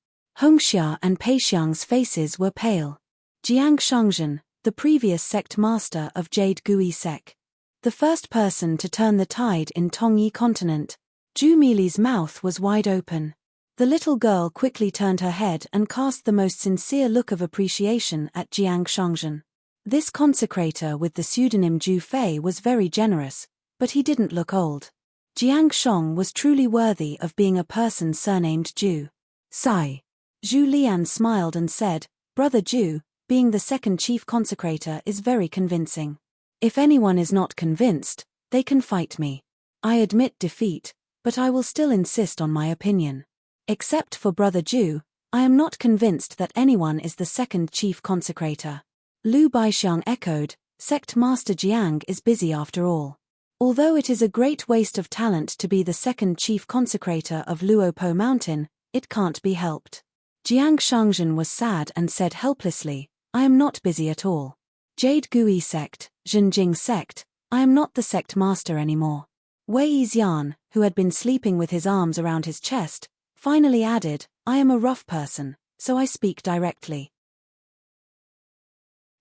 Hongxia and Peixiang's faces were pale. Jiang Shangzhen, the previous sect master of Jade Gui Sec, the first person to turn the tide in Tongyi continent, Zhu Mili's mouth was wide open. The little girl quickly turned her head and cast the most sincere look of appreciation at Jiang Shangzhen. This consecrator with the pseudonym Zhu Fei was very generous, but he didn't look old. Jiang Shong was truly worthy of being a person surnamed Zhu. Sigh. Zhu Lian smiled and said, "Brother Zhu, being the second chief consecrator is very convincing. If anyone is not convinced, they can fight me. I admit defeat, but I will still insist on my opinion. Except for Brother Zhu, I am not convinced that anyone is the second chief consecrator." Lu Baixiang echoed, "Sect Master Jiang is busy after all. Although it is a great waste of talent to be the second chief consecrator of Luo Po Mountain, it can't be helped." Jiang Shangzhen was sad and said helplessly, "I am not busy at all. Jade Gui sect, Zhenjing sect, I am not the sect master anymore." Wei Yixian, who had been sleeping with his arms around his chest, finally added, "I am a rough person, so I speak directly.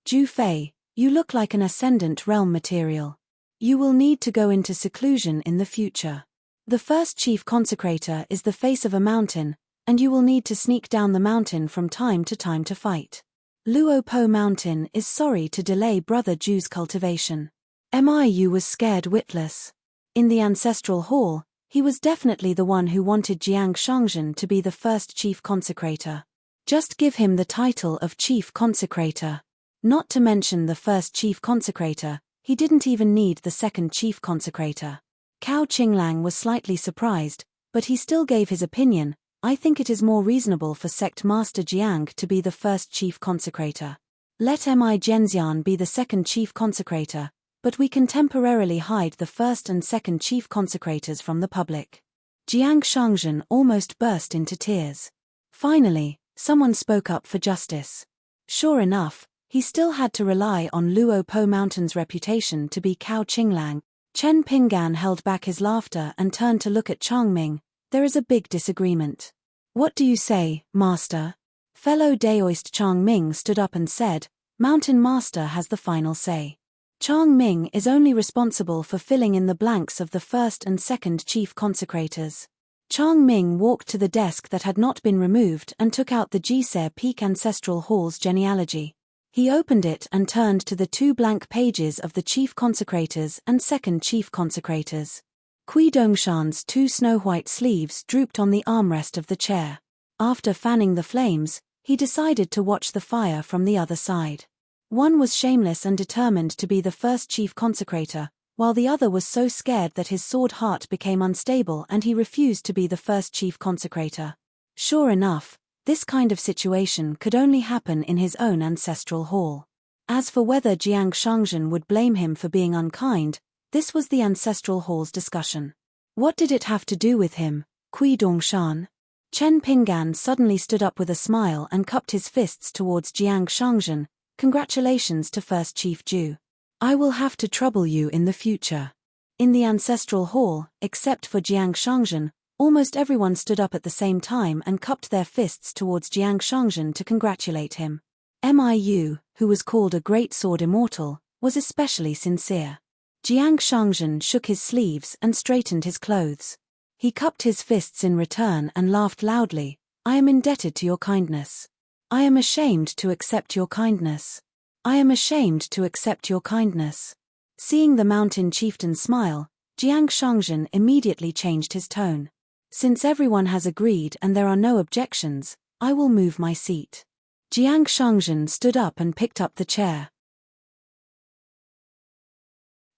Zhu Fei, you look like an ascendant realm material. You will need to go into seclusion in the future. The first chief consecrator is the face of a mountain, and you will need to sneak down the mountain from time to fight. Luo Po Mountain is sorry to delay Brother Zhu's cultivation." Miu was scared witless. In the ancestral hall, he was definitely the one who wanted Jiang Shangzhen to be the first chief consecrator. Just give him the title of chief consecrator. Not to mention the first chief consecrator, he didn't even need the second chief consecrator. Cao Qinglang was slightly surprised, but he still gave his opinion. "I think it is more reasonable for Sect Master Jiang to be the first chief consecrator. Let Mi Zhenxian be the second chief consecrator, but we can temporarily hide the first and second chief consecrators from the public." Jiang Shangzhen almost burst into tears. Finally, someone spoke up for justice. Sure enough, he still had to rely on Luo Po Mountain's reputation to be Cao Qinglang. Chen Pinggan held back his laughter and turned to look at Changming. "There is a big disagreement." "What do you say, Master?" Fellow Daoist Changming stood up and said, "Mountain Master has the final say. Changming is only responsible for filling in the blanks of the first and second chief consecrators." Changming walked to the desk that had not been removed and took out the Jise Peak Ancestral Hall's genealogy. He opened it and turned to the 2 blank pages of the chief consecrators and second chief consecrators. Kui Dongshan's 2 snow-white sleeves drooped on the armrest of the chair. After fanning the flames, he decided to watch the fire from the other side. One was shameless and determined to be the first chief consecrator, while the other was so scared that his sword heart became unstable and he refused to be the first chief consecrator. Sure enough, this kind of situation could only happen in his own ancestral hall. As for whether Jiang Shangzhen would blame him for being unkind, this was the ancestral hall's discussion. What did it have to do with him, Kui Dongshan? Chen Pinggan suddenly stood up with a smile and cupped his fists towards Jiang Shangzhen. "Congratulations to First Chief Zhu. I will have to trouble you in the future." In the ancestral hall, except for Jiang Shangzhen, almost everyone stood up at the same time and cupped their fists towards Jiang Shangzhen to congratulate him. Miu, who was called a great sword immortal, was especially sincere. Jiang Shangzhen shook his sleeves and straightened his clothes. He cupped his fists in return and laughed loudly. "I am indebted to your kindness. I am ashamed to accept your kindness. I am ashamed to accept your kindness." Seeing the mountain chieftain smile, Jiang Shangzhen immediately changed his tone. "Since everyone has agreed and there are no objections, I will move my seat." Jiang Shangzhen stood up and picked up the chair.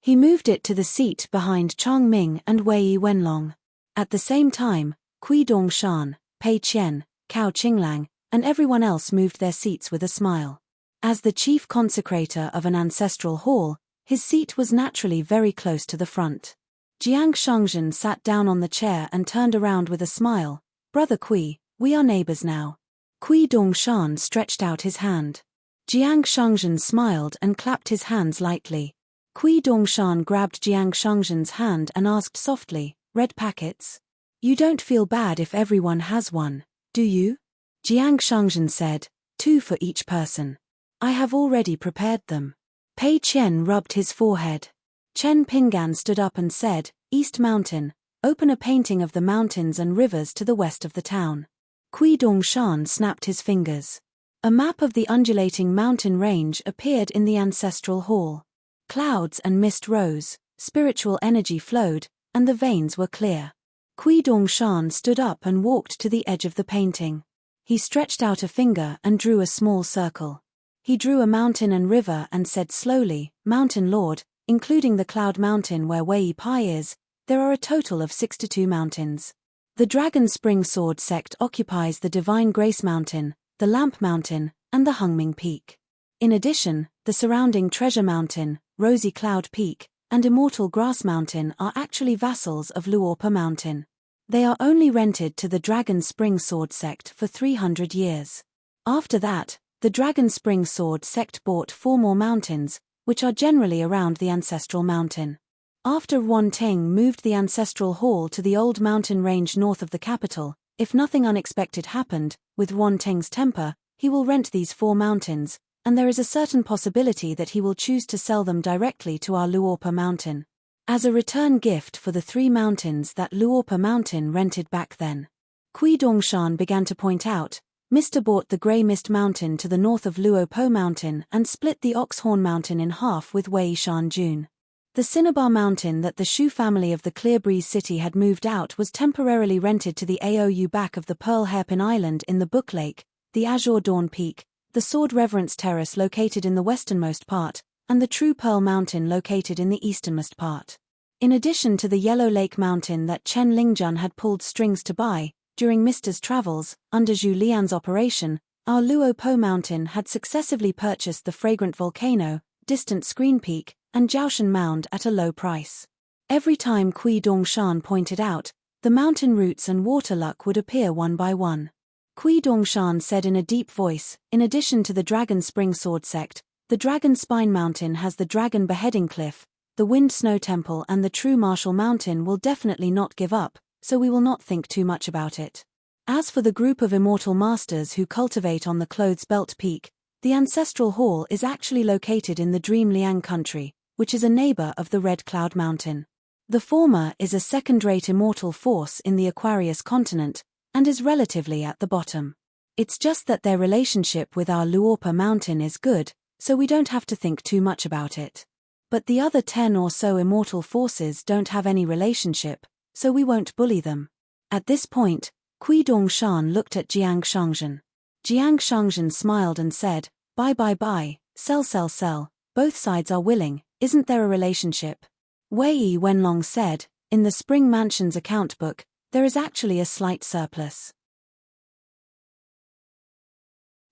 He moved it to the seat behind Changming and Wei Wenlong. At the same time, Kui Dongshan, Pei Qian, Cao Qinglang, and everyone else moved their seats with a smile. As the chief consecrator of an ancestral hall, his seat was naturally very close to the front. Jiang Shangzhen sat down on the chair and turned around with a smile. "Brother Kui, we are neighbors now." Kui Dongshan stretched out his hand. Jiang Shangzhen smiled and clapped his hands lightly. Kui Dongshan grabbed Jiang Shangzhen's hand and asked softly, "Red packets? You don't feel bad if everyone has one, do you?" Jiang Shangzhen said, "2 for each person. I have already prepared them." Pei Qian rubbed his forehead. Chen Pingan stood up and said, "East Mountain, open a painting of the mountains and rivers to the west of the town." Kui Dongshan snapped his fingers. A map of the undulating mountain range appeared in the ancestral hall. Clouds and mist rose, spiritual energy flowed, and the veins were clear. Kui Dongshan stood up and walked to the edge of the painting. He stretched out a finger and drew a small circle. He drew a mountain and river and said slowly, "Mountain Lord, including the Cloud Mountain where Wei Pai is, there are a total of 62 mountains. The Dragon Spring Sword sect occupies the Divine Grace Mountain, the Lamp Mountain, and the Hungming Peak. In addition, the surrounding Treasure Mountain, Rosy Cloud Peak, and Immortal Grass Mountain are actually vassals of Luorpa Mountain. They are only rented to the Dragon Spring Sword sect for 300 years. After that, the Dragon Spring Sword sect bought 4 more mountains, which are generally around the ancestral mountain. After Yuan Ting moved the ancestral hall to the old mountain range north of the capital, if nothing unexpected happened, with Yuan Ting's temper, he will rent these 4 mountains, and there is a certain possibility that he will choose to sell them directly to our Luorpa Mountain, as a return gift for the 3 mountains that Luorpa Mountain rented back then. Kui Dongshan began to point out, Mr. bought the Grey Mist Mountain to the north of Luopo Mountain and split the Oxhorn Mountain in half with Wei Shan Jun. The Cinnabar Mountain that the Shu family of the Clear Breeze City had moved out was temporarily rented to the AOU back of the Pearl Hairpin Island in the Book Lake, the Azure Dawn Peak, the Sword Reverence Terrace located in the westernmost part, and the True Pearl Mountain located in the easternmost part. In addition to the Yellow Lake Mountain that Chen Lingjun had pulled strings to buy, during Mr.'s travels, under Zhu Lian's operation, our Luopo Mountain had successively purchased the Fragrant Volcano, Distant Screen Peak, and Jiaoshan Mound at a low price. Every time Kui Dongshan pointed out, the mountain roots and water luck would appear one by one. Kui Dongshan said in a deep voice, in addition to the Dragon Spring Sword sect, the Dragon Spine Mountain has the Dragon Beheading Cliff, the Wind Snow Temple and the True Martial Mountain will definitely not give up, so we will not think too much about it. As for the group of immortal masters who cultivate on the Clothes Belt Peak, the Ancestral Hall is actually located in the Dream Liang country, which is a neighbor of the Red Cloud Mountain. The former is a second-rate immortal force in the Aquarius continent, and is relatively at the bottom. It's just that their relationship with our Luorpa Mountain is good, so we don't have to think too much about it. But the other 10 or so immortal forces don't have any relationship, so we won't bully them. At this point, Kui Dongshan looked at Jiang Shangzhen. Jiang Shangzhen smiled and said, Buy, sell, both sides are willing, isn't there a relationship? Wei Wenlong said, in the Spring Mansion's account book, there is actually a slight surplus.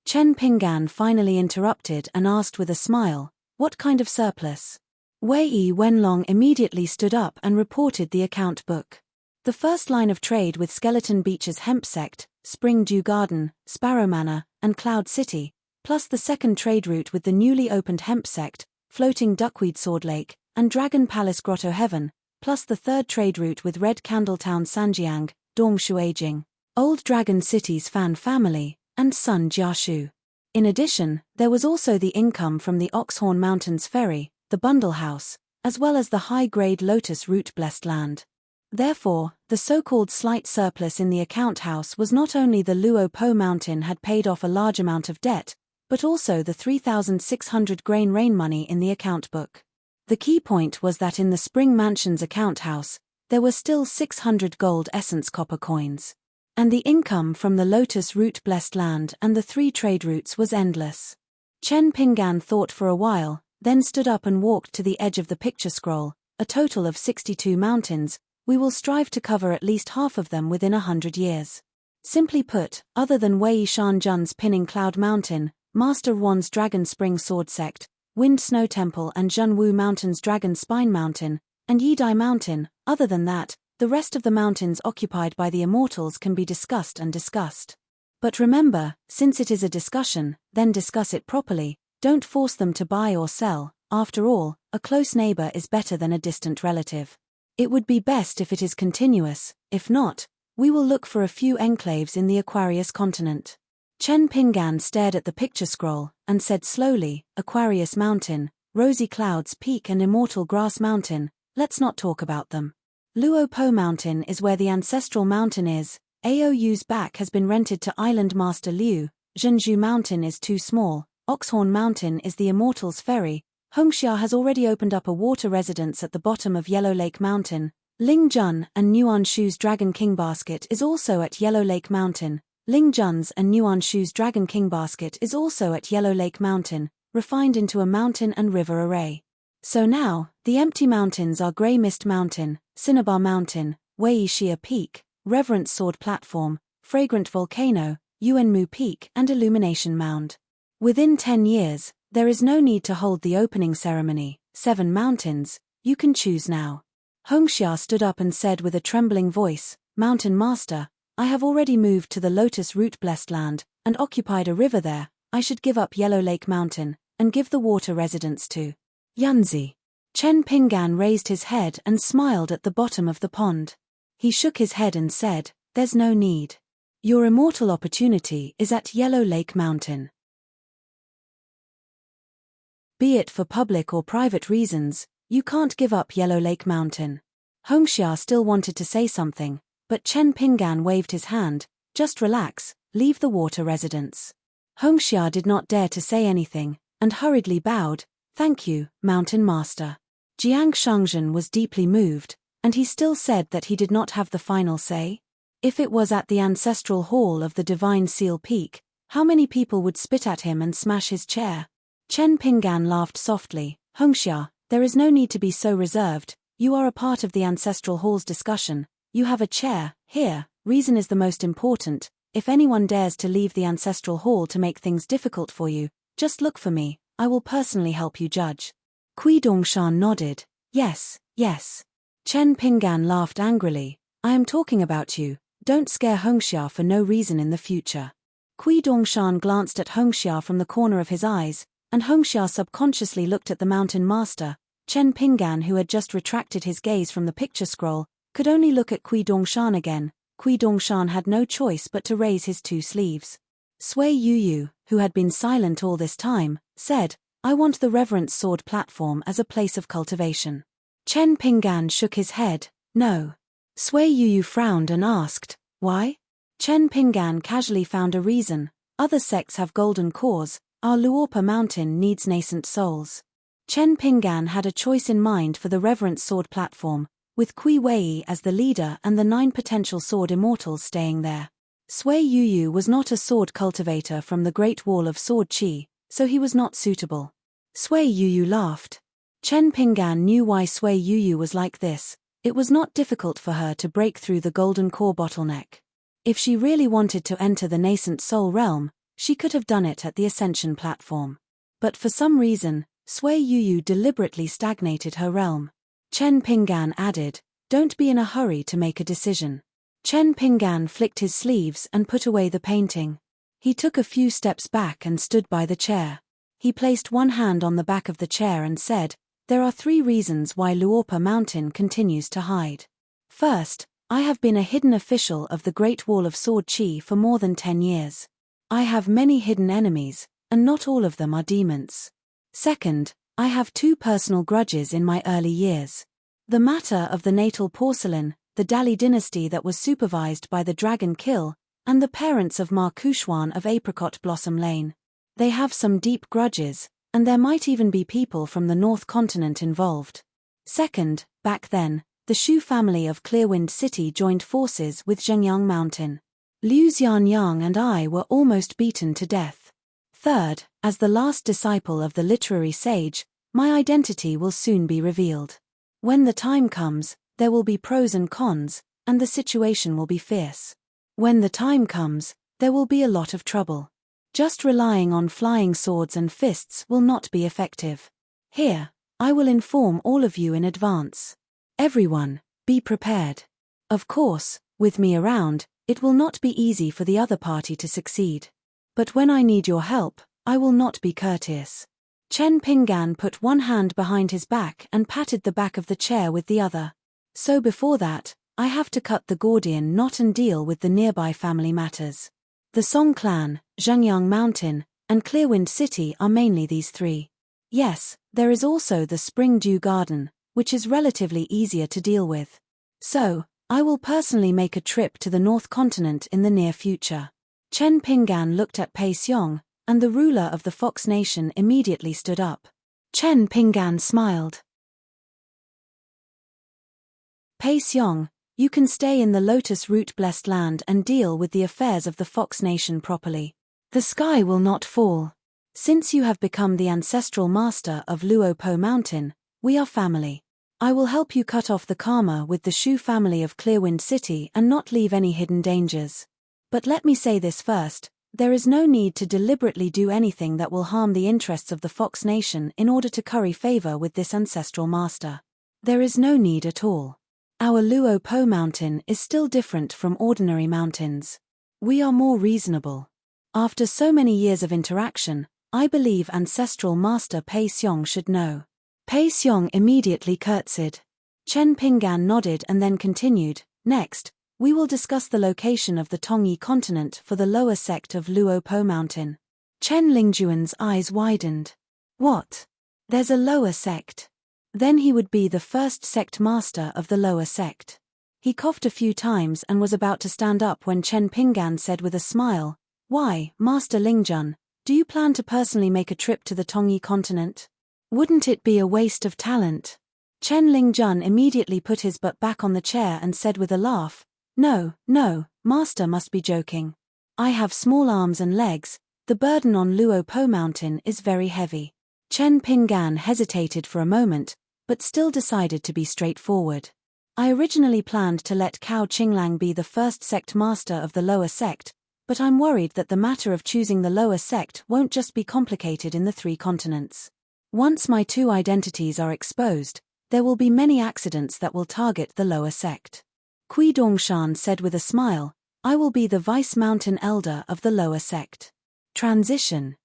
Chen Pingan finally interrupted and asked with a smile, what kind of surplus? Wei Wenlong immediately stood up and reported the account book. The first line of trade with Skeleton Beach's Hemp Sect, Spring Dew Garden, Sparrow Manor, and Cloud City, plus the second trade route with the newly opened Hemp Sect, Floating Duckweed Sword Lake, and Dragon Palace Grotto Heaven, plus the third trade route with Red Candletown Sanjiang, Dong Shuijing, Old Dragon City's Fan Family, and Sun Jiashu. In addition, there was also the income from the Oxhorn Mountains Ferry, the Bundle House, as well as the high-grade Lotus Root Blessed Land. Therefore, the so-called slight surplus in the account house was not only the Luopo Mountain had paid off a large amount of debt, but also the 3,600 grain rain money in the account book. The key point was that in the Spring Mansion's account house, there were still 600 gold essence copper coins. And the income from the Lotus Root Blessed Land and the 3 trade routes was endless. Chen Pingan thought for a while, then stood up and walked to the edge of the picture scroll, a total of 62 mountains. We will strive to cover at least half of them within 100 years. Simply put, other than Wei Shanjun's Pinning Cloud Mountain, Master Wan's Dragon Spring Sword Sect, Wind Snow Temple and Zhenwu Mountain's Dragon Spine Mountain, and Yidai Mountain, other than that, the rest of the mountains occupied by the Immortals can be discussed and discussed. But remember, since it is a discussion, then discuss it properly, don't force them to buy or sell, after all, A close neighbor is better than a distant relative. It would be best if it is continuous, if not, we will look for a few enclaves in the Aquarius continent. Chen Pingan stared at the picture scroll, and said slowly, Aquarius Mountain, Rosy Clouds Peak and Immortal Grass Mountain, let's not talk about them. Luo Po Mountain is where the ancestral mountain is, Aou's back has been rented to Island Master Liu, Zhenju Mountain is too small, Oxhorn Mountain is the Immortals Ferry, Hongxia has already opened up a water residence at the bottom of Yellow Lake Mountain, Lingjun and Nuanshu's Dragon King Basket is also at Yellow Lake Mountain, Lingjun's and Nuanshu's Dragon King Basket is also at Yellow Lake Mountain, refined into a mountain and river array. So now, the empty mountains are Grey Mist Mountain, Cinnabar Mountain, Wei Xia Peak, Reverence Sword Platform, Fragrant Volcano, Yuanmu Peak and Illumination Mound. Within 10 years, there is no need to hold the opening ceremony, 7 mountains, you can choose now. Hongxia stood up and said with a trembling voice, Mountain Master, I have already moved to the Lotus Root Blessed Land, and occupied a river there, I should give up Yellow Lake Mountain, and give the water residence to Yunzi. Chen Pingan raised his head and smiled at the bottom of the pond. He shook his head and said, there's no need. Your immortal opportunity is at Yellow Lake Mountain. Be it for public or private reasons, you can't give up Yellow Lake Mountain. Hongxia still wanted to say something, but Chen Pingan waved his hand, just relax, leave the water residence. Hongxia did not dare to say anything, and hurriedly bowed, thank you, Mountain Master. Jiang Shangzhen was deeply moved, and he still said that he did not have the final say. If it was at the ancestral hall of the Divine Seal Peak, how many people would spit at him and smash his chair? Chen Pingan laughed softly, Hongxia, there is no need to be so reserved, you are a part of the ancestral hall's discussion, you have a chair, here, reason is the most important, if anyone dares to leave the ancestral hall to make things difficult for you, just look for me, I will personally help you judge. Kui Dongshan nodded, yes, yes. Chen Pingan laughed angrily, I am talking about you, don't scare Hongxia for no reason in the future. Kui Dongshan glanced at Hongxia from the corner of his eyes, and Hongxia subconsciously looked at the Mountain Master. Chen Pingan, who had just retracted his gaze from the picture scroll, could only look at Kui Dongshan again. Kui Dongshan had no choice but to raise his 2 sleeves. Sui Yuyu, who had been silent all this time, said, I want the Reverence Sword Platform as a place of cultivation. Chen Pingan shook his head, no. Sui Yuyu frowned and asked, why? Chen Pingan casually found a reason, other sects have golden cores, our Luorpa Mountain needs nascent souls. Chen Pingan had a choice in mind for the Reverence Sword Platform, with Kui Wei as the leader and the 9 potential sword immortals staying there. Sui Yuyu was not a sword cultivator from the Great Wall of Sword Qi, so he was not suitable. Sui Yuyu laughed. Chen Pingan knew why Sui Yuyu was like this, it was not difficult for her to break through the golden core bottleneck. If she really wanted to enter the nascent soul realm, she could have done it at the Ascension platform. But for some reason, Sui Yuyu deliberately stagnated her realm. Chen Pingan added, don't be in a hurry to make a decision. Chen Pingan flicked his sleeves and put away the painting. He took a few steps back and stood by the chair. He placed one hand on the back of the chair and said, there are 3 reasons why Luorpa Mountain continues to hide. First, I have been a hidden official of the Great Wall of Sword Qi for more than 10 years. I have many hidden enemies, and not all of them are demons. Second, I have 2 personal grudges in my early years. The matter of the natal porcelain, the Dali dynasty that was supervised by the Dragon Kill, and the parents of Ma Kuxuan of Apricot Blossom Lane. They have some deep grudges, and there might even be people from the North Continent involved. Second, back then, the Shu family of Clearwind City joined forces with Zhengyang Mountain. Liu Xianyang and I were almost beaten to death. Third, as the last disciple of the literary sage, my identity will soon be revealed. When the time comes, there will be pros and cons, and the situation will be fierce. When the time comes, there will be a lot of trouble. Just relying on flying swords and fists will not be effective. Here, I will inform all of you in advance. Everyone, be prepared. Of course, with me around, it will not be easy for the other party to succeed. But when I need your help, I will not be courteous. Chen Pinggan put one hand behind his back and patted the back of the chair with the other. So before that, I have to cut the Gordian knot and deal with the nearby family matters. The Song clan, Zhengyang Mountain, and Clearwind City are mainly these three. Yes, there is also the Spring Dew Garden, which is relatively easier to deal with. So, I will personally make a trip to the North Continent in the near future. Chen Pinggan looked at Pei Xiong, and the ruler of the Fox Nation immediately stood up. Chen Pinggan smiled. Pei Xiong, you can stay in the Lotus Root Blessed Land and deal with the affairs of the Fox Nation properly. The sky will not fall. Since you have become the ancestral master of Luo Po Mountain, we are family. I will help you cut off the karma with the Shu family of Clearwind City and not leave any hidden dangers. But let me say this first, there is no need to deliberately do anything that will harm the interests of the Fox Nation in order to curry favor with this ancestral master. There is no need at all. Our Luo Po Mountain is still different from ordinary mountains. We are more reasonable. After so many years of interaction, I believe ancestral master Pei Xiong should know. Pei Xiong immediately curtsied. Chen Pinggan nodded and then continued, next, we will discuss the location of the Tongyi continent for the lower sect of Luo Po Mountain. Chen Lingjuan's eyes widened. What? There's a lower sect? Then he would be the first sect master of the lower sect. He coughed a few times and was about to stand up when Chen Pinggan said with a smile, why, Master Lingjun, do you plan to personally make a trip to the Tongyi continent? Wouldn't it be a waste of talent? Chen Lingjun immediately put his butt back on the chair and said with a laugh, no, Master must be joking. I have small arms and legs, the burden on Luo Po Mountain is very heavy. Chen Pinggan hesitated for a moment, but still decided to be straightforward. I originally planned to let Cao Qinglang be the first sect master of the lower sect, but I'm worried that the matter of choosing the lower sect won't just be complicated in the three continents. Once my two identities are exposed, there will be many accidents that will target the lower sect. Kui Dongshan said with a smile, I will be the vice mountain elder of the lower sect. Transition.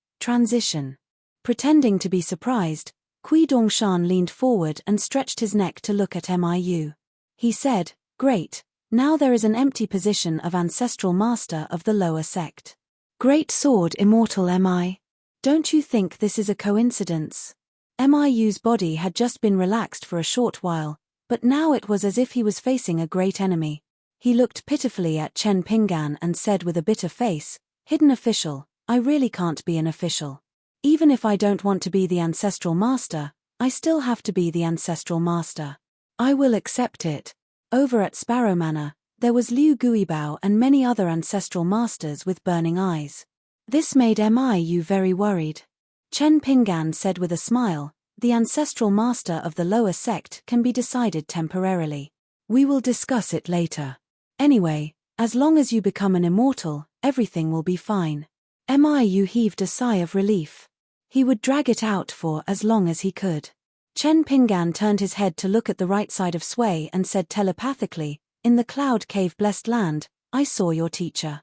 Pretending to be surprised, Kui Dongshan leaned forward and stretched his neck to look at Miu. He said, great, now there is an empty position of ancestral master of the lower sect. Great sword immortal Mi. Don't you think this is a coincidence? Miu's body had just been relaxed for a short while, but now it was as if he was facing a great enemy. He looked pitifully at Chen Pinggan and said with a bitter face, hidden official, I really can't be an official. Even if I don't want to be the ancestral master, I still have to be the ancestral master. I will accept it. Over at Sparrow Manor, there was Liu Guibao and many other ancestral masters with burning eyes. This made Miu very worried. Chen Pinggan said with a smile, the ancestral master of the lower sect can be decided temporarily. We will discuss it later. Anyway, as long as you become an immortal, everything will be fine. Miu heaved a sigh of relief. He would drag it out for as long as he could. Chen Pinggan turned his head to look at the right side of Sui and said telepathically, in the Cloud Cave Blessed Land, I saw your teacher.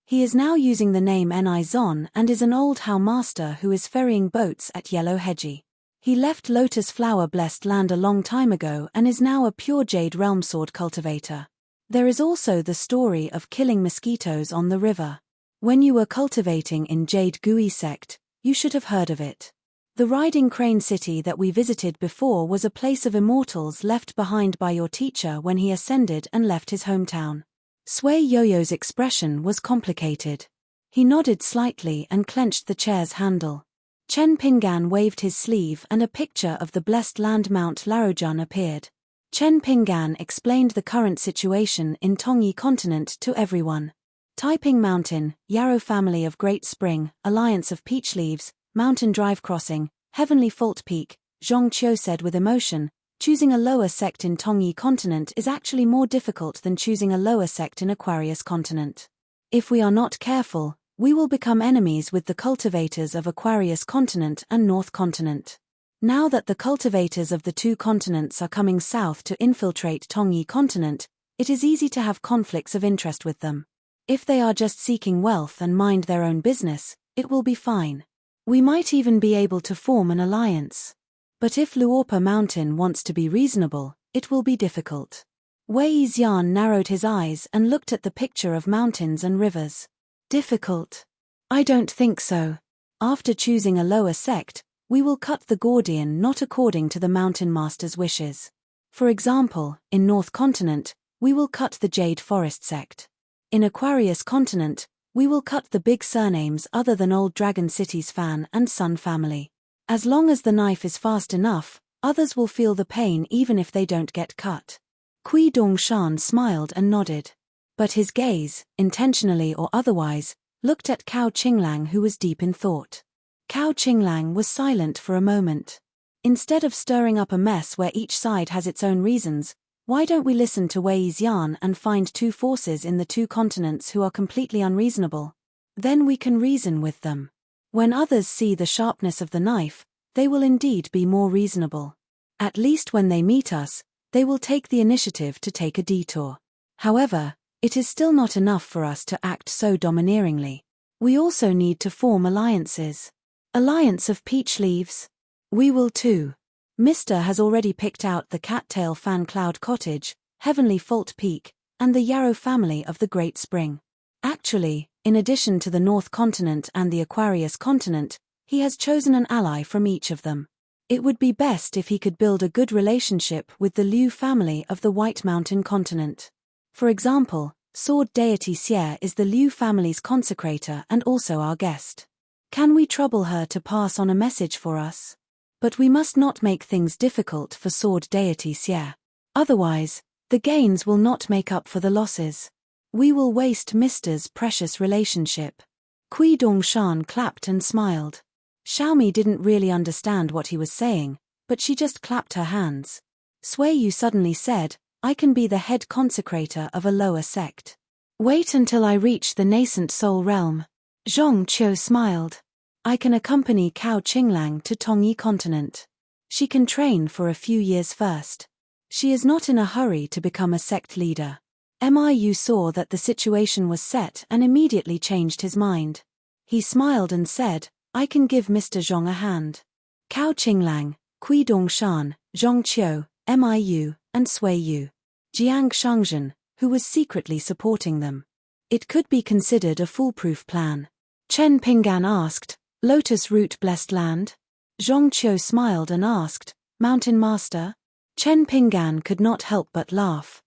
He is now using the name Ni Zon and is an old Hao master who is ferrying boats at Yellow Hedgie. He left Lotus Flower Blessed Land a long time ago and is now a pure Jade Realm Sword cultivator. There is also the story of killing mosquitoes on the river. When you were cultivating in Jade Gui sect, you should have heard of it. The Riding Crane City that we visited before was a place of immortals left behind by your teacher when he ascended and left his hometown. Sui Yoyo's expression was complicated. He nodded slightly and clenched the chair's handle. Chen Pinggan waved his sleeve and a picture of the blessed land Mount Larojun appeared. Chen Pinggan explained the current situation in Tongyi continent to everyone. Taiping Mountain, Yarrow family of Great Spring, Alliance of Peach Leaves, Mountain Drive Crossing, Heavenly Fault Peak, Zhong Qiu said with emotion, choosing a lower sect in Tongyi continent is actually more difficult than choosing a lower sect in Aquarius continent. If we are not careful, we will become enemies with the cultivators of Aquarius continent and North continent. Now that the cultivators of the two continents are coming south to infiltrate Tongyi continent, it is easy to have conflicts of interest with them. If they are just seeking wealth and mind their own business, It will be fine. We might even be able to form an alliance. But if Luopa Mountain wants to be reasonable, it will be difficult. Wei Xian narrowed his eyes and looked at the picture of mountains and rivers. Difficult? I don't think so. After choosing a lower sect, we will cut the Gordian not according to the Mountain Master's wishes. For example, in North Continent, we will cut the Jade Forest sect. In Aquarius Continent, we will cut the big surnames other than Old Dragon City's Fan and Sun family. As long as the knife is fast enough, others will feel the pain even if they don't get cut. Kui Dongshan smiled and nodded. But his gaze, intentionally or otherwise, looked at Cao Qinglang, who was deep in thought. Cao Qinglang was silent for a moment. Instead of stirring up a mess where each side has its own reasons, why don't we listen to Wei Xian and find two forces in the two continents who are completely unreasonable? Then we can reason with them. When others see the sharpness of the knife, they will indeed be more reasonable. At least when they meet us, they will take the initiative to take a detour. However, it is still not enough for us to act so domineeringly. We also need to form alliances. Alliance of Peach Leaves? We will too. Mr. has already picked out the Cattail Fan Cloud Cottage, Heavenly Fault Peak, and the Yarrow family of the Great Spring. Actually, in addition to the North Continent and the Aquarius Continent, he has chosen an ally from each of them. It would be best if he could build a good relationship with the Liu family of the White Mountain Continent. For example, Sword Deity Xie is the Liu family's consecrator and also our guest. Can we trouble her to pass on a message for us? But we must not make things difficult for Sword Deity Xie. Otherwise, the gains will not make up for the losses. We will waste Mister's precious relationship. Kui Dongshan clapped and smiled. Xiaomi didn't really understand what he was saying, but she just clapped her hands. Sui Yu suddenly said, I can be the head consecrator of a lower sect. Wait until I reach the nascent soul realm. Zhong Qiu smiled. I can accompany Cao Qinglang to Tongyi Continent. She can train for a few years first. She is not in a hurry to become a sect leader. Miu saw that the situation was set and immediately changed his mind. He smiled and said, I can give Mr. Zhong a hand. Cao Qinglang, Kui Dongshan, Zhong Qiu, Miu, and Sui Yu. Jiang Shangzhen, who was secretly supporting them. It could be considered a foolproof plan. Chen Pinggan asked, Lotus Root Blessed Land? Zhong Qiu smiled and asked, Mountain Master? Chen Pinggan could not help but laugh.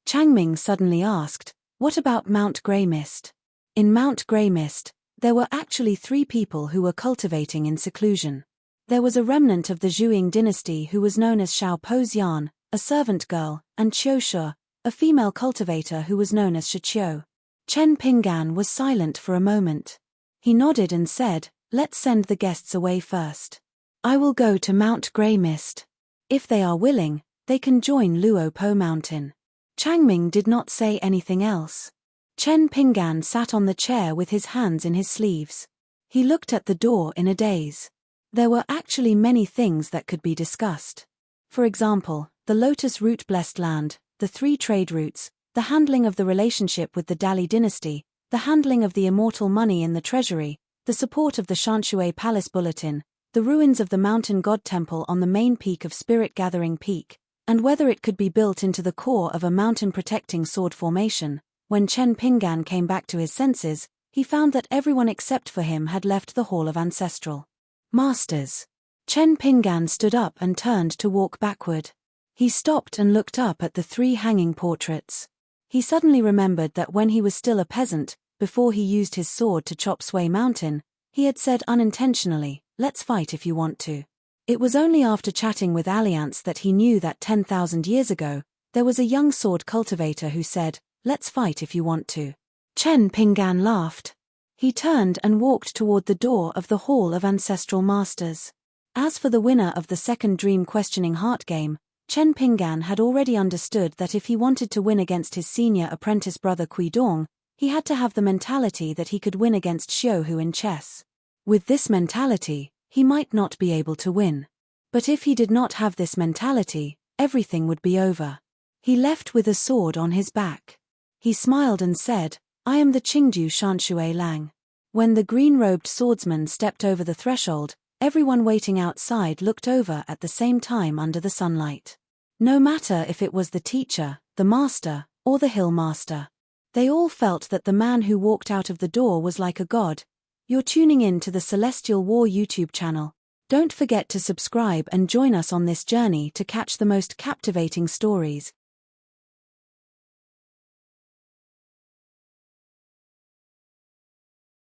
Changming suddenly asked, what about Mount Grey Mist? In Mount Grey Mist, there were actually 3 people who were cultivating in seclusion. There was a remnant of the Zhuing dynasty who was known as Xiao Poxian, a servant girl, and Qiu Shu, a female cultivator who was known as Shiqiu. Chen Pinggan was silent for a moment. He nodded and said, let's send the guests away first. I will go to Mount Grey Mist. If they are willing, they can join Luopo Mountain. Changming did not say anything else. Chen Pinggan sat on the chair with his hands in his sleeves. He looked at the door in a daze. There were actually many things that could be discussed. For example, the Lotus Root Blessed Land, the 3 trade routes, the handling of the relationship with the Dali dynasty, the handling of the immortal money in the treasury, the support of the Shanshui Palace Bulletin, the ruins of the Mountain God Temple on the main peak of Spirit Gathering Peak, and whether it could be built into the core of a mountain-protecting sword formation. When Chen Pinggan came back to his senses, he found that everyone except for him had left the Hall of Ancestral Masters. Chen Pinggan stood up and turned to walk backward. He stopped and looked up at the 3 hanging portraits. He suddenly remembered that when he was still a peasant, before he used his sword to chop Sui Mountain, he had said unintentionally, let's fight if you want to. It was only after chatting with Alliance that he knew that 10,000 years ago, there was a young sword cultivator who said, let's fight if you want to. Chen Pinggan laughed. He turned and walked toward the door of the Hall of Ancestral Masters. As for the winner of the second Dream Questioning Heart game, Chen Pinggan had already understood that if he wanted to win against his senior apprentice brother Kui Dong, he had to have the mentality that he could win against Xiuhu in chess. With this mentality, he might not be able to win. But if he did not have this mentality, everything would be over. He left with a sword on his back. He smiled and said, I am the Qingdu Shanshui Lang. When the green-robed swordsman stepped over the threshold, everyone waiting outside looked over at the same time under the sunlight. No matter if it was the teacher, the master, or the hill master. They all felt that the man who walked out of the door was like a god. You're tuning in to the Celestial War YouTube channel. Don't forget to subscribe and join us on this journey to catch the most captivating stories.